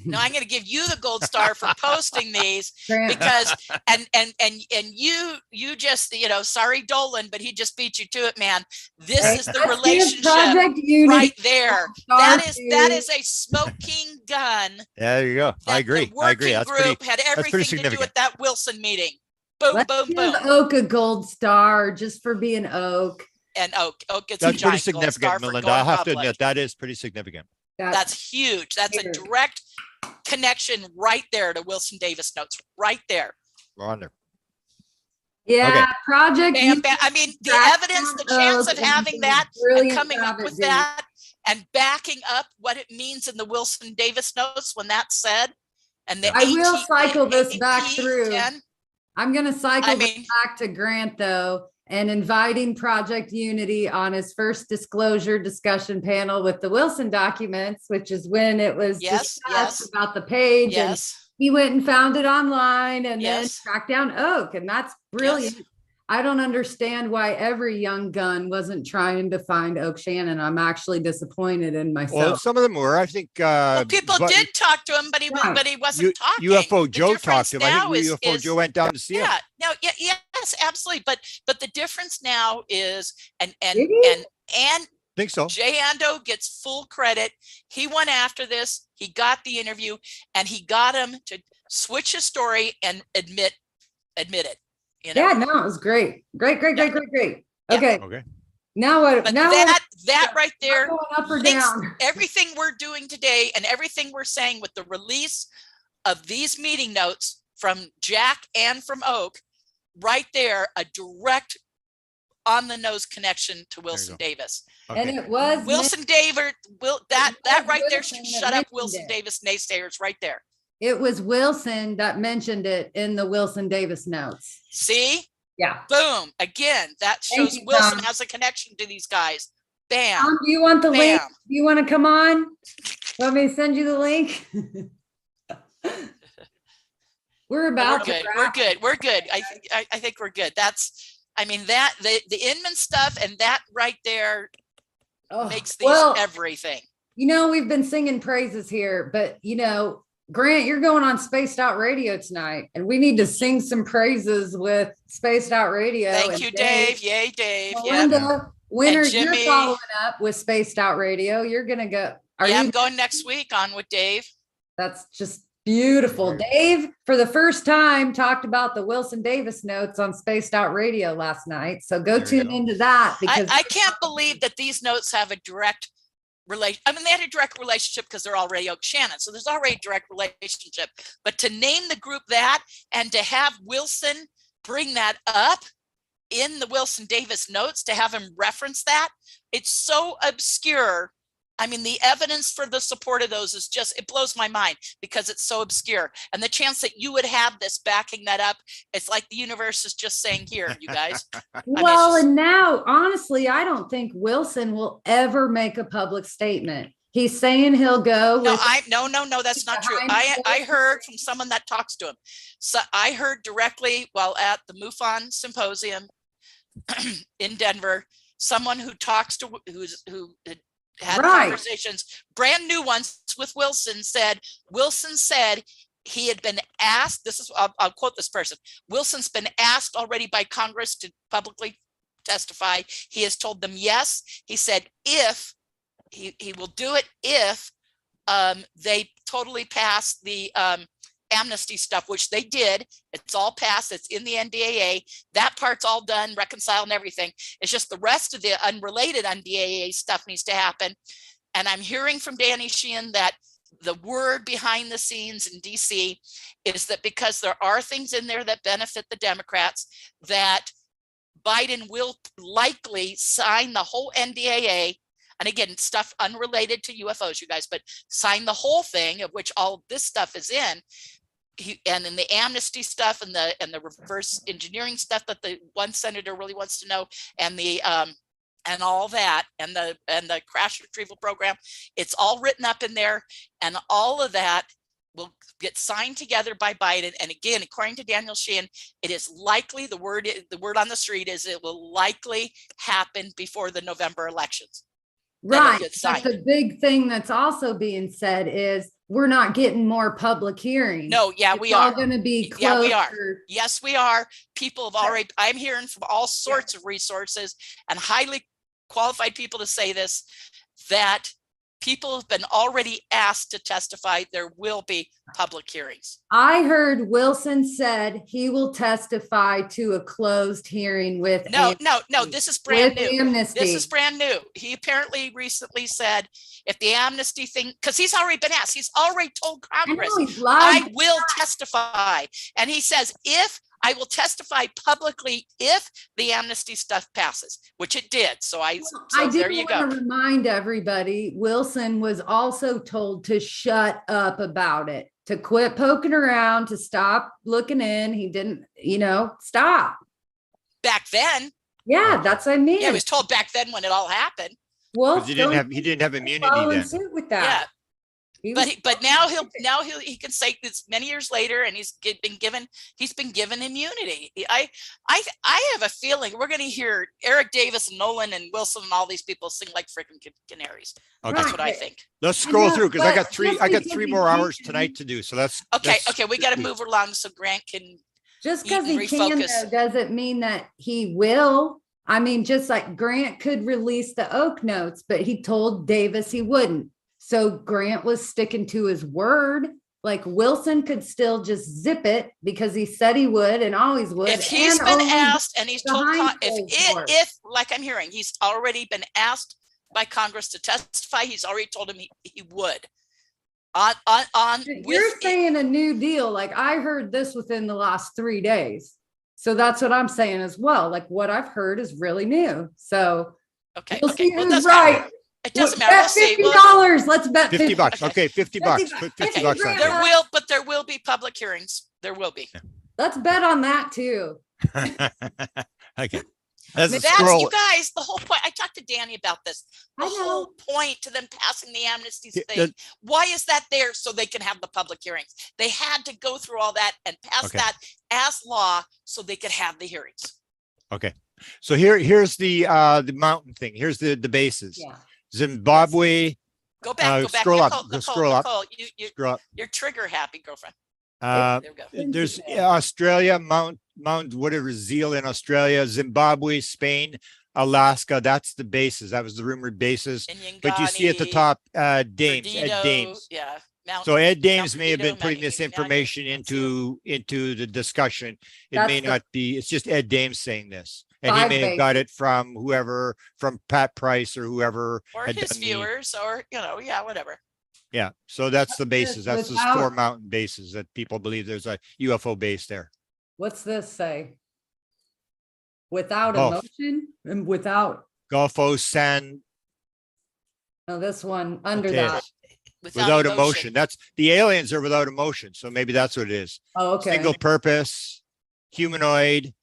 No, I'm going to give you the gold star for posting these because, and you just, sorry, Dolan, but he just beat you to it, man. This is the relationship right there. That is a smoking gun. There you go. I agree. The working group had everything to do with that Wilson meeting. Boom, boom, boom. Give Oak a gold star just for being Oak. And Oak gets that's a pretty giant gold significant, star Melinda. for I have public. to admit that is pretty significant. That's huge. That's a direct connection right there to Wilson Davis notes right there. We're on there. Yeah, project. I mean, the evidence, the chance of having that and coming up with that and backing up what it means in the Wilson Davis notes when that's said. And I will cycle this back through. 10, I'm going to cycle this back to Grant though, and inviting Project Unity on his first disclosure discussion panel with the Wilson documents, which is when it was discussed about the page. And he went and found it online and then tracked down Oak. And that's brilliant. I don't understand why every young gun wasn't trying to find Oak Shannon. I'm actually disappointed in myself. Well, some of them were, I think. People did talk to him, but he wasn't talking. UFO Joe talked to him. I think UFO Joe went down to see him. No, yes, absolutely. But the difference now is, and think so. Jay Ando gets full credit. He went after this. He got the interview, and he got him to switch his story and admit it. Yeah, no, it was great. Great. Okay. Okay. Now what? But now that right there, up or down. everything we're doing today and everything we're saying with the release of these meeting notes from Jack and from Oak, right there, a direct on the nose connection to Wilson go. Davis. And Okay. it was Wilson Davis, that was right there Wilson should that shut up mentioned Wilson it. Davis naysayers right there. It was Wilson that mentioned it in the Wilson Davis notes. See? Yeah. Boom. Again, that Thank shows you, Wilson Tom. has a connection to these guys. Bam. Tom, do you want the link? Bam. Do you want to come on? Want me to send you the link? We're about We're to good. wrap. We're good. We're good. I think we're good. That's, I mean, that the Inman stuff and that right there Oh, makes these well, everything. you know, we've been singing praises here, but you know, Grant, you're going on Spaced Out Radio tonight, and we need to sing some praises with Spaced Out Radio. Thank and you, Dave. Yay, Dave. Yeah. Melinda, winner, And you're Jimmy. following up with Spaced Out Radio. You're gonna go. Are Yeah, you? I'm going next week on with Dave. That's just beautiful. Dave, for the first time, talked about the Wilson Davis notes on Spaced Out Radio last night. So go There you tune go. into that because I can't believe that these notes have a direct relation. I mean, they had a direct relationship because they're already Oak Shannon. So there's already a direct relationship. But to name the group that and to have Wilson bring that up in the Wilson Davis notes, to have him reference that, it's so obscure. I mean, the evidence for the support of those is just, it blows my mind because it's so obscure. And the chance that you would have this backing that up, it's like the universe is just saying, here, you guys. well, just- and now, honestly, I don't think Wilson will ever make a public statement. He's saying he'll go No, with no, that's not true. behind I heard from someone that talks to him. So I heard directly while at the MUFON symposium in Denver, someone who talks to, who had Right. conversations, brand new ones with Wilson said he had been asked, this is, I'll quote this person, Wilson's been asked already by Congress to publicly testify. He has told them yes. He said if he will do it if they totally pass the amnesty stuff, which they did. It's all passed. It's in the NDAA. That part's all done, reconciled and everything. It's just the rest of the unrelated NDAA stuff needs to happen. And I'm hearing from Danny Sheehan that the word behind the scenes in DC is that because there are things in there that benefit the Democrats, that Biden will likely sign the whole NDAA. And again, stuff unrelated to UFOs, you guys, but sign the whole thing, of which all this stuff is in. And then the amnesty stuff and the reverse engineering stuff that the one senator really wants to know, and the and all that, and the crash retrieval program, it's all written up in there, and all of that will get signed together by Biden. And again, according to Daniel Sheehan, it is likely, the word on the street is it will likely happen before the November elections. right. gets But signed. the big thing that's also being said is we're not getting more public hearings. No, yeah, It's we all are. going to be Yeah, we are. closer. Yes, we are. People have already, I'm hearing from all sorts of resources and highly qualified people to say this, that people have been already asked to testify. There will be public hearings. I heard Wilson said he will testify to a closed hearing with No, this is brand with new. amnesty. This is brand new. He apparently recently said if the amnesty thing, because he's already been asked, he's already told I know Congress, he's lied. I will testify. And he says, if I will testify publicly if the amnesty stuff passes, which it did. So I there did you want go. to remind everybody, Wilson was also told to shut up about it, to quit poking around, to stop looking in. He didn't, stop. Back then, Yeah, that's what I mean. yeah, he was told back then when it all happened. Well, 'Cause he didn't have immunity following then. suit with Yeah. that. He was- But now he can say this many years later, and he's been given immunity. I have a feeling we're going to hear Eric Davis and Nolan and Wilson and all these people sing like freaking canaries. Okay. That's what I Right. think. Let's scroll know, through because I but got three just I got because 3 he more hours can- tonight to do. So that's Okay, we got to move along so Grant can. Just He because can he can, refocus. though, doesn't mean that he will. I mean, just like Grant could release the Oak notes, but he told Davis he wouldn't. So Grant was sticking to his word. Like Wilson could still just zip it because he said he would and always would. If he's and been only asked and he's told, behind closed doors. if like I'm hearing, he's already been asked by Congress to testify, he's already told him he would. You're saying a new deal. Like I heard this within the last 3 days. So that's what I'm saying as well. Like what I've heard is really new. So Okay. we'll Okay. see Well, who's that's right. It doesn't Bet matter. We'll see. $50. Let's bet 50 bucks. Okay. Okay, 50 bucks. Put 50 50 bucks on grand. it. There will be public hearings. There will be. Let's bet on that too. Okay. That's a That's, scroll. you guys, the whole point. I talked to Danny about this. The I know. whole point to them passing the amnesty Yeah, thing. Why is that there? So they can have the public hearings. They had to go through all that and pass Okay. that as law so they could have the hearings. Okay. So here's the mountain thing. Here's the bases. Yeah. Zimbabwe. Go back, go back. Scroll up, Nicole, go Nicole, scroll up. Nicole, Scroll up. you're trigger happy, girlfriend. Uh, There we go. there's Australia, Mount whatever Zeal in Australia, Zimbabwe, Spain, Alaska. That's the bases. That was the rumored bases. But you see at the top, Dames, Ed Perdido, Dames. yeah. Mount, So Ed Dames Mount may have been Perdido, putting this Mount- information Mount- into the discussion. It That's may the- not be, it's just Ed Dames saying this. And he 5 may have got it from whoever, from Pat Price or whoever. or had his done the- viewers, or yeah, whatever. Yeah, so that's the bases. That's the without- 4 mountain bases that people believe there's a UFO base there. What's this say? Without Gulf. emotion and without, Gulf O San. no, this one under Okay. that. Without emotion. That's the aliens are without emotion. So maybe that's what it is. Oh, okay. Single purpose, humanoid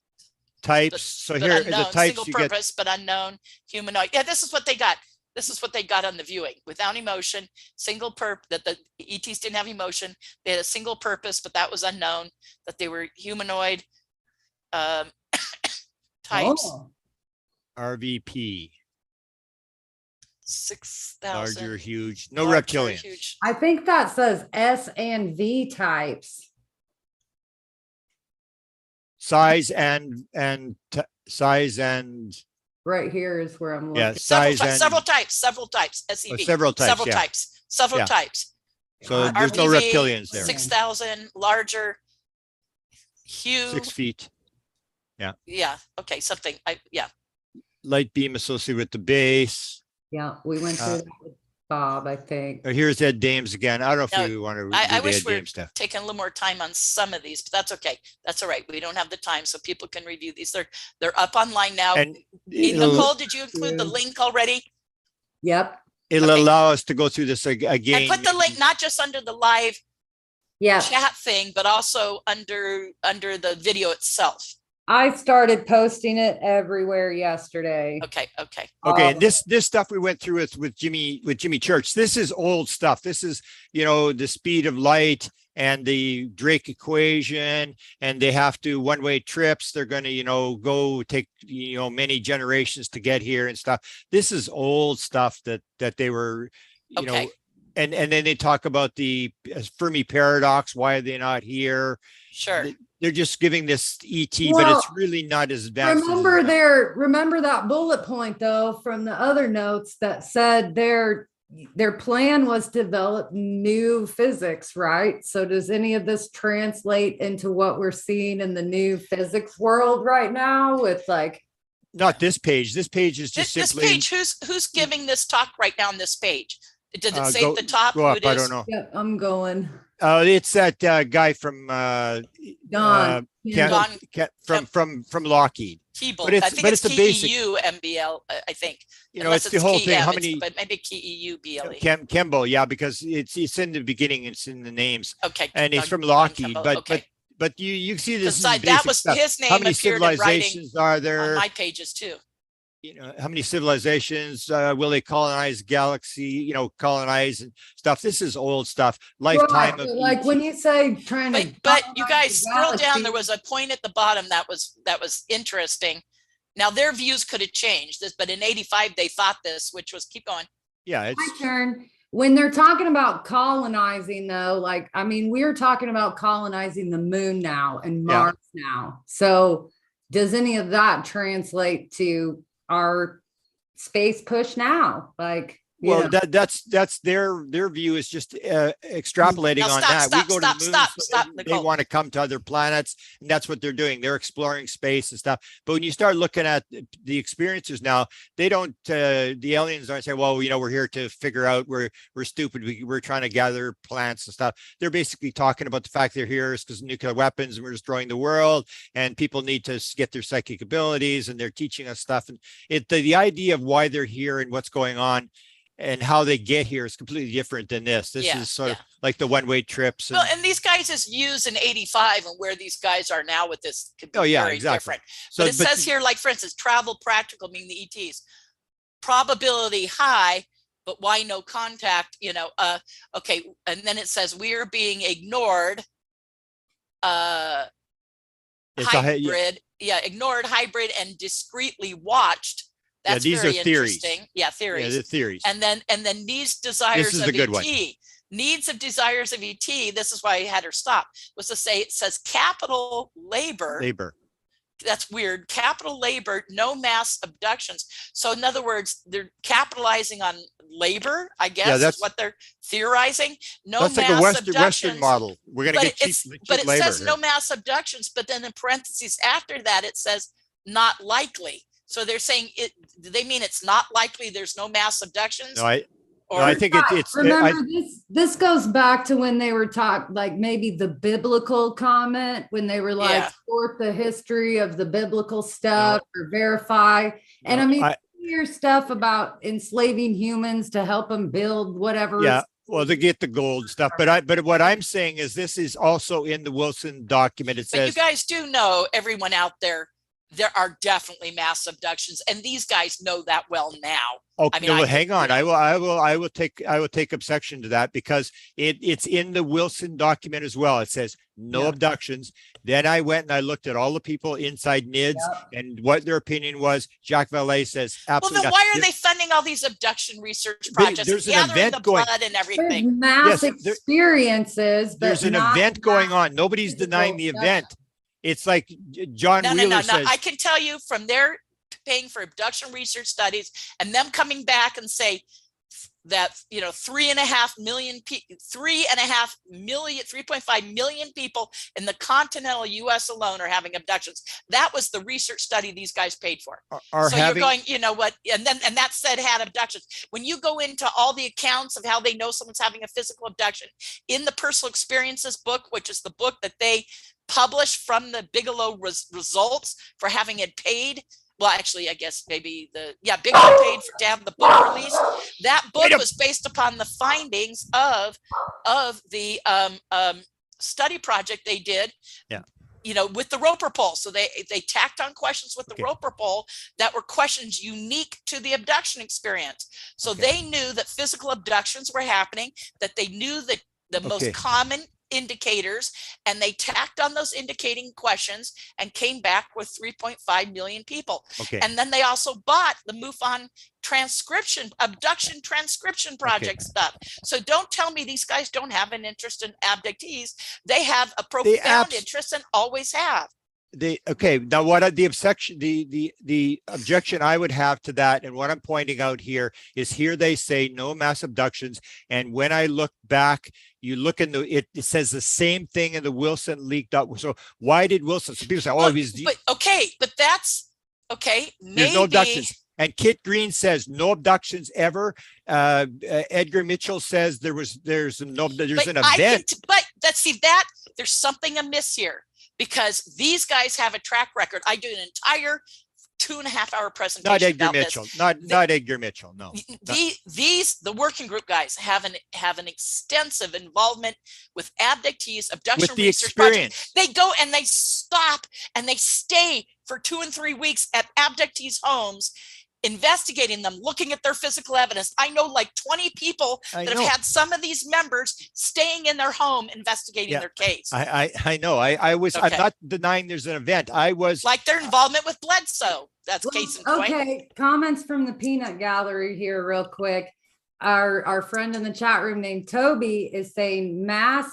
types. So But here are unknown, the types single you get. purpose, but unknown, humanoid. Yeah, this is what they got. This is what they got on the viewing. Without emotion, single that the ETs didn't have emotion. They had a single purpose, but that was unknown. That they were humanoid types. Oh, RVP, 6,000. larger, huge, no larger, reptilians. huge. I think that says S and V types. Size and size and Right here is where I'm looking. yeah, size and Several types, SEV. several types. Several yeah. types, several Yeah. types. So there's no RPV, reptilians there. 6,000, larger, huge. 6 feet. Yeah, okay, something, yeah. Light beam associated with the base. Yeah, we went through that with Bob, I think. Here's Ed Dames again. I don't know if No, you want to I read the wish Ed we were Dames stuff. taking a little more time on some of these, but that's okay. That's all right. We don't have the time, so people can review these. They're up online now. And Hey, it'll, Nicole, did you include the link already? Yep. it'll okay. allow us to go through this again. And put the link not just under the live Yeah. chat thing, but also under the video itself. I started posting it everywhere yesterday. Okay, okay. Okay, and this stuff we went through with Jimmy Church. This is old stuff. This is, the speed of light and the Drake equation, and they have to one-way trips. They're going to, go take, many generations to get here and stuff. This is old stuff that they were, Okay. and then they talk about the Fermi paradox. Why are they not here? Sure. They're just giving this ET, but Well, it's really not as advanced. Remember that bullet point though, from the other notes that said their plan was to develop new physics, right? So does any of this translate into what we're seeing in the new physics world right now with like? Not this page. This page is just This simply. page, who's giving this talk right now on this page? Did it say go- at the top Go who up. it I is? don't know. Yeah, I'm going. It's that guy from Don. from Lockheed. Keeble. But it's- I think but it's it's a basic- KEU MBL, I think. It's Unless the whole thing. KEM, How many but maybe KEU BLE. Kembo? Yeah, because it's in the beginning. It's in the names, Okay. and it's Don- from Don Lockheed. Kemble, But okay. but you see this. Is That basic was stuff. his name How many appeared in writing civilizations are on there? my pages too. How many civilizations will they colonize galaxy, colonize and stuff. This is old stuff. Lifetime Right, of but like when you say trying to. But you colonize guys the scroll down, galaxy, there was a point at the bottom that was interesting. Now their views could have changed this, but in 85 they thought this, which was keep going. yeah, My it's turn. When they're talking about colonizing though, we're talking about colonizing the moon now and Yeah. Mars now. So does any of that translate to our space push now? Like, Well, that's their view is just extrapolating Now on stop, that. We stop, go to stop, the moon, stop, so stop, they Nicole. want to come to other planets, and that's what they're doing. They're exploring space and stuff. But when you start looking at the experiences now, they don't. The aliens aren't saying, "Well, you know, we're here to figure out we're stupid. We're trying to gather plants and stuff." They're basically talking about the fact they're here is because nuclear weapons and we're destroying the world, and people need to get their psychic abilities, and they're teaching us stuff. And the idea of why they're here and what's going on and how they get here is completely different than this. This is sort of like the one-way trips. Well, and these guys is used in 85, and where these guys are now with this could be very different. So, but it says here, like for instance, travel practical, meaning the ETs, probability high, but why no contact? You know, okay, and then it says we are being ignored. Hybrid, ignored, hybrid, and discreetly watched. That's these very are theories. Interesting. Yeah, theories. Yeah, the theories. And then needs, desires of ET. One. Needs of desires of ET. This is why I had her stop. Was to say it says capital labor. That's weird. Capital labor, no mass abductions. So in other words, they're capitalizing on labor, I guess, is what they're theorizing. No that's mass like a abductions. Western model. We're going to get cheap but it labor says here. no mass abductions, but then in parentheses after that, it says not likely. So they're saying it. Do they mean it's not likely there's no mass abductions? No, I think it's. Remember, this goes back to when they were taught, like maybe the biblical comment, when they were like, sort the history of the biblical stuff or verify. And I mean, hear stuff about enslaving humans to help them build whatever. Yeah. Well, they get the gold stuff, but what I'm saying is this is also in the Wilson document. It says, but you guys do know, everyone out there are definitely mass abductions, and these guys know that well now. Okay, I mean, well, hang on. I will take objection to that because it's in the Wilson document as well. It says no abductions. Then I went and I looked at all the people inside NIDS and what their opinion was. Jacques Vallée says absolutely. Well, then why are they funding all these abduction research projects? There's an event going. And everything. There's mass experiences. There's an event going on. Nobody's denying the event. It's like John Wheeler says. I can tell you from their paying for abduction research studies and them coming back and say that, you know, 3.5 million people in the continental US alone are having abductions. That was the research study these guys paid for. You're going, you know what, and that said had abductions. When you go into all the accounts of how they know someone's having a physical abduction in the personal experiences book, which is the book that they published from the Bigelow results for having it paid. Well, actually, I guess maybe Bigelow paid to have the book released. That book was based upon the findings of the study project they did. Yeah. You know, with the Roper poll. So they tacked on questions with the Roper poll that were questions unique to the abduction experience. So they knew that physical abductions were happening, that they knew that the most common indicators, and they tacked on those indicating questions and came back with 3.5 million people. And then they also bought the MUFON abduction transcription project stuff. So don't tell me these guys don't have an interest in abductees. They have a profound interest and always have. Now what the objection I would have to that, and what I'm pointing out here is here they say no mass abductions, and when I look back, you look in it says the same thing in the Wilson leaked up. So why did Wilson? So people say, but that's okay. Maybe there's no abductions. And Kit Green says no abductions ever. Edgar Mitchell says there's an event. There's something amiss here. Because these guys have a track record. I do an entire 2.5-hour presentation. Not Edgar Mitchell. Not Edgar Mitchell. No. The working group guys have an extensive involvement with abductees, abduction research projects. They go and they stop and they stay for 2 and 3 weeks at abductees' homes, investigating them, looking at their physical evidence. I know like 20 people that have had some of these members staying in their home investigating their case. I know. I'm not denying there's an event. I was like their involvement with Bledsoe. That's case in point. Okay, comments from the peanut gallery here real quick. Our friend in the chat room named Toby is saying mass,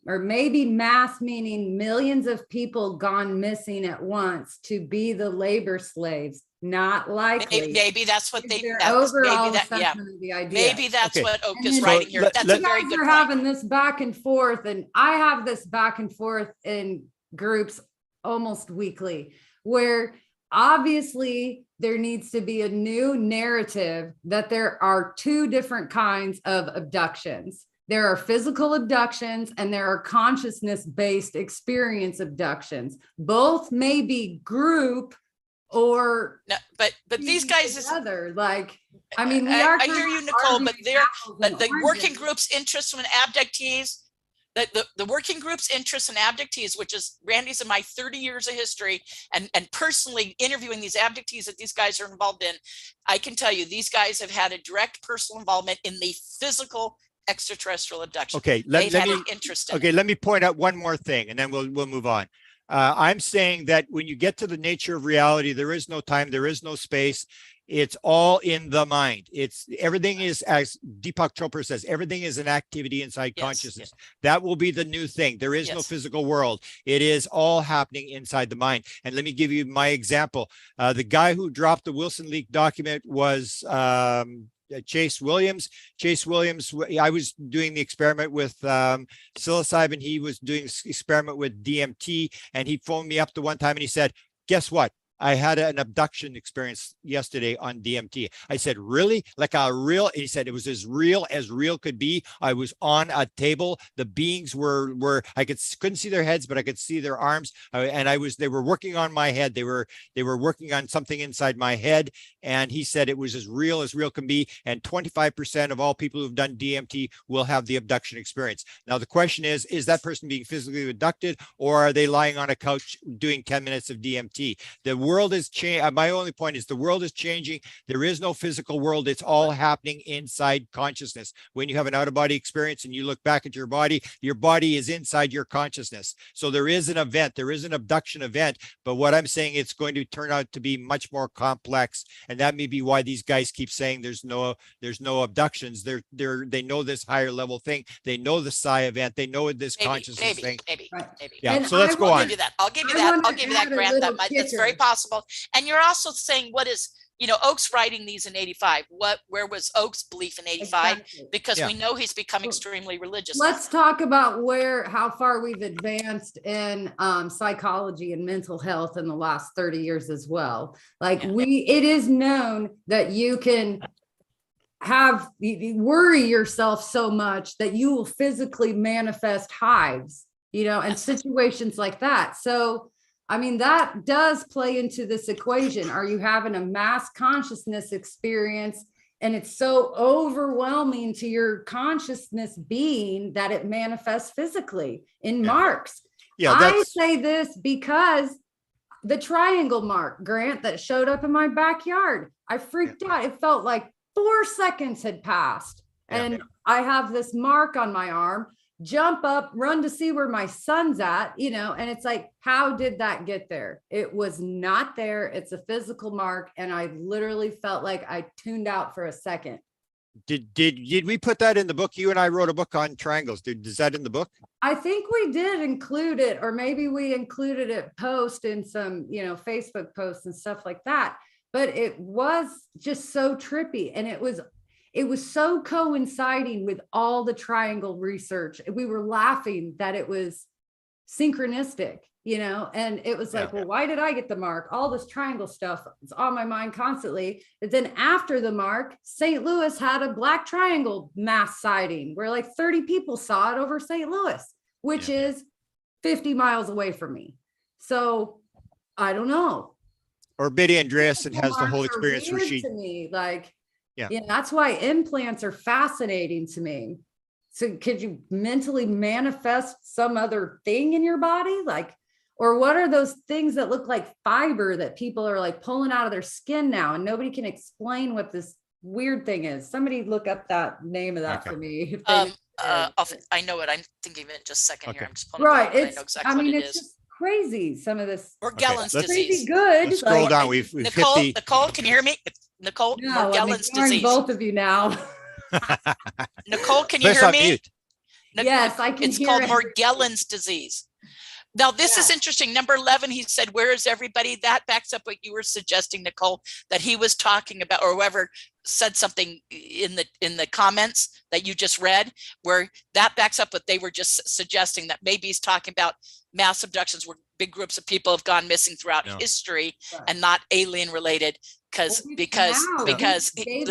or maybe mass meaning millions of people gone missing at once to be the labor slaves. not likely. Maybe that's what they, Their that's maybe overall that, yeah. assessment of the idea. Maybe that's Okay. what Oak And is then- writing here. So That's let- a very You good guys are point. having this back and forth, and I have this back and forth in groups almost weekly, where obviously there needs to be a new narrative that there are two different kinds of abductions. There are physical abductions and there are consciousness-based experience abductions. Both may be group or No, but these guys is, together. Like, I mean, we are I hear kind you, of Nicole, but arguing they're, apples and the working oranges. group's interest in abductees, the working group's interest in abductees, which is Randy's and my 30 years of history and personally interviewing these abductees that these guys are involved in, I can tell you, these guys have had a direct personal involvement in the physical extraterrestrial abduction. Okay, They've let had me an interest in okay, it. let me point out one more thing and then we'll move on. I'm saying that when you get to the nature of reality, there is no time, there is no space. It's all in the mind. It's everything is, as Deepak Chopra says, everything is an activity inside Yes, consciousness. That will be the new thing. There is no Yes. physical world. It is all happening inside the mind. And let me give you my example. The guy who dropped the Wilson leak document was Chase Williams. Chase Williams, I was doing the experiment with psilocybin. He was doing experiment with DMT, and he phoned me up the one time and he said, guess what? I had an abduction experience yesterday on DMT. I said, really? Like a real? He said, it was as real could be. I was on a table. The beings were I couldn't see their heads, but I could see their arms. And they were working on my head. They were working on something inside my head. And he said it was as real can be. And 25% of all people who've done DMT will have the abduction experience. Now, the question is that person being physically abducted, or are they lying on a couch doing 10 minutes of DMT? The world is changing. My only point is the world is changing. There is no physical world. It's all happening inside consciousness. When you have an out-of-body experience and you look back at your body is inside your consciousness. So there is an event, there is an abduction event, but what I'm saying, it's going to turn out to be much more complex. And that may be why these guys keep saying there's no abductions. They know this higher level thing. They know the psi event. They know this consciousness thing. Maybe. Yeah. And So let's go I'll on. give you that. I'll give you I that. wanna I'll give you that, add a Grant. little That's very kicker. possible. And you're also saying what is, Oak's writing these in 85. Where was Oak's belief in 85? Exactly. Because Yeah. we know he's become Well, extremely religious. Let's talk about how far we've advanced in psychology and mental health in the last 30 years as well. Like it is known that you can worry yourself so much that you will physically manifest hives, and situations like that. So, I mean, that does play into this equation. Are you having a mass consciousness experience and it's so overwhelming to your consciousness being that it manifests physically in marks? Yeah, I say this because the triangle mark, Grant, that showed up in my backyard, I freaked out. It felt like 4 seconds had passed. And I have this mark on my arm, jump up, run to see where my son's at, and it's like, how did that get there? It was not there. It's a physical mark. And I literally felt like I tuned out for a second. Did we put that in the book? You and I wrote a book on triangles. Is that in the book? I think we did include it, or maybe we included it post in some, Facebook posts and stuff like that. But it was just so trippy. And it was so coinciding with all the triangle research. We were laughing that it was synchronistic, and it was like, well, why did I get the mark? All this triangle stuff is on my mind constantly. But then after the mark, St. Louis had a black triangle mass sighting where like 30 people saw it over St. Louis, which is 50 miles away from me. So I don't know. Or Biddy Andreasen has the whole Marks are experience where weird she, to me, like, that's why implants are fascinating to me. So could you mentally manifest some other thing in your body? Like, or what are those things that look like fiber that people are like pulling out of their skin now and nobody can explain what this weird thing is? Somebody look up that name of that for me. If they I know it. I'm thinking of it in just a second here. I'm just pulling right. it up. I know exactly what it it's is. just crazy. Some of this Morgellons let's- disease. crazy good. let's scroll like- down. We've hit Nicole, the, Nicole, can you hear me? Nicole, No, I'm Morgellons ignoring disease. both of you now. Nicole, can you Let's hear unmute. me? Yes, I can It's hear called it. Morgellons disease. Now, this is interesting. Number 11, he said, where is everybody? That backs up what you were suggesting, Nicole, that he was talking about, or whoever said something in the comments that you just read, where that backs up what they were just suggesting, that maybe he's talking about mass abductions where big groups of people have gone missing throughout history and not alien related, because the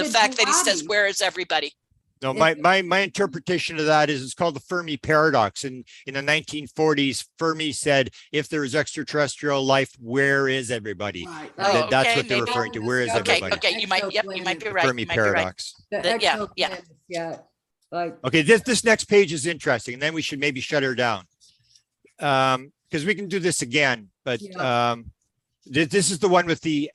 fact that he says, where is everybody? No, my interpretation of that is it's called the Fermi paradox. And in the 1940s, Fermi said, if there is extraterrestrial life, where is everybody? Right. Oh, That's okay, what they're maybe. referring to. Where is everybody? Okay, you might be right. Fermi You might be right. paradox. Yeah. Like, Okay, this next page is interesting, and then we should maybe shut her down. Because we can do this again, but this is the one with the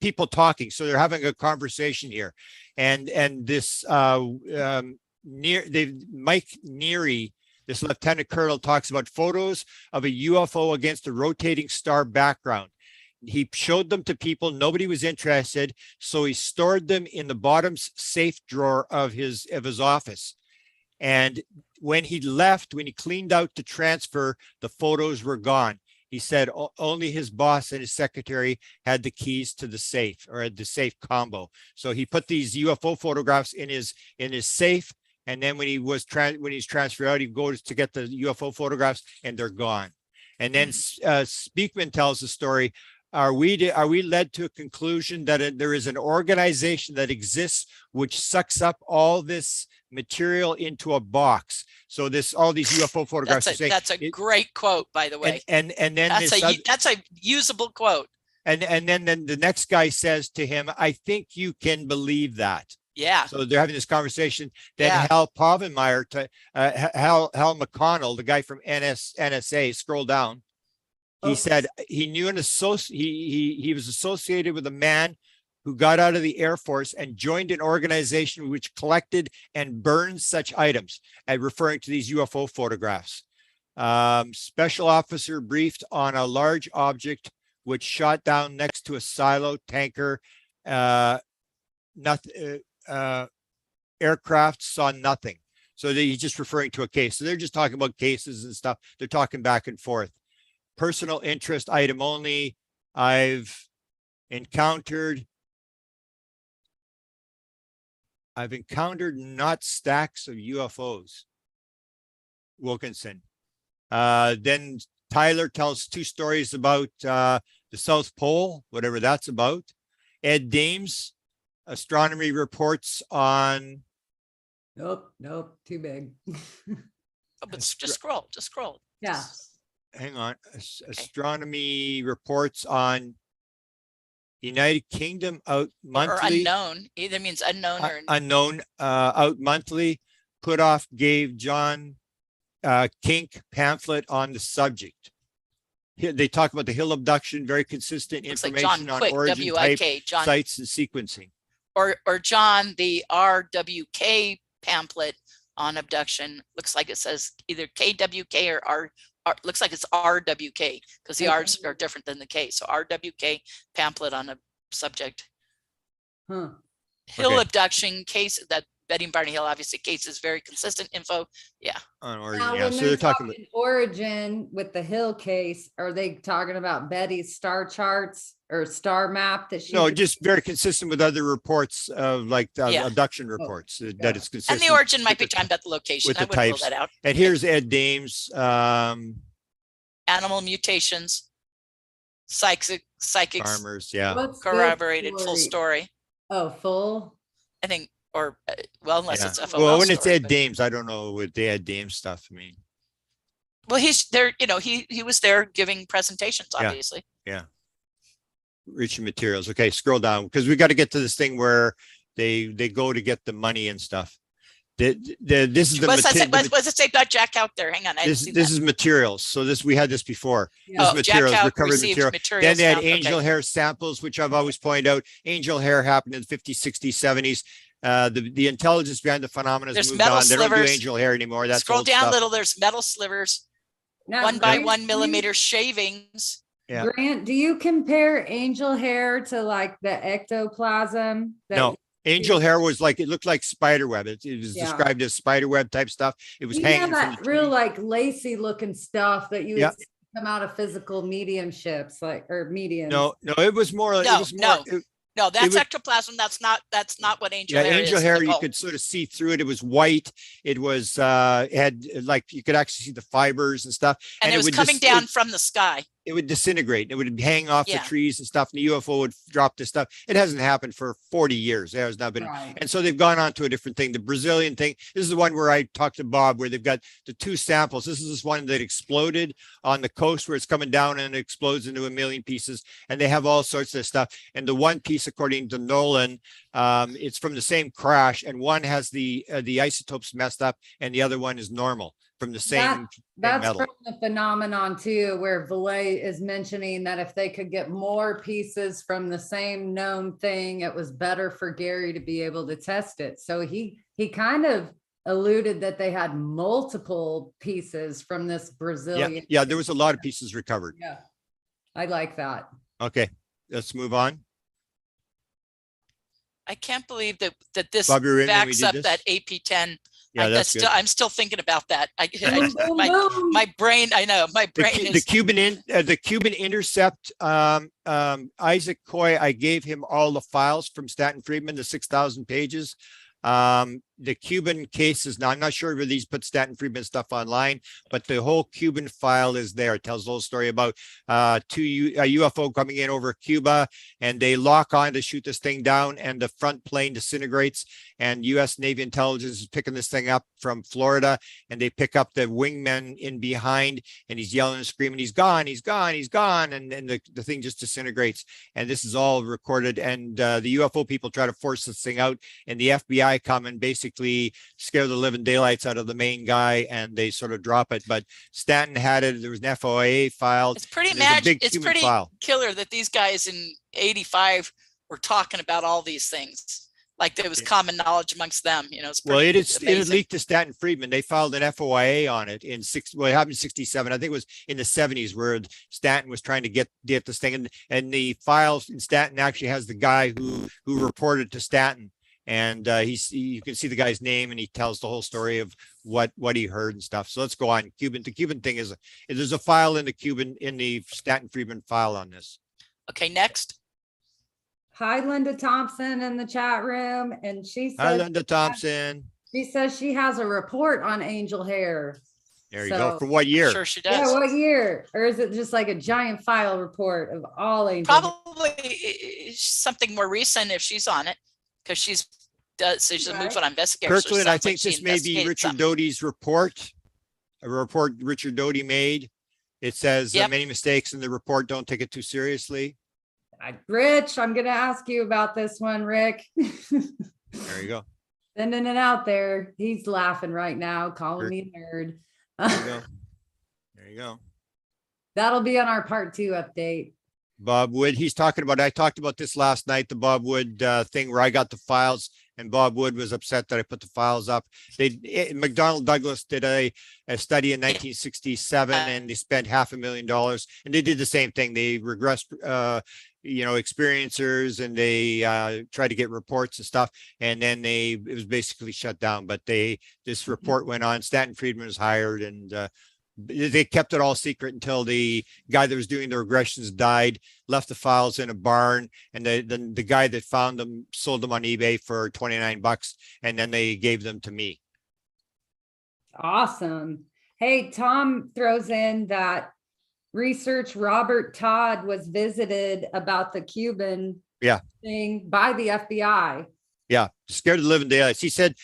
people talking. So they're having a conversation here, and this Mike Neary, this lieutenant colonel, talks about photos of a UFO against a rotating star background. He showed them to people. Nobody was interested, so he stored them in the bottom safe drawer of his office. And when he left, when he cleaned out to transfer, the photos were gone. He said only his boss and his secretary had the keys to the safe, or the safe combo. So he put these UFO photographs in his safe, and then when he's transferred out, he goes to get the UFO photographs, and they're gone. And then Speakman tells the story. Are we led to a conclusion that there is an organization that exists which sucks up all this material into a box? So all these UFO photographs. That's a great quote, by the way. And then that's a usable quote. And then the next guy says to him, "I think you can believe that." Yeah. So they're having this conversation. Then Hal Povenmire, Hal McConnell, the guy from NSA, scroll down. He said he knew he was associated with a man who got out of the Air Force and joined an organization which collected and burned such items, and referring to these UFO photographs. Special officer briefed on a large object which shot down next to a silo tanker. Aircraft saw nothing. So he's just referring to a case. So they're just talking about cases and stuff. They're talking back and forth. Personal interest item only. I've encountered not stacks of UFOs. Wilkinson. Then Tyler tells 2 stories about the South Pole, whatever that's about. Ed Dames, astronomy reports on. Nope, too big. But just scroll. Yeah. Hang on. Astronomy reports on United Kingdom out monthly. Or unknown. Either means unknown or unknown. Out monthly. Putoff gave John Kink pamphlet on the subject. Here, they talk about the Hill abduction, very consistent information on origin type, sites and sequencing. Or John, the RWK pamphlet on abduction. Looks like it says either KWK or R. Looks like it's RWK because the R's are different than the K. So RWK pamphlet on a subject. Hill abduction case, that Betty and Barney Hill, obviously case is very consistent info. Yeah. On origin, Now, when so they're talking about origin with the Hill case. Are they talking about Betty's star charts or star map that she? No, just very consistent with other reports of like abduction reports that it's consistent. And the origin might be timed at the location. I would rule that out. And here's Ed Dames. Animal mutations, psychics, Farmers, corroborated full story. Oh, full. I think, or unless it's FOL. Well, when it's Ed Dames, I don't know what the Ed Dames stuff mean. Well, he's there. He was there giving presentations, obviously. Yeah. Reaching materials. Okay, scroll down because we got to get to this thing where they go to get the money and stuff. This is the. What's it say about Jack out there? Hang on. This is materials. So we had this before. Yeah. This materials, Jack recovered material. Then they had angel okay. hair samples, which I've always pointed out. Angel hair happened in the 50s, 60s, 70s. The intelligence behind the phenomena has moved on. They don't do angel hair anymore. That's scroll old down stuff. a little. There's metal slivers. Now, 1 by 1 millimeter shavings. Yeah. Grant, do you compare angel hair to like the ectoplasm? No. Angel hair was like, it looked like spider web. It was described as spider web type stuff. It was hanging from the real like lacy looking stuff that you would come out of physical mediumships, like, or mediums. No, it was more. It No, was more. No, that's would- ectoplasm. That's not what angel Yeah, hair angel is, hair, you Nicole. could sort of see through it. It was white. It was it had like you could actually see the fibers and stuff. And it was would coming down from the sky. It would disintegrate. It would hang off the Yeah. trees and stuff. And the UFO would drop this stuff. It hasn't happened for 40 years. There has not been. Right. And so they've gone on to a different thing. The Brazilian thing. This is the one where I talked to Bob, where they've got the 2 samples. This is this one that exploded on the coast where it's coming down and it explodes into a million pieces. And they have all sorts of stuff. And the one piece, according to Nolan, it's from the same crash. And one has the isotopes messed up and the other one is normal from the same That's metal. from the phenomenon too, where Valet is mentioning that if they could get more pieces from the same known thing, it was better for Gary to be able to test it. So he kind of alluded that they had multiple pieces from this Brazilian. Yeah, there was a lot of pieces recovered. Yeah, I like that. Okay, let's move on. I can't believe that this Bob, you remember when we backs did up this? that AP10. Yeah, that's good. I'm still thinking about that. Boom, boom, boom. My brain, I know, my brain The is. Cuban intercept, Isaac Coy, I gave him all the files from Stanton Friedman, the 6,000 pages. The Cuban cases, now I'm not sure whether these put Stanton Friedman stuff online, but the whole Cuban file is there. It tells the whole story about a UFO coming in over Cuba, and they lock on to shoot this thing down, and the front plane disintegrates, and US Navy intelligence is picking this thing up from Florida, and they pick up the wingman in behind, and he's yelling and screaming, he's gone, he's gone, he's gone, and the thing just disintegrates. And this is all recorded, and the UFO people try to force this thing out, and the FBI come and basically scare the living daylights out of the main guy, and they sort of drop it. But Stanton had it. There was an FOIA file. It's pretty It's pretty killer that these guys in 85 were talking about all these things. Like there was common knowledge amongst them, you know. It had leaked to Stanton Friedman. They filed an FOIA on it it happened in 67. I think it was in the 70s where Stanton was trying to get this thing. And the files in Stanton actually has the guy who reported to Stanton. And you can see the guy's name, and he tells the whole story of what he heard and stuff. So let's go on. The Cuban thing there's a file in the Stanton Friedman file on this. Okay, next. Hi, Linda Thompson in the chat room, and she Hi, says Linda Thompson. she says she has a report on angel hair. There you go. For what year? Sure she Yeah, does. what year? Or is it just like a giant file report of all angel hair? Probably something more recent if she's on it, because she's a movement on investigators. Kirkland, I think this may be Richard Doty's report, a report Richard Doty made. It says many mistakes in the report. Don't take it too seriously. Rich, I'm going to ask you about this one, Rick. There you go. Sending it out there. He's laughing right now, calling me a nerd. There you go. There you go. That'll be on our part 2 update. Bob Wood, I talked about this last night, the Bob Wood thing where I got the files, and Bob Wood was upset that I put the files up. McDonnell Douglas did a study in 1967, and they spent $500,000, and they did the same thing. They regressed, experiencers, and they tried to get reports and stuff, and then it was basically shut down. But this report went on. Stanton Friedman was hired, and they kept it all secret until the guy that was doing the regressions died, left the files in a barn, and then the guy that found them sold them on eBay for $29, and then they gave them to me. Awesome. Hey, Tom throws in that research Robert Todd was visited about the Cuban thing by the FBI. Yeah, scared of the living daylights. He said,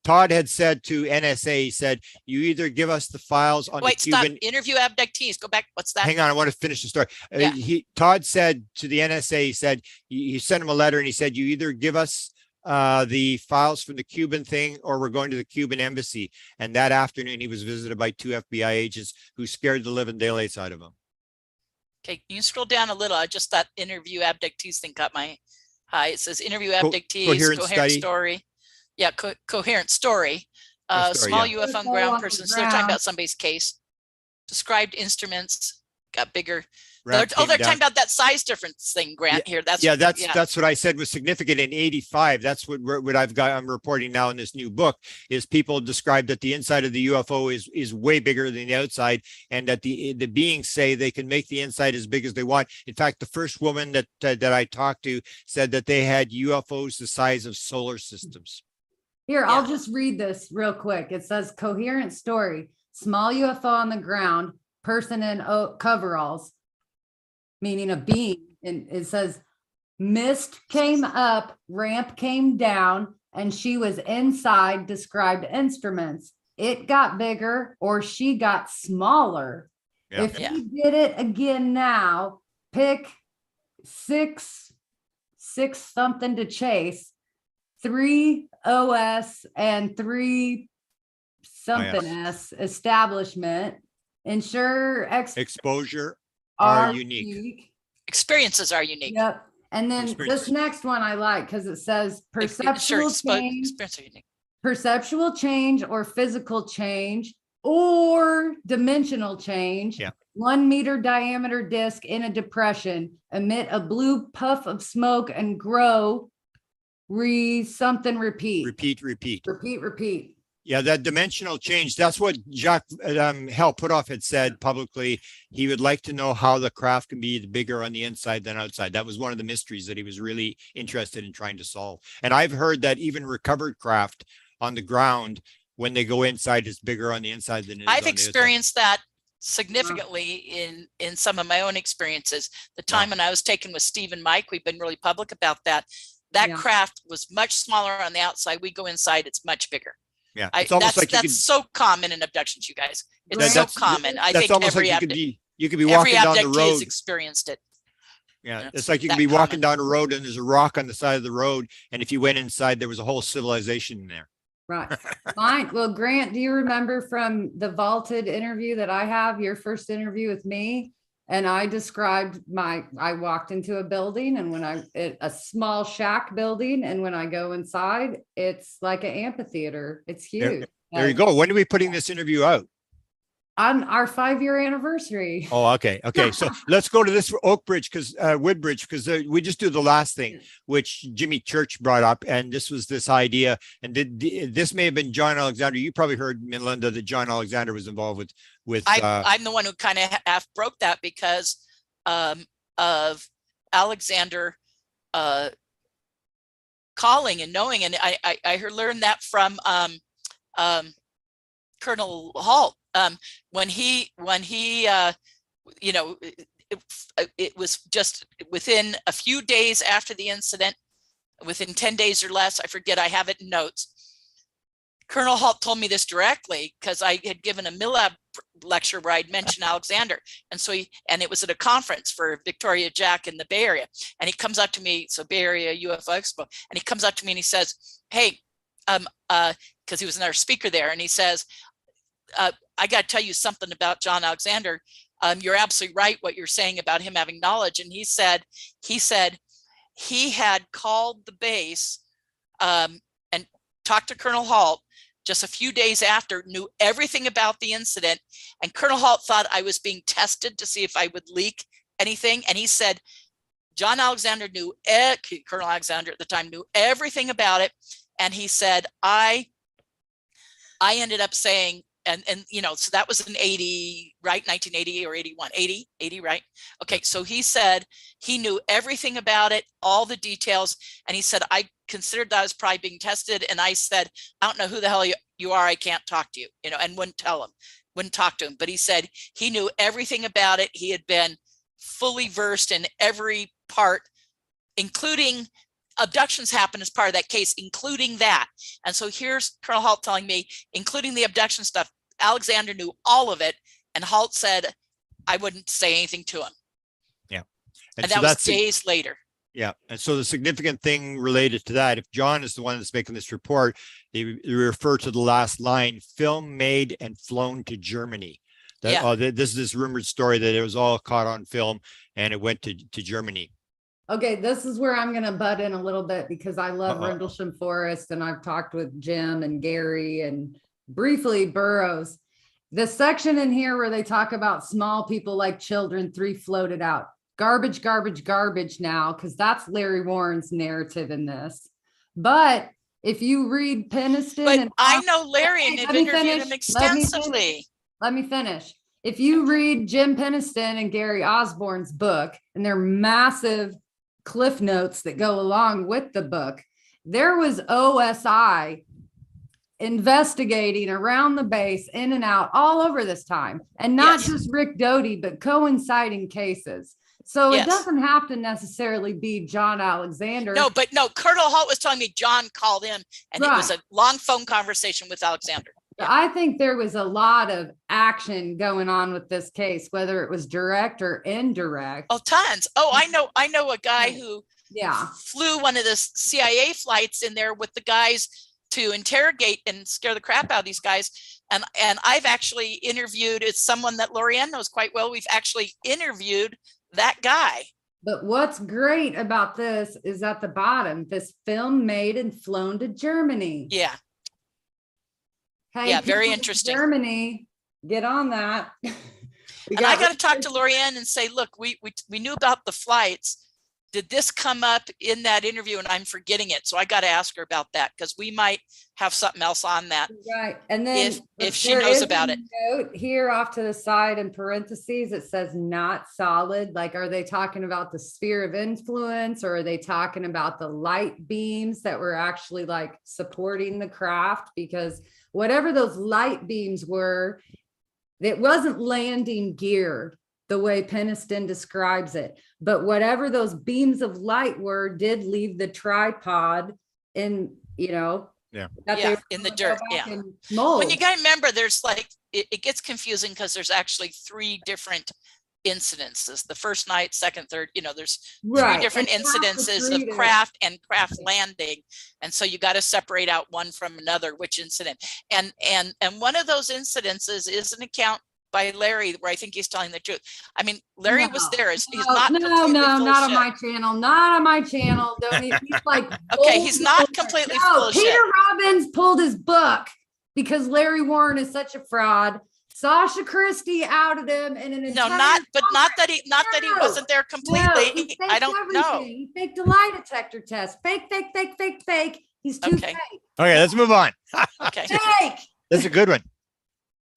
Todd had said to NSA, he said, you either give us the files on the Cuban. Stop. Interview abductees. Go back. What's that? Hang on, I want to finish the story. Yeah. Todd said to the NSA, he said, he sent him a letter, and he said, you either give us the files from the Cuban thing, or we're going to the Cuban embassy. And that afternoon, he was visited by 2 FBI agents who scared the living daylights out of him. Okay, can you scroll down a little? I just that interview abductees thing caught my eye. It says interview abductees, coherent story. Yeah, coherent story. Small UFO on ground person. So they're talking about somebody's case. Described instruments. got bigger. Ramp They're came talking down. about that size difference thing, Grant, here. That's That's what I said was significant in 85. That's what I'm reporting now in this new book is people describe that the inside of the UFO is way bigger than the outside, and that the beings say they can make the inside as big as they want. In fact, the first woman that I talked to said that they had UFOs the size of solar systems. Here, I'll just read this real quick. It says coherent story, small UFO on the ground, person in coveralls, meaning a being. And it says mist came up, ramp came down, and she was inside described instruments. It got bigger or she got smaller. Yeah. If you did it again now, pick six something to chase, 3 OS and 3 something S establishment. Ensure exposure are unique. Experiences are unique. Yep. And then this next one I like because it says perceptual change, perceptual change or physical change or dimensional change. Yeah. 1 meter diameter disc in a depression, emit a blue puff of smoke and grow. Repeat. Yeah, that dimensional change, that's what Jacques Hell-Puthoff had said publicly. He would like to know how the craft can be bigger on the inside than outside. That was one of the mysteries that he was really interested in trying to solve. And I've heard that even recovered craft on the ground, when they go inside, is bigger on the inside than it is on the outside. I've experienced that significantly in some of my own experiences. The time when I was taken with Steve and Mike, we've been really public about that. That craft was much smaller on the outside. We go inside, it's much bigger. Yeah, it's almost like that's so common in abductions, you guys. It's so common. I think every you could be walking down the road. Has experienced it. Yeah, it's like you could be walking down a road and there's a rock on the side of the road, and if you went inside, there was a whole civilization in there. Right. Fine. Well, Grant, do you remember from the vaulted interview that I have, your first interview with me? And I described I walked into a building, and a small shack building, and when I go inside, it's like an amphitheater. It's huge. There you go. When are we putting this interview out? On our 5-year anniversary. Oh, okay. So let's go to this Woodbridge, because we just do the last thing, which Jimmy Church brought up, and this was this idea, and this may have been John Alexander. You probably heard, Melinda, that John Alexander was involved with. I'm the one who kind of half broke that because of Alexander calling and knowing, and I learned that from Colonel Houck. When he it was just within a few days after the incident, within 10 days or less, I forget, I have it in notes. Colonel Houck told me this directly because I had given a MILAB lecture where I'd mentioned Alexander. And it was at a conference for Victoria Jack in the Bay Area. And he comes up to me, so Bay Area UFO Expo, and he comes up to me and he says, hey, because he was another speaker there, and he says, I got to tell you something about John Alexander. You're absolutely right what you're saying about him having knowledge. And he said he had called the base and talked to Colonel Houck just a few days after, knew everything about the incident. And Colonel Houck thought I was being tested to see if I would leak anything. And he said, John Alexander Colonel Alexander at the time knew everything about it. And he said, I ended up saying, and so that was in 80, right? 1980 or 81, 80, right? Okay. So he said he knew everything about it, all the details. And he said, I considered that I was probably being tested. And I said, I don't know who the hell you are. I can't talk to you, and wouldn't talk to him. But he said he knew everything about it. He had been fully versed in every part, including abductions happen as part of that case, including that. And so here's Colonel Houck telling me, including the abduction stuff, Alexander knew all of it. And Houck said, I wouldn't say anything to him. Yeah. And that was days later. Yeah. And so the significant thing related to that, if John is the one that's making this report, they refer to the last line, film made and flown to Germany. This is this rumored story that it was all caught on film and it went to Germany. Okay, this is where I'm going to butt in a little bit because I love Rendlesham Forest, and I've talked with Jim and Gary and briefly Burroughs. The section in here where they talk about small people like children, 3 floated out. Garbage, garbage, garbage now, because that's Larry Warren's narrative in this. But if you read Peniston, But and I know Larry and Hey, have let me interviewed finish. him Let me extensively. Let me finish. If you read Jim Peniston and Gary Osborne's book, and their massive cliff notes that go along with the book, there was OSI investigating around the base, in and out, all over this time, and not Yes. just Rick Doty, but coinciding cases. So Yes. it doesn't have to necessarily be John Alexander. No, but no, Colonel Holt was telling me John called in and it was Right. a long phone conversation with Alexander. I think there was a lot of action going on with this case, whether it was direct or indirect. Oh, tons. Oh, I know a guy who Yeah. flew one of the CIA flights in there with the guys to interrogate and scare the crap out of these guys. And I've actually interviewed, it's someone that Lorianne knows quite well. We've actually interviewed that guy. But what's great about this is at the bottom, this film made and flown to Germany. Yeah. Hey, Yeah, very people in interesting. Germany, get on that. And I got to talk to Lorianne and say, look, we knew about the flights. Did this come up in that interview? And I'm forgetting it. So I got to ask her about that because we might have something else on that. Right. And then if she there knows is about a it. note here off to the side in parentheses, it says not solid. Like, are they talking about the sphere of influence, or are they talking about the light beams that were actually like supporting the craft? Because whatever those light beams were, it wasn't landing gear the way Peniston describes it, but whatever those beams of light were did leave the tripod in, that they were in the gonna go dirt. back Yeah. and mold. When you got to remember, there's like, it gets confusing because there's actually 3 different incidences. The first night, second, third, there's 3 different And that's the incidences three of that- craft and craft landing. And so you got to separate out one from another, which incident. And one of those incidences is an account by Larry, where I think he's telling the truth. I mean, Larry was there. He's not completely full of not on shit. my channel. Not on my channel. Don't he's like Okay, he's not completely full of Peter shit. Robbins pulled his book because Larry Warren is such a fraud. Sasha Christie outed him in an No, entire not that he No. wasn't there No, completely. he faked I don't know. everything. He faked a lie detector test. Fake. He's too Okay. fake. Okay, let's move on. Okay. Fake. That's a good one.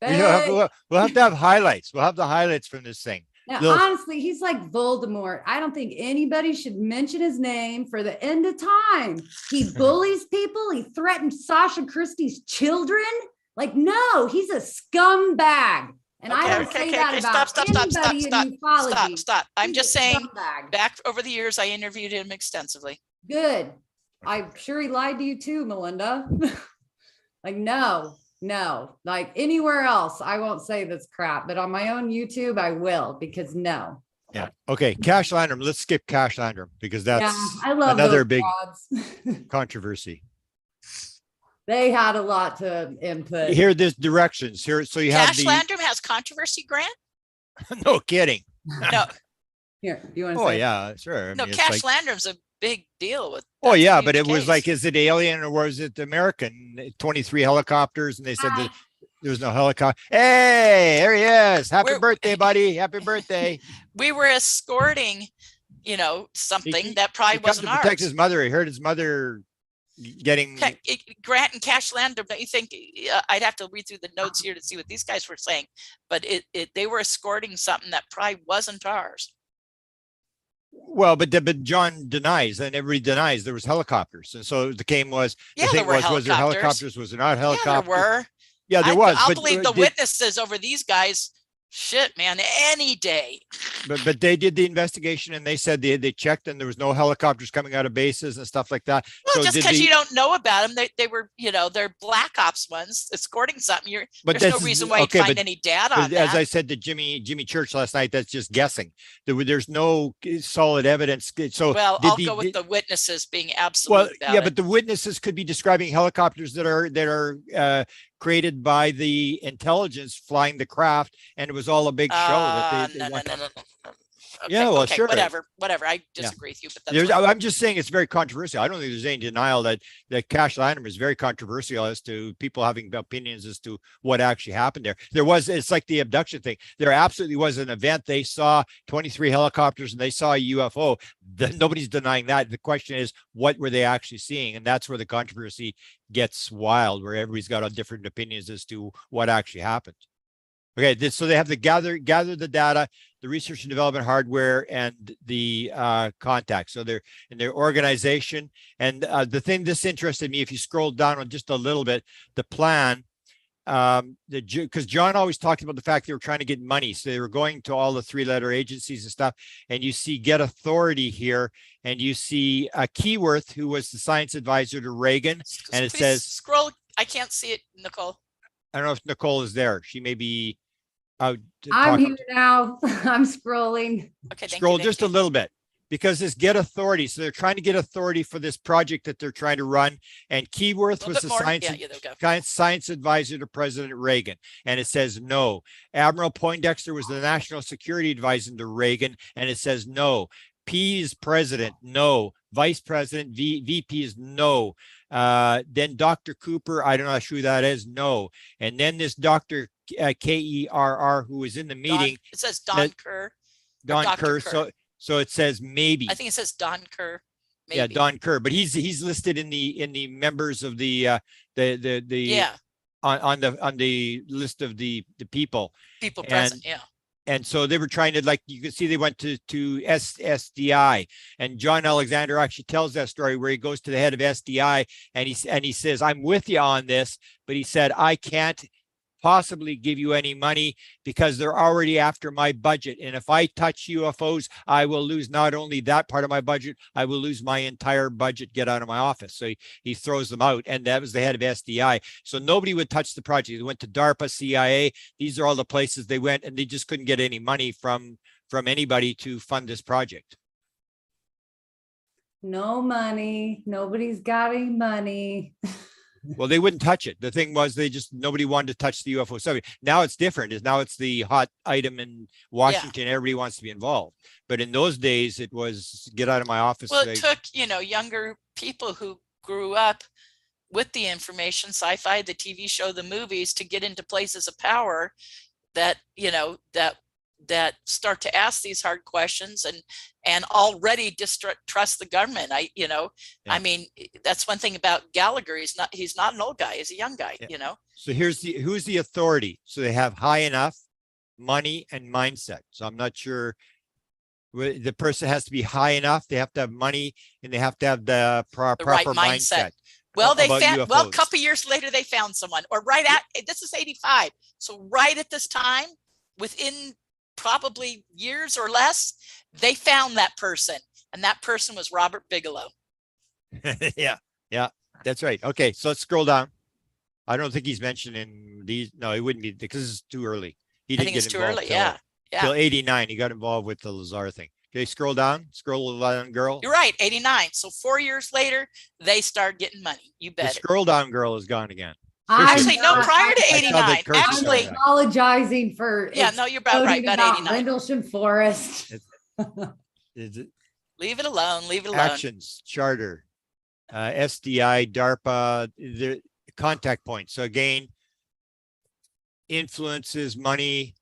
We'll have to have highlights. We'll have the highlights from this thing. Now, Little- honestly, he's like Voldemort. I don't think anybody should mention his name for the end of time. He bullies people. He threatened Sasha Christie's children. Like, no, he's a scumbag. And I don't say that about anybody in ufology. Stop. I'm He's just a saying, scumbag. back over the years, I interviewed him extensively. Good. I'm sure he lied to you too, Melinda. Like, no, like anywhere else, I won't say this crap, but on my own YouTube, I will, because no. Yeah. Okay. Cash Landrum. Let's skip Cash Landrum because that's I love another those big frauds. controversy. They had a lot to input. Here, there's directions here. So you have Cash the, Landrum has controversy, Grant? no kidding. No, Here, do you want to Oh say? yeah, sure. I no, mean, it's Cash like- Landrum's a big deal with. Oh that's a yeah, huge but it was case. like, is it alien or was it American? 23 helicopters, and they said that there was no helicopter. Hey, there he is. Happy We're- birthday, buddy. Happy birthday. We were escorting, something He- that probably He comes wasn't to protect ours. his mother. He heard his mother getting Grant and Cash Landrum, don't you think? I'd have to read through the notes here to see what these guys were saying, but they were escorting something that probably wasn't ours. well, but John denies, and everybody denies there was helicopters. And so the game was, Yeah, the there thing were was there helicopters. helicopters? Was there not Yeah, helicopters? there were. Yeah, there was. I'll but, believe the did- witnesses over these guys. Shit, man, any day. But they did the investigation and they said they checked and there was no helicopters coming out of bases and stuff like that. Well, So just did because the- you don't know about them, they were, they're black ops ones escorting something. But There's this no is- reason why okay, you'd find but- any data but on as that. I said to Jimmy Church last night, that's just guessing. There's no solid evidence. So Well, did I'll the- go with did- the witnesses being absolute well, about yeah, it. but the witnesses could be describing helicopters that are created by the intelligence flying the craft, and it was all a big show. That they No. Yeah, well, okay, sure. whatever. I disagree with you, but that's fine. I'm just saying it's very controversial. I don't think there's any denial that Cash Lantern is very controversial as to people having opinions as to what actually happened there. It's like the abduction thing. There absolutely was an event. They saw 23 helicopters and they saw a UFO. Nobody's denying that. The question is, what were they actually seeing? And that's where the controversy gets wild, where everybody's got different opinions as to what actually happened. Okay, so they have to gather the data, the research and development hardware, and the contacts. So they're in their organization. And the thing this interested me, if you scroll down on just a little bit, the plan, because John always talked about the fact they were trying to get money. So they were going to all the 3-letter agencies and stuff. And you see Get Authority here, and you see Keyworth, who was the science advisor to Reagan. And it says, scroll. I can't see it, Nicole. I don't know if Nicole is there. She may be out. I'm here now. I'm scrolling. Okay, Scroll just a little bit, because this Get Authority. So they're trying to get authority for this project that they're trying to run. And Keyworth was the science advisor to President Reagan. And it says no. Admiral Poindexter was the national security advisor to Reagan. And it says no. P is president, no. Vice president, VP is no. Then Dr. Cooper, I don't know who that is, no. And then this Dr. Kerr, who was in the meeting. It says Don Kerr. Don Kerr. So it says maybe. I think it says Don Kerr. Maybe. Yeah, Don Kerr, but he's listed in the members of the on the list of the people present. Yeah. And so they were trying to, like, you can see they went to SDI, and John Alexander actually tells that story where he goes to the head of SDI and he says, I'm with you on this, but he said, I can't possibly give you any money because they're already after my budget. And if I touch UFOs, I will lose not only that part of my budget, I will lose my entire budget, get out of my office. So he throws them out. And that was the head of SDI. So nobody would touch the project. They went to DARPA, CIA. These are all the places they went, and they just couldn't get any money from anybody to fund this project. No money. Nobody's got any money. Well, they wouldn't touch it. The thing was, nobody wanted to touch the UFO subject. Now it's different. Now it's the hot item in Washington. Yeah. Everybody wants to be involved. But in those days, it was get out of my office. Well, it took, younger people who grew up with the information, sci-fi, the TV show, the movies, to get into places of power that, that start to ask these hard questions and already distrust the government. I mean, that's one thing about Gallagher. He's not an old guy. He's a young guy, So who's the authority? So they have high enough money and mindset. So I'm not sure the person has to be high enough. They have to have money and they have to have the proper right mindset. Well, a couple years later, they found someone, or this is 85. So right at this time, within probably years or less, they found that person, and that person was Robert Bigelow. yeah, that's right. Okay, so let's scroll down. I don't think he's mentioned in these. No, it wouldn't be because it's too early. He didn't get involved. Too early. Till 89, he got involved with the Lazar thing. Okay, scroll down, girl. You're right, 89. So 4 years later, they start getting money. You bet. The scroll down girl is gone again. Actually, no, prior to 89. Actually, apologizing for. Yeah, no, you're about right. About 89. Rendlesham Forest. Is it? Leave it alone. Leave it alone. Actions, charter, SDI, DARPA, the contact points. So again, influences, money,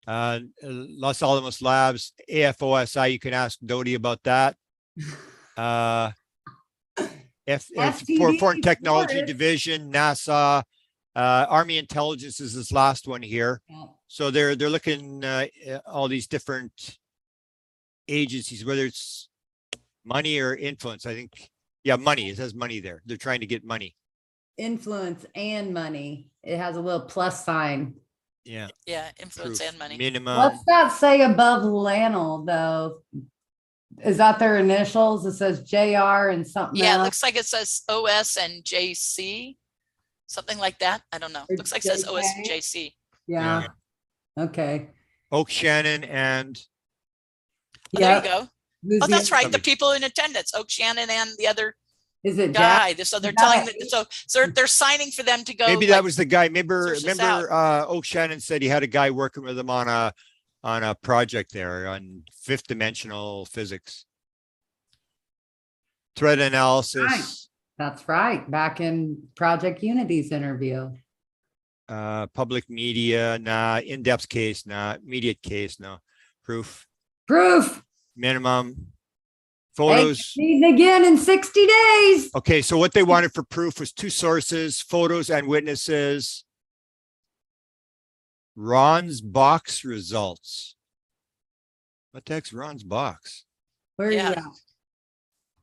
Los Alamos Labs, AFOSI. You can ask Dodie about that. Foreign Technology Division, NASA, Army Intelligence is this last one here. Yeah. So they're looking all these different agencies, whether it's money or influence. I think, money. It says money there. They're trying to get money. Influence and money. It has a little plus sign. Yeah. Yeah, influence and money. Minimum. What's that say above Lanel though? Is that their initials? It says JR and something else. It looks like it says OS and JC, something like that. I don't know. It looks like it says OS and JC. Yeah. Okay. Oak Shannon and. There you go. That's right. The people in attendance, Oak Shannon and the other guy. So they're telling that. So they're signing for them to go. Maybe that was the guy. Remember, Oak Shannon said he had a guy working with him on on a project there on 5th dimensional physics. Threat analysis. That's right. Back in Project Unity's interview. Public media, nah. In-depth case, nah. Immediate case, no. Proof. Minimum. Photos. Meeting again in 60 days. Okay, so what they wanted for proof was 2 sources, photos and witnesses. Ron's box results. What the heck's Ron's box? Where are you Yeah. at?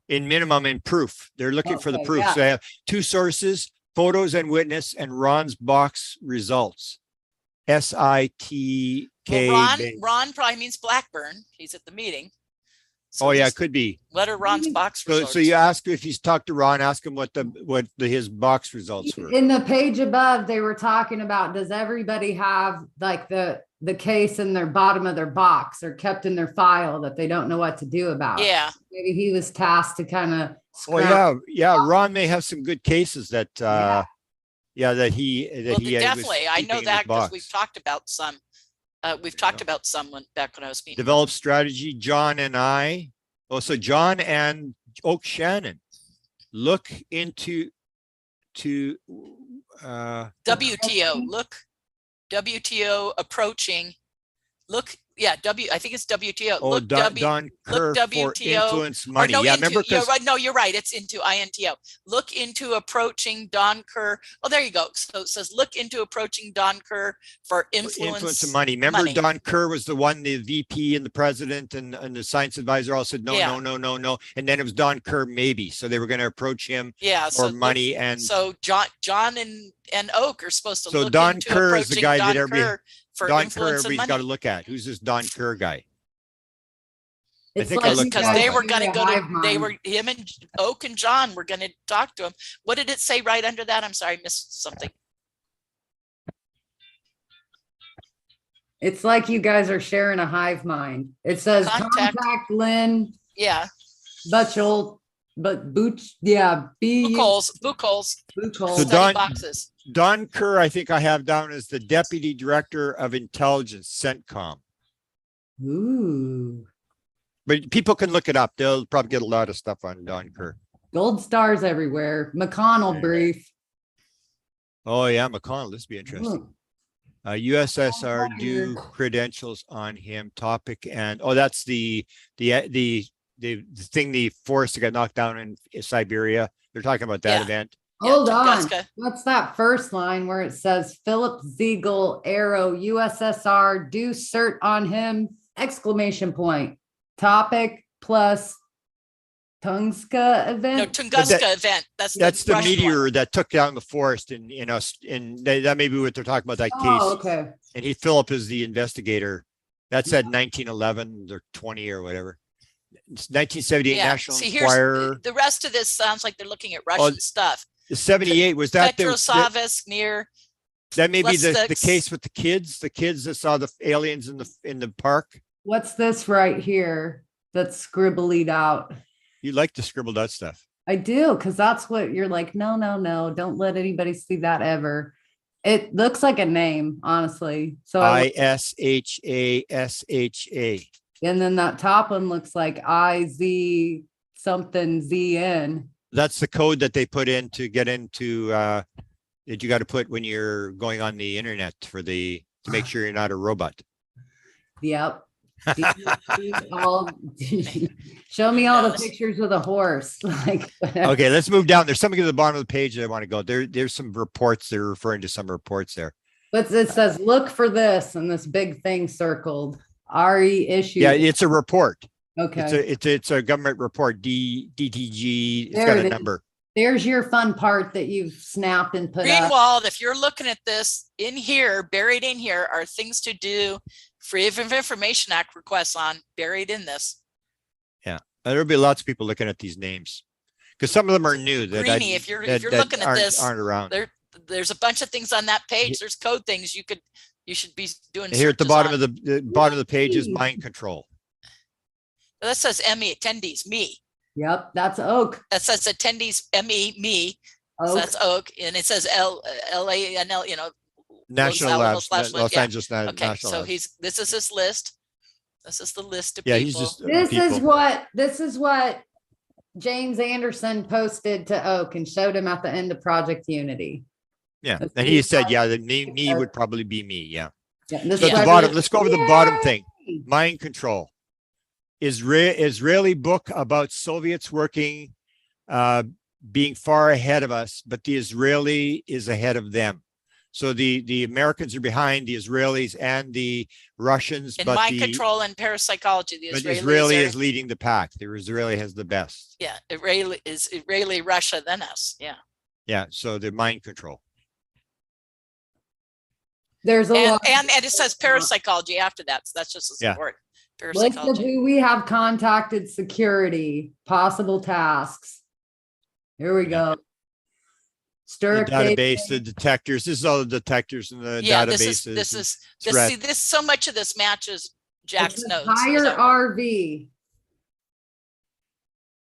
In minimum in proof. They're looking for the Okay, proof. yeah. So they have 2 sources, photos and witness, and Ron's box results. SITK. Well, Ron probably means Blackburn. He's at the meeting. So Oh yeah, it just- could be. What are Ron's box So, results? so you ask if he's talked to Ron, ask him what his box results were. In the page above, they were talking about, does everybody have like the case in their bottom of their box or kept in their file that they don't know what to do about? Yeah. Maybe he was tasked to kind of. Oh yeah. Ron may have some good cases that that he Well, was definitely. I know keeping in that his because box. we've talked about some. We've talked about someone back when I was meeting. Develop strategy, John and I. Oh, so John and Oak Shannon look into WTO. Look, WTO approaching. Look, yeah, I think it's WTO. oh Look, Don Kerr for WTO influence or money. no, Yeah, into, remember you're 'cause- right. No, you're right. It's into INTO. Look into approaching Don Kerr. Oh, there you go. So it says look into approaching Don Kerr for influence and money. Remember money. Don Kerr was the one, the VP and the president and the science advisor all said no, Yeah. no. And then it was Don Kerr maybe. So they were going to approach him Yeah. for money and so John and Oak are supposed to so look Don into Kerr is the approaching guy Don that everybody Kerr for Don Kerr influence and everybody's money. got to look at. Who's this Don Kerr guy? I It's think I like looked you him Because up. guys they were do going to a go hive to, they mind. were, him and Oak and John were going to talk to him. What did it say right under that? I'm sorry, I missed something. It's like you guys are sharing a hive mind. It says Contact. contact Lynn Yeah, Butchell, but Booch, yeah, Buchholz, So study Don- boxes. Don Kerr, I think I have down as the deputy director of intelligence, CENTCOM. Ooh, But people can look it up. They'll probably get a lot of stuff on Don Kerr. gold stars everywhere. McConnell brief. Oh yeah, McConnell. This would be interesting. USSR do credentials on him. Topic and that's the thing, the forest that got knocked down in Siberia. They're talking about that Yeah. event. Yeah, Hold on. Tunguska. What's that first line where it says Philip Ziegel, Arrow, USSR, do cert on him, exclamation point. Topic plus Tunguska No, event. Tunguska event. That's the Russian one. meteor that took down the forest in us. In that may be what they're talking about, that Oh, case. okay. And Philip is the investigator. That said 1911 or 20 or whatever. It's 1978 Yeah. National See, here's Enquirer. the rest of this sounds like they're looking at Russian stuff. The 78 was that Petrosavisk near. that may be the Let's- case with the kids that saw the aliens in the park. What's this right here that's scribbled out? You like to scribble that stuff. I do, because that's what you're like, no, don't let anybody see that ever. It looks like a name, honestly. So ISHASHA. and then that top one looks like IZ something ZN. That's the code that they put in to get into that you got to put when you're going on the internet to make sure you're not a robot. Yep. Show me all the Yes. pictures of the horse. Like, Okay, let's move down. There's something at the bottom of the page that I want to go. There's some reports. They're referring to some reports there. but it says, look for this, and this big thing circled. RE issue. Yeah, it's a report. Okay. It's a government report. DTG. It's There got it a is. number. There's your fun part that you've snapped and put up. Greenwald, if you're looking at this in here, buried in here are things to do. Freedom of Information Act requests on buried in this. There'll be lots of people looking at these names because some of them are new. Greenie, if you're looking at this, aren't around. There's a bunch of things on that page. There's code things you should be doing. Here at the searches bottom on. of the bottom of the page is mind control. That says ME attendees, me. Yep, that's Oak. That says attendees, ME, me. So Oak. that's Oak, and it says LANL, National Alamos Labs, Los yeah. Angeles Okay, National so Labs. this is his list. This is the list of Yeah, people. he's just This is what James Anderson posted to Oak and showed him at the end of Project Unity. Yeah, and he said, yeah, that me would probably be me. Yeah. Yeah, So at the bottom, let's go over the bottom thing. Mind control. Israeli book about Soviets working, being far ahead of us, but the Israeli is ahead of them. So the Americans are behind the Israelis and the Russians. In but mind control and parapsychology, the Israeli is leading the pack. The Israeli has the best. Yeah, Israeli Russia than us. Yeah. Yeah, so the mind control. There's a lot. And it says parapsychology after that. So that's just a support. List of who we have contacted, security, possible tasks. Here we go. The database, the detectors. This is all the detectors in the databases. This so much of this matches Jack's notes. Hire RV.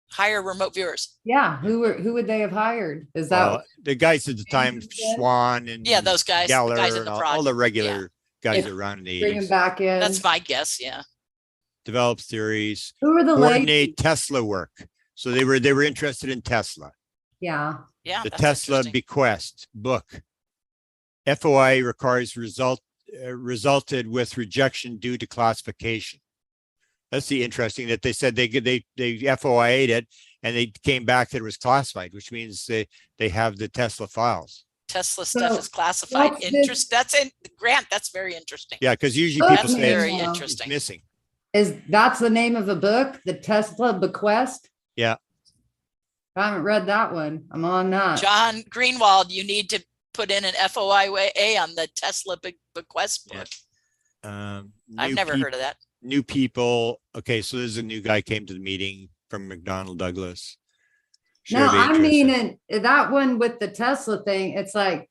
Hire remote viewers. Yeah, who would they have hired? Is that the guys at the time, Swan and those guys, Geller, the guys in the all the regular guys around in the 80s. Bring them back in. That's my guess. Yeah. Develops theories. Who are the coordinate ladies? Tesla work. So they were interested in Tesla. Yeah. Yeah. The Tesla bequest book. FOI resulted with rejection due to classification. That's the interesting that they said they FOI'd it and they came back that it was classified, which means they have the Tesla files. Tesla stuff is classified. Grant. That's very interesting. Yeah, because usually people say very it's interesting. Missing. That's the name of a book, the Tesla bequest? Yeah. I haven't read that one. I'm on that. John Greenwald, you need to put in an FOIA on the Tesla bequest book. Yeah. I've never heard of that. New people. Okay, so there's a new guy came to the meeting from McDonnell Douglas. No, I mean, that one with the Tesla thing, it's like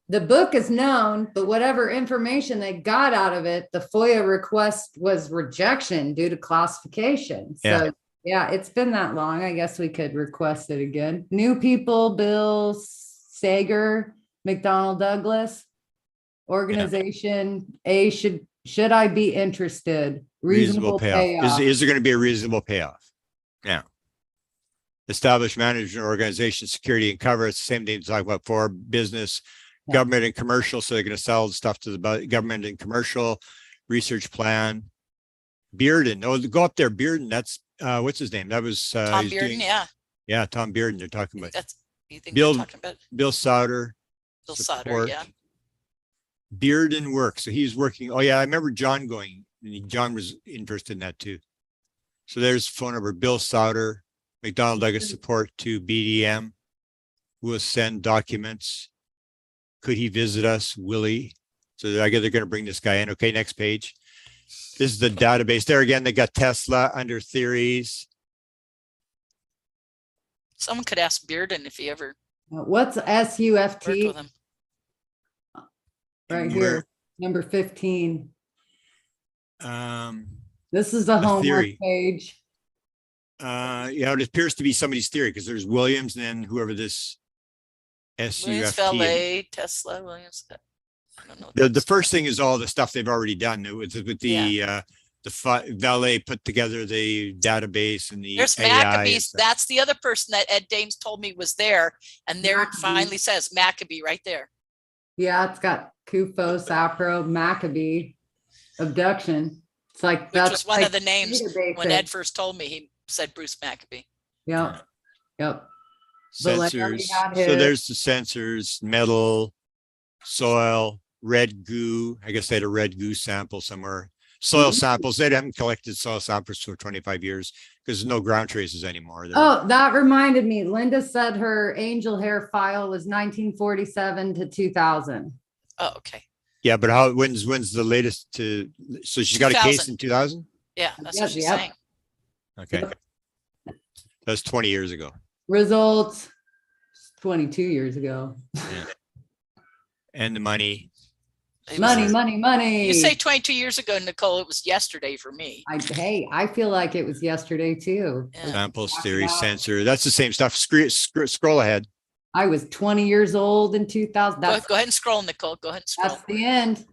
the book is known, but whatever information they got out of it, the FOIA request was rejection due to classification. So yeah, it's been that long. I guess we could request it again. New people, Bill Sager, McDonnell Douglas, organization. A, should I be interested? Reasonable payoff. Is there going to be a reasonable payoff? Yeah. Established management organization, security and cover. It's the same thing to talk about for business, government and commercial. So they're going to sell the stuff to the government and commercial. Research plan. Bearden. Oh, go up there. Bearden. That's what's his name? That was Tom Bearden. Yeah, Tom Bearden. They're talking about. You think they're talking about Bill Sauter. Bill Sauter, yeah. Bearden work. So he's working. Oh yeah, I remember John going. John was interested in that too. So there's phone number. Bill Sauter, McDonnell Douglas support to BDM. Will send documents. Could he visit us? Will he? So I guess they're going to bring this guy in. Okay, next page. This is the database. There again, they got Tesla under theories. Someone could ask Bearden if he ever What's worked SUFT? with him. Right here, number 15. Um, This is the homework theory. page. It appears to be somebody's theory because there's Williams and then whoever this Williams SUFT. Valet, Tesla, Williams. I don't know. The first thing is all the stuff they've already done with the Valet put together the database and the There's AI Maccabees. That's the other person that Ed Dames told me was there. And there it finally says Maccabee right there. Yeah, it's got Kufo, Sapro, Maccabee, abduction. It's like Which was one of the names database when thing. Ed first told me. He said Bruce Maccabee. Yep. sensors. So there's the sensors, metal, soil, red goo. I guess they had a red goo sample somewhere. Soil samples. They haven't collected soil samples for 25 years because there's no ground traces anymore. Oh, that reminded me. Linda said her angel hair file was 1947 to 2000. Oh, okay. Yeah, but when's the latest to? So she's got a case in 2000. Yeah, that's what she's saying. Okay, that's 20 years ago. Results 22 years ago. Yeah. And the money. Money. You say 22 years ago, Nicole. It was yesterday for me. I feel like it was yesterday too. Yeah. Samples, theory, sensor. That's the same stuff. Scroll ahead. I was 20 years old in 2000. Go That's, ahead and scroll, Nicole. Go ahead and scroll. that's the end.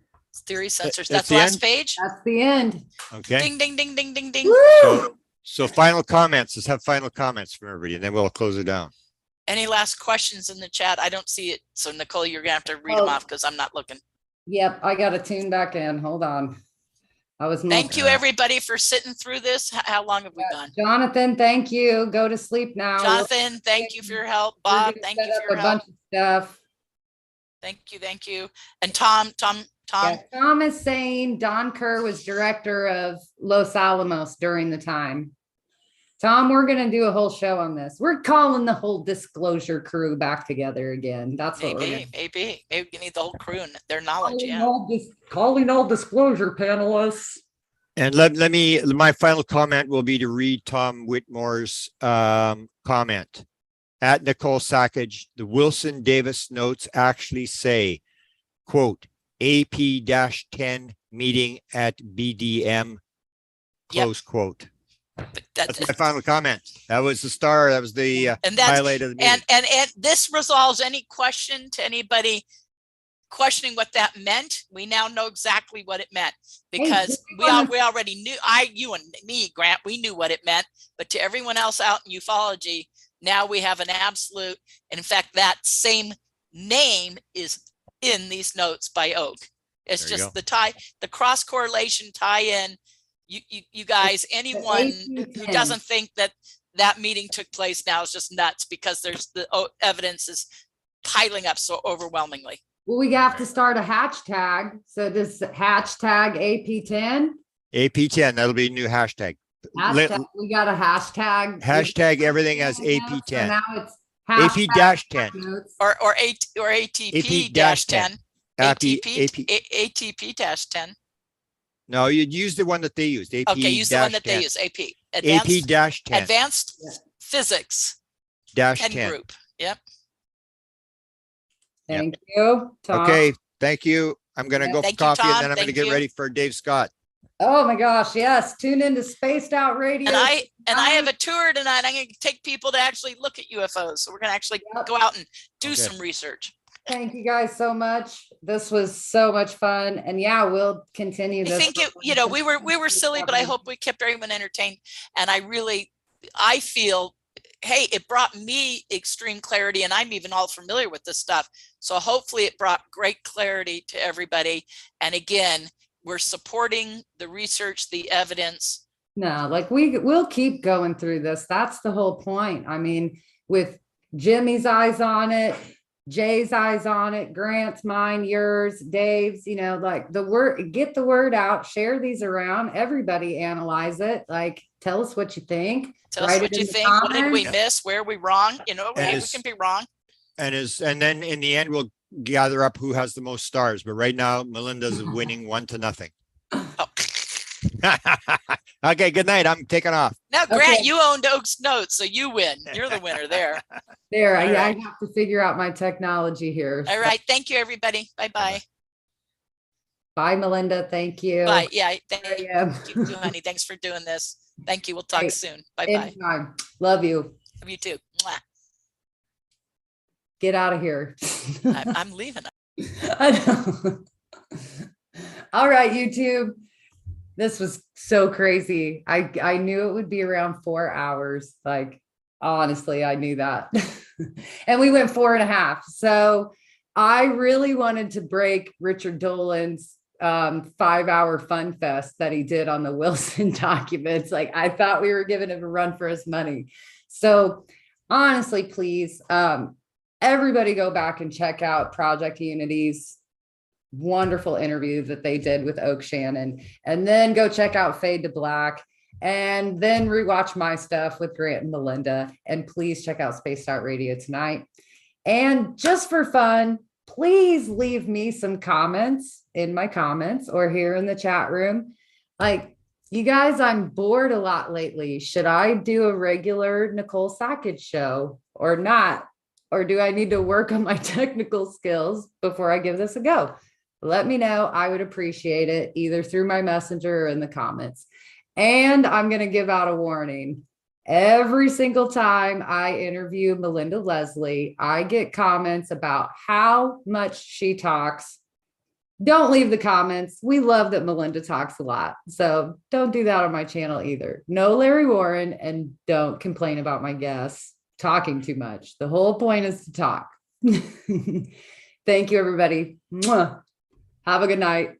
Theory sensors. That's That's the last end? page. That's the end. Okay. Ding, ding, ding, ding, ding, ding. Woo! So final comments. Let's have final comments from everybody, and then we'll close it down. Any last questions in the chat? I don't see it. So Nicole, you're gonna have to read them off because I'm not looking. Yep, I got to tune back in. Hold on. I was. Thank you, everybody, for sitting through this. How long have we gone? Jonathan, thank you. Go to sleep now. Jonathan, thank you for your help. We're Bob, gonna thank set you for up your a help. bunch of stuff. Thank you, thank you. And Tom. Yeah, Tom is saying Don Kerr was director of Los Alamos during the time. Tom, we're going to do a whole show on this. We're calling the whole disclosure crew back together again. That's what maybe you need the whole crew and their knowledge. Yeah. Calling all disclosure panelists. And my final comment will be to read Tom Whitmore's comment. At Nicole Sackage, the Wilson Davis notes actually say, quote, AP-10 meeting at BDM, close quote. That's my final comment. That was the star. That was the highlight of the meeting. And this resolves any question to anybody questioning what that meant. We now know exactly what it meant because we already knew, you and me, Grant, we knew what it meant, but to everyone else out in ufology, now we have an absolute, and in fact, that same name is in these notes by Oak. It's just the cross correlation tie in. You guys, anyone who doesn't think that meeting took place now is just nuts because there's the evidence is piling up so overwhelmingly. Well, we have to start a hashtag. So this hashtag AP10. AP10, that'll be a new hashtag. We got a hashtag. Hashtag everything as AP10. So now it's AP-10. Or ATP-10. ATP-10. No, you'd use the one that they used. AP okay, use the one that they use. AP. AP-10. Advanced Physics. -10 group. Yep. Thank you, Tom. Okay, thank you. I'm going to go for coffee and then I'm going to get ready for Dave Scott. Oh my gosh, yes. Tune into Spaced Out Radio. And I have a tour tonight. I'm going to take people to actually look at UFOs. So we're going to actually go out and do some research. Thank you guys so much. This was so much fun. And yeah, we'll continue this. I think we were silly, but I hope we kept everyone entertained. And I feel, hey, it brought me extreme clarity and I'm even all familiar with this stuff. So hopefully it brought great clarity to everybody. And again, we're supporting the research, the evidence. No, like we'll keep going through this. That's the whole point. I mean, with Jimmy's eyes on it, Jay's eyes on it, Grant's, mine, yours, Dave's, like get the word out, share these around, everybody analyze it. Like, tell us what you think. Tell us what you think. What did we miss? Where are we wrong? We can be wrong. And then in the end, we'll gather up who has the most stars. But right now, Melinda's winning 1-0. Oh. Okay, good night. I'm taking off. Now, Grant, you owned Oak's notes, so you win. You're the winner there. I have to figure out my technology here. All right. Thank you, everybody. Bye-bye. Bye, Melinda. Thank you. Bye. Yeah. Thank you, honey. Thanks for doing this. Thank you. We'll talk soon. Bye-bye. Love you. Love you too. Mwah. Get out of here. I'm leaving. I know. All right, YouTube. This was so crazy. I knew it would be around 4 hours. Like, honestly, I knew that. And we went 4.5. So I really wanted to break Richard Dolan's 5-hour fun fest that he did on the Wilson documents. Like, I thought we were giving him a run for his money. So honestly, please, everybody go back and check out Project Unity's wonderful interview that they did with Oak Shannon, and then go check out Fade to Black, and then rewatch my stuff with Grant and Melinda, and please check out Spaced Out Radio tonight. And just for fun, please leave me some comments in my comments or here in the chat room. Like, you guys, I'm bored a lot lately. Should I do a regular Nicole Sackage show or not? Or do I need to work on my technical skills before I give this a go? Let me know. I would appreciate it either through my messenger or in the comments. And I'm going to give out a warning. Every single time I interview Melinda Leslie, I get comments about how much she talks. Don't leave the comments. We love that Melinda talks a lot. So don't do that on my channel either. No Larry Warren, and don't complain about my guests talking too much. The whole point is to talk. Thank you, everybody. Mwah. Have a good night.